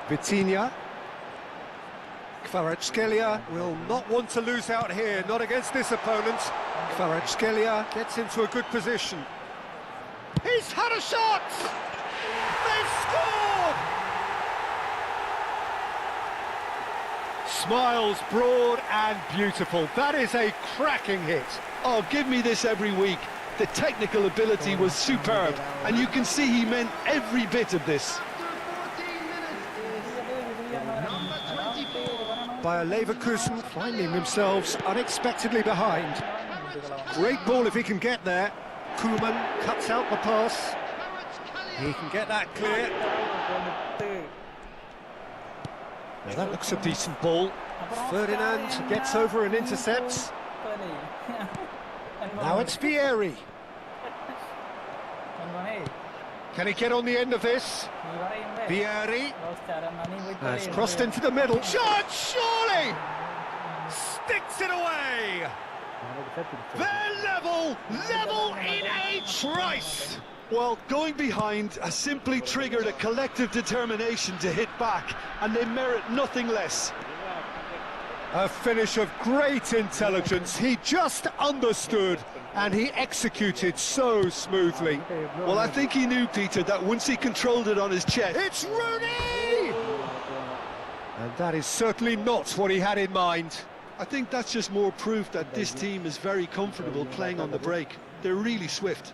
Vitinha. Kvaratskhelia will not want to lose out here, not against this opponent. Kvaratskhelia gets into a good position. He's had a shot! They've scored! Smiles broad and beautiful. That is a cracking hit. Oh, give me this every week. The technical ability was superb, and you can see he meant every bit of this. Bayer Leverkusen finding themselves unexpectedly behind. Great ball if he can get there. Koeman cuts out the pass. He can get that clear. Now that looks a decent ball. Ferdinand gets over and intercepts. Now it's Vieri. Can he get on the end of this? Vieri has crossed into the middle. Shot, surely! Sticks it away! They're level in a trice! Well, going behind has simply triggered a collective determination to hit back, and they merit nothing less. A finish of great intelligence. He just understood and he executed so smoothly. Well, I think he knew, Peter, that once he controlled it on his chest... It's Rooney! And that is certainly not what he had in mind. I think that's just more proof that this team is very comfortable playing on the break. They're really swift.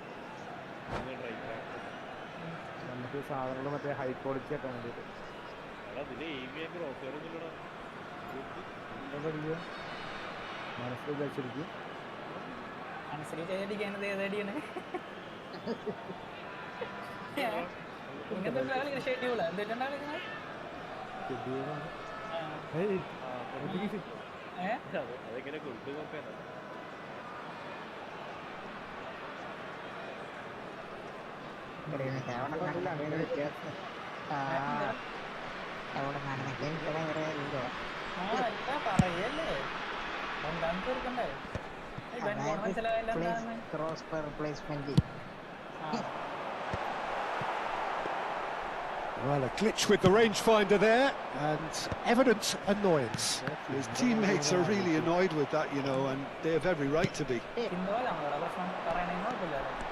Well, a glitch with the rangefinder there, and evident annoyance. His teammates are really annoyed with that, you know, and they have every right to be.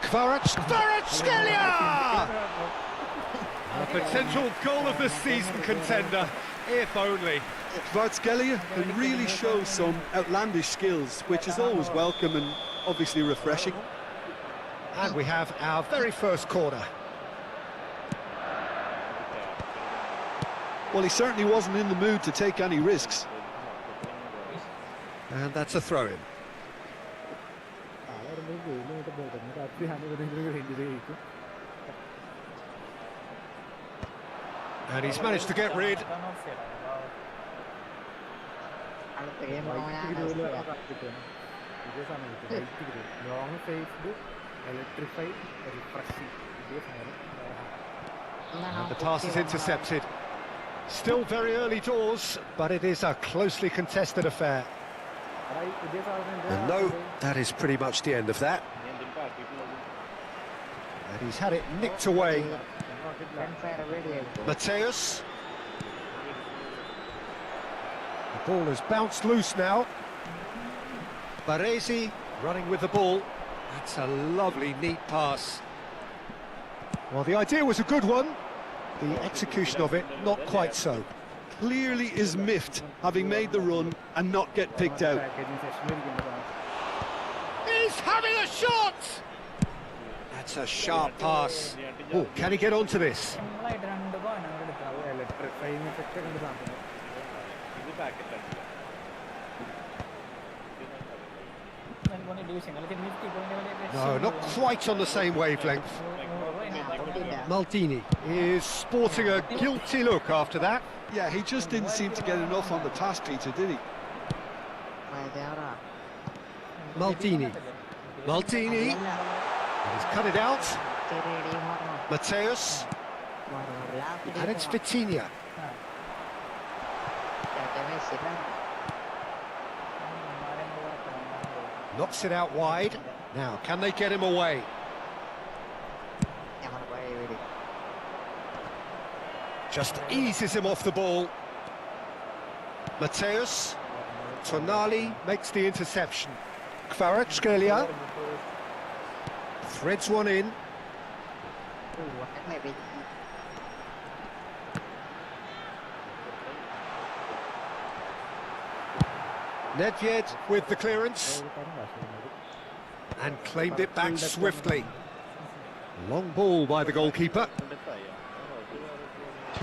Kvaratskhelia! A potential goal of the season contender, if only. Kvaratskhelia can really show some outlandish skills, which is always welcome and obviously refreshing. And we have our very first corner. Well, he certainly wasn't in the mood to take any risks. And that's a throw-in. And he's managed to get rid. And the pass is intercepted. Still very early doors, but it is a closely contested affair. And no, that is pretty much the end of that. And he's had it nicked away. Mateus. The ball has bounced loose now. Baresi running with the ball. That's a lovely, neat pass. Well, the idea was a good one. The execution of it, not quite so. Clearly is miffed, having made the run and not get picked out. He's having a shot! That's a sharp pass. Oh, can he get onto this? No, not quite on the same wavelength. Maldini is sporting a guilty look after that. Yeah, he just didn't seem to get enough on the pass, Peter, did he? Maldini. He's cut it out. Mateus. And it's Vitinha. Knocks it out wide. Now, can they get him away? Just eases him off the ball. Mateus. Tonali makes the interception. Kvaratskhelia threads one in. Nedved with the clearance. and claimed it back swiftly. Long ball by the goalkeeper.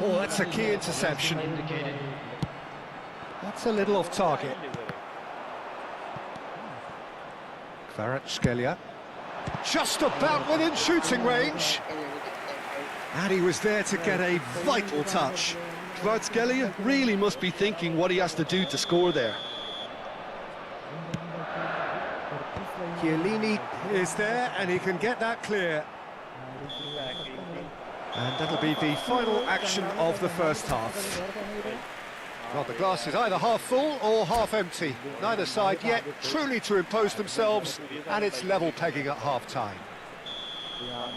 Oh, that's a key interception. That's a little off target. Kvaratskhelia. Just about within shooting range. And he was there to get a vital touch. Kvaratskhelia really must be thinking what he has to do to score there. Chiellini is there and he can get that clear. And that'll be the final action of the first half. Well, the glass is either half full or half empty. Neither side yet truly to impose themselves, and it's level pegging at half-time.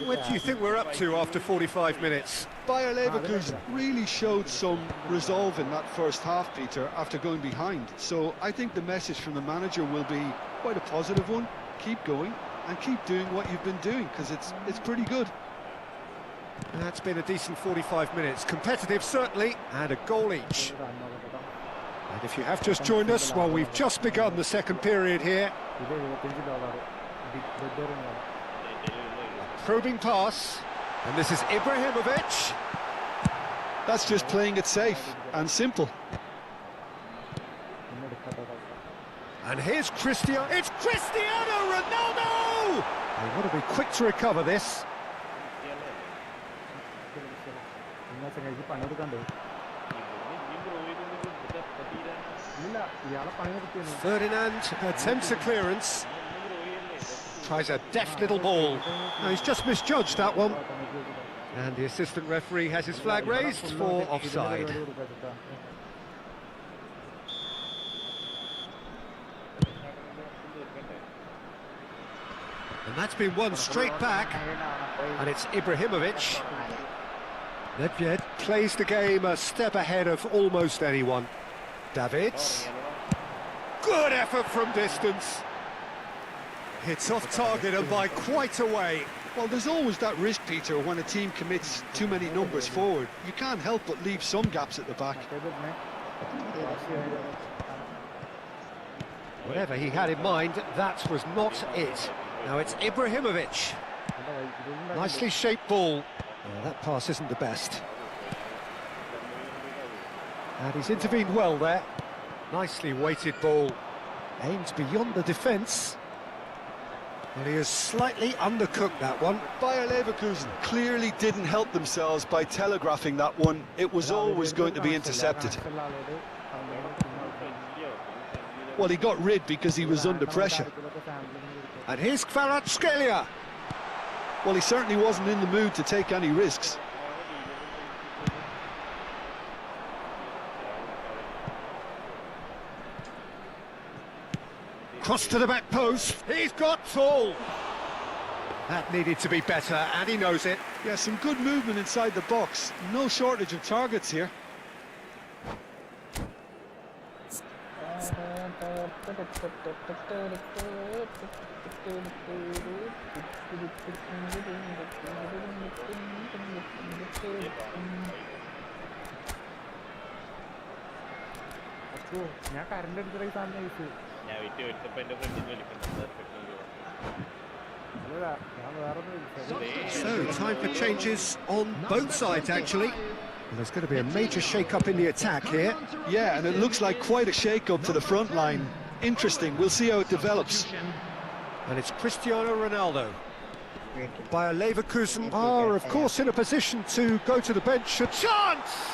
What do you think we're up to after 45 minutes? Bayer Leverkusen really showed some resolve in that first half, Peter, after going behind. So I think the message from the manager will be quite a positive one. Keep going and keep doing what you've been doing, because it's pretty good. That's been a decent 45 minutes. Competitive, certainly, and a goal each. And if you have just joined us, well, we've just begun the second period here. Probing pass, and this is Ibrahimovic. That's just playing it safe and simple. And here's Cristiano. It's Cristiano Ronaldo! They want to be quick to recover this. Ferdinand attempts a clearance. Tries a deft little ball. No, he's just misjudged that one. And the assistant referee has his flag raised for offside. And that's been won straight back. And it's Ibrahimovic. Nedved plays the game a step ahead of almost anyone. Davids. Good effort from distance. It's off target and by quite a way. Well, there's always that risk, Peter, when a team commits too many numbers forward. You can't help but leave some gaps at the back. Whatever he had in mind, that was not it. Now it's Ibrahimovic. Nicely shaped ball. Oh, that pass isn't the best. And he's intervened well there. Nicely weighted ball. Aims beyond the defence. And he has slightly undercooked that one. Bayer Leverkusen clearly didn't help themselves by telegraphing that one. It was always going to be intercepted. Well, he got rid because he was under pressure. And here's Kvaratskhelia. Well, he certainly wasn't in the mood to take any risks. Cross to the back post. He's got full. That needed to be better, and he knows it. Yeah, some good movement inside the box. No shortage of targets here. So, time for changes on both sides, actually. And there's going to be a major shake-up in the attack here. Yeah, and it looks like quite a shake-up to the front line. Interesting, we'll see how it develops. And it's Cristiano Ronaldo. Bayer Leverkusen are, of course, in a position to go to the bench. A chance!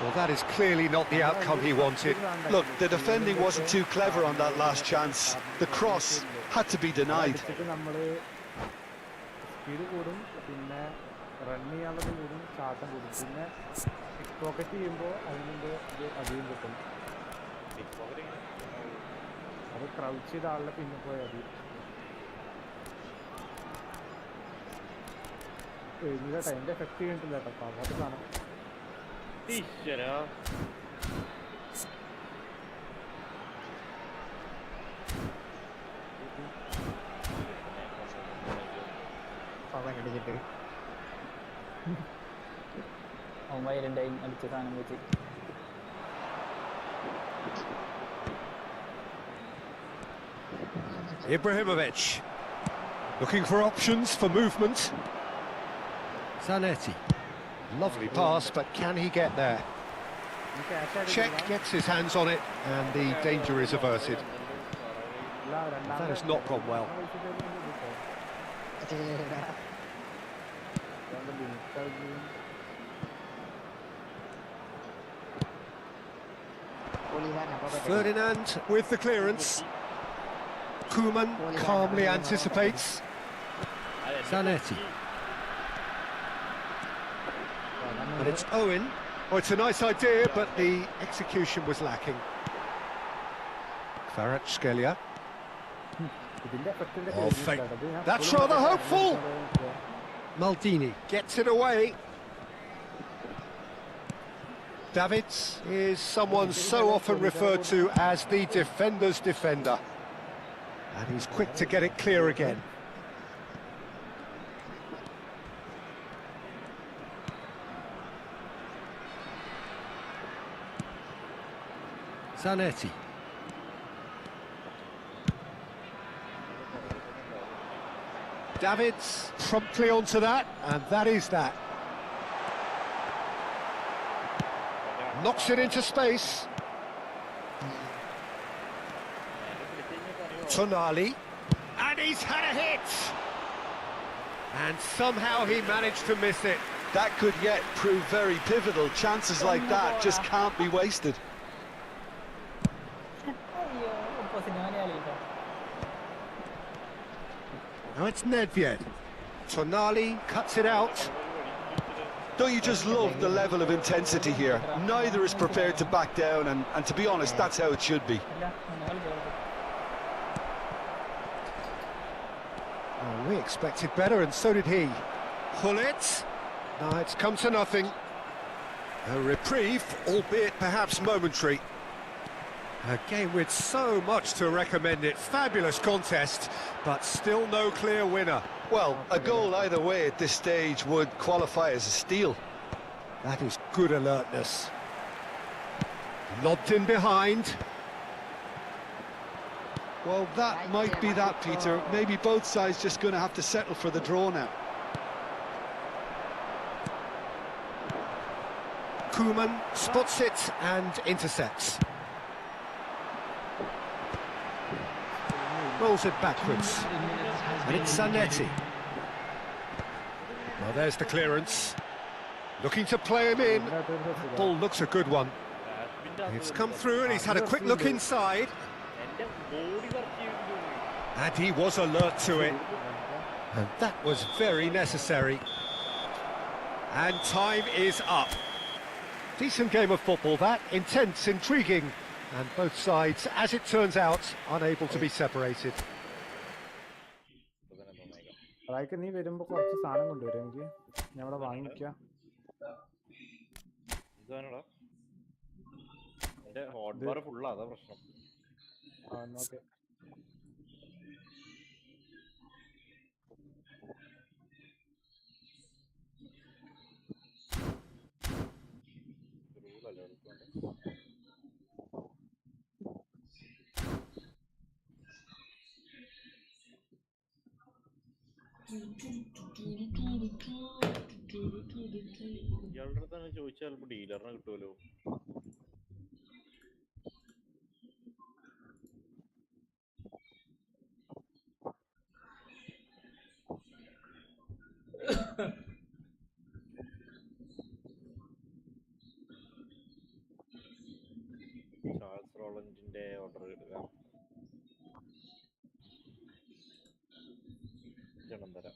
Well, that is clearly not the outcome he wanted. Look, the defending wasn't too clever on that last chance. The cross had to be denied. Ibrahimovic. Looking for options for movement. Zanetti. Lovely pass, but can he get there? Czech gets his hands on it, and the danger is averted. That has not gone well. Ferdinand with the clearance. Koeman calmly anticipates. Zanetti. And it's Owen. Oh, it's a nice idea, but the execution was lacking. Kvaratskhelia. Oh, fake. That's rather hopeful. Maldini gets it away. Davids is someone so often referred to as the defender's defender. And he's quick to get it clear again. Zanetti. Davids promptly onto that, and that is that. Knocks it into space. Tonali. And he's had a hit! And somehow he managed to miss it. That could yet prove very pivotal. Chances like that just can't be wasted. Now it's Nedved. Tonali cuts it out. Don't you just love the level of intensity here? Neither is prepared to back down, and to be honest, that's how it should be. Oh, we expected better, and so did he. Hullet. Now it's come to nothing. A reprieve, albeit perhaps momentary. A game with so much to recommend it. Fabulous contest, but still no clear winner. Well, a goal either way at this stage would qualify as a steal. That is good alertness. Lobbed in behind. Well, that might be that, Peter. Maybe both sides just going to have to settle for the draw now. Koeman spots it and intercepts. Rolls it backwards. And it's Zanetti. Well, there's the clearance. Looking to play him in. Ball looks a good one. It's come through and he's had a quick look inside. And he was alert to it. And that was very necessary. And time is up. Decent game of football, that. Intense, intriguing. And both sides, as it turns out, unable to be separated. നീ വരുമ്പോ കുറച്ച് സാധനം കൊണ്ടുവരും എനിക്ക് ഞാൻ അവിടെ വാങ്ങിക്കാം hot bar ഫുള്ളാ അതാ പ്രശ്നം ഓക്കെ ഇയാളുടെ അടുത്താണ് ചോദിച്ചാൽ ചിലപ്പോ ഡീലറിനെ കിട്ടുമല്ലോ ചാൾസ് റോളൻഡിന്റെ ഓർഡർ എടുക്കാം ജനം തരാം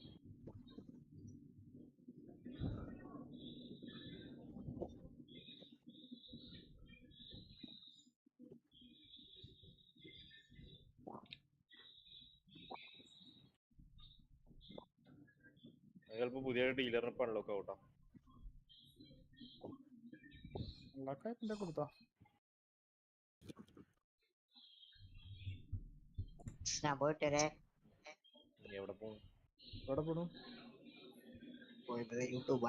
ചിലപ്പോ പുതിയ ഡീലറിനെ ഇപ്പൊ അൺലോക്ക് ആവട്ടോ കൊടുത്തോ ഞാൻ പോയിട്ട് എവിടെ പോകും എവിടെ പോണു പോയിട്ട് യൂട്യൂബ്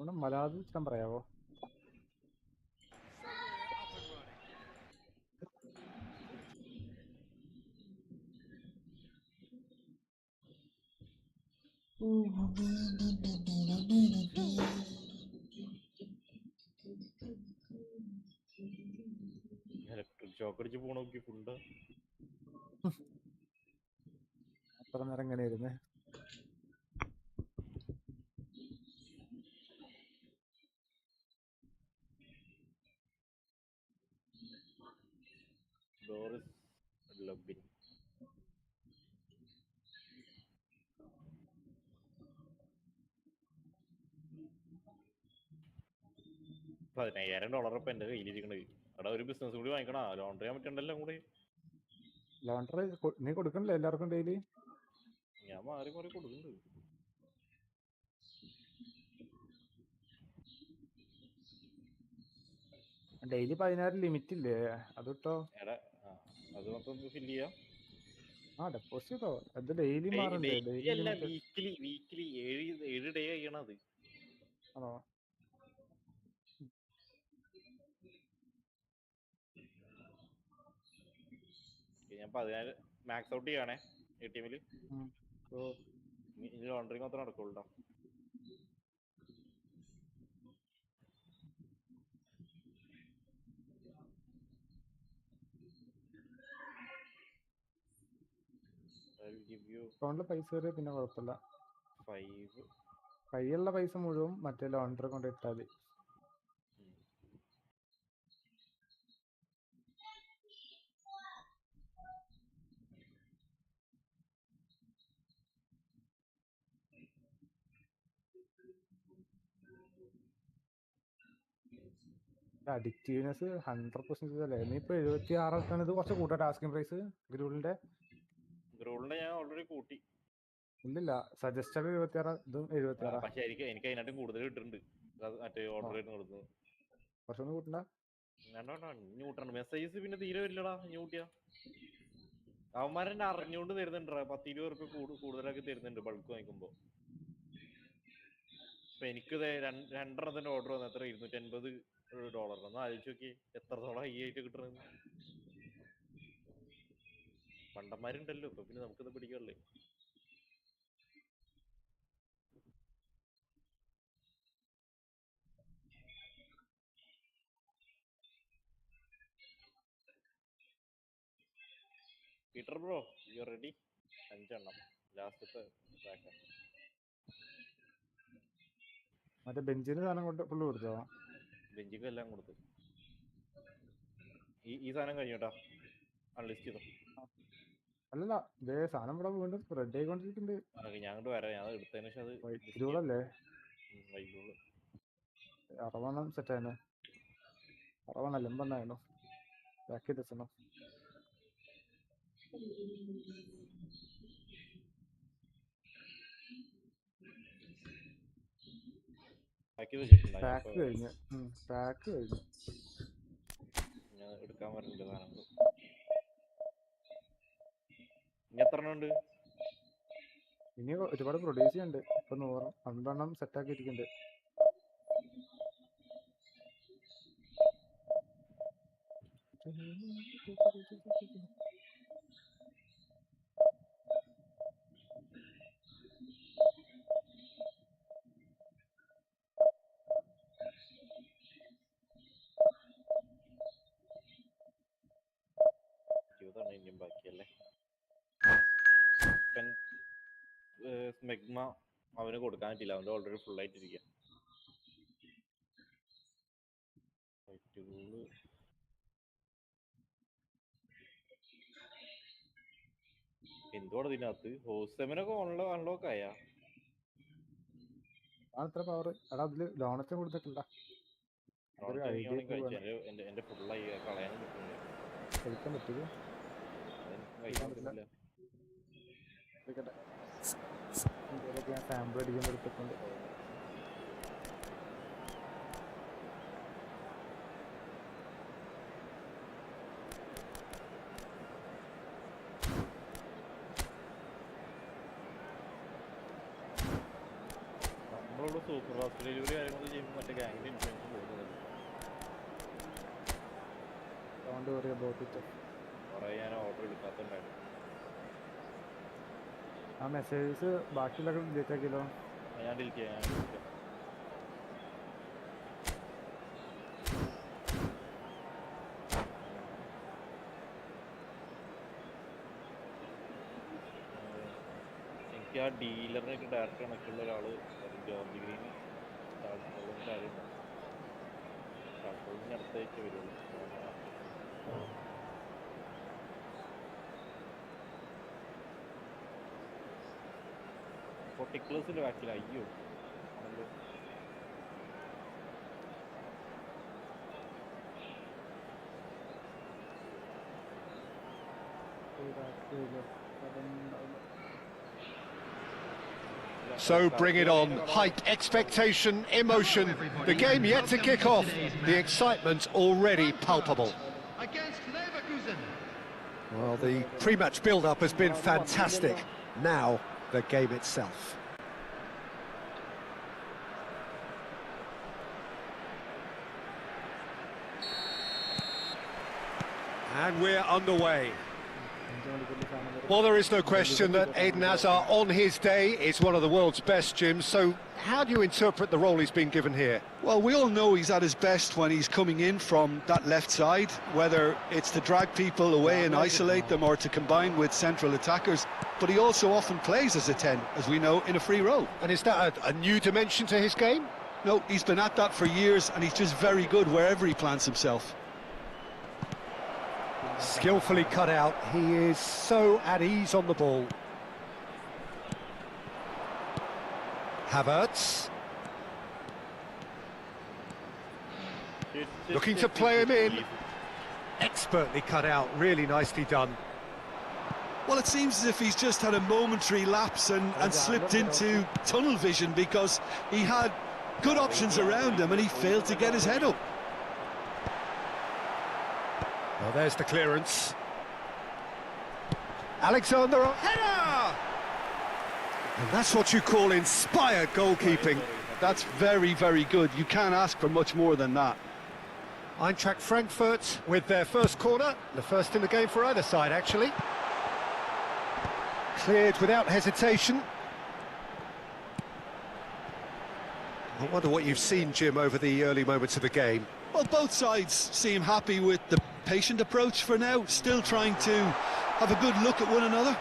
ഉണ്ട് മലയാളം പറയാവോ ഇലക്ട്രിക് ഷോക്ക് അടിച്ച് പോണ നോക്കി ഫുണ്ട് അത്ര നേരം എങ്ങനെ ഇരുന്ന് ഡോറിസ് ലബിൻ. $15,000 ഇപ്പൊ എന്റെ കയ്യിലിരിക്കണത്. അവിടെ ഒരു ബിസിനസ് കൂടി വാങ്ങിക്കണ, ലോണ്ടറി ചെയ്യാൻ പറ്റണ്ടല്ലോ കൂടി. ലോണ്ടറി നീ കൊടുക്കണില്ലേ എല്ലാവർക്കും ഡെയിലി? ഞാൻ മാറി മാറി കൊടുക്കുന്നുണ്ട്. ഡെയിലി 10,000 ലിമിറ്റ് ഇല്ലേ? അത് കിട്ടോ? അത് മൊത്തം ഫില്ല് ചെയ്യാം. ഡെപ്പോസിറ്റ് ചെയ്തോ. അത് ഡെയിലി മാറണ്ടേ? വീക്കിലി 7 ഡേ കഴിയണം അത്. ആണോ? ഞാൻ 14 മാക്സ് ഔട്ട് ചെയ്യാണേ ATM-ൽ. ഇനി ലോണ്ടറി മാത്രം നടക്കുള്ളൂ. അക്കൗണ്ടിൽ പൈസ കയറിയ പിന്നെ കുഴപ്പമില്ല. 5 കയ്യിലുള്ള പൈസ മുഴുവൻ മറ്റേ ലോണ്ടറി കൊണ്ട് ഇട്ടാൽ മതി. അഡിക്റ്റീവ്നെസ് 100% അല്ലേ? നീ ഇപ്പൊ 76 ഇത് കുറച്ച് കൂട്ടാ ടാസ്കിംഗ് പ്രൈസ് ഗ്രൂളിന്റെ ഞാൻ ഓൾറെഡി കൂട്ടി. ഇല്ലില്ല, സജസ്റ്റഡ് 76, ഇതും 76. പക്ഷെ എനിക്ക് അതിനായിട്ടും കൂടുതൽ കിട്ടുന്നുണ്ട് മറ്റേ ഓർഡർ ആയിട്ട് കൊടുക്കുന്നത്. കുറച്ചൊന്നും കൂട്ടണ്ട. ഇനി കൂട്ടണ്ട. മെസ്സേജസ് പിന്നെ തീരെ വരില്ലടാ ഇനി കൂട്ടിയാ. അവന്മാരെന്നെ അറിഞ്ഞുകൊണ്ട് തരുന്നുണ്ടാ, $10-20 കൂടുതലാക്കി തരുന്നുണ്ട് ബൾക്ക് വാങ്ങിക്കുമ്പോ. ഇപ്പൊ എനിക്ക് രണ്ടെണ്ണത്തിന്റെ ഓർഡർ വന്ന എത്ര $280 ഒന്ന് ആലോചിച്ച് നോക്കി എത്രത്തോളം ഹൈ ആയിട്ട് കിട്ടണത്. പണ്ടന്മാരുണ്ടല്ലോ ഇപ്പൊ, പിന്നെ നമുക്കിത് പിടിക്കല്ലേ. Peter bro, you ready? 5 എണ്ണം ലാസ്റ്റത്തെ ട്രാക്ക്. മറ്റേ ബെഞ്ചിന് സാധനം കൊണ്ട് ഫുള്ള് കൊടുത്തോ? ബെഞ്ചിക്ക് എല്ലാം കൊടുത്തു. ഈ സാധനം കഴിഞ്ഞോട്ടാ, അൺലിസ്റ്റ് ചെയ്തോ. അല്ലല്ല, ഇതേ സാധനം ഇവിടെ വീണ്ടും സ്പ്രെഡ് ആയിക്കൊണ്ടിരിക്കുന്നുണ്ട്. ഞാൻ അങ്ങോട്ട് വരാം. ഞാൻ എടുത്തതിന് ശേഷം അത് ഗ്രൂളല്ലേ? വൈബുള്ളൂ. 60 സെറ്റ് ആയിരുന്നു. 60 എമ്പെണ്ണായിരുന്നു. ബാക്കി ദിവസം പാക്ക് കഴിഞ്ഞ് ഞാൻ എടുക്കാൻ പറഞ്ഞില്ല സാധനങ്ങൾ. ഇനി എത്ര എണ്ണം ഉണ്ട്? ഇനി ഒരുപാട് പ്രൊഡ്യൂസ് ചെയ്യുന്നുണ്ട്. ഇപ്പൊ 100 സെറ്റ് ആക്കിയിരിക്കുന്നുണ്ട്. ബാക്കിയല്ലേ സ്മെഗ്മ അവന് കൊടുക്കാൻ പറ്റില്ല, അവൻ്റെ ഓൾറെഡി ഫുൾ ആയിട്ടിരിക്കുക. എന്തുവാണ് ഇതിനകത്ത്? ഹോസ്റ്റമിനൊക്കെ അൺലോക്ക് ആയാ? അത്ര പവർ എടാ അതില് ലോണച്ച കൊടുത്തിട്ടില്ല. എന്റെ ഫുള്ളായി കളയാനും കഴിക്കാൻ പറ്റില്ല. ഞാൻ സാമ്പിൾ അടിക്കാൻ എടുത്തിട്ടുണ്ട്. നമ്മളോട് സൂപ്പർ ഫാസ്റ്റ് ഡെലിവറി കാര്യങ്ങളൊക്കെ ചെയ്യുമ്പോൾ മറ്റേ ഗാങ്ങിന്റെ ഇൻഷുറൻസ് പോകുന്നത് കുറേ ഞാൻ ഓർഡർ എടുക്കാത്തുണ്ടായിരുന്നു. ആ മെസ്സേജസ് ബാക്കിയുള്ളൊക്കെ ഡിലീറ്റ് ആക്കിയല്ലോ. ഞാൻ ഡിലീറ്റ് ചെയ്യാം. എനിക്ക് ആ ഡീലറിനായിട്ട് ഡയറക്റ്റ് കണക്റ്റുള്ള ഒരാൾ ജോർജ് ഗ്രീൻ കാര്യമുണ്ട്. അടുത്താഴ്ച വരുള്ളൂ. പൊട്ടിക്ലേഴ്സിൻ്റെ ബാക്കിൽ അയ്യോ ആണല്ലോ. So bring it on. Hype, expectation, emotion. The game yet to kick off. The excitement already palpable. Against Leverkusen. Well, the pre-match build-up has been fantastic. Now, the game itself. And we're underway. Well, there is no question that Eden Hazard on his day is one of the world's best, Jim. So how do you interpret the role he's been given here? Well, we all know he's at his best when he's coming in from that left side, whether it's to drag people away and isolate them or to combine with central attackers. But he also often plays as a 10, as we know, in a free role. And is that a new dimension to his game? No, he's been at that for years and he's just very good wherever he plants himself. Skillfully cut out. He is so at ease on the ball. Havertz. Looking to play him in. Expertly cut out, really nicely done. Well, it seems as if he's just had a momentary lapse and slipped into tunnel vision because he had good options around him and he failed to get his head up. Well, there's the clearance. Alexander, header! And that's what you call inspired goalkeeping. That's very, very good. You can't ask for much more than that. Eintracht Frankfurt with their first corner, the first in the game for either side, actually. Cleared without hesitation. I wonder what you've seen, Jim, over the early moments of the game. Well, both sides seem happy with the patient approach for now, still trying to have a good look at one another.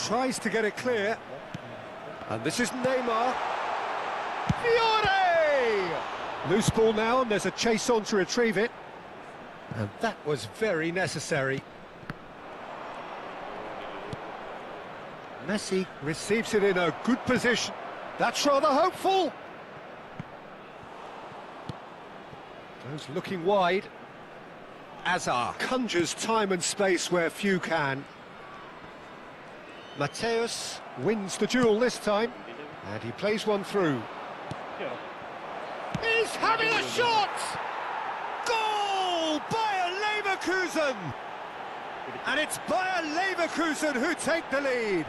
Tries to get it clear. And this is Neymar. Fiore! Loose ball now, and there's a chase on to retrieve it. And that was very necessary. Messi receives it in a good position. That's rather hopeful. Goes looking wide. Azar conjures time and space where few can. Mateus wins the duel this time, and he plays one through. He's having a shot! Goal! Bayer Leverkusen! And it's Bayer Leverkusen who take the lead.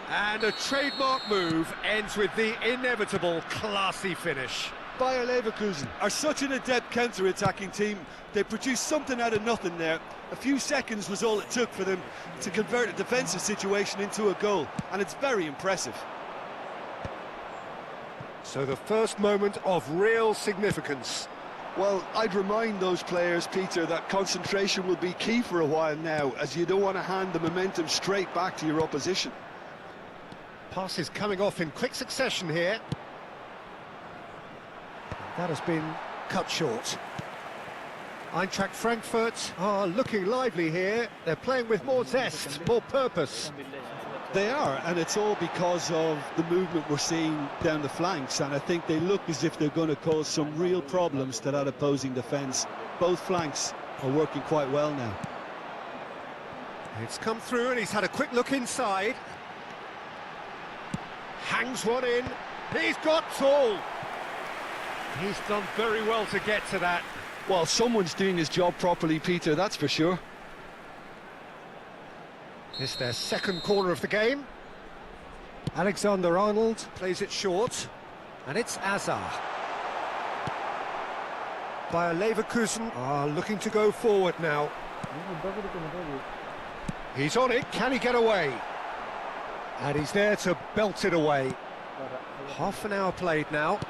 And a trademark move ends with the inevitable classy finish. Bayer Leverkusen are such an adept counter-attacking team. They produced something out of nothing there. A few seconds was all it took for them to convert a defensive situation into a goal, and it's very impressive. So the first moment of real significance. Well, I'd remind those players, Peter, that concentration will be key for a while now, as you don't want to hand the momentum straight back to your opposition. Passes coming off in quick succession here. That has been cut short. Eintracht Frankfurt are looking lively here. They're playing with more zest, more purpose. They are, and it's all because of the movement we're seeing down the flanks, and I think they look as if they're going to cause some real problems to that opposing defence. Both flanks are working quite well now. It's come through and he's had a quick look inside. Hangs one in. He's got tall. He's done very well to get to that. Well, someone's doing his job properly, Peter, that's for sure. It's their second corner of the game. Alexander-Arnold plays it short, and it's Azar. Bayer Leverkusen are looking to go forward now. He's on it, can he get away? And he's there to belt it away. Half an hour played now.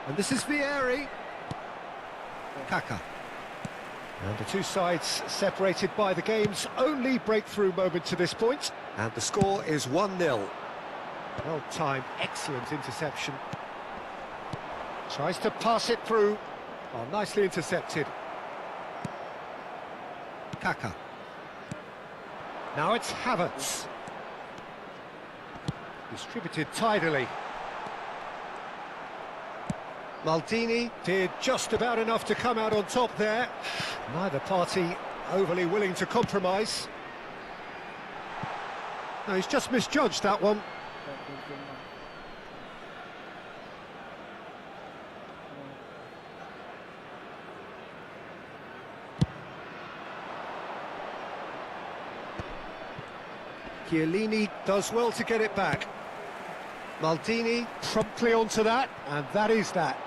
And this is Vieri. Kaka. And the two sides separated by the game's only breakthrough moment to this point. And the score is 1-0. Well timed, excellent interception. Tries to pass it through. Oh, nicely intercepted. Kaka. Now it's Havertz. Distributed tidily. Maldini did just about enough to come out on top there. Neither party overly willing to compromise. No, he's just misjudged that one. Chiellini does well to get it back. Maldini promptly onto that, and that is that.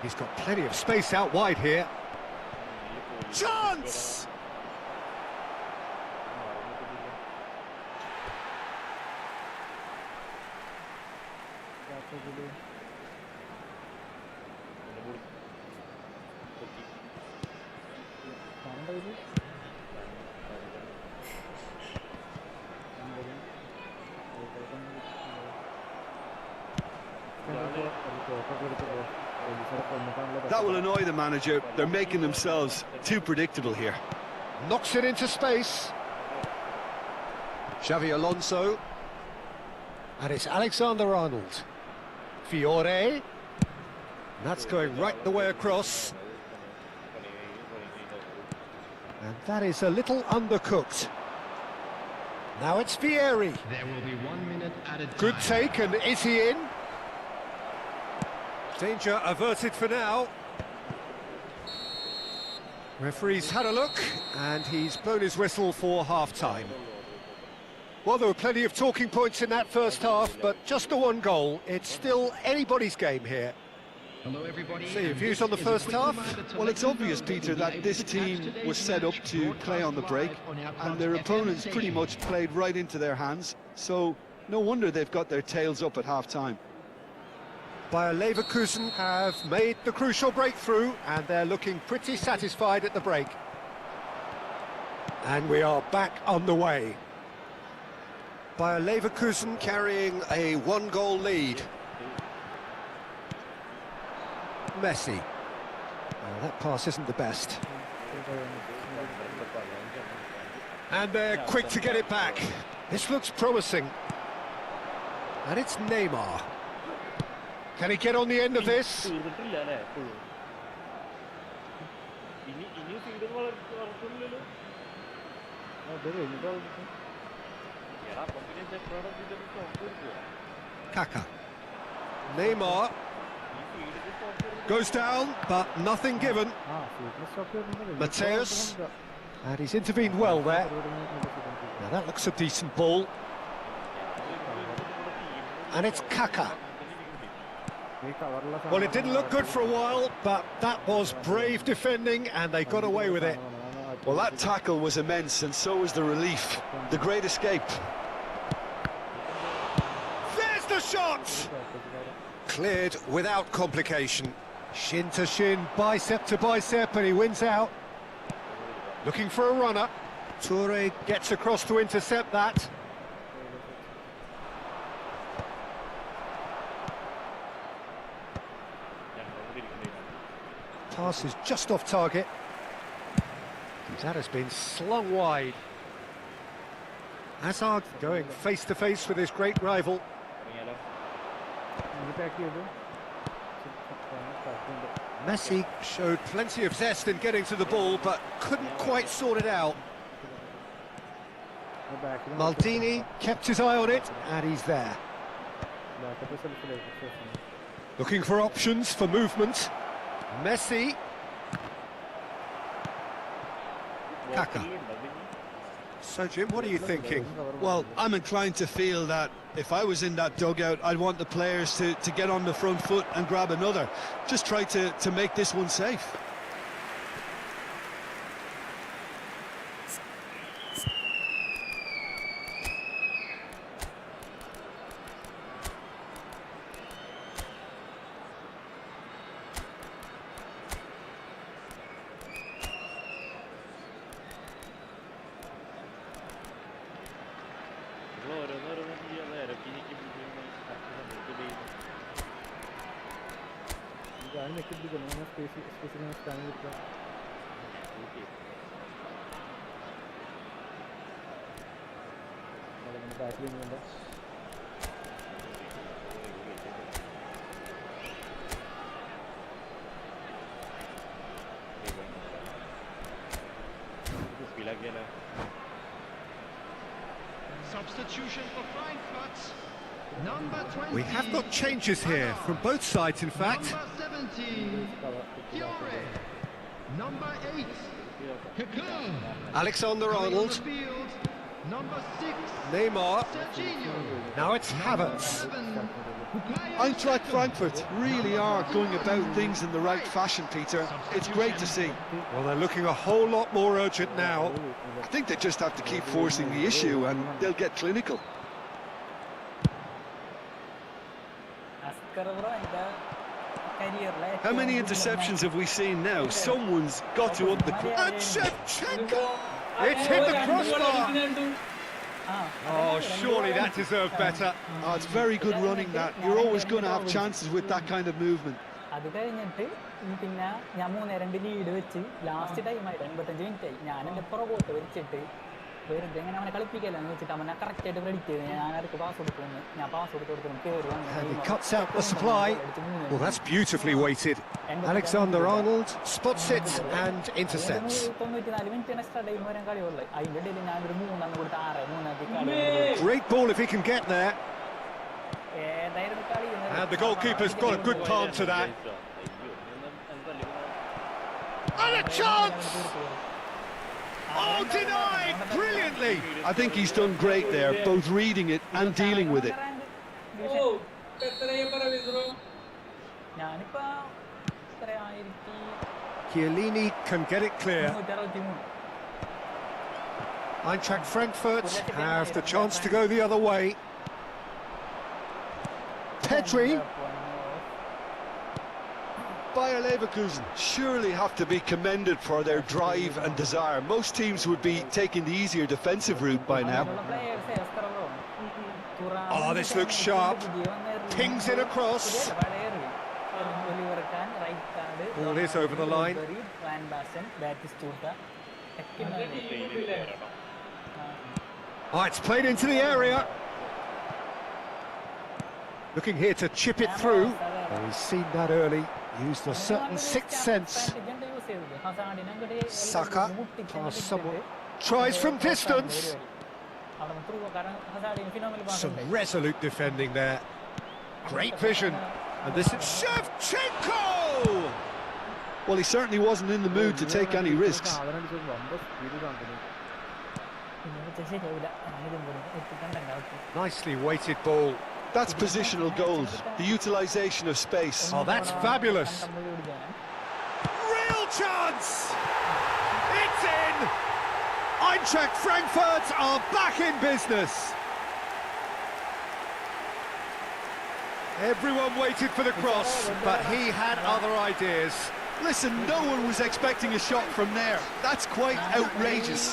He's got plenty of space out wide here. Chance! That will annoy the manager. They're making themselves too predictable here. Knocks it into space. Xavi Alonso. And it's Alexander-Arnold. Fiore. That's going right the way across. And that is a little undercooked. Now it's Vieri. There will be 1 minute at a time. Good take, and is he in? Danger averted for now. Referee's had a look, and he's blown his whistle for half-time. Well, there were plenty of talking points in that first half, but just the one goal. It's still anybody's game here. Hello, everybody. So your views on the first half? Well, it's obvious, Peter, that this team was set up to play on the break, and their opponents pretty much played right into their hands, so no wonder they've got their tails up at half-time. Bayer Leverkusen have made the crucial breakthrough, and they're looking pretty satisfied at the break. And we are back on the way. Bayer Leverkusen carrying a one-goal lead. Messi. Oh, that pass isn't the best. And they're quick to get it back. This looks promising. And it's Neymar. Can he get on the end of this? Kaka. Neymar. Goes down, but nothing given. Mateus. And he's intervened well there. Now that looks a decent ball. And it's Kaka. Well, it didn't look good for a while, but that was brave defending, and they got away with it. Well, that tackle was immense, and so was the relief. The great escape. There's the shot! Cleared without complication. Shin to shin, bicep to bicep, and he wins out. Looking for a runner. Toure gets across to intercept that. Pass is just off target. That has been slung wide. Hazard going face to face with his great rival. Messi showed plenty of zest in getting to the ball, but couldn't quite sort it out. Maldini kept his eye on it, and he's there. Looking for options for movement. Messi. Kaka. So, Jim, what are you thinking? Well, I'm inclined to feel that if I was in that dugout, I'd want the players to get on the front foot and grab another. Just try to make this one safe. ഞാൻ നെക്കിപ്പിടിക്കുന്നു സ്പേസിൽ stand കിട്ടുക. ബാക്കിൽ നിന്നുണ്ട്. Substitution for Frankfurt. Number 20. We have got changes here from both sides, in fact. Number 17. Fiore. Number 8. Kaká. Alexander-Arnold. Number 6. Neymar. Serginho. Now it's Havertz. Eintracht Frankfurt really are going about things in the right fashion, Peter. It's great to see. Well, they're looking a whole lot more urgent now. I think they just have to keep forcing the issue and they'll get clinical. How many interceptions have we seen now? Someone's got to up the... And Shevchenko! It's hit the crossbar! Oh, surely that deserved better. Oh, it's very good running, that. You're always going to have chances with that kind of movement. അത് കഴിഞ്ഞിട്ട് പിന്നെ ഞാൻ 3-2 lead വെച്ച് last ടൈമായിട്ട് 85 മിനിറ്റായി ഞാൻ എൻ്റെ പുറകോട്ട് വെച്ചിട്ട് വെറുതെ ഇങ്ങനെ അവനെ കളിപ്പിക്കലെന്ന് വെച്ചിട്ട് അവനെ കറക്റ്റായിട്ട് പ്രെഡിക്റ്റ് ചെയ്ത് ഞാൻ ആർക്ക് പാസ് കൊടുക്കുന്നു ഞാൻ പാസ് കൊടുത്തു കയറി And he cuts out the supply. Well, that's beautifully weighted. Alexander-Arnold spots it and intercepts. 94 minute extra time വരെ കളിയുള്ളൂ അതിൻ്റെ ഇടയിൽ ഞാനൊരു 3 കൊടുത്ത് 6-3 കളി. Great ball if he can get there. ഏതായിരുന്നു കളി And the goalkeeper's got a good palm to that. And a chance! Oh, denied brilliantly. I think he's done great there, both reading it and dealing with it. Chiellini can get it clear. Eintracht Frankfurt have the chance to go the other way. Pedri. Bayer Leverkusen surely have to be commended for their drive and desire. Most teams would be taking the easier defensive route by now. Oh, this looks sharp. Pings it across. Ball is over the line. Oh, it's played into the area. Looking here to chip it through. Oh, he's seen that early. Used a certain sixth sense. Saka past someone. Tries from distance. Some resolute defending there. Great vision. And this is Shevchenko! Well, he certainly wasn't in the mood to take any risks. Nicely weighted ball. That's positional gold, the utilisation of space. Oh, that's fabulous. Real chance! It's in! Eintracht Frankfurt are back in business. Everyone waited for the cross, but he had other ideas. Listen, no one was expecting a shot from there. That's quite outrageous.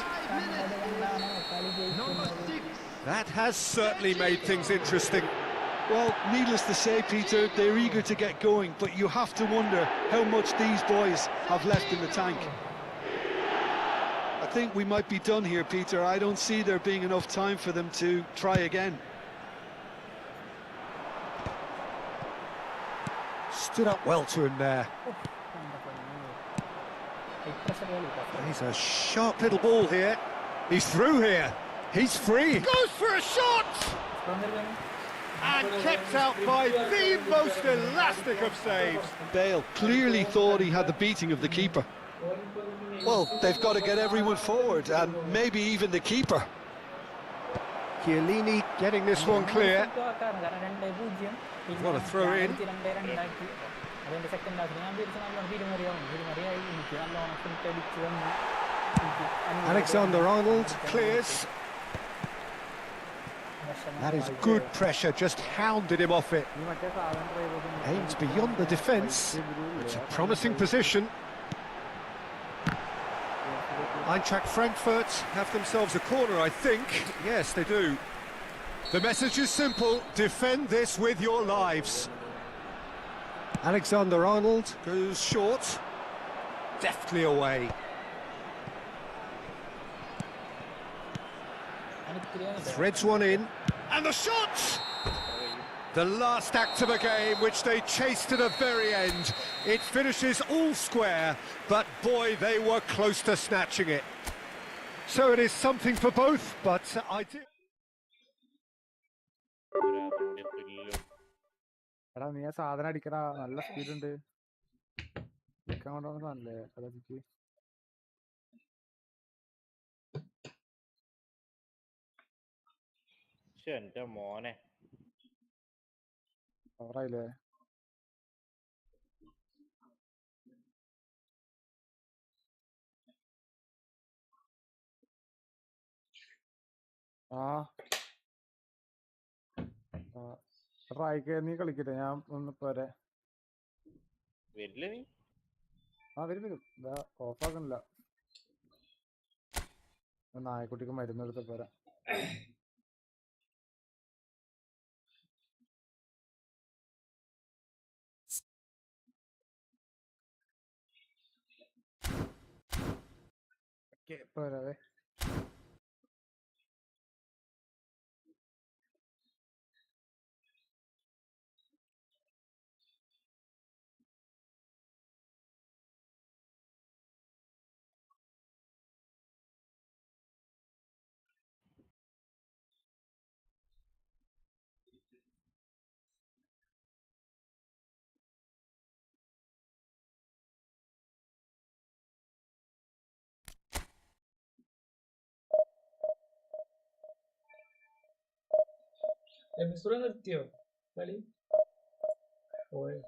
That has certainly made things interesting. Well, needless to say, Peter, they're eager to get going, but you have to wonder how much these boys have left in the tank. I think we might be done here, Peter. I don't see there being enough time for them to try again. Stood up well to him there. He's a sharp little ball here. He's through here. He's free. Goes for a shot! And kept out by the most elastic of saves. Bale clearly thought he had the beating of the keeper. Well, they've got to get everyone forward, and maybe even the keeper. Chiellini getting this one clear. What a throw in. Alexander-Arnold clears. That is good pressure, just hounded him off it. Aims beyond the defence. It's a promising position. Eintracht Frankfurt have themselves a corner, I think. Yes, they do. The message is simple: defend this with your lives. Alexander-Arnold goes short, deftly away. Threads one in, and the shot! The last act of a game which they chased to the very end. It finishes all square, but boy, they were close to snatching it. So it is something for both, but I do... എടാ നീ ആ സാധനം അടിക്കടാ, നല്ല speed ഉണ്ട്. നിൽക്കാൻ കൊണ്ടുവന്ന സാധനല്ലേ അതൊക്കെ. എന്റെ മോനെ ഓവറായില്ലേ? റായിക്ക് നീ കളിക്കട്ടെ, ഞാൻ ഒന്ന് പോരെ. വരില്ല നീ? വരും. ഓഫാക്കണില്ല. നായക്കുട്ടിക്ക് മരുന്നെടുത്ത് പോരാ. പോരാവേ. നിർത്തിയോ കളി? പോയോ?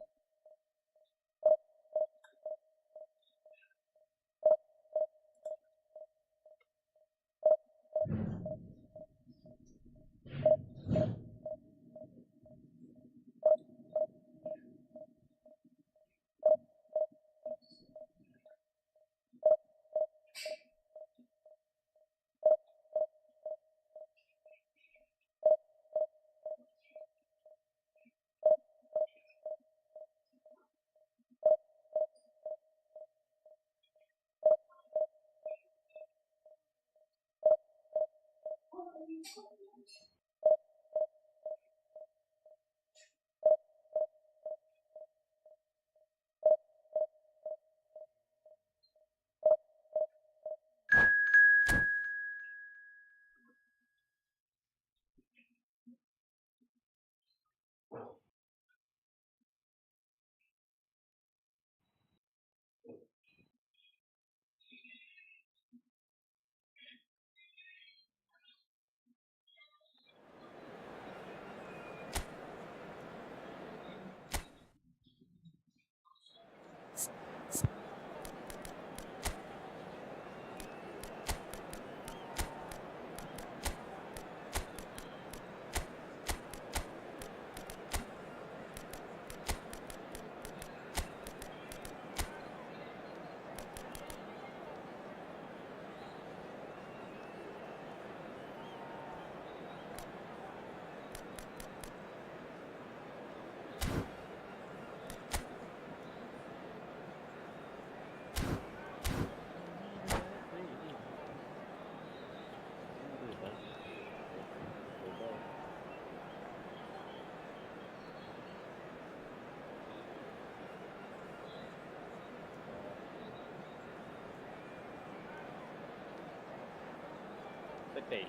സെറ്റായി.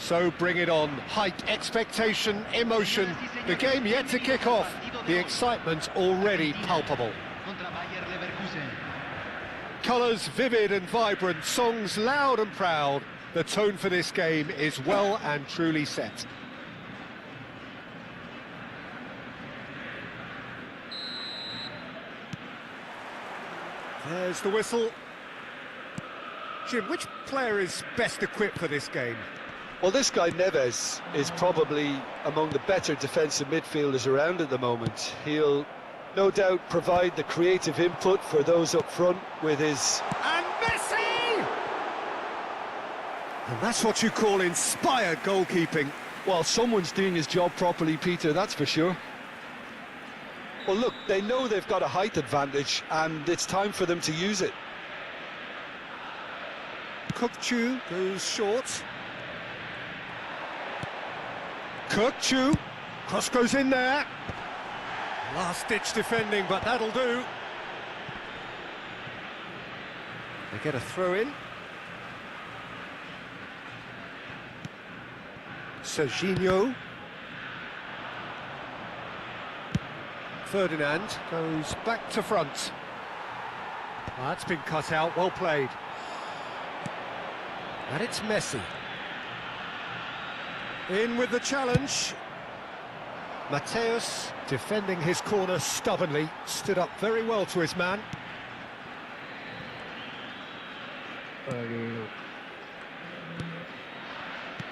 So bring it on. Hype, expectation, emotion. The game yet to kick off. The excitement already palpable. Colours vivid and vibrant, songs loud and proud. The tone for this game is well and truly set. There's the whistle. Jim, which player is best equipped for this game? Well, this guy Neves is probably among the better defensive midfielders around at the moment. He'll no doubt provide the creative input for those up front with his... And Messi! And that's what you call inspired goalkeeping. Well, someone's doing his job properly, Peter, that's for sure. Well, look, they know they've got a height advantage, and it's time for them to use it. Kukçu goes short. Kukçu, cross goes in there. Last-ditch defending, but that'll do. They get a throw-in. Serginho. Ferdinand goes back to front. That's been cut out, well played. And it's Messi. In with the challenge. Mateus, defending his corner stubbornly, stood up very well to his man.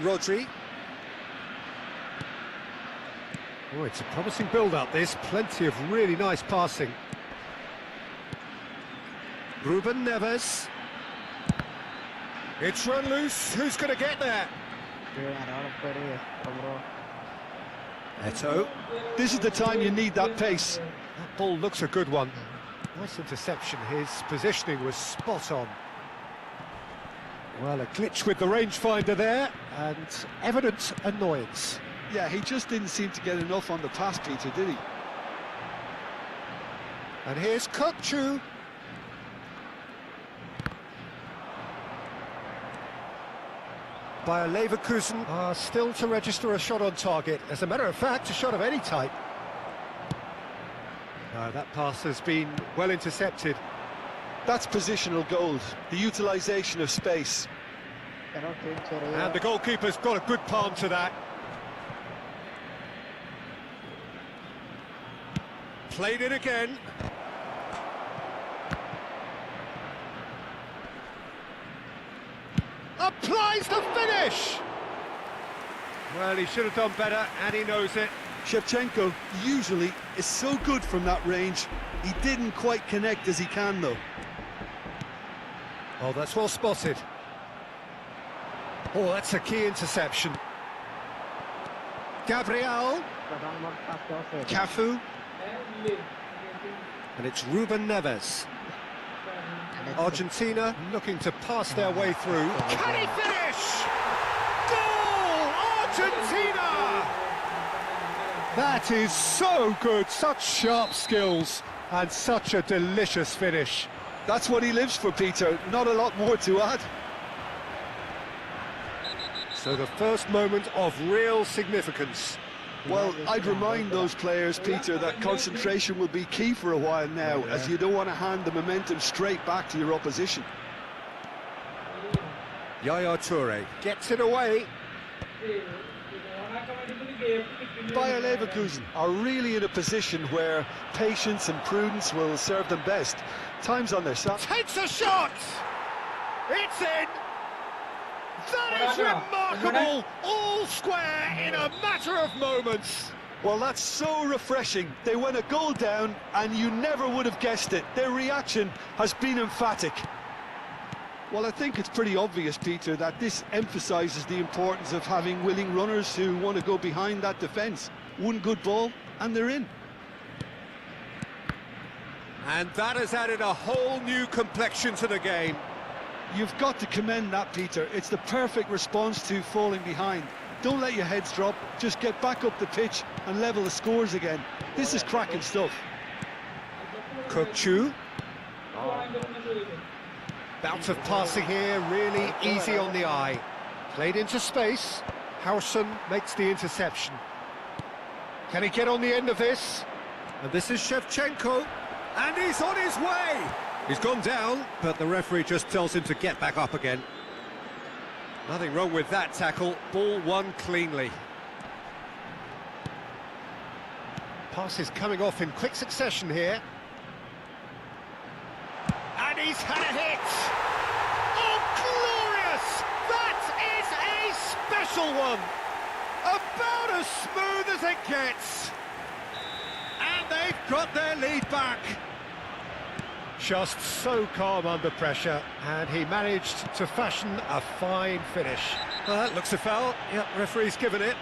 Rodri. Oh, it's a promising build-up, this. Plenty of really nice passing. Ruben Neves. It's run loose. Who's going to get there? Eto. This is the time you need that pace. That ball looks a good one. Nice interception. His positioning was spot on. Well, a glitch with the rangefinder there, and evident annoyance. Yeah, he just didn't seem to get enough on the pass, Peter, did he? And here's Kukçu. Bayer Leverkusen are still to register a shot on target. As a matter of fact, a shot of any type. That pass has been well intercepted. That's positional gold, the utilisation of space. And the goalkeeper's got a good palm to that. Played it again. Applies the finish! Well, he should have done better, and he knows it. Shevchenko usually is so good from that range. He didn't quite connect as he can, though. Oh, that's well spotted. Oh, that's a key interception. Gabriel. Cafu. And it's Ruben Neves. Argentina looking to pass their way through. Can he finish? Goal! Argentina! That is so good. Such sharp skills and such a delicious finish. That's what he lives for, Peter. Not a lot more to add. So the first moment of real significance. Well, I'd remind those players, Peter, that concentration will be key for a while now, as you don't want to hand the momentum straight back to your opposition. Yaya Toure gets it away. Bayer Leverkusen are really in a position where patience and prudence will serve them best. Time's on their side. Takes a shot! It's in! That is remarkable! All square in a matter of moments! Well, that's so refreshing. They went a goal down and you never would have guessed it. Their reaction has been emphatic. Well, I think it's pretty obvious, Peter, that this emphasises the importance of having willing runners who want to go behind that defence. One good ball and they're in. And that has added a whole new complexion to the game. You've got to commend that, Peter. It's the perfect response to falling behind. Don't let your heads drop. Just get back up the pitch and level the scores again. This is cracking stuff. Kukçu. Bout of passing here, really easy on the eye. Played into space. Hausen makes the interception. Can he get on the end of this? And this is Shevchenko. And he's on his way! He's gone down, but the referee just tells him to get back up again. Nothing wrong with that tackle. Ball won cleanly. Passes coming off in quick succession here. And And he's had a hit! Oh, glorious! That is a special one! About as smooth as it gets! And they've got their lead back. Just so calm under pressure, and he managed to fashion a fine finish. That looks a foul. Yep, referee's given it.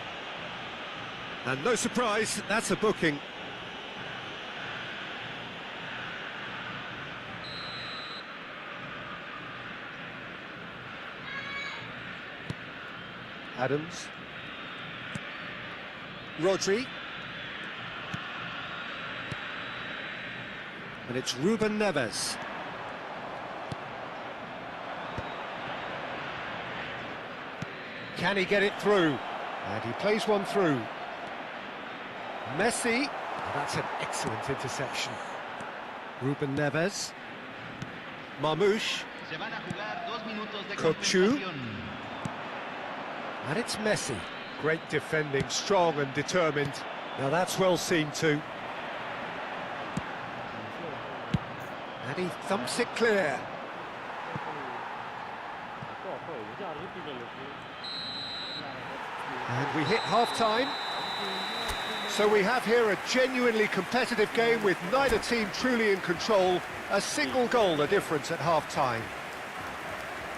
And no surprise, that's a booking. Adams. Rodri. And it's Ruben Neves. Can he get it through? And he plays one through. Messi. That's an excellent interception. Ruben Neves. Marmoush. Kochu. And it's Messi. Great defending, strong and determined. Now that's well seen too. And he thumps it clear. And we hit half-time. So we have here a genuinely competitive game with neither team truly in control. A single goal the difference at half-time.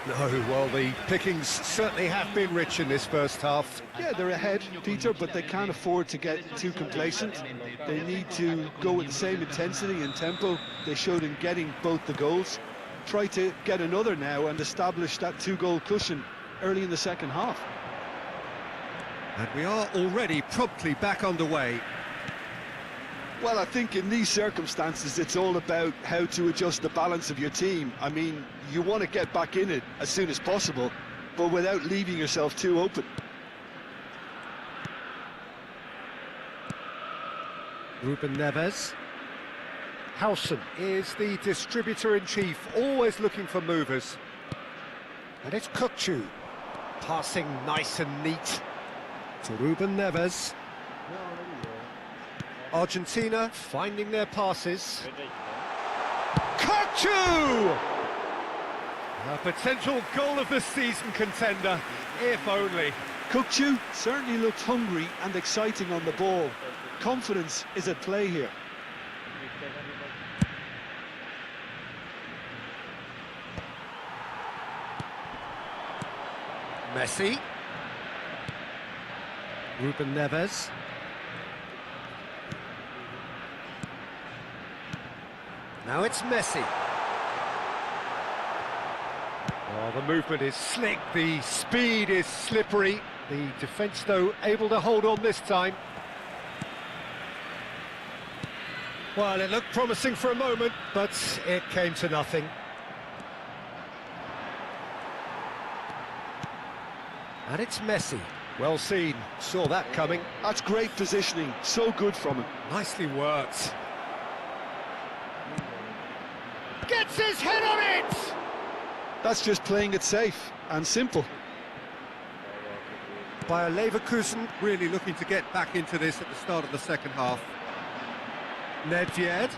No, well, the pickings certainly have been rich in this first half. Yeah, they're ahead, Peter, but they can't afford to get too complacent. They need to go with the same intensity and tempo they showed in getting both the goals. Try to get another now and establish that two-goal cushion early in the second half. And we are already promptly back underway. Well, I think in these circumstances, it's all about how to adjust the balance of your team. I mean, you want to get back in it as soon as possible, but without leaving yourself too open. Ruben Neves. Howson is the distributor-in-chief, always looking for movers. And it's Kochu, passing nice and neat to Ruben Neves. Argentina finding their passes. Kochu! A potential goal of the season contender, if only. Kochu certainly looked hungry and exciting on the ball. Confidence is at play here. Messi. Ruben Neves. Now it's Messi. Oh, the movement is slick, the speed is slippery. The defence, though, able to hold on this time. Well, it looked promising for a moment, but it came to nothing. And it's Messi. Well seen, saw that coming. That's great positioning, so good from him. Nicely worked. Gets his head on it! That's just playing it safe and simple. Bayer Leverkusen really looking to get back into this at the start of the second half. Nedved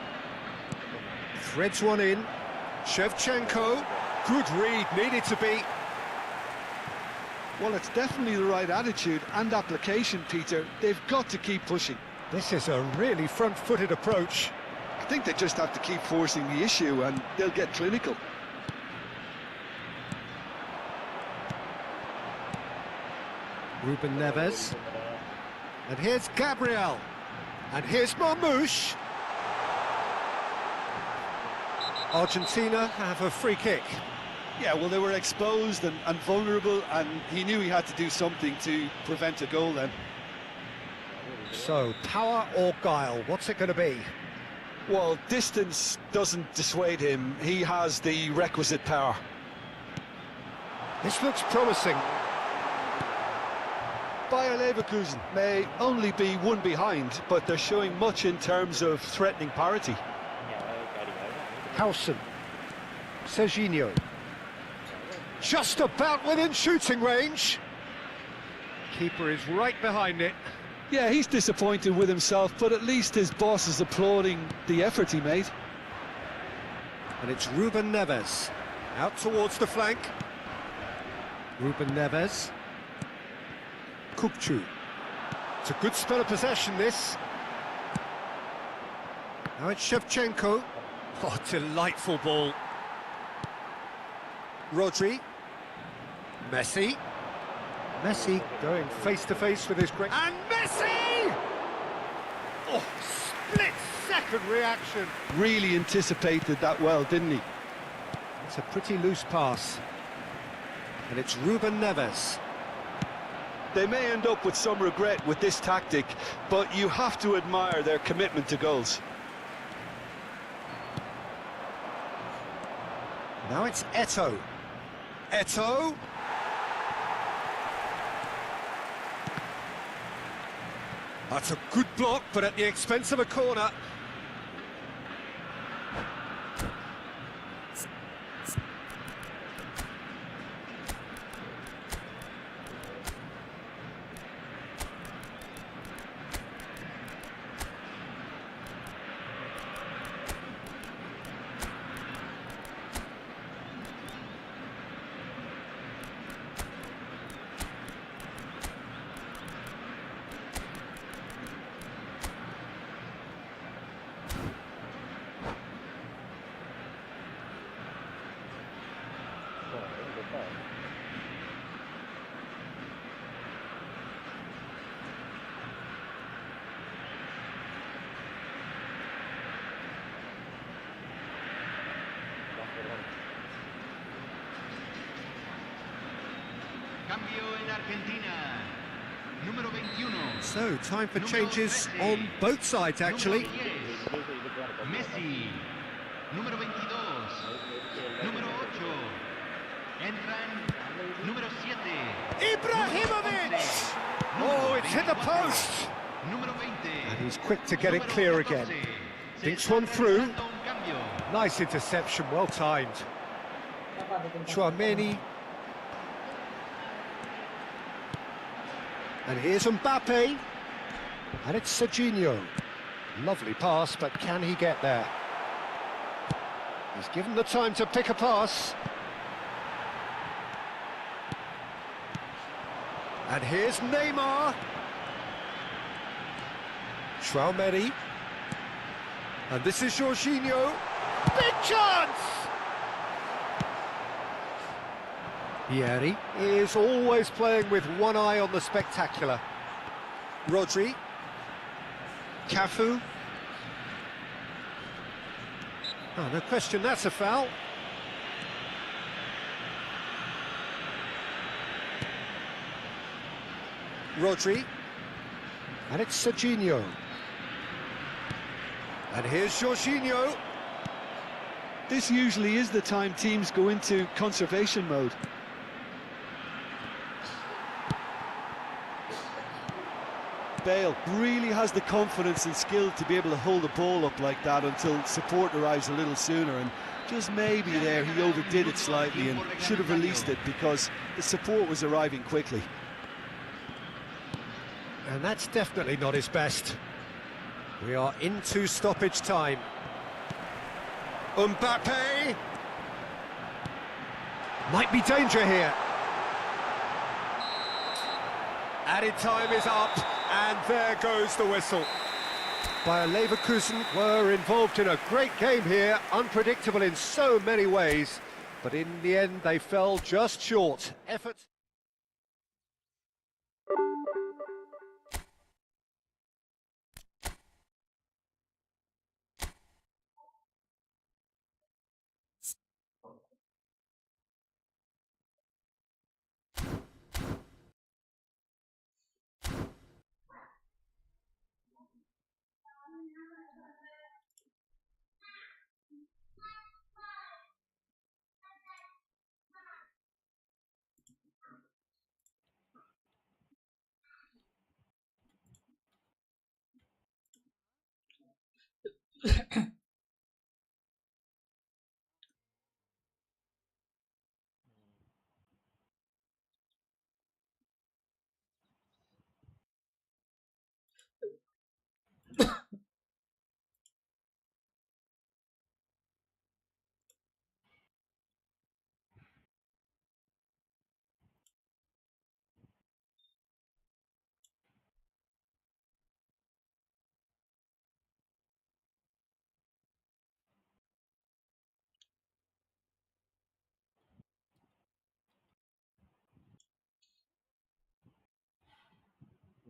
threads one in. Shevchenko, good read, needed to be. Well, it's definitely the right attitude and application, Peter. They've got to keep pushing. This is a really front-footed approach. I think they just have to keep forcing the issue and they'll get clinical. Ruben Neves. And here's Gabriel. And here's Marmoush. Argentina have a free kick. Yeah, well, they were exposed and vulnerable, and he knew he had to do something to prevent a goal then. So, power or guile, what's it going to be? Well, distance doesn't dissuade him. He has the requisite power. This looks promising. Bayer Leverkusen may only be one behind, but they're showing much in terms of threatening parity. Howson. Serginho. Just about within shooting range. Keeper is right behind it. Yeah, he's disappointed with himself, but at least his boss is applauding the effort he made. And it's Ruben Neves. Out towards the flank. Ruben Neves. Kupchu. It's a good spell of possession, this. Now it's Shevchenko. Oh, delightful ball. Rodri. Messi. Messi going face-to-face with his great... And Messi! Oh, split-second reaction. Really anticipated that well, didn't he? It's a pretty loose pass. And it's Ruben Neves. They may end up with some regret with this tactic, but you have to admire their commitment to goals. Now it's Eto'o. Eto'o. That's a good block, but at the expense of a corner. Cambio en Argentina. Número 21. So, time for changes on both sides, actually. Messi. Número 22. Número 8. Entran. Número 7. Ibrahimovic! Oh, it's hit the post! Número 20. And he's quick to get it clear again. Thinks one through. Nice interception, well timed. Chouameni. And here's Mbappe. And it's Serginho. Lovely pass, but can he get there? He's given the time to pick a pass. And here's Neymar. Chouameni. And this is Jorginho. Big chance! Vieri is always playing with one eye on the spectacular. Rodri. Cafu. Oh, no question, that's a foul. Rodri. And it's Serginho. And here's Jorginho. This usually is the time teams go into conservation mode. Bale really has the confidence and skill to be able to hold the ball up like that until support arrives a little sooner, and just maybe there he overdid it slightly and should have released it because the support was arriving quickly. And that's definitely not his best. We are into stoppage time. Mbappe! Might be danger here. Added time is up, and there goes the whistle. Bayer Leverkusen were involved in a great game here, unpredictable in so many ways, but in the end they fell just short. Effort.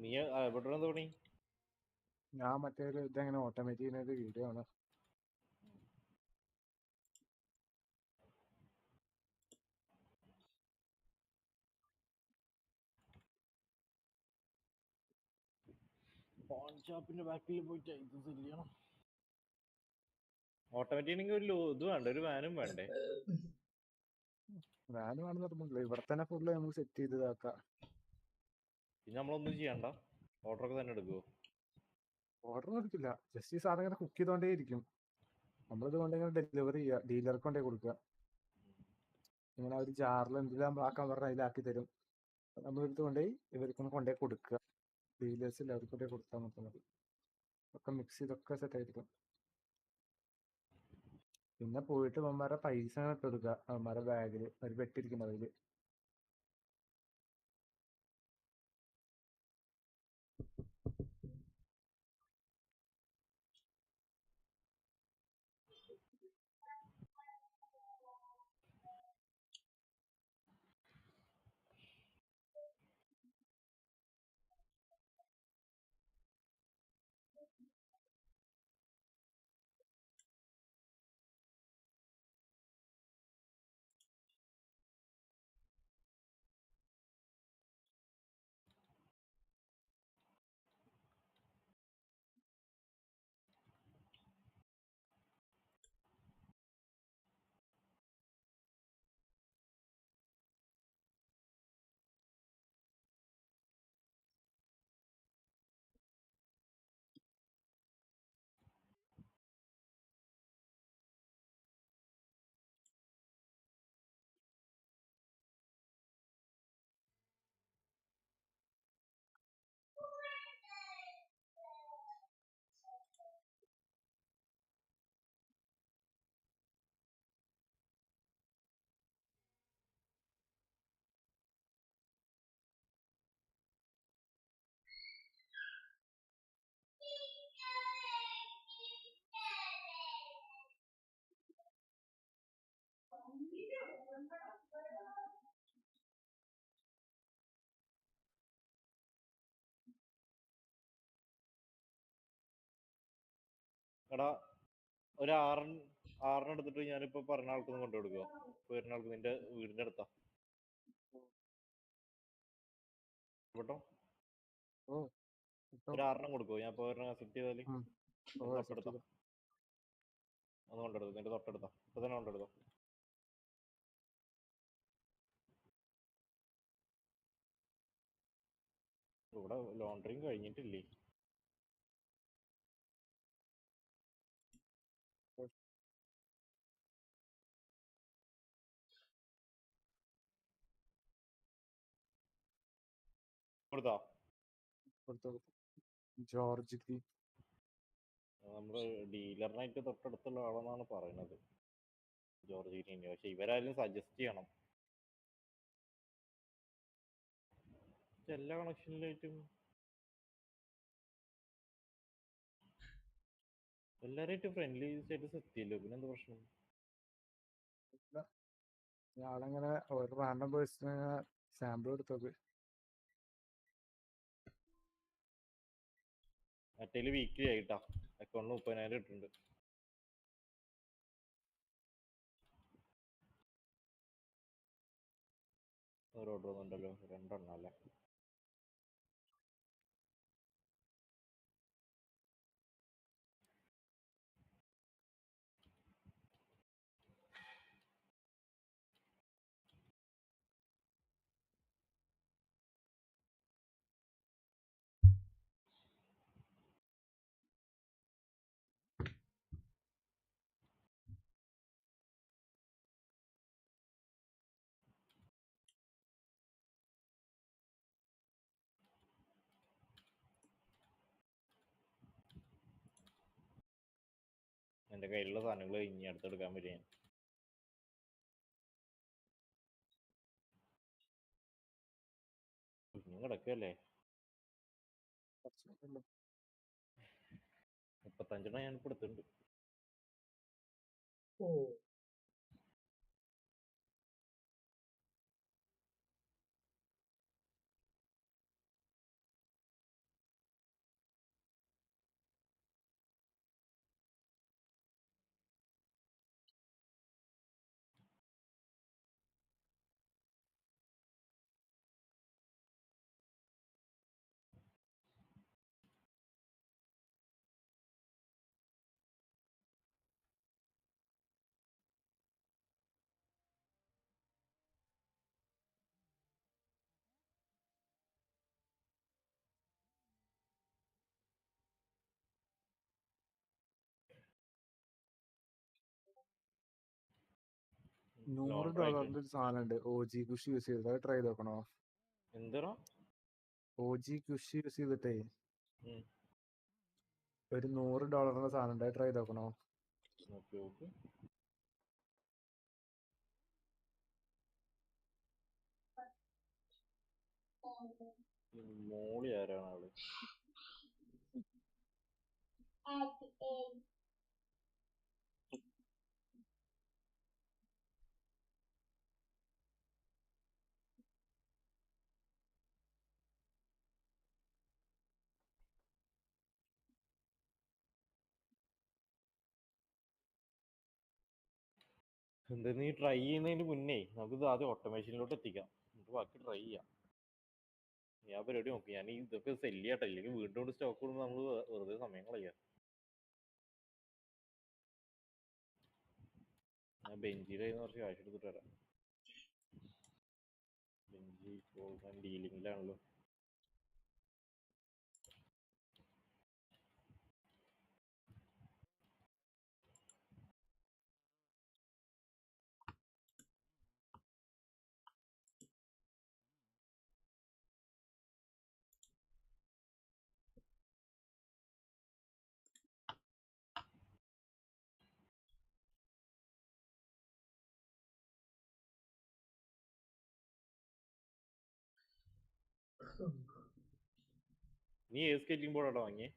നീ എവിടെ തോന്നി? ഞാൻ മറ്റേ ഇതെങ്ങനെ automatic ചെയ്യുന്ന video ആണ്. Phone ഷോപ്പിന്റെ ബാക്കിൽ പോയിട്ട് ഇത് ശരിയാണ്. ഓട്ടോമാറ്റിക് ആണെങ്കിൽ ഒരു ഇത് വേണ്ട, ഒരു വാനും വേണ്ടേ? വാന് വേണം നിർബന്ധമില്ല, ഇവിടെ തന്നെ ഫുള്ള് നമുക്ക് സെറ്റ് ചെയ്ത് ഇതാക്കാം. പിന്നെ നമ്മളൊന്നും ചെയ്യണ്ട, ഓർഡറൊക്കെ തന്നെ എടുക്കുവോ? ഓർഡർ എടുക്കില്ല, ജസ്റ്റ് ഈ സാധനം ഇങ്ങനെ കുക്ക് ചെയ്തോണ്ടേ ഇരിക്കും. നമ്മളിത് കൊണ്ടിങ്ങനെ ഡെലിവറി ചെയ്യുക, ഡീലർക്ക് കൊണ്ടേ കൊടുക്കുക. ഇങ്ങനെ ഒരു ജാറിൽ എന്തെല്ലാം ആക്കാൻ പറഞ്ഞാൽ അതിലാക്കി തരും. നമ്മളെടുത്ത് കൊണ്ടുപോയി ഇവർക്കൊന്ന് കൊണ്ടുപോയി കൊടുക്കുക. ഡീലേഴ്സ് ഇല്ല, അവർക്ക് കൊണ്ടുപോയി കൊടുത്താൽ മാത്രം മതി. ഒക്കെ മിക്സ് ചെയ്തൊക്കെ സെറ്റ് ആയിരിക്കും. പിന്നെ പോയിട്ട് അവന്മാരെ പൈസ ഇട്ട് കൊടുക്കുക. അവന്മാരെ ബാഗിൽ ഒരു പെട്ടിരിക്കുന്ന അതിൽ. എടാ ഒരു ആറിന് എടുത്തിട്ട് ഞാനിപ്പോ പറഞ്ഞ ആൾക്കൊന്നും കൊണ്ടു കൊടുക്കുക. വരുന്ന ആൾക്ക് നിന്റെ വീടിന്റെ അടുത്താ കേട്ടോ. ഒരു 6 കൊടുക്കുമോ? ഞാൻ ഇപ്പൊ അക്സെപ്റ്റ് ചെയ്താല് തൊട്ടടുത്താ ഒന്ന് കൊണ്ടെടുത്തു, നിന്റെ തൊട്ടടുത്താ. ഇപ്പൊ തന്നെ കൊണ്ടെടുത്തോ. ഇവിടെ ലോണ്ടറിങ് കഴിഞ്ഞിട്ടില്ലേ? കൊടുത്താ ജോർജ് നമ്മള് ഡീലറിനായിട്ട് തൊട്ടടുത്തുള്ള ആളെന്നാണ് പറയുന്നത്, ജോർജ് ഗ്രീൻ. പക്ഷെ ഇവരായാലും സജസ്റ്റ് ചെയ്യണം. എല്ലാ കണക്ഷനിലായിട്ടും എല്ലാരായിട്ടും ഫ്രണ്ട്ലി സ്റ്റേറ്റസ് എത്തിയല്ലോ, പിന്നെ എന്താ പ്രശ്നം? ഞാളങ്ങനെ ഒരു റാൻഡം പേഴ്സണ് സാമ്പിൾ എടുത്തോക്ക്. മറ്റേല് വീക്ക്ലി ആയിട്ടാ അക്കൗണ്ടിൽ 30,000 ഇട്ടിട്ടുണ്ട്. ഒരു ഓർഡർ ഒന്നുണ്ടല്ലോ, 2 എണ്ണം അല്ലേ? എൻ്റെ കയ്യിലുള്ള സാധനങ്ങൾ ഇനി അടുത്തെടുക്കാൻ വരിക. ഇനിയും കിടക്കല്ലേ? 35 ഞാനിപ്പോ എടുത്തിട്ടുണ്ട്. $100 ഒരു സാധനം ഉണ്ട്, OG കുഷ് യൂസ് ചെയ്തത്. അത് ട്രൈ ചെയ്ത് നോക്കണോ? എന്തോ OG കുഷ് യൂസ് ചെയ്തിട്ടേ ഒരു $100 സാധനം ഉണ്ട്, അത് ട്രൈ ചെയ്ത് നോക്കണോ? മോളി ആരാണ് ആള്? എന്താ നീ ട്രൈ ചെയ്യുന്നതിന് മുന്നേ നമുക്കിത് ആദ്യം ഓട്ടോമേഷനിലോട്ട് എത്തിക്കാം, എന്നിട്ട് ബാക്കി ട്രൈ ചെയ്യാം. ഞാൻ പരിപാടി നോക്കി. ഞാൻ ഇതൊക്കെ സെല്ല് ചെയ്യട്ടെ, ഇല്ലെങ്കിൽ വീണ്ടും സ്റ്റോക്ക് കൊടുക്കുമ്പോൾ നമ്മൾ വെറുതെ സമയം കളയാം. ഞാൻ ബെഞ്ചിയുടെ കയ്യിൽ നിന്ന് കുറച്ച് കാശ് എടുത്തിട്ട് വരാം. ബെഞ്ചി ഇപ്പോൾ ഞാൻ ഡീലിങ്ങിലാണല്ലോ. നീ ഏത് സ്കേറ്റിംഗ് ബോർഡാണോ വാങ്ങിയേ?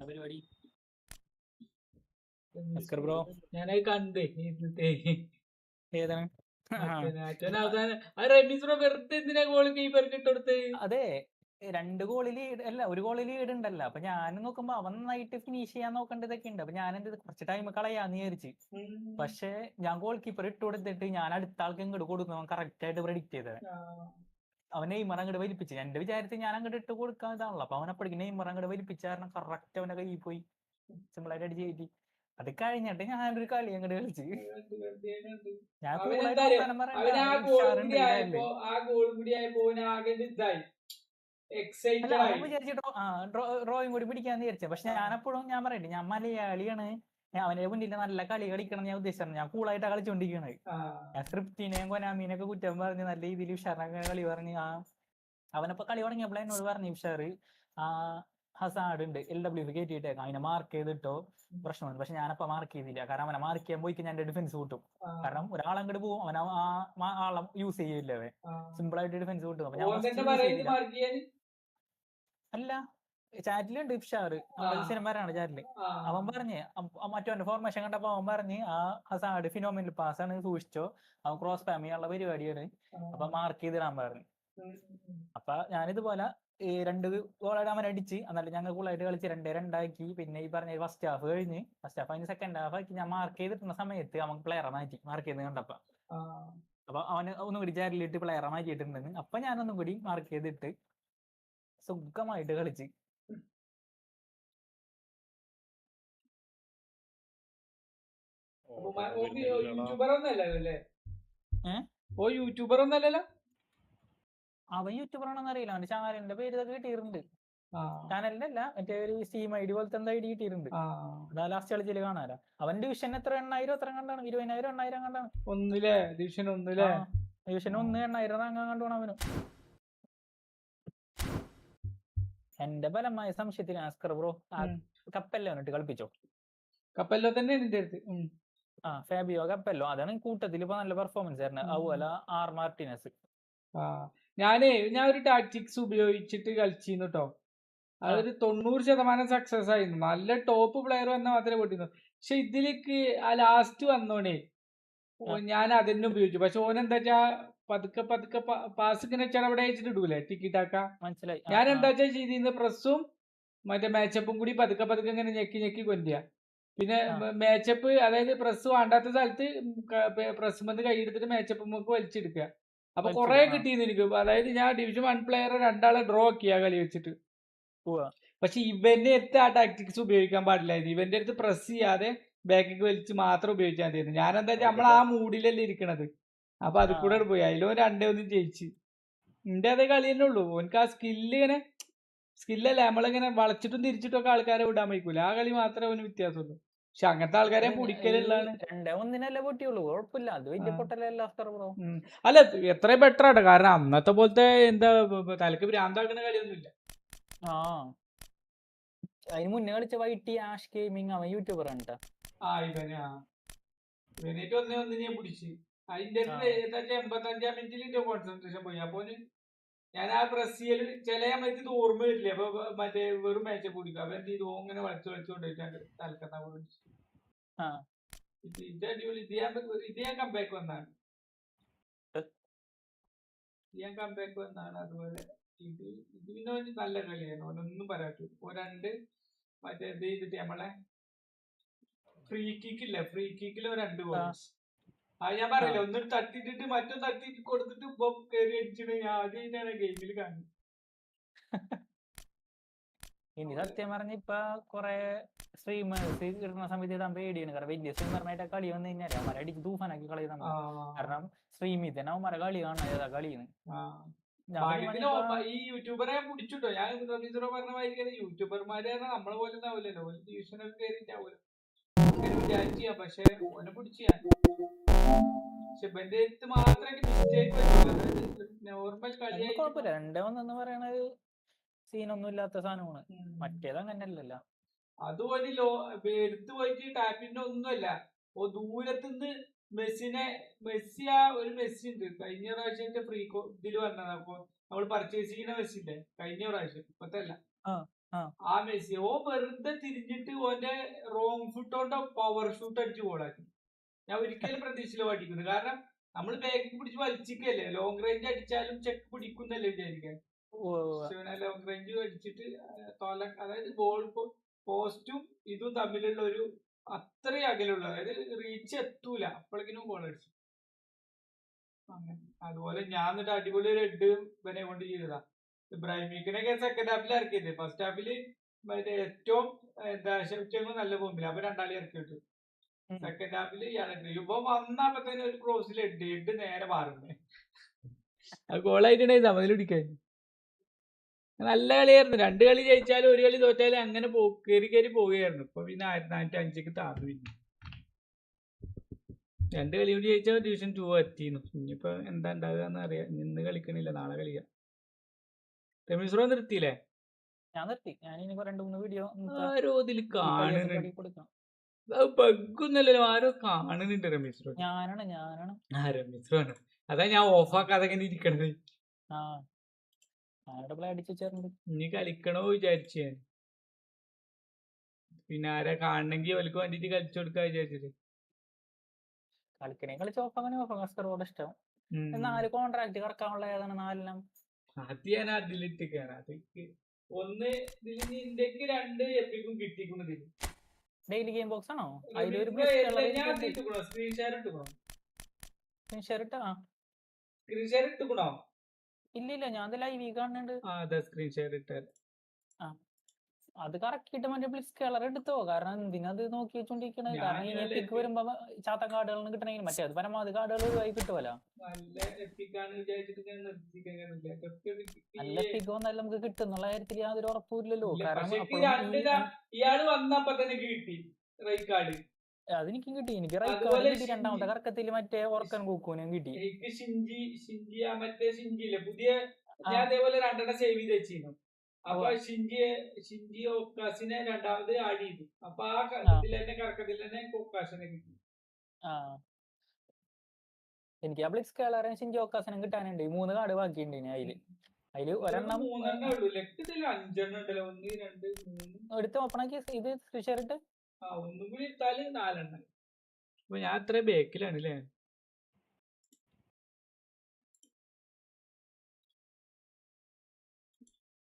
പരിപാടി ബ്രോ ഞാനത് കണ്ടേ. ഏതാണ്? വെറുതെ എന്തിനാ ഗോൾ കീപ്പർക്ക് ഇട്ടെടുത്ത്? അതെ, 2 ഗോള് ലീഡ് അല്ല, 1 ഗോള് ലീഡ് ഉണ്ടല്ലോ. അപ്പൊ ഞാൻ നോക്കുമ്പോ അവൻ നന്നായിട്ട് ഫിനിഷ് ചെയ്യാൻ നോക്കേണ്ടതൊക്കെ ഉണ്ട്. അപ്പൊ ഞാൻ എന്ത് കുറച്ച് ടൈം കളയാന്ന് വിചാരിച്ച്. പക്ഷെ ഞാൻ ഗോൾ കീപ്പർ ഇട്ട് കൊടുത്തിട്ട് ഞാൻ അടുത്ത ആൾക്ക് ഇങ്ങോട്ട് കൊടുക്കും കറക്റ്റ് ആയിട്ട് പ്രെഡിക്റ്റ് ചെയ്തത്. അവൻ നെയ്മർ അങ്ങോട്ട് വലിപ്പിച്ചു. എന്റെ വിചാരത്തിൽ ഞാൻ അങ്ങോട്ട് ഇട്ട് കൊടുക്കാൻ ഇതാണല്ലോ. അപ്പൊ അവനപ്പോഴേക്കും നെയ്മർ അങ്ങോട്ട് വലിപ്പിച്ച കാരണം കറക്റ്റ് അവന്റെ കയ്യിൽ പോയി സിമ്പിളായിട്ട് അടിച്ച് കയറ്റി. അത് കഴിഞ്ഞിട്ട് ഞാനൊരു കളി അങ്ങോട്ട് കളിച്ച്. ഞാൻ അവൻ വിചാരിച്ചിട്ടോ ഡ്രോയും കൂടി പിടിക്കാന്ന് വിചാരിച്ച. പക്ഷെ ഞാനപ്പോഴും ഞാൻ പറയട്ടെ, ഞാൻ മലയാളിയാണ്, അവന്റെ മുന്നിൽ നല്ല കളി കളിക്കണം ഞാൻ ഉദ്ദേശിച്ചത്. ഞാൻ കൂളായിട്ടാണ് കളിച്ചോണ്ടിരിക്കണത്. ഞാൻ സ്ക്രിപ്റ്റിനെയും കൊനാമീനൊക്കെ കുറ്റം പറഞ്ഞ് നല്ല രീതിയിൽ ഉഷാറാക്കാൻ കളി പറഞ്ഞ് അവനപ്പോ കളി തുടങ്ങിയപ്പോൾ എന്നോട് പറഞ്ഞു, ഉഷാറ് ഹസാഡ് ഉണ്ട് LW കയറ്റിയിട്ടേക്കാം, അവനെ മാർക്ക് ചെയ്തിട്ടോ പ്രശ്നമുണ്ട്. പക്ഷെ ഞാനപ്പോ മാർക്ക് ചെയ്തില്ല, കാരണം അവനെ മാർക്ക് ചെയ്യാൻ പോയിക്ക് ഞാൻ ഡിഫൻസ് കൂട്ടും. കാരണം ഒരാളങ്ങോട്ട് പോകും, അവൻ ആളെ യൂസ് ചെയ്യില്ല, അവൻ സിമ്പിൾ ആയിട്ട് ഡിഫൻസ് കൂട്ടും. അപ്പൊ ഞാൻ അല്ല, ചാറ്റിലുണ്ട് ഇഫ്ഷാറ്, നമ്മുടെ സിനിമയാണ് ചാറ്റില്. അവൻ പറഞ്ഞ് മറ്റവന്റെ ഫോർമേഷൻ കണ്ടപ്പോ അവൻ പറഞ്ഞ് ആ ഹസാഡ് ഫിനോമിനൽ പാസ് ആണ്, സൂക്ഷിച്ചോ, അവൻ ക്രോസ് സ്പാം ചെയ്യാനുള്ള പരിപാടിയാണ്, അപ്പൊ മാർക്ക് ചെയ്തിടാൻ പറഞ്ഞു. അപ്പൊ ഞാനിതുപോലെ 2 ഗോളായിട്ട് അവൻ അടിച്ച്. എന്നാലും ഞങ്ങൾ കൂളായിട്ട് കളിച്ച് 2-2 ആക്കി. പിന്നെ ഈ പറഞ്ഞ ഫസ്റ്റ് ഹാഫ് കഴിഞ്ഞ്, ഫസ്റ്റ് ഹാഫ് അതിന് സെക്കൻഡ് ഹാഫ് ആക്കി. ഞാൻ മാർക്ക് ചെയ്തിട്ടുള്ള സമയത്ത് അവൻ പ്ലെയറെ മാറ്റി, മാർക്ക് ചെയ്ത് കണ്ടപ്പോ. അപ്പൊ അവന് ഒന്നും കൂടി ചാറ്റിലിട്ട് പ്ലെയറെ മാറ്റിയിട്ടുണ്ടെന്ന്. അപ്പൊ ഞാനൊന്നും കൂടി മാർക്ക് ചെയ്തിട്ട് സുഖമായിട്ട് കളിച്ച്. യൂട്യൂബർ ഒന്നല്ലല്ലോ. അവൻ യൂട്യൂബർ ആണെന്ന് അറിയില്ല, അവന്റെ ചാനലിന്റെ പേര് ഇതൊക്കെ കിട്ടിയിട്ടുണ്ട്. ചാനലിന്റെ അല്ല, മറ്റേ ഒരു സ്റ്റീം ID പോലത്തെ എന്താ ID കിട്ടിയിട്ടുണ്ട്. അതാ ലാസ്റ്റ് കളിച്ചില് കാണാലോ. അവൻ ഡിവിഷൻ എത്ര 8,000 എത്ര കണ്ടാണ്, 20,000 8,000 കണ്ടാണ്. ഡിവിഷൻ 1 8,000 അങ്ങനെ കണ്ടോണം അവന്. എന്റെ ബലമായ സംശയത്തിന് ആസ്കർ ബ്രോ കപ്പല്ലോ ഇട്ട് കളിപ്പിച്ചോ? കപ്പല്ലോ തന്നെ ഫാബിയോ കപ്പല്ലോ, അതാണ് കൂട്ടത്തിൽ ഇപ്പൊ നല്ല പെർഫോമൻസ് ആയിരുന്നു. അതുപോലെ ആർ മാർട്ടിനസ്. ഞാൻ ഒരു ടാക്ടിക്സ് ഉപയോഗിച്ചിട്ട് കളിച്ചിരുന്നു കേട്ടോ. അതൊരു 90% സക്സസ് ആയിരുന്നു. നല്ല ടോപ്പ് പ്ലെയർ വന്നാൽ മാത്രമേ പൊട്ടിന്നു. പക്ഷെ ഇതിലേക്ക് ആ ലാസ്റ്റ് വന്നോണേ ഞാൻ അതന്നെ ഉപയോഗിച്ചു. പക്ഷെ ഓനെന്താ വെച്ചാ പതുക്കെ പാസ് ഇങ്ങനെ അവിടെ അയച്ചിട്ട് ഇടൂലേ ടിക്കിട്ടാക്ക. ഞാൻ എന്താ വെച്ചാൽ ചെയ്തിരുന്ന പ്രസ്സും മറ്റേ മാച്ചപ്പും കൂടി പതുക്കെ ഇങ്ങനെ ഞെക്കി കൊണ്ടുക. പിന്നെ മാച്ചപ്പ്, അതായത് പ്രസ് വേണ്ടാത്ത സ്ഥലത്ത് പ്രസ് വന്ന് കൈയെടുത്തിട്ട് മാച്ചപ്പ് നമുക്ക് വലിച്ചെടുക്കുക. അപ്പൊ കുറെ കിട്ടിയിരുന്നു എനിക്ക്. അതായത് ഞാൻ ഡിവിഷൻ 1 പ്ലെയർ 2 ആളെ ഡ്രോ ആക്കിയ കളി വെച്ചിട്ട്. പക്ഷെ ഇവന്റെ അടുത്ത് ആ ടാക്ടിക്സ് ഉപയോഗിക്കാൻ പാടില്ലായിരുന്നു. ഇവന്റെ അടുത്ത് പ്രസ് ചെയ്യാതെ ബാക്കിക്ക് വലിച്ച് മാത്രം ഉപയോഗിച്ചാൽ മതിയായിരുന്നു. ഞാൻ എന്താ വെച്ചാൽ നമ്മൾ ആ മൂഡിലല്ലേ ഇരിക്കണത്. അപ്പൊ അത് കൂടെ പോയി അതിലോ 2-1 ജയിച്ച്. എന്റെ അതേ കളി തന്നെ ഉള്ളൂ. ഓനക്ക് ആ സ്കില്ലല്ലേ നമ്മളിങ്ങനെ വളച്ചിട്ടും തിരിച്ചിട്ടും ഒക്കെ ആൾക്കാരെ വിടാൻ വയ്ക്കൂല. ആ കളി മാത്രമേ അവന് വ്യത്യാസമുള്ളൂ. പക്ഷെ അങ്ങനത്തെ ആൾക്കാരെ പിടിക്കലുള്ളതാണ്. 2-1 പൊട്ടിയുള്ളൂ, കുഴപ്പമില്ല, അത് വലിയ പൊട്ടലല്ല. അല്ല എത്ര ബെറ്റർ ആട്ടോ. കാരണം അന്നത്തെ പോലത്തെ എന്താ തലക്ക് ഭ്രാന്താക്കുന്ന കളിയൊന്നുമില്ല. അതിന് മുന്നേ കളിച്ച വൈറ്റി ആഷ് ഗെയിമിങ്, അവൻ യൂട്യൂബർ ആണ് കേട്ടോ. ഇവനേറ്റ് 1-1 ഞാൻ പിടിച്ച്. അതിന്റെ 85-ാം മിനിറ്റിൽ കോൺസെൻട്രേഷൻ പോയി. അപ്പൊ ഞാൻ ആ ബ്രസീല് ചില സമയത്ത് ഓർമ്മ വരില്ലേ. അപ്പൊ മറ്റേ വെറും മാച്ച് കുടിക്കും. അപ്പൊ എന്ത് ചെയ്തു ഇങ്ങനെ വളച്ചോണ്ടിട്ട് തലക്കത്താ പിടിച്ചു. ഇത് അടിപൊളി. ഇത് ഞാൻ കംബാക്ക് വന്നാണ്. അതുപോലെ ഇത് പിന്നെ നല്ല കളിയാണ്. ഓനൊന്നും പറയാത്ത. രണ്ട് മറ്റേ ഇത് ചെയ്തിട്ട് നമ്മളെ ഫ്രീ കിക്കില്ല, ഫ്രീ കിക്കിൽ 2 ഗോൾ. അത് ഞാൻ പറയില്ല, ഒന്നും തട്ടിട്ടിട്ട് മറ്റും തട്ടി കൊടുത്തിട്ട് ഇപ്പൊ കയറി അടിച്ചിട്ട് ഞാൻ ആദ്യമായിട്ടാണ് ഗെയിമിൽ കാണുന്നത്. ഇനി സത്യം പറഞ്ഞ ഇപ്പൊ കൊറേ സ്ട്രീമേഴ്സ് ഇടുന്ന സമയത്ത് ഇടാൻ പേടിയാണ്. കാരണം വലിയ സ്ട്രീമർമായിട്ട് കളി വന്നു കഴിഞ്ഞാൽ അവന്മാരെ അടിച്ച് തൂഫാനാക്കി കളി നമ്മൾ. കാരണം സ്ട്രീമിൽ തന്നെ അവന്മാരെ കളി കാണാൻ ഏതാ കളിയാണ്. ഈ യൂട്യൂബറെ പിടിച്ചിട്ടോ. ഞാൻ പറഞ്ഞ മാതിരി യൂട്യൂബർമാര് നമ്മളെ പോലെ ആവില്ലല്ലോ. ട്യൂഷനൊക്കെ കയറിയിട്ടാവൂലോ വിചാരിച്ച. പക്ഷെ ഓനെ പിടിച്ച ഇവന്റെ അടുത്ത് മാത്രമേ മിസ്റ്റേക്ക് പറ്റുള്ളൂ. നോർമൽ കളി കുഴപ്പമില്ല. 2-1 പറയണത് സീനൊന്നും ഇല്ലാത്ത സാധനമാണ്. മറ്റേത് അങ്ങനെയല്ലല്ലോ. അതുപോലെ എടുത്തു പോയിട്ട് ടാപ്പിന്റെ ഒന്നുമല്ല. ദൂരത്തുനിന്ന് മെസ്സി ആ ഒരു മെസ്സി ഉണ്ട് കഴിഞ്ഞ പ്രാവശ്യത്തെ ഫ്രീ ഇതിൽ വന്നത്. അപ്പൊ നമ്മൾ പർച്ചേസ് ചെയ്യുന്ന മെസ്സി ഇല്ലേ കഴിഞ്ഞ പ്രാവശ്യം, ഇപ്പത്തല്ല. ആ മെസ്സി വെറുതെ തിരിഞ്ഞിട്ട് ഓന്റെ റോങ് ഫുട്ട് കൊണ്ട് പവർ ഷൂട്ട് അടിച്ച് ഗോളാക്കി. ഞാൻ ഒരിക്കലും പ്രതീക്ഷയില്ല പഠിക്കുന്നത്. കാരണം നമ്മൾ ബാക്കിൽ പിടിച്ച് വലിച്ചിക്കല്ലേ. ലോങ് റേഞ്ച് അടിച്ചാലും ചെക്ക് പിടിക്കുന്നല്ലേ വിചാരിക്കാൻ. ലോങ് റേഞ്ച് അടിച്ചിട്ട് അതായത് ബോൾ പോസ്റ്റും ഇതും തമ്മിലുള്ള ഒരു അത്രയും അകലുള്ള, അതായത് റീച്ച് എത്തൂല, അപ്പോഴേക്കിനും ഗോൾ അടിച്ചു. അതുപോലെ ഞാൻ എന്നിട്ട് അടിപൊളി ഒരു ഹെഡ് ഇവനെ കൊണ്ട് ചെയ്തതാ. ഇബ്രാഹിമിക്കിനൊക്കെ സെക്കൻഡ് ഹാഫിൽ ഇറക്കിയത്. ഫസ്റ്റ് ഹാഫില് മറ്റേ ഏറ്റവും നല്ല ബോംബില്ല. അപ്പൊ 2 ആളി ഇറക്കി വിട്ടു. സെക്കൻഡ് ഹാഫില് ഇയാളെ ഇപ്പൊ വന്നപ്പോ തന്നെ ഒരു ക്രോസിൽ ഹെഡ് നേരെ മാറുന്നേ. അത് ഗോളായിട്ടുണ്ടായി സമനില പിടിക്കാൻ. നല്ല കളിയായിരുന്നു. 2 കളി ജയിച്ചാലും 1 കളി തോറ്റാലും അങ്ങനെ കയറി പോവുകയായിരുന്നു. ഇപ്പൊ പിന്നെ 1405 താന്നു. പിന്നെ 2 കളി കൂടി ജയിച്ചാൽ ഡിവിഷൻ 2 എത്തിയിരുന്നു. ഇനിയിപ്പോ എന്താ ഉണ്ടാകുക അറിയാം. ഇന്ന് കളിക്കണില്ല, നാളെ കളിക്കാം. രമേശ്വറ നിർത്തിയില്ലേ? ഞാൻ നിർത്തി. ഞാൻ ഇനി 2-3 വീഡിയോ ആരോ ഇതിൽ കാണുന്നുണ്ട്. ബഗ്ഗൊന്നല്ലോ, ആരോ കാണുന്നുണ്ട്. രമേശ്വര ഞാനാണ് രമേശ്വരാണ്. അതാ ഞാൻ ഓഫാക്കാതെ ഇങ്ങനെ ഇരിക്കണത്. ഇനി കളിക്കണോ വിചാരിച്ചു ഞാൻ. പിന്നെ ആരാ കാണണെങ്കി അവർക്ക് വേണ്ടിട്ട് കളിച്ചു കൊടുക്കാ വിചാരിച്ചിട്ട്. കളിക്കണേ കളിച്ച് ഓഫാക്കാൻ ഇഷ്ടം. 4 കോൺട്രാക്ട് കറക്കാനുള്ള ഏതാണ് 4 അത് ഞാൻ അതിലിട്ടിക്കാണ്. അതൊക്കെ ഒന്ന് ഇന്ത്യക്ക് 2 എപ്പിക്കും കിട്ടിക്കുന്നത്. ഡെയിലി ഗെയിം ബോക്സ് ആണോ? ഇല്ല, ഞാൻ ലൈവ് കാണുന്നുണ്ട്. അത് കറക്കിട്ട് മറ്റേ ബ്ലിസ് കളർ എടുത്തോ. കാരണം എന്തിനത് നോക്കി വെച്ചോണ്ടിരിക്കണേ. കാരണം ഇനി എപ്പിക്ക് വരുമ്പോ ചാത്ത കാർഡുകളൊന്നും കിട്ടണമെങ്കിൽ മറ്റേ അത് പരമാവധി കാർഡുകൾ ഒഴിവായി കിട്ടുമല്ലോ. നല്ല എപ്പിക്ക് വന്നാലും നമുക്ക് കിട്ടുന്നുള്ള കാര്യത്തിൽ യാതൊരു ഉറപ്പില്ലല്ലോ. അതെനിക്കും കിട്ടി. എനിക്ക് റൈറ്റ് കാർഡ് കിട്ടി. 2ാമത്തെ കറക്കത്തിൽ മറ്റേ ഓർക്കൻ കൂക്കൂനും കിട്ടി. അതേപോലെ 2 സേവ് ചെയ്ത് വെച്ചിരുന്നു. അപ്പൊ ഷിൻജി ഒക്കാസിനെ 2ാമത് ആഡ് ചെയ്തു. അപ്പൊ ആ കറക്കത്തിൽ തന്നെ ഒക്കാസിനെ കിട്ടി. എനിക്ക് ആ ബ്ലിക്സ് കേളറിന് ഷിൻജി ഒക്കാസിനും കിട്ടാനുണ്ട്. 3 കാർഡ് ബാക്കിയുണ്ട്. അതില് ഒരെണ്ണം 5 ഉണ്ടല്ലോ. 1 2 3 എടുത്ത് ഓപ്പണാക്കി ഇത് സ്ക്രീൻഷോട്ട് ഒന്നും കൂടി ഇട്ടാല് 4 എണ്ണം. അപ്പൊ ഞാൻ അത്ര ബേക്കിലാണ് അല്ലേ.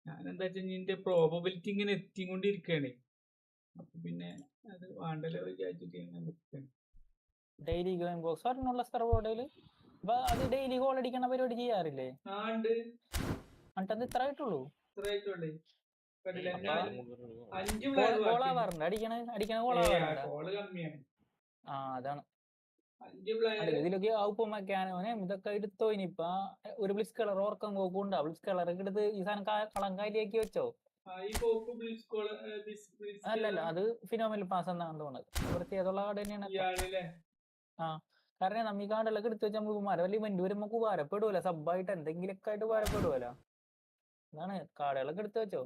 ഞാനെന്താ വെച്ചാൽ ഇതിന്റെ പ്രോബബിലിറ്റി ഇങ്ങനെ എത്തിക്കൊണ്ടിരിക്കുകയാണ്. അപ്പൊ പിന്നെ അത് വേണ്ടല്ലോ വിചാരിച്ചിട്ട് ഡെയിലി ഗെയിം ബോക്സ് ഒരെണ്ണമുള്ള സർവോർഡില് അത് ഡെയിലി ഗോൾ അടിക്കണ പരിപാടി ചെയ്യാറില്ലേ? എന്നിട്ട് ഇത്ര ആയിട്ടുള്ളൂ. 5 player ഗോളാവാറുണ്ട്, അടിക്കണ ഗോളാവാറുണ്ട്. ഗോള് കമ്മിയാണ്. അതാണ് 5 player ഇതിലൊക്കെ ഔപ്പമാക്കാനോനെ ഇതൊക്കെ എടുത്തോ. ഇനിയിപ്പ ഒരു ബ്ലിസ് കളർ ഓർക്കം നോക്കുന്നുണ്ട്. ബ്ലിസ് കളർ എടുത്ത് ഈ സാധനം കളം കാലിയാക്കി വെച്ചോ. അല്ലല്ല, അത് ഫിനോമിനൽ പാസ് എന്നാണ് തോന്നുന്നത്. പ്രത്യേകതയുള്ള കാർഡ് തന്നെയാണ്. കാരണം നമ്മ ഈ കാർഡെല്ലാം എടുത്ത് വെച്ചാൽ നമുക്ക് മരവല്ലി മെന്റ് വരുമ്പോ ഉപകാരപ്പെടുവല്ലോ. സബ്ബായിട്ട് എന്തെങ്കിലുമൊക്കെ ആയിട്ട് ഉപകാരപ്പെടുവല്ലോ. അതാണ് കാർഡുകളൊക്കെ എടുത്ത് വെച്ചോ.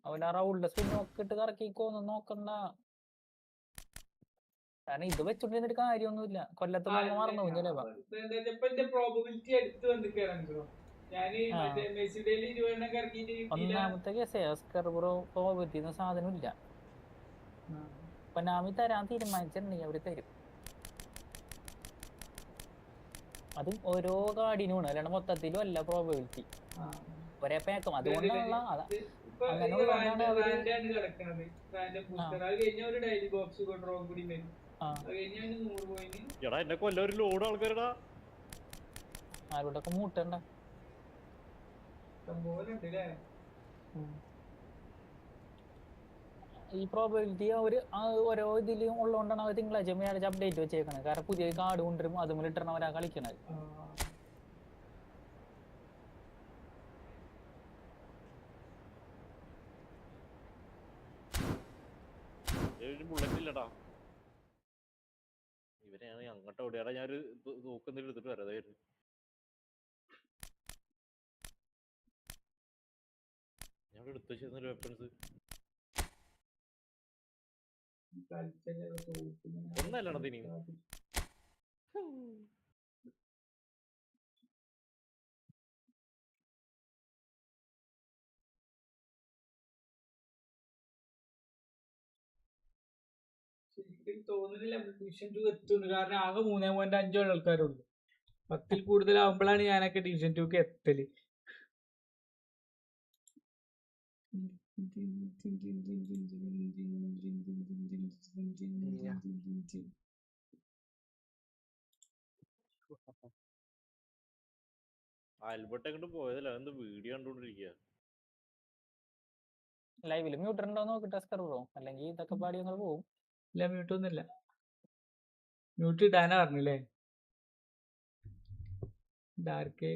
അവന്റെ റൗണ്ട് സ്പിൻ ഒക്കെ ഇട്ട് കറക്കിക്കോന്ന് നോക്കണ്ട. കാരണം ഇത് വെച്ചോണ്ടിരുന്നിട്ട് കാര്യമൊന്നുമില്ല. കൊല്ലത്തുള്ള മറന്നു ചിലപ്പോ. ഒന്നാമത്തെ കേസ് പ്രോബിലിറ്റി എന്ന സാധനം ഇല്ല. അപ്പൊ നാമി തരാൻ തീരുമാനിച്ചിട്ടുണ്ടെങ്കിൽ അവര് തരും. അതും ഓരോ കാർഡിനുമാണ്, അല്ലാണ്ട് മൊത്തത്തിലും അല്ല പ്രോബിലിറ്റി. ഒരേ പേക്കും അതുകൊണ്ടാണല്ലോ. അങ്ങനെയുള്ളതാണ് അവര് ആരോടൊക്കെ മൂട്ടണ്ട. ഈ പ്രോബിലിറ്റി അവര് ഓരോ ഇതിലും ഉള്ളതുകൊണ്ടാണ് അവർ തിങ്കളാഴ്ച വ്യാഴാഴ്ച അപ്ഡേറ്റ് വെച്ചേക്കണത്. കാരണം പുതിയ കാർഡ് കൊണ്ടുവരും, അതുപോലെ ഇട്ടണവരാ കളിക്കണത്. ഇവരെയാണ് അങ്ങോട്ട് ഓടിയാടാ. ഞാനൊരു നോക്കുന്നില്ല എടുത്തിട്ട് വരാതായിരുന്നു. ഞാൻ എടുത്തു വെച്ചിരുന്നൊരു വെപ്പൺസ് ഒന്നല്ലടാ തിനി. തോന്നുന്നില്ല ഡിവിഷൻ 2 എത്തുന്നു. കാരണം ആകെ 3.5 ആൾക്കാരുള്ളൂ. 10ൽ കൂടുതലാവുമ്പോഴാണ് ഞാനൊക്കെ ഡിവിഷൻ 2ക്ക് എത്തല്. ആൽബർട്ട് എങ്ങോട്ട് പോയതല്ല, എന്ത് വീഡിയോ കണ്ടോണ്ടിരിക്കുക. ലൈവില് മ്യൂട്ടർ ഉണ്ടോ നോക്കിട്ട് സ്കർവോ, അല്ലെങ്കിൽ ഇതൊക്കെ പാടി ഞങ്ങൾ പോവും. ഇല്ല, മ്യൂട്ടൊന്നുമില്ല. മ്യൂട്ട് ഇടാനാ പറഞ്ഞില്ലേ. ഡാർക്ക്